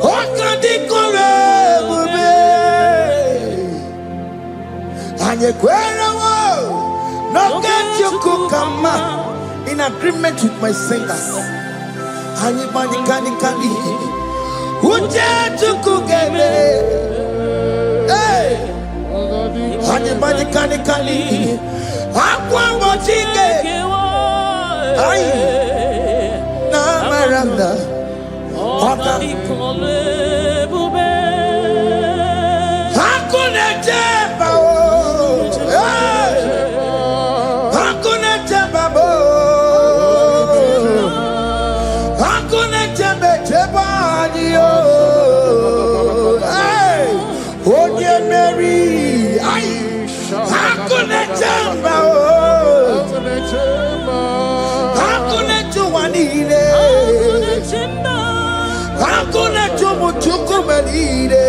what can they call it? And you no get you cook in agreement with my singers. Anybody can hey, anybody can na maranda hakuna jeba hakuna jeba hakuna jeba oh dear Mary, hakuna jeba hakuna juanile hakuna jumuchukumelile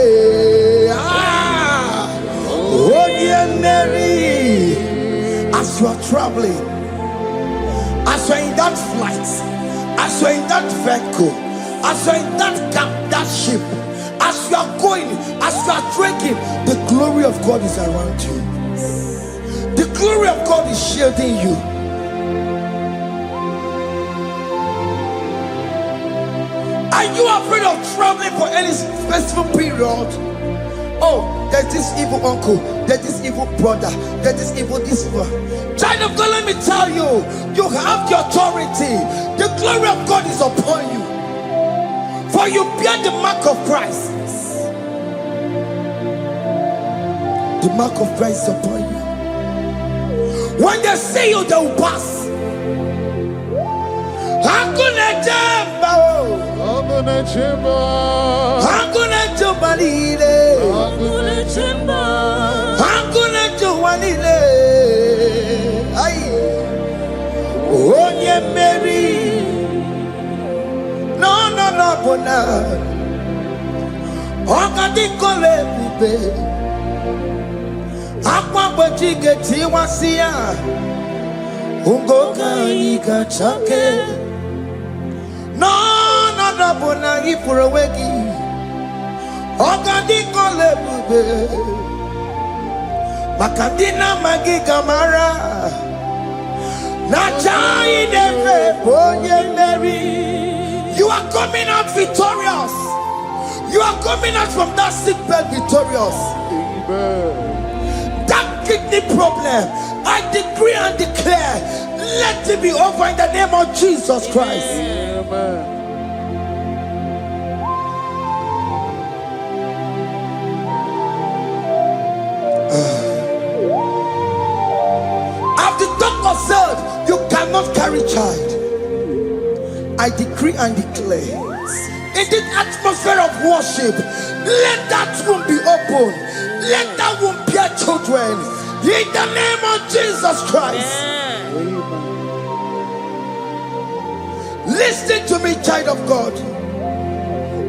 oh dear Mary, as you are traveling, as you are in that flight, As you're in that vehicle, as you're in that camp, that ship, as you are going, as you are drinking, the glory of God is around you. The glory of God is shielding you. Are you afraid of traveling for any specific period? Oh, there's this evil uncle, there's this evil brother, there's this evil this one. Child of God, let me tell you, you have the authority. The glory of God is upon you. For you bear the mark of Christ. The mark of Christ is upon you. When they see you, they will pass. Hakuna jamba, hakuna jamba, hakuna jamba lile, hakuna jamba, hakuna jamba lile. Ay, onye Mary, no bona. Okadi kole bube, akwa bojige tiwasia, ungoka ika chake. No bona ifurowegi, okadi kole bube, makadina magiga mara, na chai deve bonye Mary. You are coming out victorious. You are coming out from that sick bed victorious. Amen. That kidney problem, I decree and declare, let it be over in the name of Jesus Christ. Amen. As the doctor said, you cannot carry child. I decree and declare, in this atmosphere of worship, let that womb be open. Let that womb bear children. In the name of Jesus Christ. Amen. Listen to me, child of God.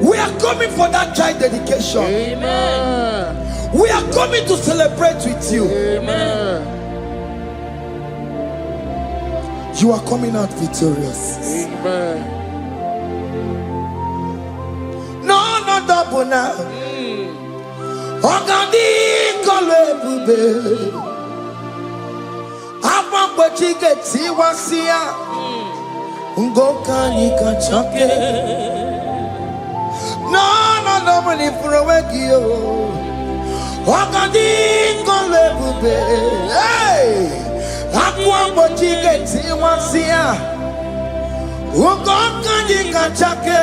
We are coming for that child dedication. Amen. We are coming to celebrate with you. Amen. You are coming out victorious. Amen. No double now. Ogandi kole bube. Apa bojige tiwasia. Ungoka nika chake. No double ni furowegi yo. Ogandi kole bube. Hey. Akwa bojige tiwasia, ugonga nika chake.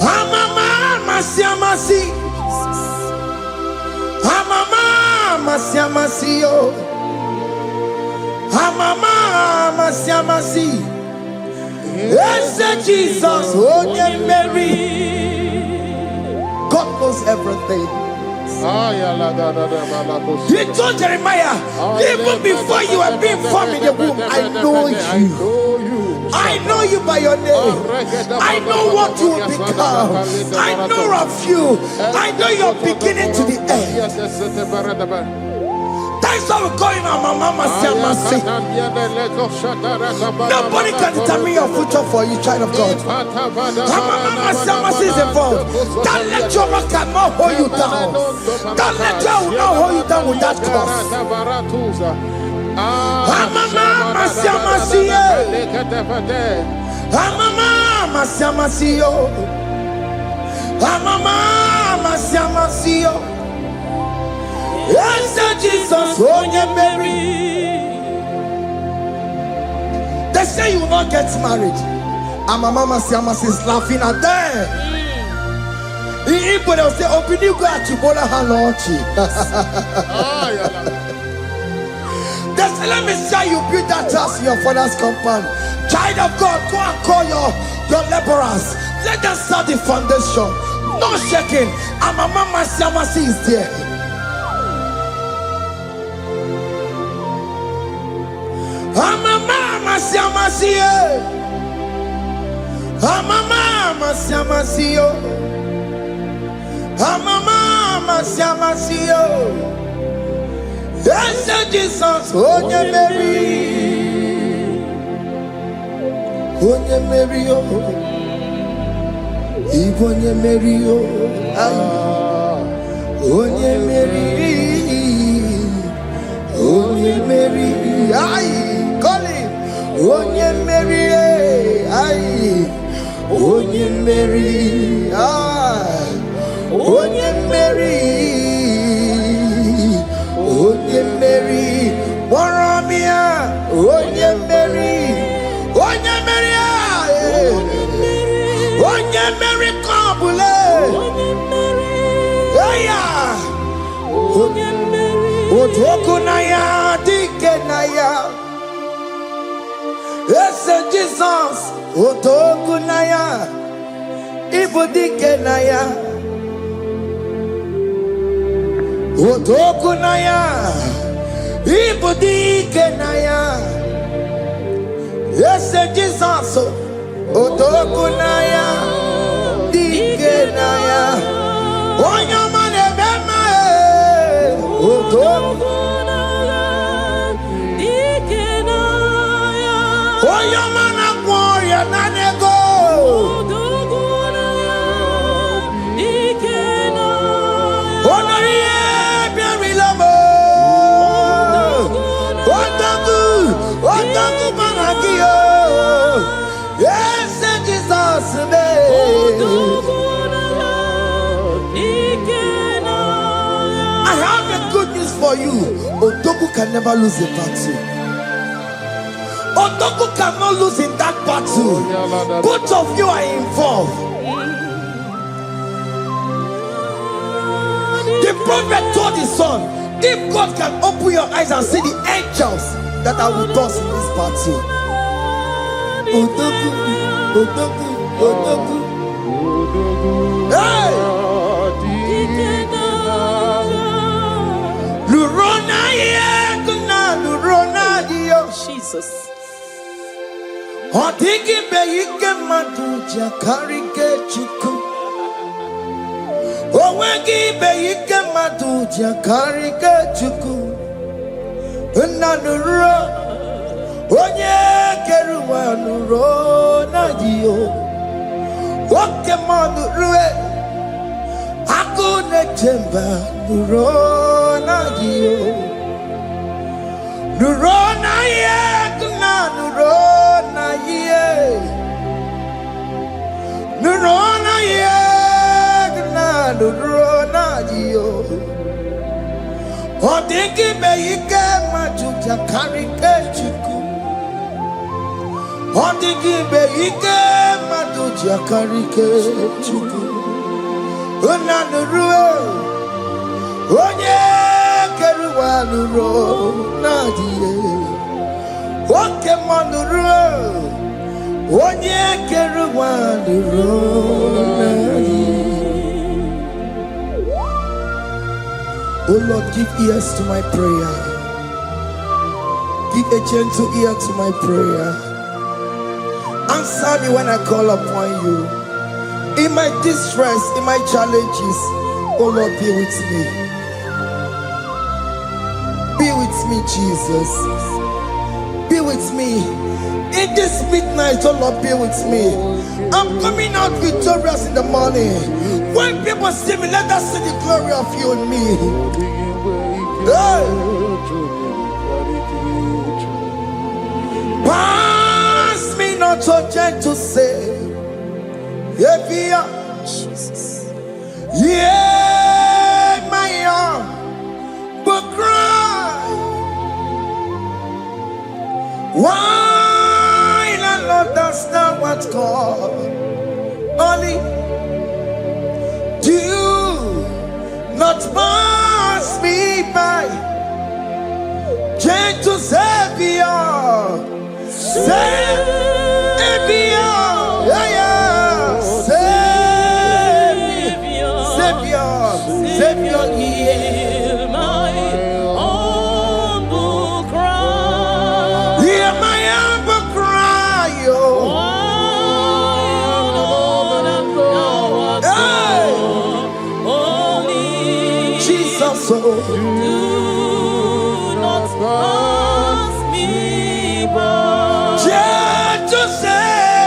Amama masiamasi, amama masiamasi yo, amama masiamasi. Yes, Jesus, oh yeah, Mary. God knows everything. He told Jeremiah, even before you were being formed in the womb, I know you. I know you by your name. I know what you will become. I know of you. I know your beginning to the end. That's how we're going on, Mama Siamasi. Nobody can determine your future for you, child of God. Mama Siamasi is involved. Don't let your rock cannot hold you down. Don't let your will not hold you down with that cause. Mama Siamasi. Mama Siamasi. Mama Siamasi. Yes, Jesus, oh yeah, Mary. They say you will not get married. And my mama Siamasi is laughing at them. In Igbo, they'll say, open you go at Chibola Hanochi. They say, let me see you build that house in your father's compound. Child of God, go and call your laborers. Let them start the foundation. No shaking. And my mama Siamasi is there. Mama Siamasi, Mama Siamasi, Mama Siamasi. Yes, Jesus, oh yeah, Mary. onye mmeri o, ịbụ onye mmeri o, onye mmeri, onye mmeri, kọlị, onye mmeri, onye mmeri, onye mmeri, onye mmeri, kpọrọ m ya, onye mmeri, onye mmeri, onye mmeri kọbụle, odogwu na ya, dike na ya, ese Jizọs, odogwu na ya, ịbụ dike na ya, odogwu na ya, ịbụ dike na ya, ese Jizọs, odogwu na ya, dike na ya, onye ọma na-eme mma, odogwu na ya, dike na ya, onye ọma na-agwọ ọrịa na nego, odogwu na ya, dike na ya, onye ihe bịarịla m, odogwu mara gị o, eze Jizọs mee. I have a good news for you. Odogwu can never lose a battle. Odogwu cannot lose in that battle. Both of you are involved. The prophet told his son, if God can open your eyes and see the angels that are with us in this battle. Odogwu, Odogwu, Odogwu. Hey! Jesus. Odigi beike maduja karike chuku. Owegi beike maduja karike chuku. Nanuro onye keruwa nuro nadio. Oke manurue akune chemba nuro nadio. Nurona ye, nurona ye, nurona ye, nurona yo. Odigi beike majuja karike chuku. Odigi beike majuja karike chuku. Una nurue, onye. Nuro nadie oke manuro onye keruwa nuro nadie. Oh Lord, give ears to my prayer. Give a gentle ear to my prayer. Answer me when I call upon you. In my distress, in my challenges, oh Lord, be with me. Be with me, Jesus. Be with me. In this midnight, oh Lord, be with me. I'm coming out victorious in the morning. When people see me, let us see the glory of you in me. Hey. Pass me not so gentle, say, Jesus. Yeah, my arm, but cry. Why the Lord does not what call only do not pass me by, gentle Savior, Savior, yeah, Savior, Savior, hear my humble cry. Hear my humble cry, oh. Jesus, oh. Do not pass me by. Gentle Savior.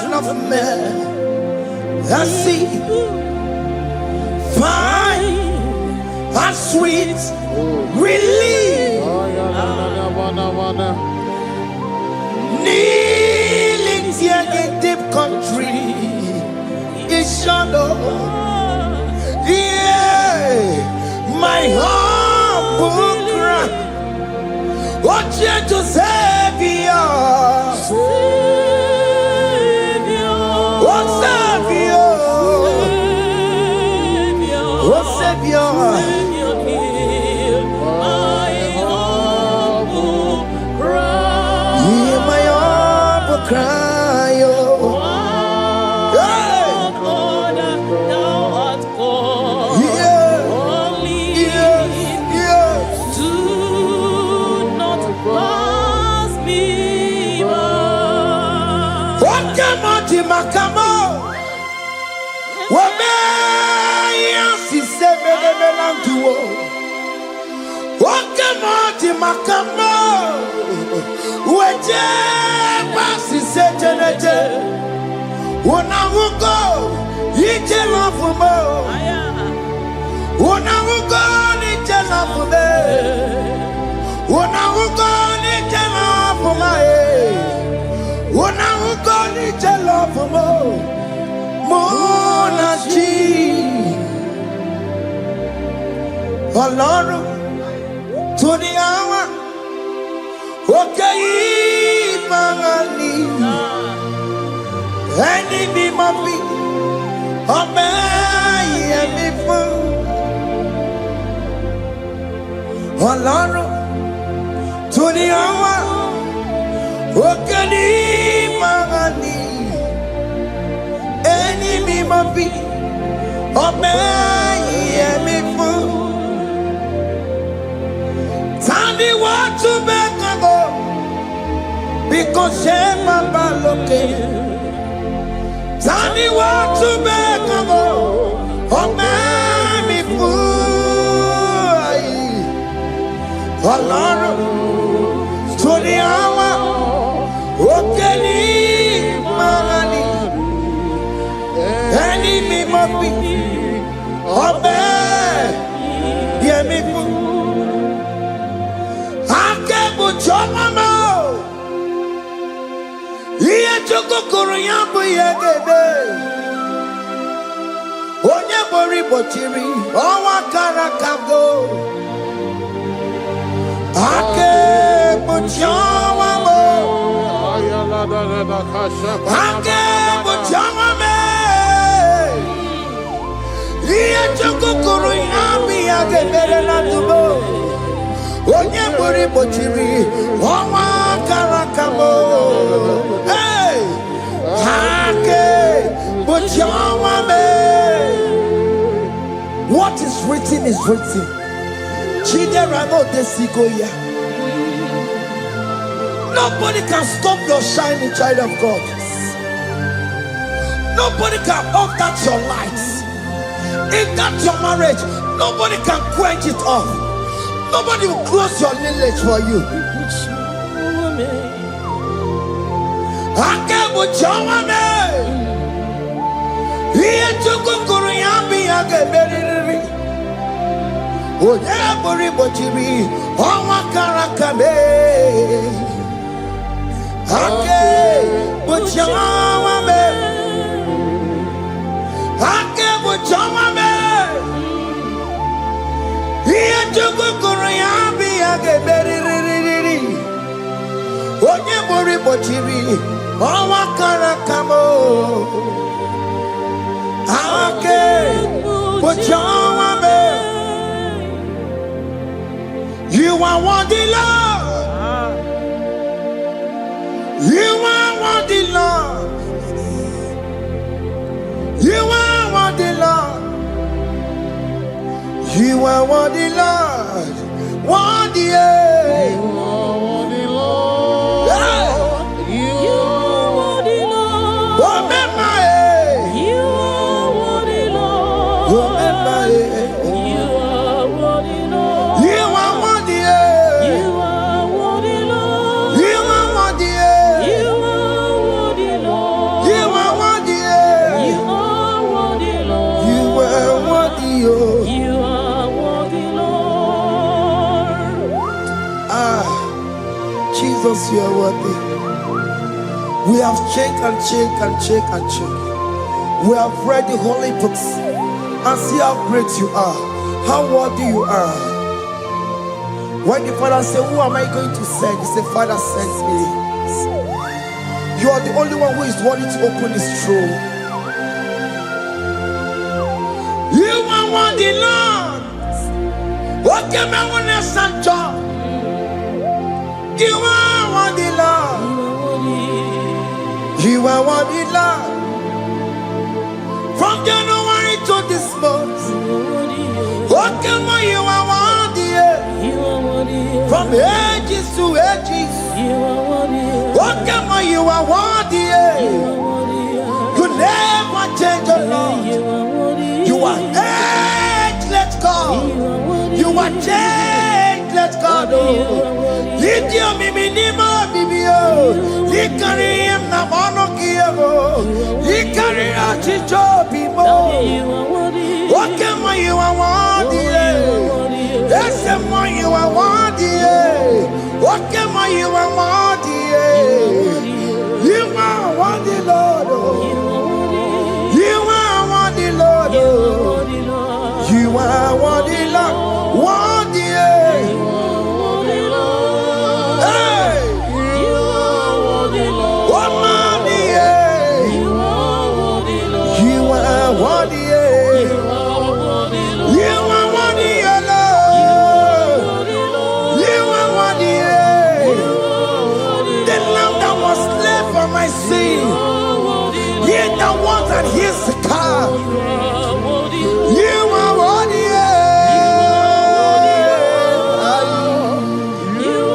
Son of man, I see fine and sweet relief. Kneeling here in deep country is shadow. Yeah, my humble cry. What you to Savior? What Savior? What Savior? Hear my humble cry. Makamo, wame yansi semele melanduo. Wakamo makamo, weje basi sejeneje. Unahugo ije lafumo, unahugo ije lafume, unahugo ije lafume. Unahugo ije lafumo, monaji. Ọlọ́run tó ní àwọn òkè yìí máa ní ẹni mímọ́ bí ọmọ ẹ̀mí fún. Ọlọ́run tó ní àwọn òkè yìí máa ní ẹni mímọ́ bí ọmọ ẹ̀mí fún. Tani watu bekago because Baba loke. Tani watu bekago omemi fui. Ọlọ́run sori awa okeni marani eni mi mo bi obe yemi fui. Chomamo, iye chokokoro yambu yegebe. Onye bori bochiri, owa karakago. Ake buchomamo, ake buchomame. Iye chokokoro yambu yegebe na tubo. Onye bori bochiri, owa karakamo. Hey, hake bochawame. What is written is written. Chiderano desigoya. Nobody can stop your shining, child of God. Nobody can off that your lights. If that's your marriage, nobody can quench it off. Nobody will close your lineage for you. Akebo chawame. Iye chukukuru yambi ageberiri. Oye bori bochiri. Owa karakame. Akebo chawame. Akebo chawame. Iye chukukuru yambi ageberiri. Onye bori bochiri, owa karakamo. Ake bochawame. You are worthy, Lord. You are worthy, Lord. You are worthy, Lord. You are worthy, Lord. Worthy, You are worthy, Lord. You are worthy, Lord. You are worthy, Lord. You are worthy, Lord. You are worthy, You are worthy, Lord. You are worthy, You are worthy, Lord. You are Jesus, you are worthy. We have checked and checked and checked and checked. We have read the holy books and see how great you are, how worthy you are. When the Father said, who am I going to send? He said, Father, send me. You are the only one who is worthy to open this throne. You are worthy, Lord. What can I want to send? You are worthy, Lord. You are worthy, Lord. From January to this month, what can you are worthy? From ages to ages, what can you are worthy? You never change, your Lord. You are ageless God. You are changeless God. Lift your minima bibio. You carry him na monokio. You carry a chicho bimo. What can you are worthy? That's the more you are worthy. What can you are worthy? You are worthy, Lord. You are worthy, Lord. You are worthy, Lord. Worthy. Hey. You are worthy, Lord. You are worthy, Lord. You are worthy. You are worthy, Lord. You are worthy. The lamb that was slain for my sin. He that was and he is the car. You are worthy. You are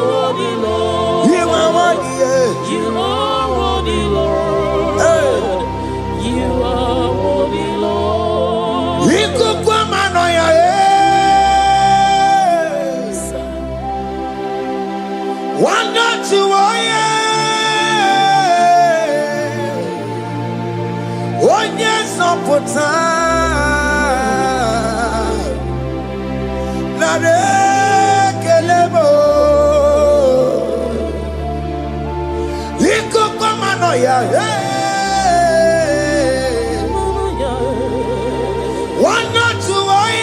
worthy, Lord. You are worthy. You are worthy, Lord. You are worthy, Lord. You could come and one not to one yes on put time. Not a kelebo. You could come and one not to one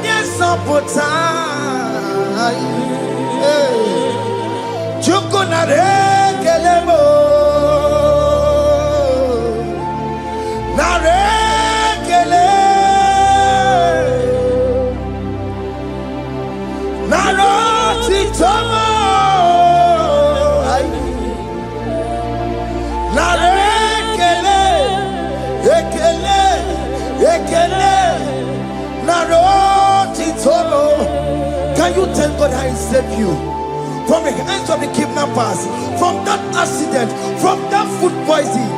yes on put time. Chukunare kelebo. Nare kele. Naro titomo. Nare kele. Ekele. Ekele. Naro titomo. Can you tell God how He saved you? From the hands of the kidnappers, from that accident, from that food poisoning.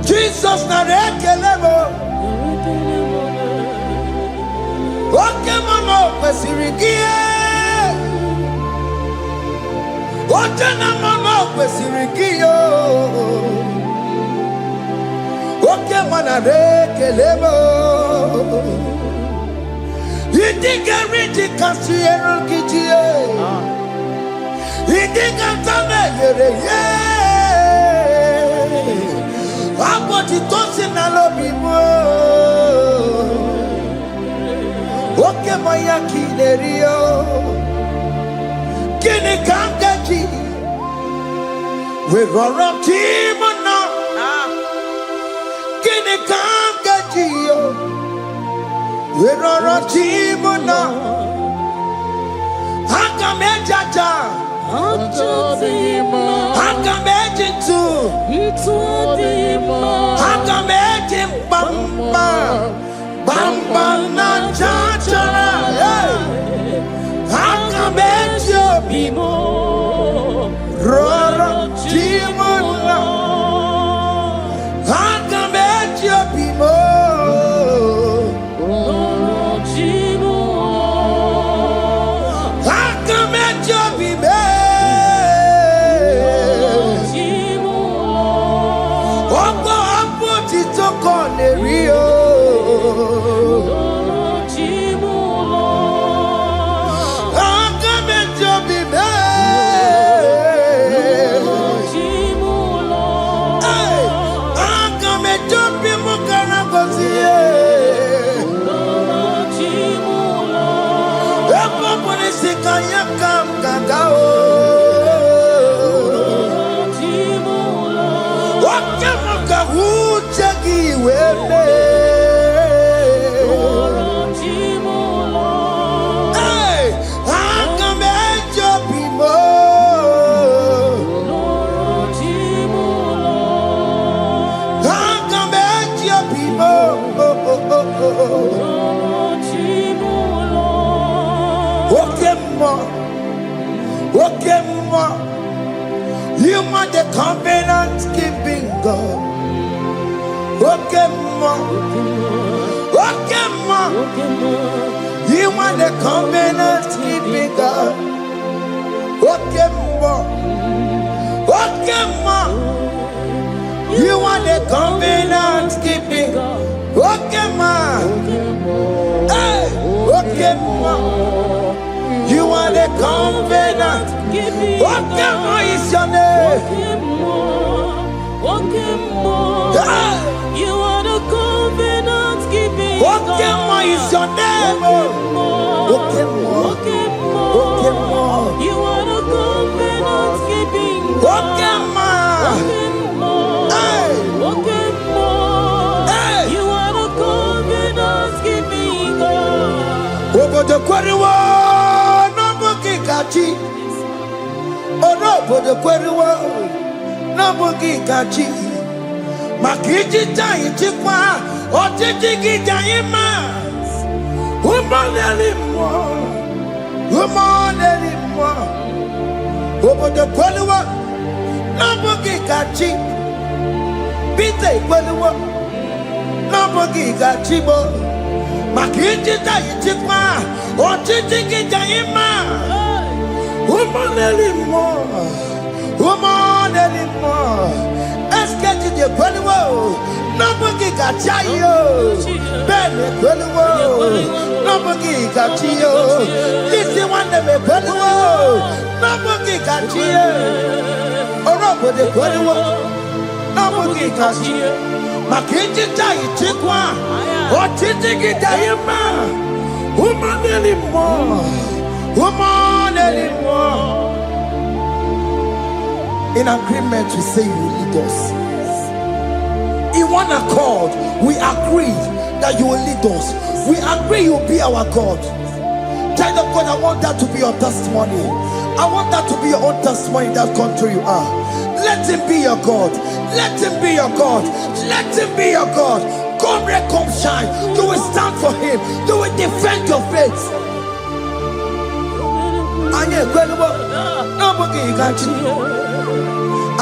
Jesus narekelebo. Okay, mama, pesirigie. Otena mama, pesirigio. Okay, mana rekelebo. Idiga riti kasiero kijie. Idiga tame yere ye. Aboti tosi na lobi mo. Oke maya kinerio. Kini kangaji. We roro timona. Kini kangaji yo. We roro timona. Haka mejaja. Haka mejintu. Haka mejim bamba. Bamba na chachara. Haka mejo bimo. Roro timona. Haka mejo bimo. You are the covenant keeping God. You are the covenant keeping God. You are the covenant keeping God. You are the covenant. Okemo is your name. You are the covenant keeping God. Okemo is your name. Okemo. You are the covenant keeping God. Okemo. You are the covenant keeping God. Obodo kwariwo no bugi gachi. Obodo kwariwo no bugi gachi. Makiji tai chikwa otiji gijayi ma. Umoneli mo. Obodo kwariwo no bugi gachi. Bite kwariwo no bugi gachi bo. Makiji tai chikwa otiji gijayi ma. Umoneli mo. Esketi de kweliwo, nobugi gachayo. Bene kweliwo, nobugi gachiyo. Lisi wande me kweliwo, nobugi gachiyo. Orobo de kweliwo, nobugi gachiyo. Makiji tai chikwa, otiti gidayima. Umoneli mo. In agreement, we say you will lead us. In one accord, we agree that you will lead us. We agree you will be our God. Child of God, I want that to be your testimony. I want that to be your own testimony in that country you are. Let him be your God. Let him be your God. Let him be your God. Come, red, come, shine. You will stand for him. You will defend your faith. Anye kweliwo, nobugi gachi.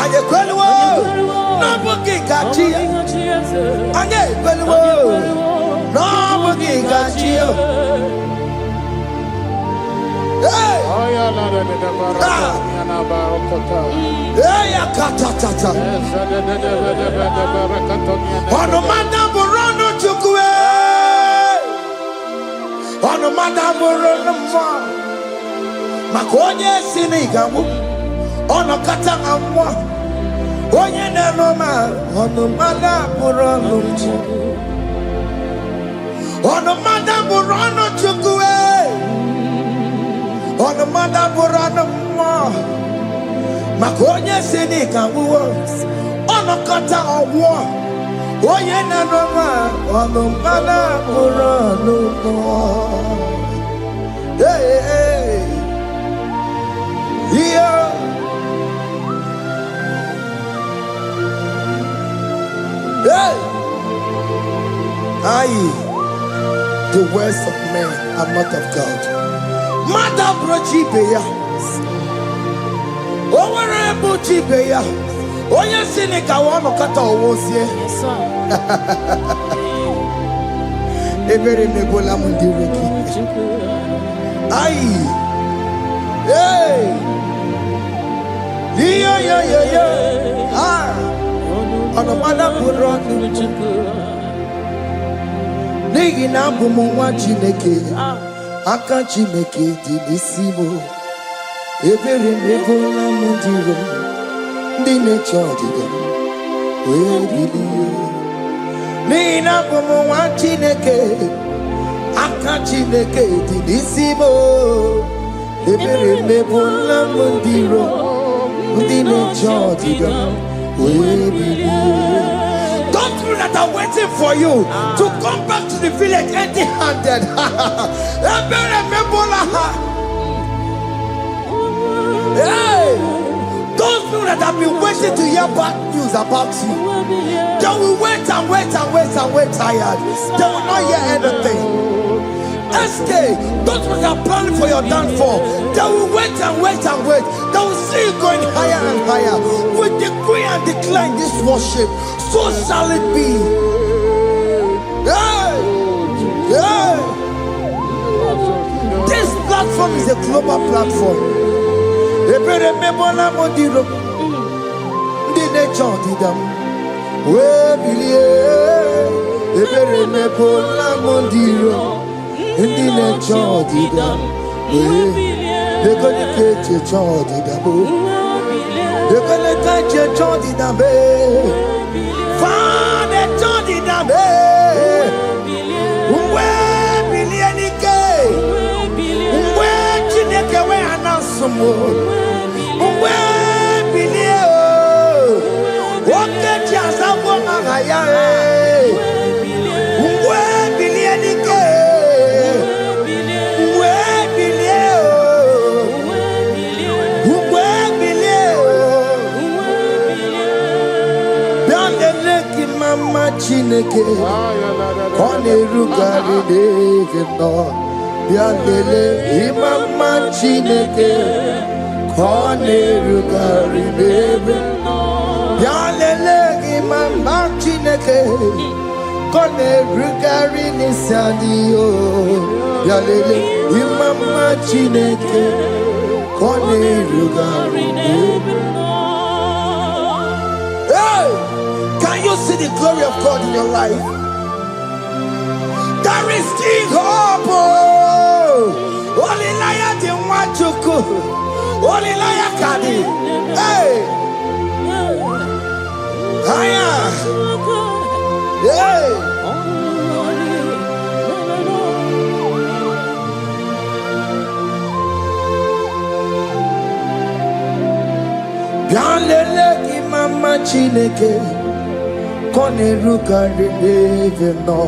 Anye kweliwo, nobugi gachi. Anye kweliwo, nobugi gachi. Hey! Hey, akatatata. Onomanda burono chukwe. Onomanda burono mwa. Makonye sinigamu ono kata amwa onye nenoma ono mala burano ono mada burano chukwe ono mada burano mwa makonye sinigamu ono kata amwa onye nenoma ono mala burano hey hey. Yeah. Hey. The words of men are not of God. Mother Brochibeya. Overable Chibeya. Oya Sinica wano kata owosie. Yes, sir. Every nebola mundireki. Hey! Yeah. Ah! On a mother put on Nigi na bumu chineke. Aka chineke dinisibo. Every nebola mundiro. Dine charge. Nina bumu chineke. Aka chineke dinisibo. ebere mebola mondiro ndị na-eche ọdịda wee bilie. Those people that are waiting for you to come back to the village empty-handed. Ebere mebola ha. Hey! Those people that have been waiting to hear bad news about you, they will wait and wait and wait and wait tired. They will not hear anything. SK, those people that are planning for your downfall, they will wait and wait and wait. They will see you going higher and higher. We decree and declare this worship, so shall it be. Hey! Hey! This platform is a global platform. Ebere mebola mondiro ndị na-eche ọdịda wee bilie. Ebere mebola mondiro ndị na-eche ọdịda wee bilie. Dekone ka eche ọdịda bụ dekone ka eche ọdịda be fane ọdịda be wee bilie n'ike wee Chineke wee anasụmụ wee bilie oke ji azabụ aha ya wee bilie n'ike wee bilie bịa lele gị mama Chineke ka ọ na-erugharị n'ebe nọ. Bịa lele ịmama Chineke ka ọ na-erugharị n'ebe nọ. Bịa lele ịmama Chineke ka ọ na-erugharị n'isi anyị o. Bịa lele ịmama Chineke ka ọ na-erugharị n'ebe nọ. Hey! Can you see the glory of God in your life? There is still hope. Only liar didn't want to go. Only liar can. Hey! Higher! Hey! Bialele ki mama Chineke kone rugari neve no.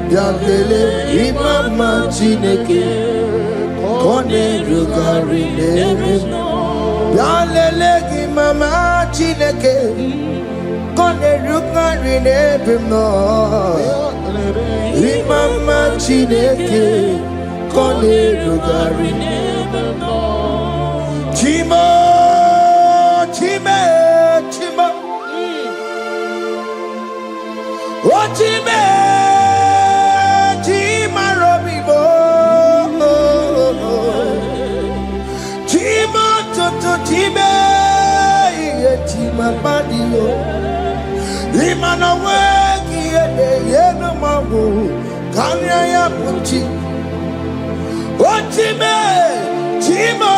Bialele ki mama Chineke kone rugari neve no. Bialele ki mama Chineke kone rugari neve no. Ki mama Chineke kone rugari neve no. Chimo, chime, chimo. Oh, chime, chima robibo. Chimo, toto, chime, chima badio. Imana weki ede yeno mawu, kanya ya punchi. Oh, chime, chimo,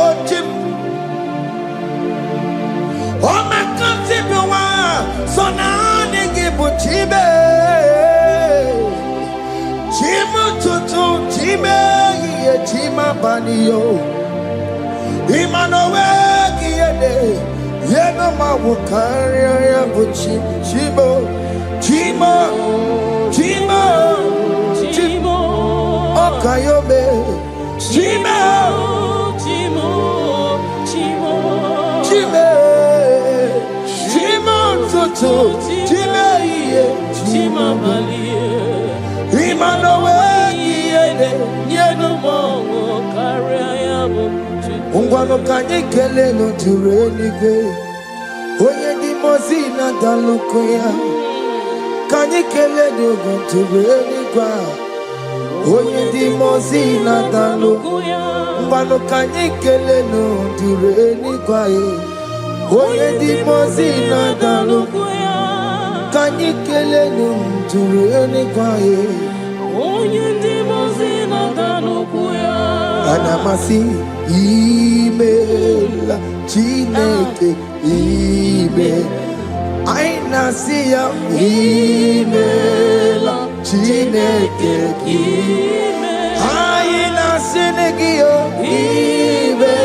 oh, chimo. Oh, my country, so now they give you Chibe. Chima tutu, Chibe, ye Chima banio. Imanowe, ye no mawukari, ya buchi, Chibo, Chima, Chima, Chimo, Okayobe, Chima, Chimo, Chimo, Chime. Tutu, chime iye, chima balie. Imanowe iye, yeno mongo karia yabo. Ungwano kanye kele no turenike. Oye di mozina dalukoya. Kanye kele no turenikwa. Oye di mozina dalukoya. Ungwano kanye kele no turenikwa. Oye di mozina dalukoya. Kanye kele no turenikwa. Oye di mozina dalukoya. Anamasi email Chineke email. Aina siya email Chineke email. Aina siya Chineke Ibe.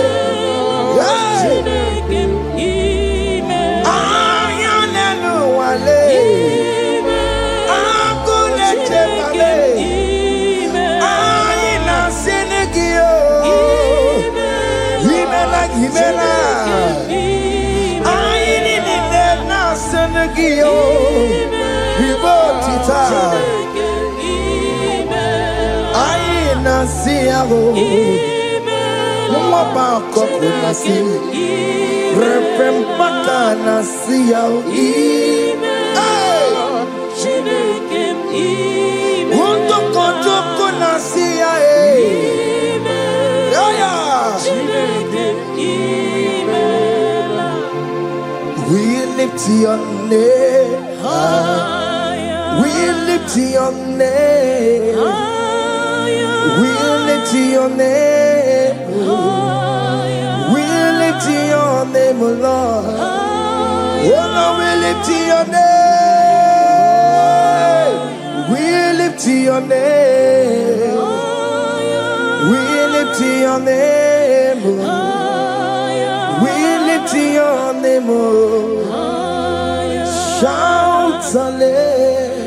Ayanenu wale. Akune chepale. Ayina Chineke Imela Imela. Ayini nina Chineke Ibotita. Ayina siago. Mwaba koko nasi. Repempaka nasi yao. Undo kotoko nasi ya. We lift your name. We lift your name. We lift your name. We lift your name, O Lord. Oh Lord, we lift your name. We lift your name. We lift your name. We lift your name. Shout hallelujah.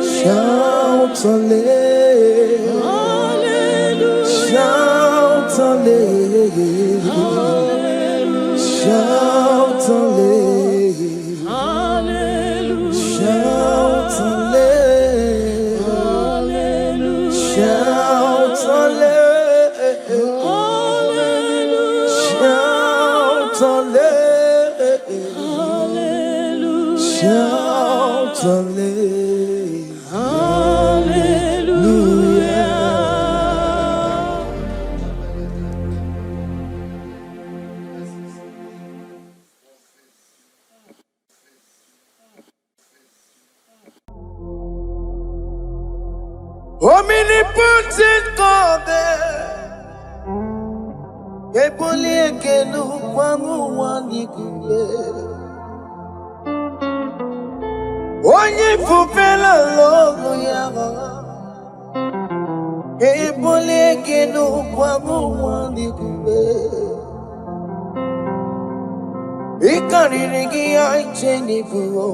Shout hallelujah. Shout hallelujah. Shout hallelujah. Shout hallelujah. Shout hallelujah. Shout hallelujah. Shout hallelujah. Omnipotent God, ebuli ekelu kwangu wanigule. Onye fupela logo yaga, ebuli ekelu kwangu wanigule. Ikariri aicheni buo.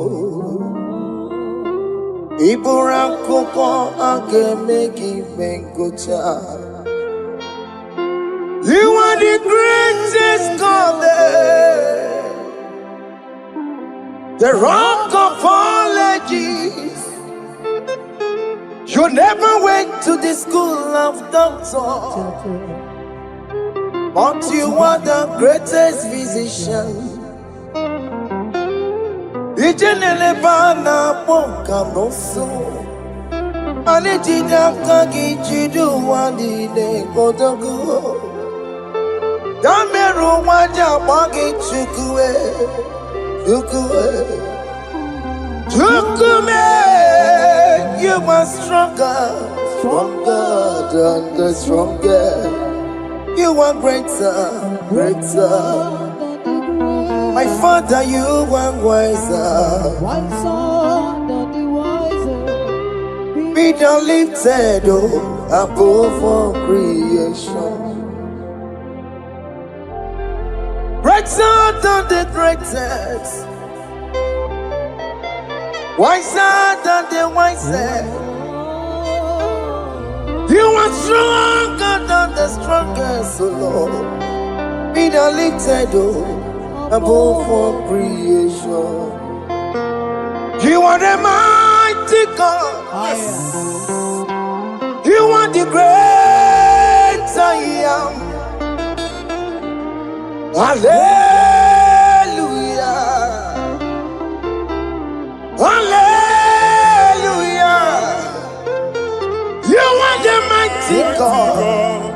Iburakoko akemeki bengocha. You are the greatest God there, the rock of all ages. You never went to the school of doctor, but you are the greatest physician. Ijenele bana ponka noso. Anijida kagi jidu wani ne kodogu. Dameru waja bagi chukue. Chukume. You are stronger than the strongest. You are greater. My Father, you are wiser. Be thou lifted above all creation. Greater than the greatest. Wiser than the wisest. You are stronger than the strongest, O Lord. Be thou lifted above all creation. You are the mighty God. Yes. You are the great I am. Hallelujah. Hallelujah. You are the mighty God.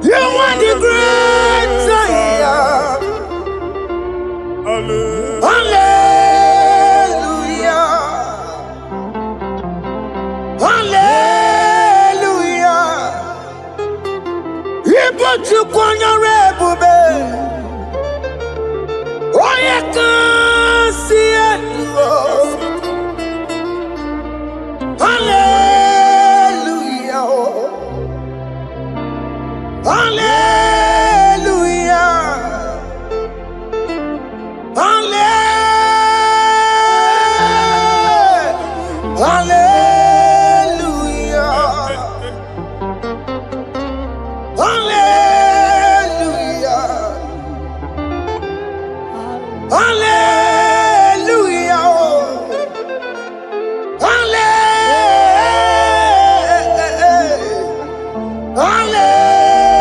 You are the great I am. Hallelujah. Hallelujah. Ibo chukwanya rebube. Oye kasi eluo. Hallelujah. Hallelujah. Hallelujah. Hallelujah. Hallelujah.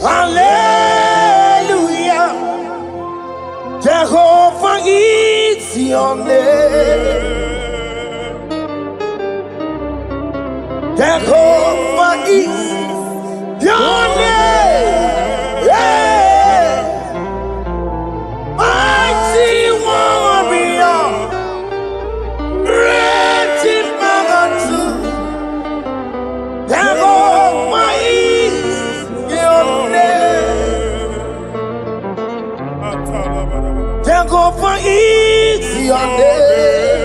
Hallelujah. Jehovah is your name. Jehovah is your name. Yeah. Mighty warrior. Great in battle. Jehovah is your name.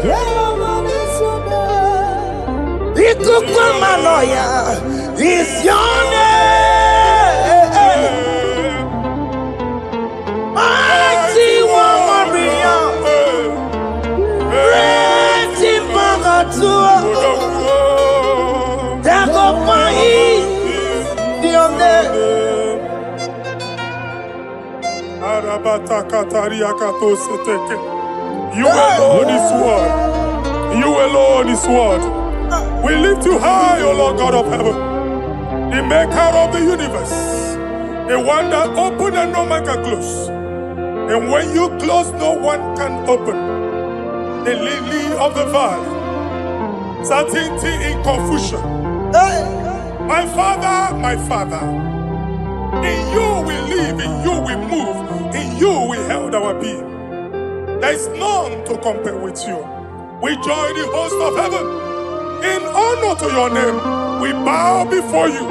Jehovah is your name. Ikukwamanoya is your name. Mighty warrior, great in battle. Jehovah is your name. You alone is word. You alone is word. We lift you high, O Lord God of heaven, the maker of the universe, the one that opened and no man can close. And when you close, no one can open. The lily of the valley, certainty in confusion. My Father, in you we live, in you we move, in you we held our being. There is none to compare with you. We join the host of heaven. In honor to your name, we bow before you.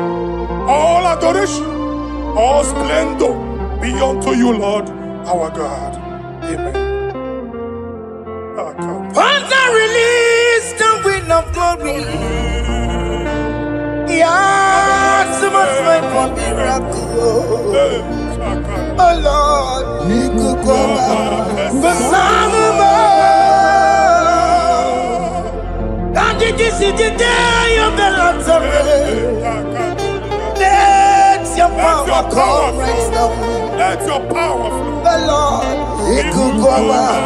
All adoration, all splendor be unto you, Lord, our God. Amen. Father, release the wind of glory. Yeah, so much fight for miracle. Oh Lord, you could go back. But this is the day of the Lord's rain. Let your power come right now. Let your power flow. The Lord, He could go back.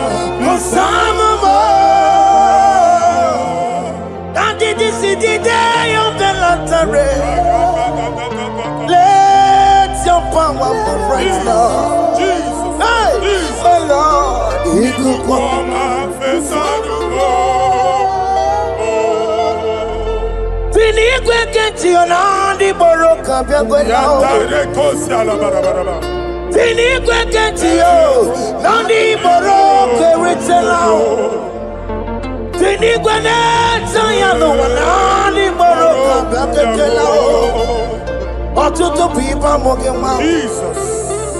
This is the day of the Lord's rain. Let your power come right now. Jesus, hey, Jesus. The Lord, He could go back. Finigwe kenti onandi boroka biagwela. Finigwe kenti yo nandi boroka ritela. Finigwe neta ya no nandi boroka biagwela. Otutu pipa mogema. Jesus.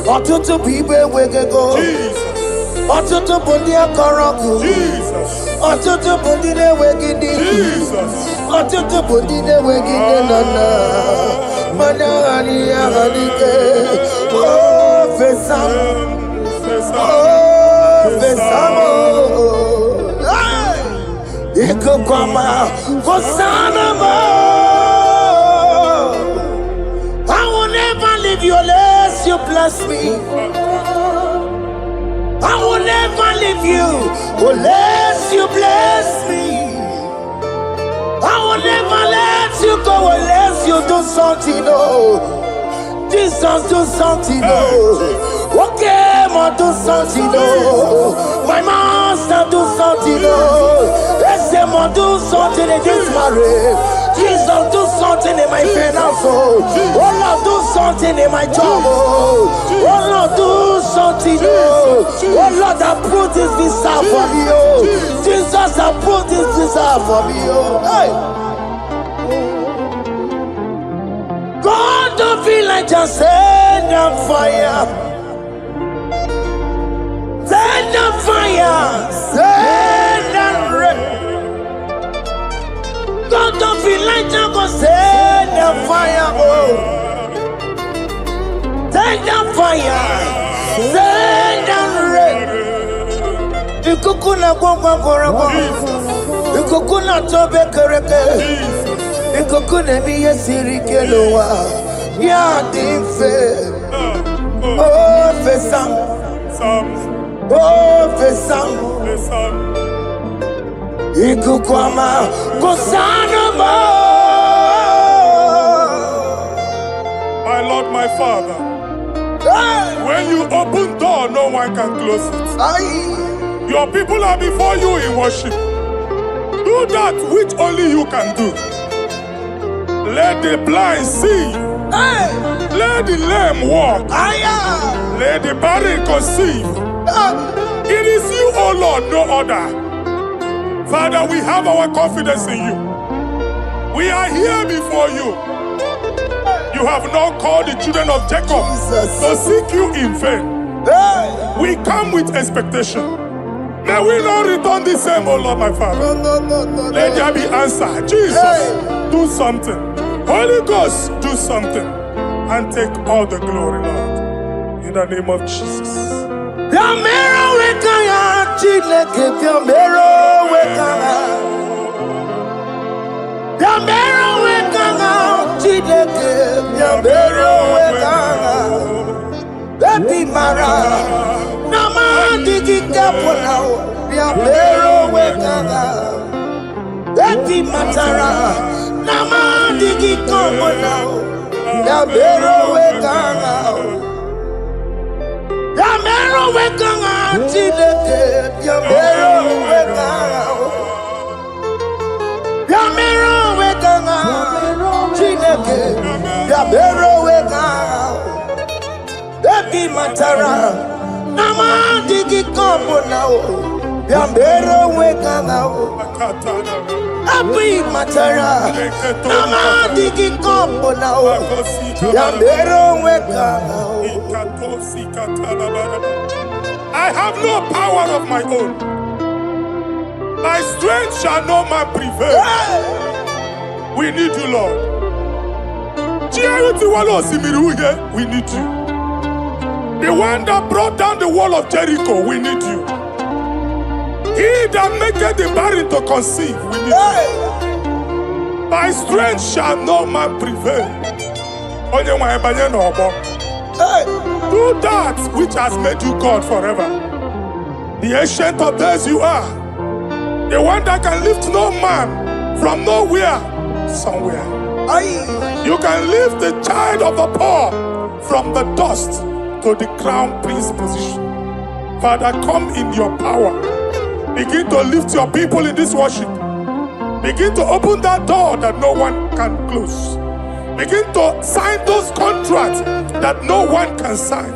Otutu pipe wegego. Jesus. Otutu bundi akoroku. Jesus. Otutu bundi ne wegidi. Jesus. Otutu bundi ne wegidi nana. Mana hani ahanike. Oh fesam. Oh fesamo. Iko kwama fosanamo. I will never leave you unless you bless me. I will never leave you unless you bless me. I will never let you go unless you do something, oh. Jesus, do something, oh. Okay, man, do something, oh. My master, do something, oh. Let's say, man, do something in this marriage. Jesus, do something in my finance, oh. Oh, Lord, do something in my job, oh. Oh, Lord, do something, oh. Oh, Lord, approve this visa for me, oh. Jesus, approve this visa for me, oh. Hey. God, don't feel like just send a fire. Send a fire. Send fire. Send down rain. Ikukuna kwa korabo. Ikukuna tobe kereke. Ikukuna miye sirikelowa. Ya dimfe. Oh fesam. Oh fesam. Ikukwama kusanamo. My Lord, my Father, when you open door, no one can close it. Your people are before you in worship. Do that which only you can do. Let the blind see. Let the lame walk. Let the barren conceive. It is you, O Lord, no other. Father, we have our confidence in you. We are here before you. You have not called the children of Jacob to seek you in vain. We come with expectation. May we not return the same, O Lord, my Father. Let there be answer. Jesus, do something. Holy Ghost, do something. And take all the glory, Lord. In the name of Jesus. Baby Mara, Nama digi kapona, Yamero wekanga. Baby Matara, Nama digi kapona, Yamero wekanga. Yamero wekanga, Chileke, Yamero wekanga. Yamero wekanga, Chileke, Yamero wekanga. Baby Matara, Nama digi kombo now, Yambero weka now. Baby Matara, Nama digi kombo now, Yambero weka now. I have no power of my own. My strength shall no man prevail. We need you, Lord. We need you. The one that brought down the wall of Jericho, we need you. He that maketh the barren to conceive, we need you. By strength shall no man prevail. Do that which has made you God forever. The ancient of days you are. The one that can lift no man from nowhere, somewhere. You can lift the child of the poor from the dust to the crown prince position. Father, come in your power. Begin to lift your people in this worship. Begin to open that door that no one can close. Begin to sign those contracts that no one can sign.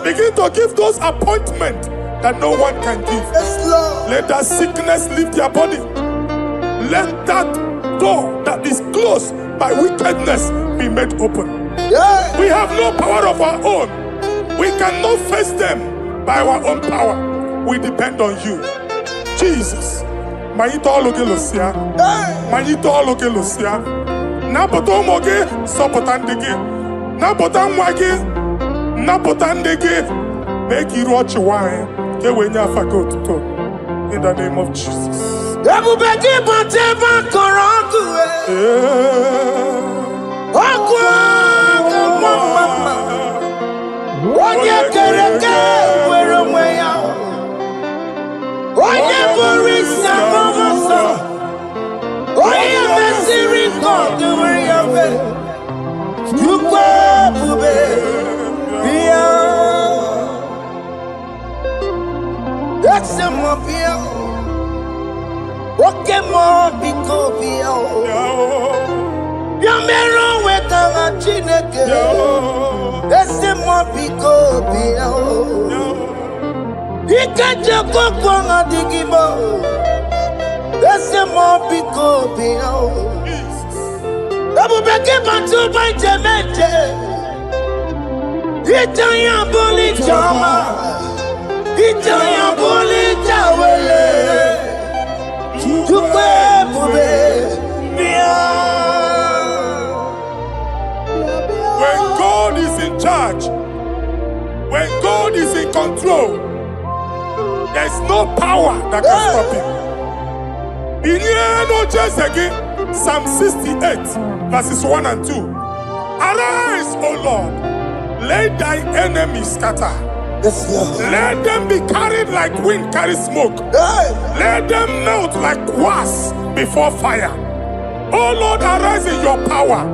Begin to give those appointments that no one can give. Let that sickness leave their body. Let that door that is closed by wickedness be made open. We have no power of our own. We cannot face them by our own power. We depend on you. Jesus. Manito Logelosia. Manito Logelosia. Napoto Moge, Sopotandegi. Napotan Wagi. Napotandegi. Make you watch wine. Get when you go to talk. In the name of Jesus. Onye kereke were onwe ya. Onye bụrụ isi akọmọsọ. Onye mesiri nke were ya mere. Chukwu ebube bịa. Ese mmụọ bịa. Oke mmụọ biko bịa. Bịa mere onwe ka ha Chineke. Ese mmụọ biko bịa. Ike Jekoko adịghị m. Ese mmụọ biko bịa. Ebube gị batụ ụba njem eje. Ije ya bụlụ ije ọma. Ije ya bụlụ ije wele. Chukwu ebube bịa. When God is in charge, that can stop him. Psalm 68, verses 1 and 2. Arise, O Lord, let thy enemies scatter. Yes, Lord. Let them be carried like wind carries smoke. Hey. Let them melt like wax before fire. Oh Lord, arise in your power.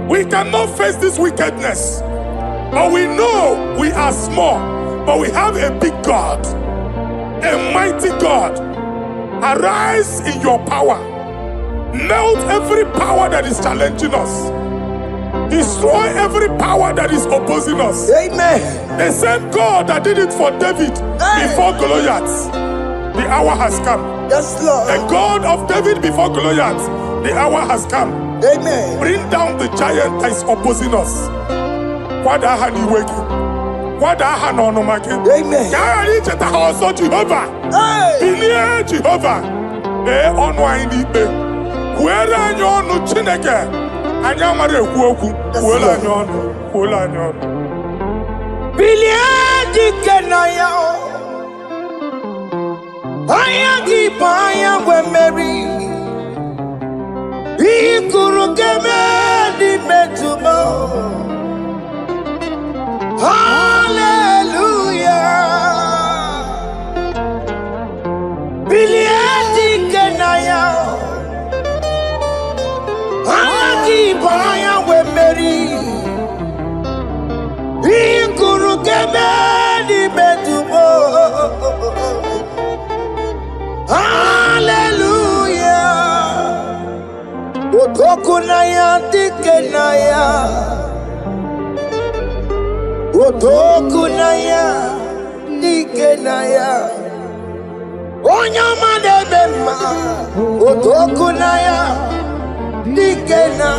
We cannot face this wickedness, but we know we are small, but we have a big God, a mighty God. Arise in your power. Melt every power that is challenging us. Destroy every power that is opposing us. Amen. The same God that did it for David before Goliath, the hour has come. Yes, Lord. The God of David before Goliath, the hour has come. Amen. Bring down the giant that is opposing us. Amen. Jehovah. Hey. Jehovah. Where are you on Chineke? Anyamare Kuoku, Wolanyon. Biliadi Kenaya. Ayagi Paya Wemeri. Ikuru Gemedi Metumo. Hallelujah. Biliadi Kenaya. Ayagi Paya Wemeri. Ikuru Gemedi Metumo. Hallelujah. Otokunaya Dikenaya. Otokunaya Dikenaya. Onyamade Bema. Otokunaya Dikena.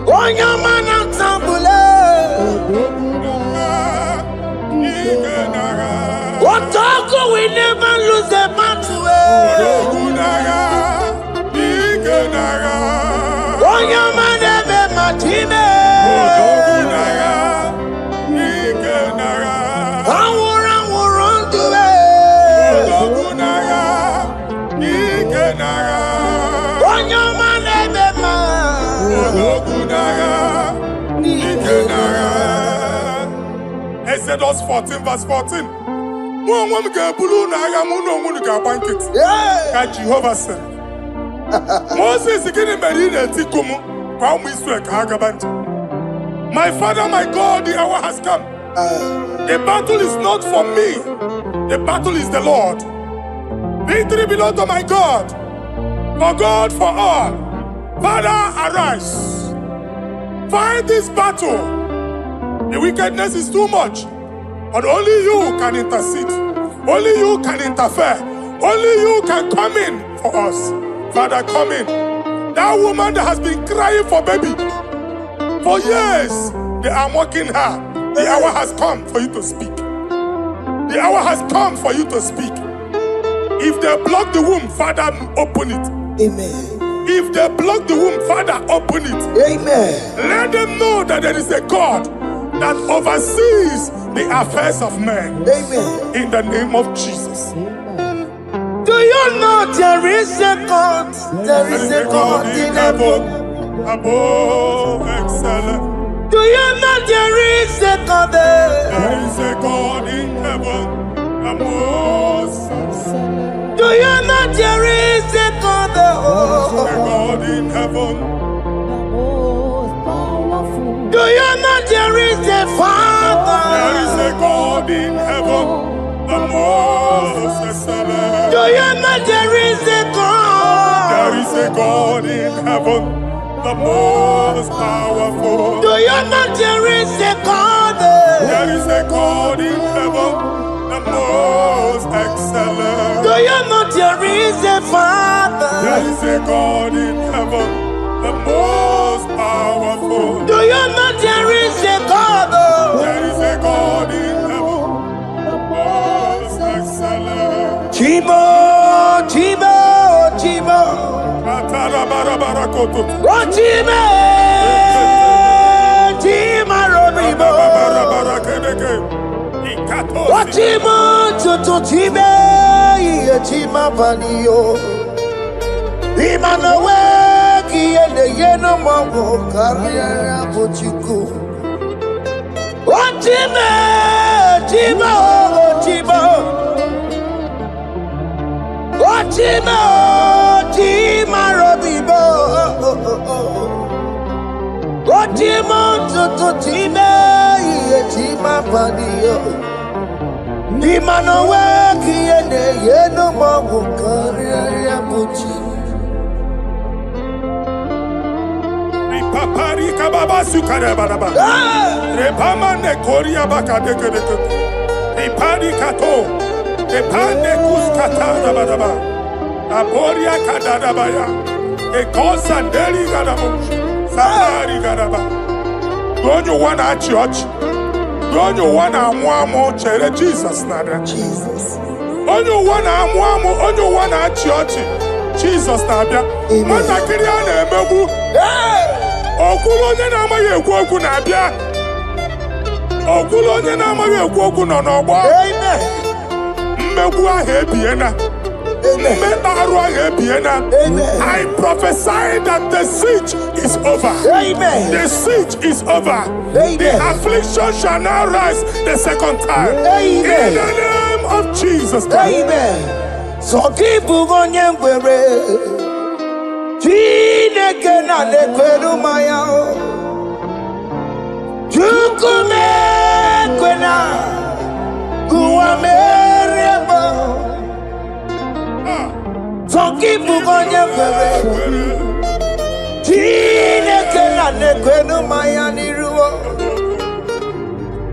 Onyamana Tambule. Otoko, we never lose the battle. Onyamade Bema Time. Exodus 14, verse 14. Jehovah said, Moses my father, my God, the hour has come. The battle is not for me, the battle is the Lord. Victory belongs to my God, for God for all. Father, arise. Fight this battle. The wickedness is too much, but only you can intercede. Only you can interfere. Only you can come in for us. Father, come in. That woman that has been crying for baby for years, they are mocking her. The hour has come for you to speak. The hour has come for you to speak. If they block the womb, Father, open it. Amen. If they block the womb, Father, open it. Amen. Let them know that there is a God that oversees the affairs of men. Amen. In the name of Jesus. Do you know there is a God? There is a God in heaven. Above excellent. Do you know there is a God there? There is a God in heaven. Above excellent. Do you know there is a God there? There is a God in heaven. Do you know there is a Father? There is a God in heaven, the most excellent. Do you know there is a God? There is a God in heaven, the most powerful. Do you know there is a God there? There is a God in heaven, the most excellent. Do you know there is a Father? There is a God in heaven, the most powerful. Do you know there is a God? There is a God in heaven, the most excellent. Chibo, Chibo, Chibo. Oh, Chibo, Chibo, Robibo. Oh, Chibo, Tutu, Chibo, ye chima banio. Imana we kiye ne ye no mo career bochiku. Ochime, chima, ochima. Ochime, chima robibo. Ochima tutu chime ye chima banio. Imana we kiye ne ye no mo career bochiku. Papari kababa sukare baraba. Repama ne koria baka deke deke. Repari kato. Repane kuskata baraba. Aboria kadada baya. E kosanderi gadamu. Safari gadaba. Don't you wanna church? Don't you wanna mwamo chere Jesus nada? Jesus. Don't you wanna mwamo? Don't you wanna church? Jesus nada. Mata kiriana emebu. Okulo onye na-amaghị ekwu okwu na-abịa. Okulo onye na-amaghị ekwu okwu nọ n'ọgbọ. Mmegbu ahụ ebiena. Mmekpa arụ ahụ ebiena. I prophesy that the siege is over. Amen. The siege is over. The affliction shall now rise the second time. Amen. In the name of Jesus Christ. Amen. So keep onye ngwere. Chineke na nekwenu maya o. Chukume kwena kuwa merebo. Zonkipu konye kwere. Chineke na nekwenu maya niruo.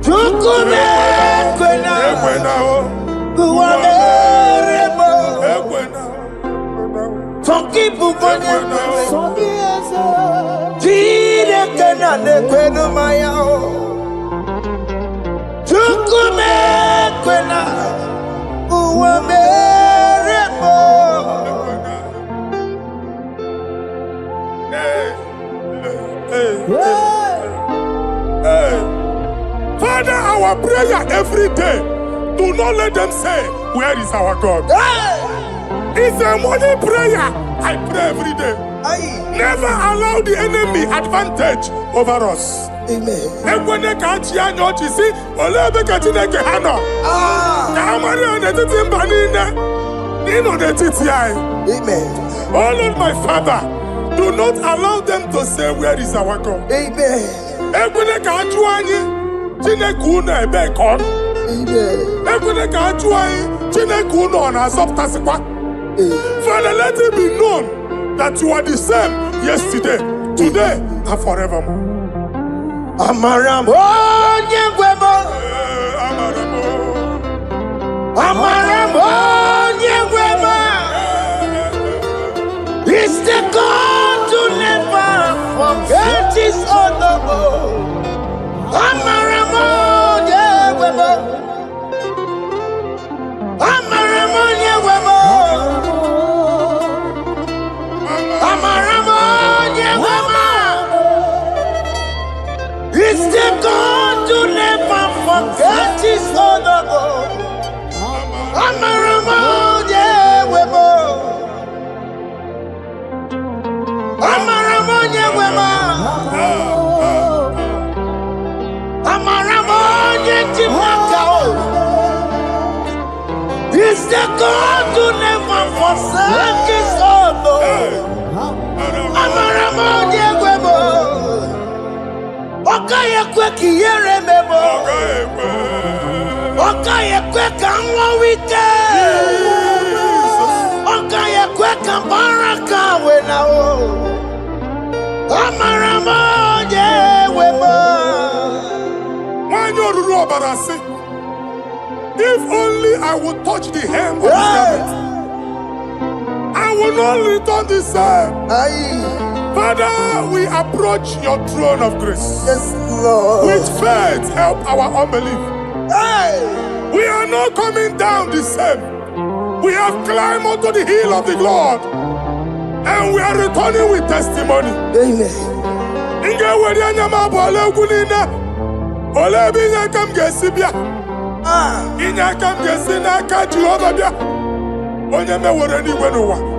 Chukume kwena kuwa merebo. Some people go there. Chineke na nekwenu maya o. Chukume kwena uwa merebo. Father, our prayer every day. Do not let them say, where is our God? It's a morning prayer. I pray every day. Never allow the enemy advantage over us. Amen. Amen. Oh Lord, my Father, do not allow them to say, where is our God? Amen. Father, let it be known that you are the same yesterday, today, and forevermore. Amaramo nyegwemo. Amaramo nyegwemo. It's the God to never forget his honor. Amaramo nyegwemo. Amaramo nyegwemo. Amaramo nyegwemo. It's the God to never forget his honor. Amaramo nyegwemo. Amaramo nyegwemo. Amaramo nyegwemo. It's the God to never forsake his honor. Amaramo nyegwemo. Okaye kwe kiyere mebo. Okaye kwe kanwa wite. Okaye kwe kambaraka wenao. Amaramo nyegwemo. If only I would touch the hem of his garment, I will not return the same. Father, we approach your throne of grace. Yes, Lord. With faith, help our unbelief. We are not coming down the same. We have climbed onto the hill of the Lord, and we are returning with testimony. Amen.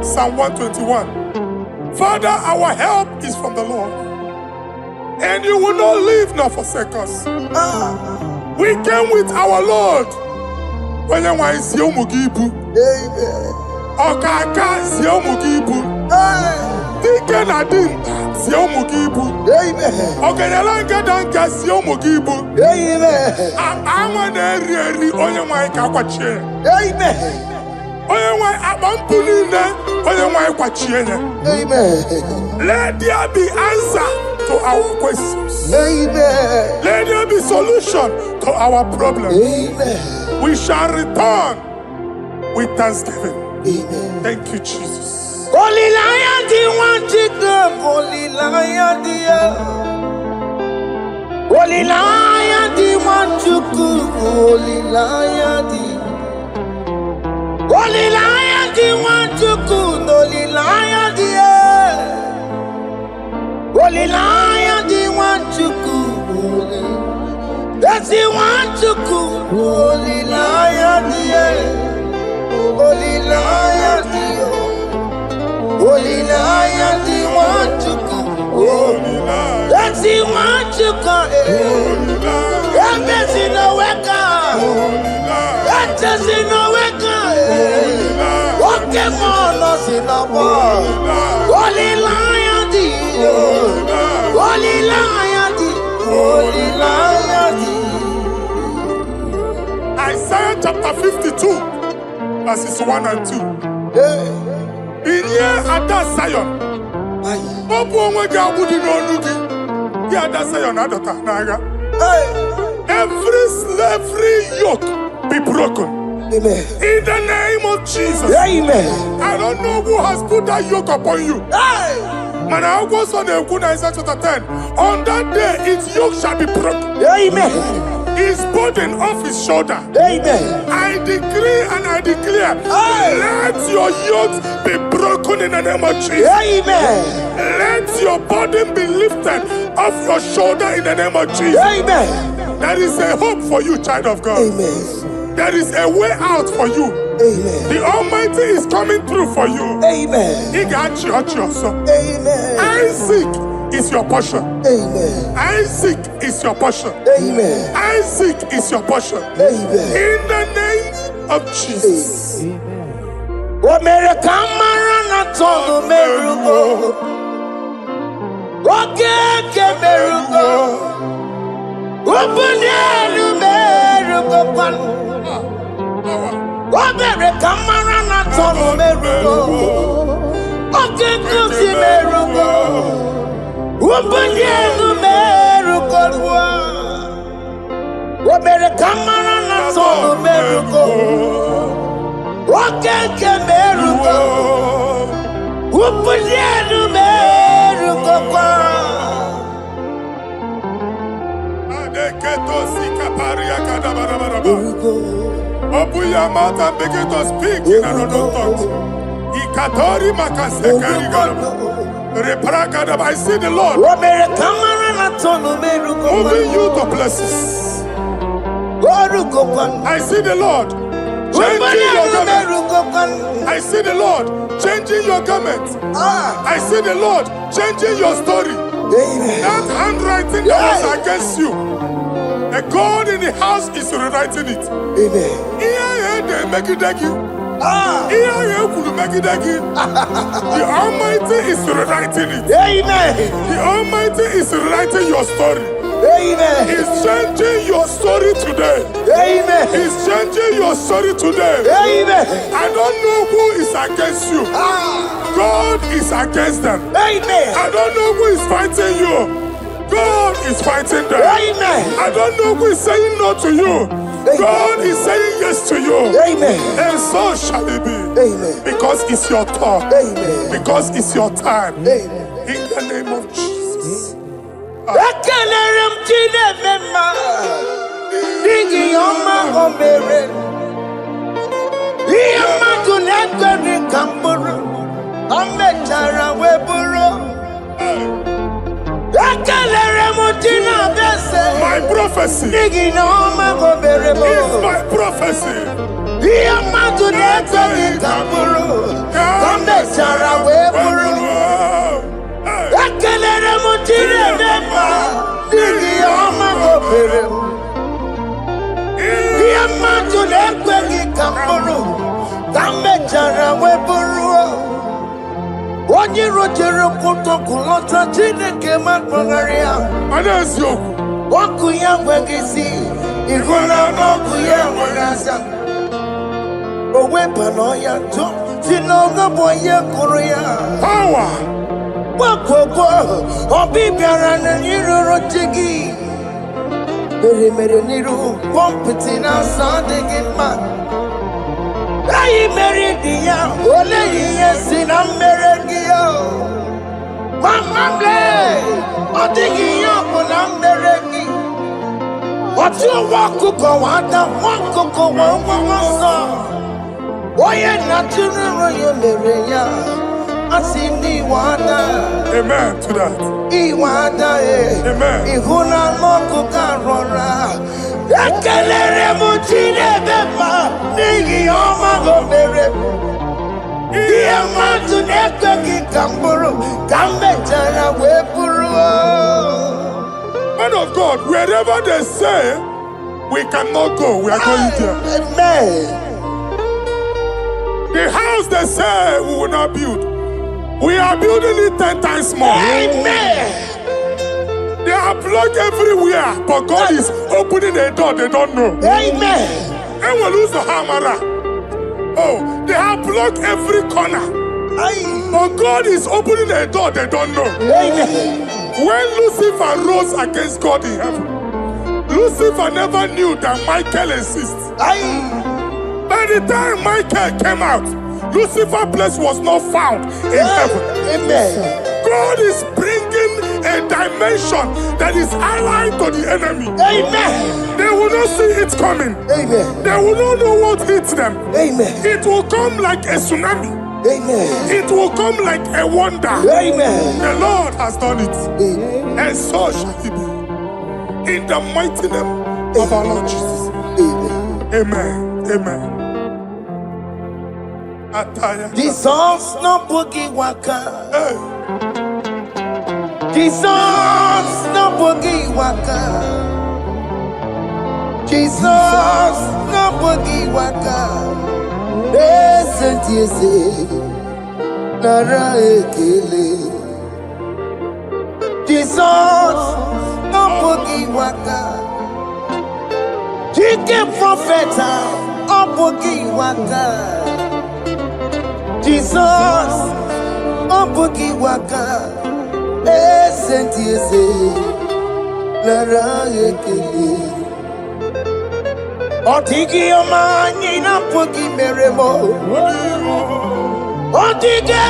Psalm 121. Father, our help is from the Lord, and you will not leave nor forsake us. We came with our Lord. Amen. Okaka Zio Mugibu. Deacon Adin Zio Mugibu. Oganalanga Danka Zio Mugibu. I'm an area on my Kakwache. Oyemai Abampulina, Oyemai Kwachiene. Let there be answer to our questions. Let there be solution to our problems. We shall return with thanksgiving. Thank you, Jesus. Holy Lion, the one to go. Holy Lion, Holy Lion, the one to go. Holy Lion, Holy Lion, the one to go. Holy Lion, Holy Lion, the one to go. That's the one to go. Holy Lion, Holy Lion, Holy Lion, the one to go. That's the one to go. That's in the weka. That's in the weka. Okay, more loss in the ball. Holy Lion, Holy Lion, Holy Lion. Isaiah chapter 52, verses 1 and 2. In here at that Zion, every slavery yoke be broken. Amen. In the name of Jesus. Amen. I don't know who has put that yoke upon you. And I was on the Isaiah chapter 10. On that day, its yoke shall be broken. Amen. His burden off his shoulder. Amen. I decree and I declare, let your yokes be broken in the name of Jesus. Amen. Let your burden be lifted off your shoulder in the name of Jesus. Amen. There is a hope for you, child of God. Amen. There is a way out for you. Amen. The Almighty is coming through for you. Amen. He got you also. Amen. Isaac is your portion. Amen. Isaac is your portion. Amen. Isaac is your portion. Amen. In the name of Jesus. What made a camera not on the miracle? What can miracle? Open the miracle. What made a camera not on the miracle? What can the miracle? Open the miracle. What made a camera not on the miracle? What can miracle? Open the miracle. Open your mouth and begin to speak in another tongue. I see the Lord moving you to places. I see the Lord changing your garment. I see the Lord changing your garment. I see the Lord changing your story. That handwriting that was against you, the God in the house is rewriting it. The Almighty is rewriting it. The Almighty is rewriting your story. He's changing your story today. He's changing your story today. I don't know who is against you. God is against them. I don't know who is fighting you. God is fighting them. I don't know who is saying no to you. God is saying yes to you. And so shall it be. Because it's your turn. Because it's your time. In the name of Jesus. My prophecy is my prophecy. Ihe mmadụ na-ekweghị ka m bụrụ, ka m mechara wee bụrụ. Ekelere m Chineke mma n'ihi ihe ọma o mere m. Ihe mmadụ na-ekweghị ka m bụrụ, ka m mechara wee bụrụ. Onye rojere kwụtọkụ lọta Chineke ma kpọgharị ya. Ọkụ ya nweghị isi, ịhụla ọkụ ya nwere asa. O wepụla ya tụ, si n'ọgọ bụ onye kụrụ ya. Gbakọkọ, ọbịbịara na ịrụrụ chi gị. Mere n'iru, pọmpụtị na-asa adịghị mma. Anyị mere dị ya, ole ihe si na mmere gị ya. Mama lee, ọ dịghị ihe ọ bụ na mmere gị. Otu nwa ọkụkọ nwata, nwa ọkụkọ nwa nwa nsọ. Onye na-atụrụ nro ya mere ya, asị n'iwe ada. Amen to that. Iwe ada Amen. Ịhụ na anụ ọkụkọ arọra. Ekelere m Chineke mma n'ihi ọma o mere m. Ihe mmadụ na-ekweghị ka m bụrụ, ka m mechara wee bụrụ. Man of God, wherever they say we cannot go, we are going there. Amen. The house they say we will not build, we are building it 10 times more. Amen. They are blocked everywhere, but God is opening a door they don't know. Amen. And we lose the hammer. Oh, they have blocked every corner, but God is opening a door they don't know. Amen. When Lucifer rose against God in heaven, Lucifer never knew that Michael exists. By the time Michael came out, Lucifer's place was not found in heaven. Amen. God is bringing a dimension that is allied to the enemy. Amen. They will not see it coming. Amen. They will not know what hits them. Amen. It will come like a tsunami. Amen. It will come like a wonder. Amen. The Lord has done it. Amen. And so shall it be. In the mighty name of our Lord Jesus. Amen. Amen. Amen. Ataya. Jesus no boogie waka. Hey. Jesus no boogie waka. Jesus no boogie waka. Listen to you say, Nara ekele. Jesus no boogie waka. Chicken prophet no boogie waka. Jesus no boogie waka. Listen to you say, Nara ekele. Otigi omani na pugi meremo. Otige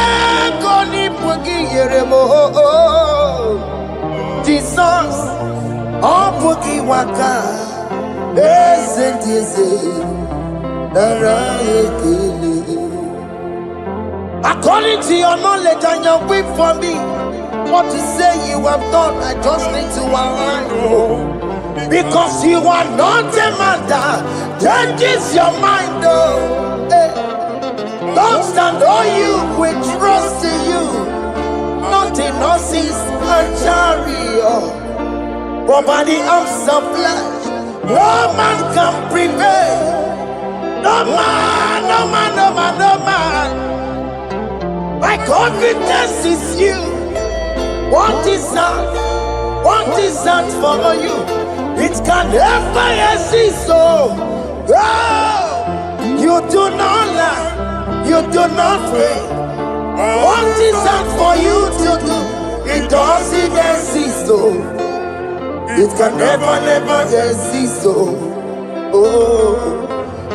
koni pugi yeremo. Jesus, oh pugi waka. Esentize, nara ekele. According to your knowledge and your will for me, what to say you have done, I just need to align. Because you are not a man that changes your mind, oh. Hey. Don't stand on you, we trust in you. Not in horses and chariot, but by the arms of flesh, no man can prevail. No man, no man, no man, no man. My confidence is you. What is that? What is that for you? It can never exist, so you do not lie, you do not fail. What is that for you to do? It doesn't exist, so it can never exist, so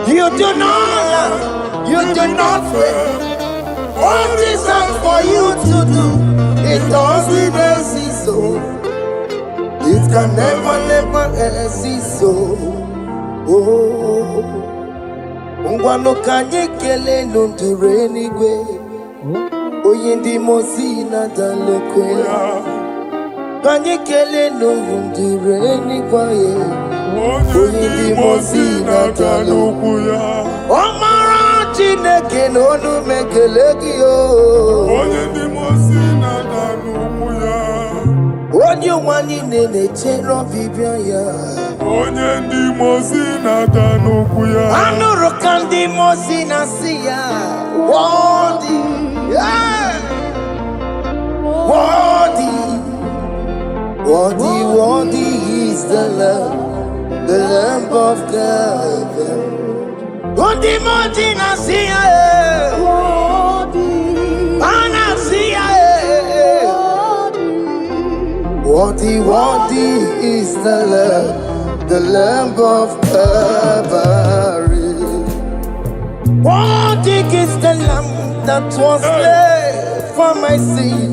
you do not lie, you do not fail. What is that for you to do? It doesn't exist, so it can never exist, so ngwano kanye kele nundure nigwe oye ndi mosi na dalokwe kanye kele nundure nigwe oye ndi mosi na dalokwe Omara Chineke n'onu mekele gị o. Onye ndị mmụọ ozi na-ada n'ụkwụ ya. Onye ụwa niile na-echere ọbịbịa ya. Onye ndị mmụọ ozi na-ada n'ụkwụ ya. Anụrụ ka ndị mmụọ ozi na-asị ya. Worthy, yeah. Worthy, worthy, worthy is the Lamb of God. Ndị mmụọ ozi na-asị ya. Na-asị ya. Worthy, worthy is the Lamb of Calvary. Worthy is the Lamb that was slain for my sin.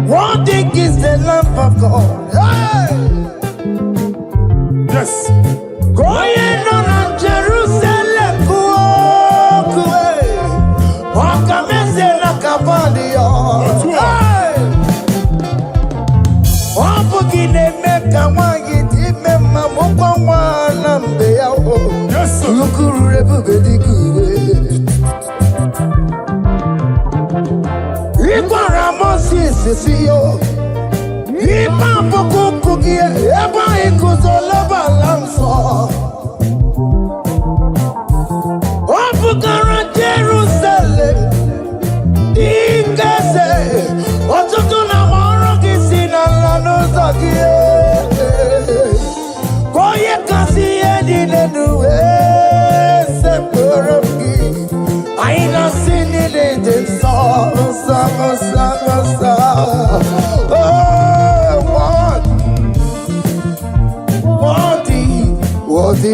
Worthy is the Lamb of God. Hey! Yes. Going on in Jerusalem, Wakamese na Kabadio. Yes, sir. Jerusalem,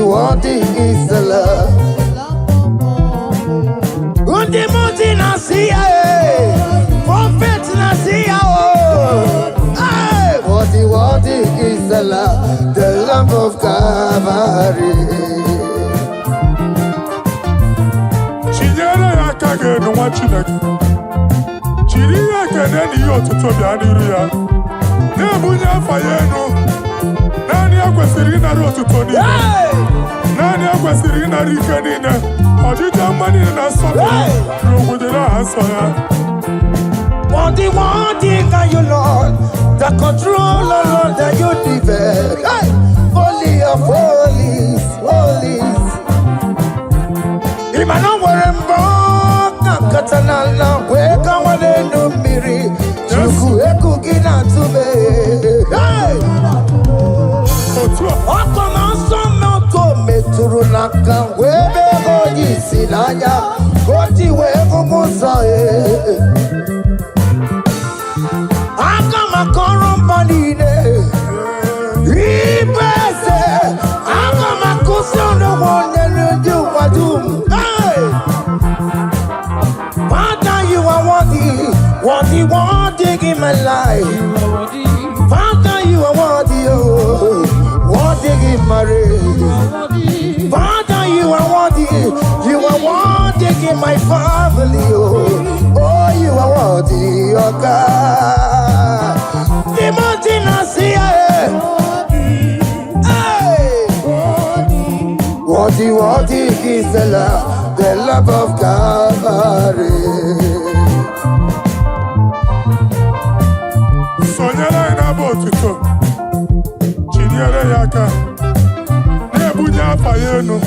worthy is the love. Undi muti nasiya, prophet nasiya. Worthy is the Lamb of Calvary. Chinyere ya aka ga-enu nwa Chineke. Chiri ya ekene na ihe otuto bịa n'iru ya. Na-ebunye afa ya enu. Naanị ya kwesịrị ịnara otuto niile. Naanị ya kwesịrị ịnara ike niile. Ọdịdị mma niile na nsọpụrụ n'obodo aha nsọ ya. Worthy are you, Lord, the controller, Lord, that you defend. Hey! Holy of holies, holies. Imano werembo, katanala, weka wanenu miri, chuku eku gina tume. Hey! Oko manso moko meturu naka, webe hoji sinanya, koti wevu musa. Banine, Ibese, Akamakusono, one and you are doom. Father, you are worthy in my life. Father, you are worthy in my race. Father, you are worthy in my family. Oh, you are worthy, oh God. Worthy is the love of Calvary. Sonyere na bụ otuto. Chinyere ya aka. Na-ebunye afa ya enu.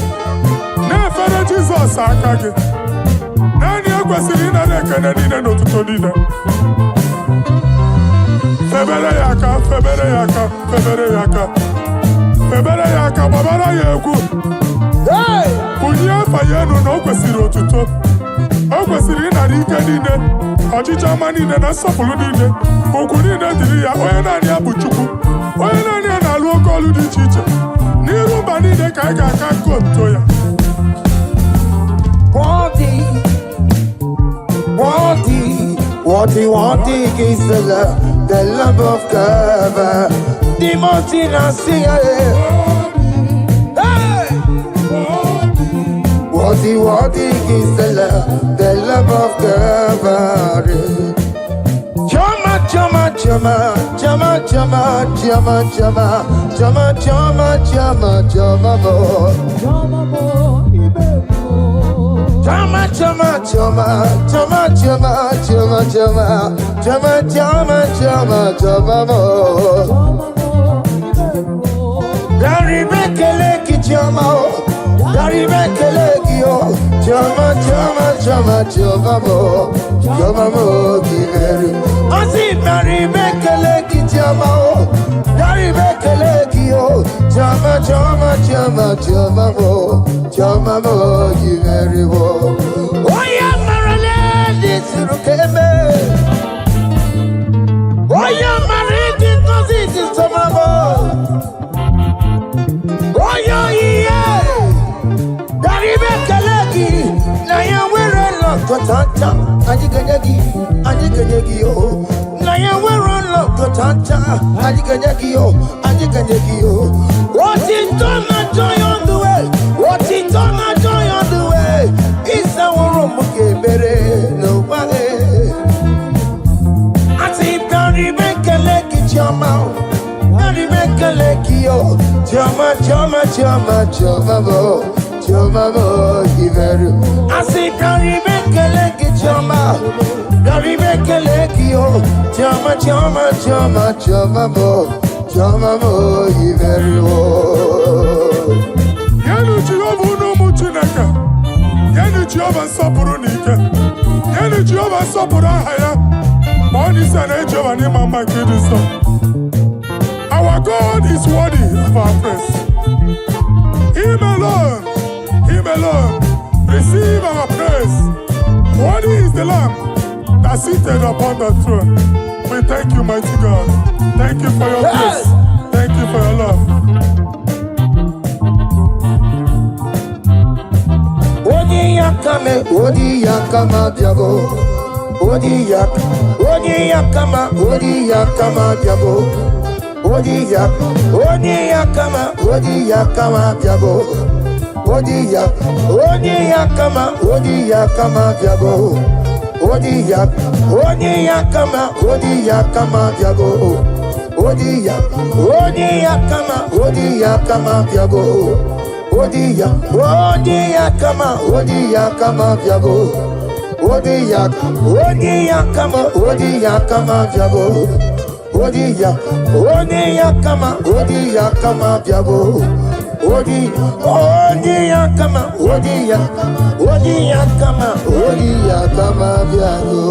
Na-efere Jizọs aka gị. Naanị ya kwesịrị ịnara ekene niile na otuto niile. Febere ya aka, febere ya aka, febere ya aka. Febere ya aka, gbabara ya egwu. Bunye afa ya enu na o kwesịrị otuto. O kwesịrị ịnara ike niile, ọchịchị ọma niile na nsọpụrụ niile. Ugwu niile dịrị ya, onye naanị ya bụ Chukwu. Onye naanị ya na-alụ oke ọlụ dị iche iche. N'iru mba niile ka anyị ga-aka nke otuto ya. Worthy is the love of God. The mountain I see. Worthy is the love of God. Chama, chama, chama, chama, chama, chama, chama, chama, chama, chama, chama, chama, Chama, chama, chama, chama, chama, chama, chama, chama, chama, chama, chama, mo. Dari bekele ki chama, dari bekele ki yo, chama, chama, chama, chama, mo ki meru. Asi dari bekele ki chama, dari bekele ki yo, chama, chama, chama, chama, mo ki meru. Oya marale disuru keme, oya marale disuru keme. Oyo iye, dari bekelegi, na ya wero lokotanta, ajiganyagi yo, na ya wero lokotanta, ajiganyagi yo. What is done and joy on the way, what is done and joy on the way, is our room bere no way. I see dari bekelegi chama. Dari bekelegi yo, chama, chama, chama, chama, mo, giveru. I say dari bekelegi chama, dari bekelegi yo, chama, chama, chama, chama, mo, giveru. Yenu Jehova uno muchineke, yenu Jehova nsọpụrụ n'ike, yenu Jehova nsọpụrụ aha ya, ma ọ n'isi na Jehova n'ịma mma nke dị nsọ. Our God is worthy of our praise. Him alone, receive our praise. Worthy is the Lamb that seated upon the throne. We thank you, mighty God. Thank you for your grace. Thank you for your love. Odi yakama diabo. Odi yakama diabo. Odi yakama diabo. Odi yakama diabo. Odi yakama diabo. Odi yakama diabo.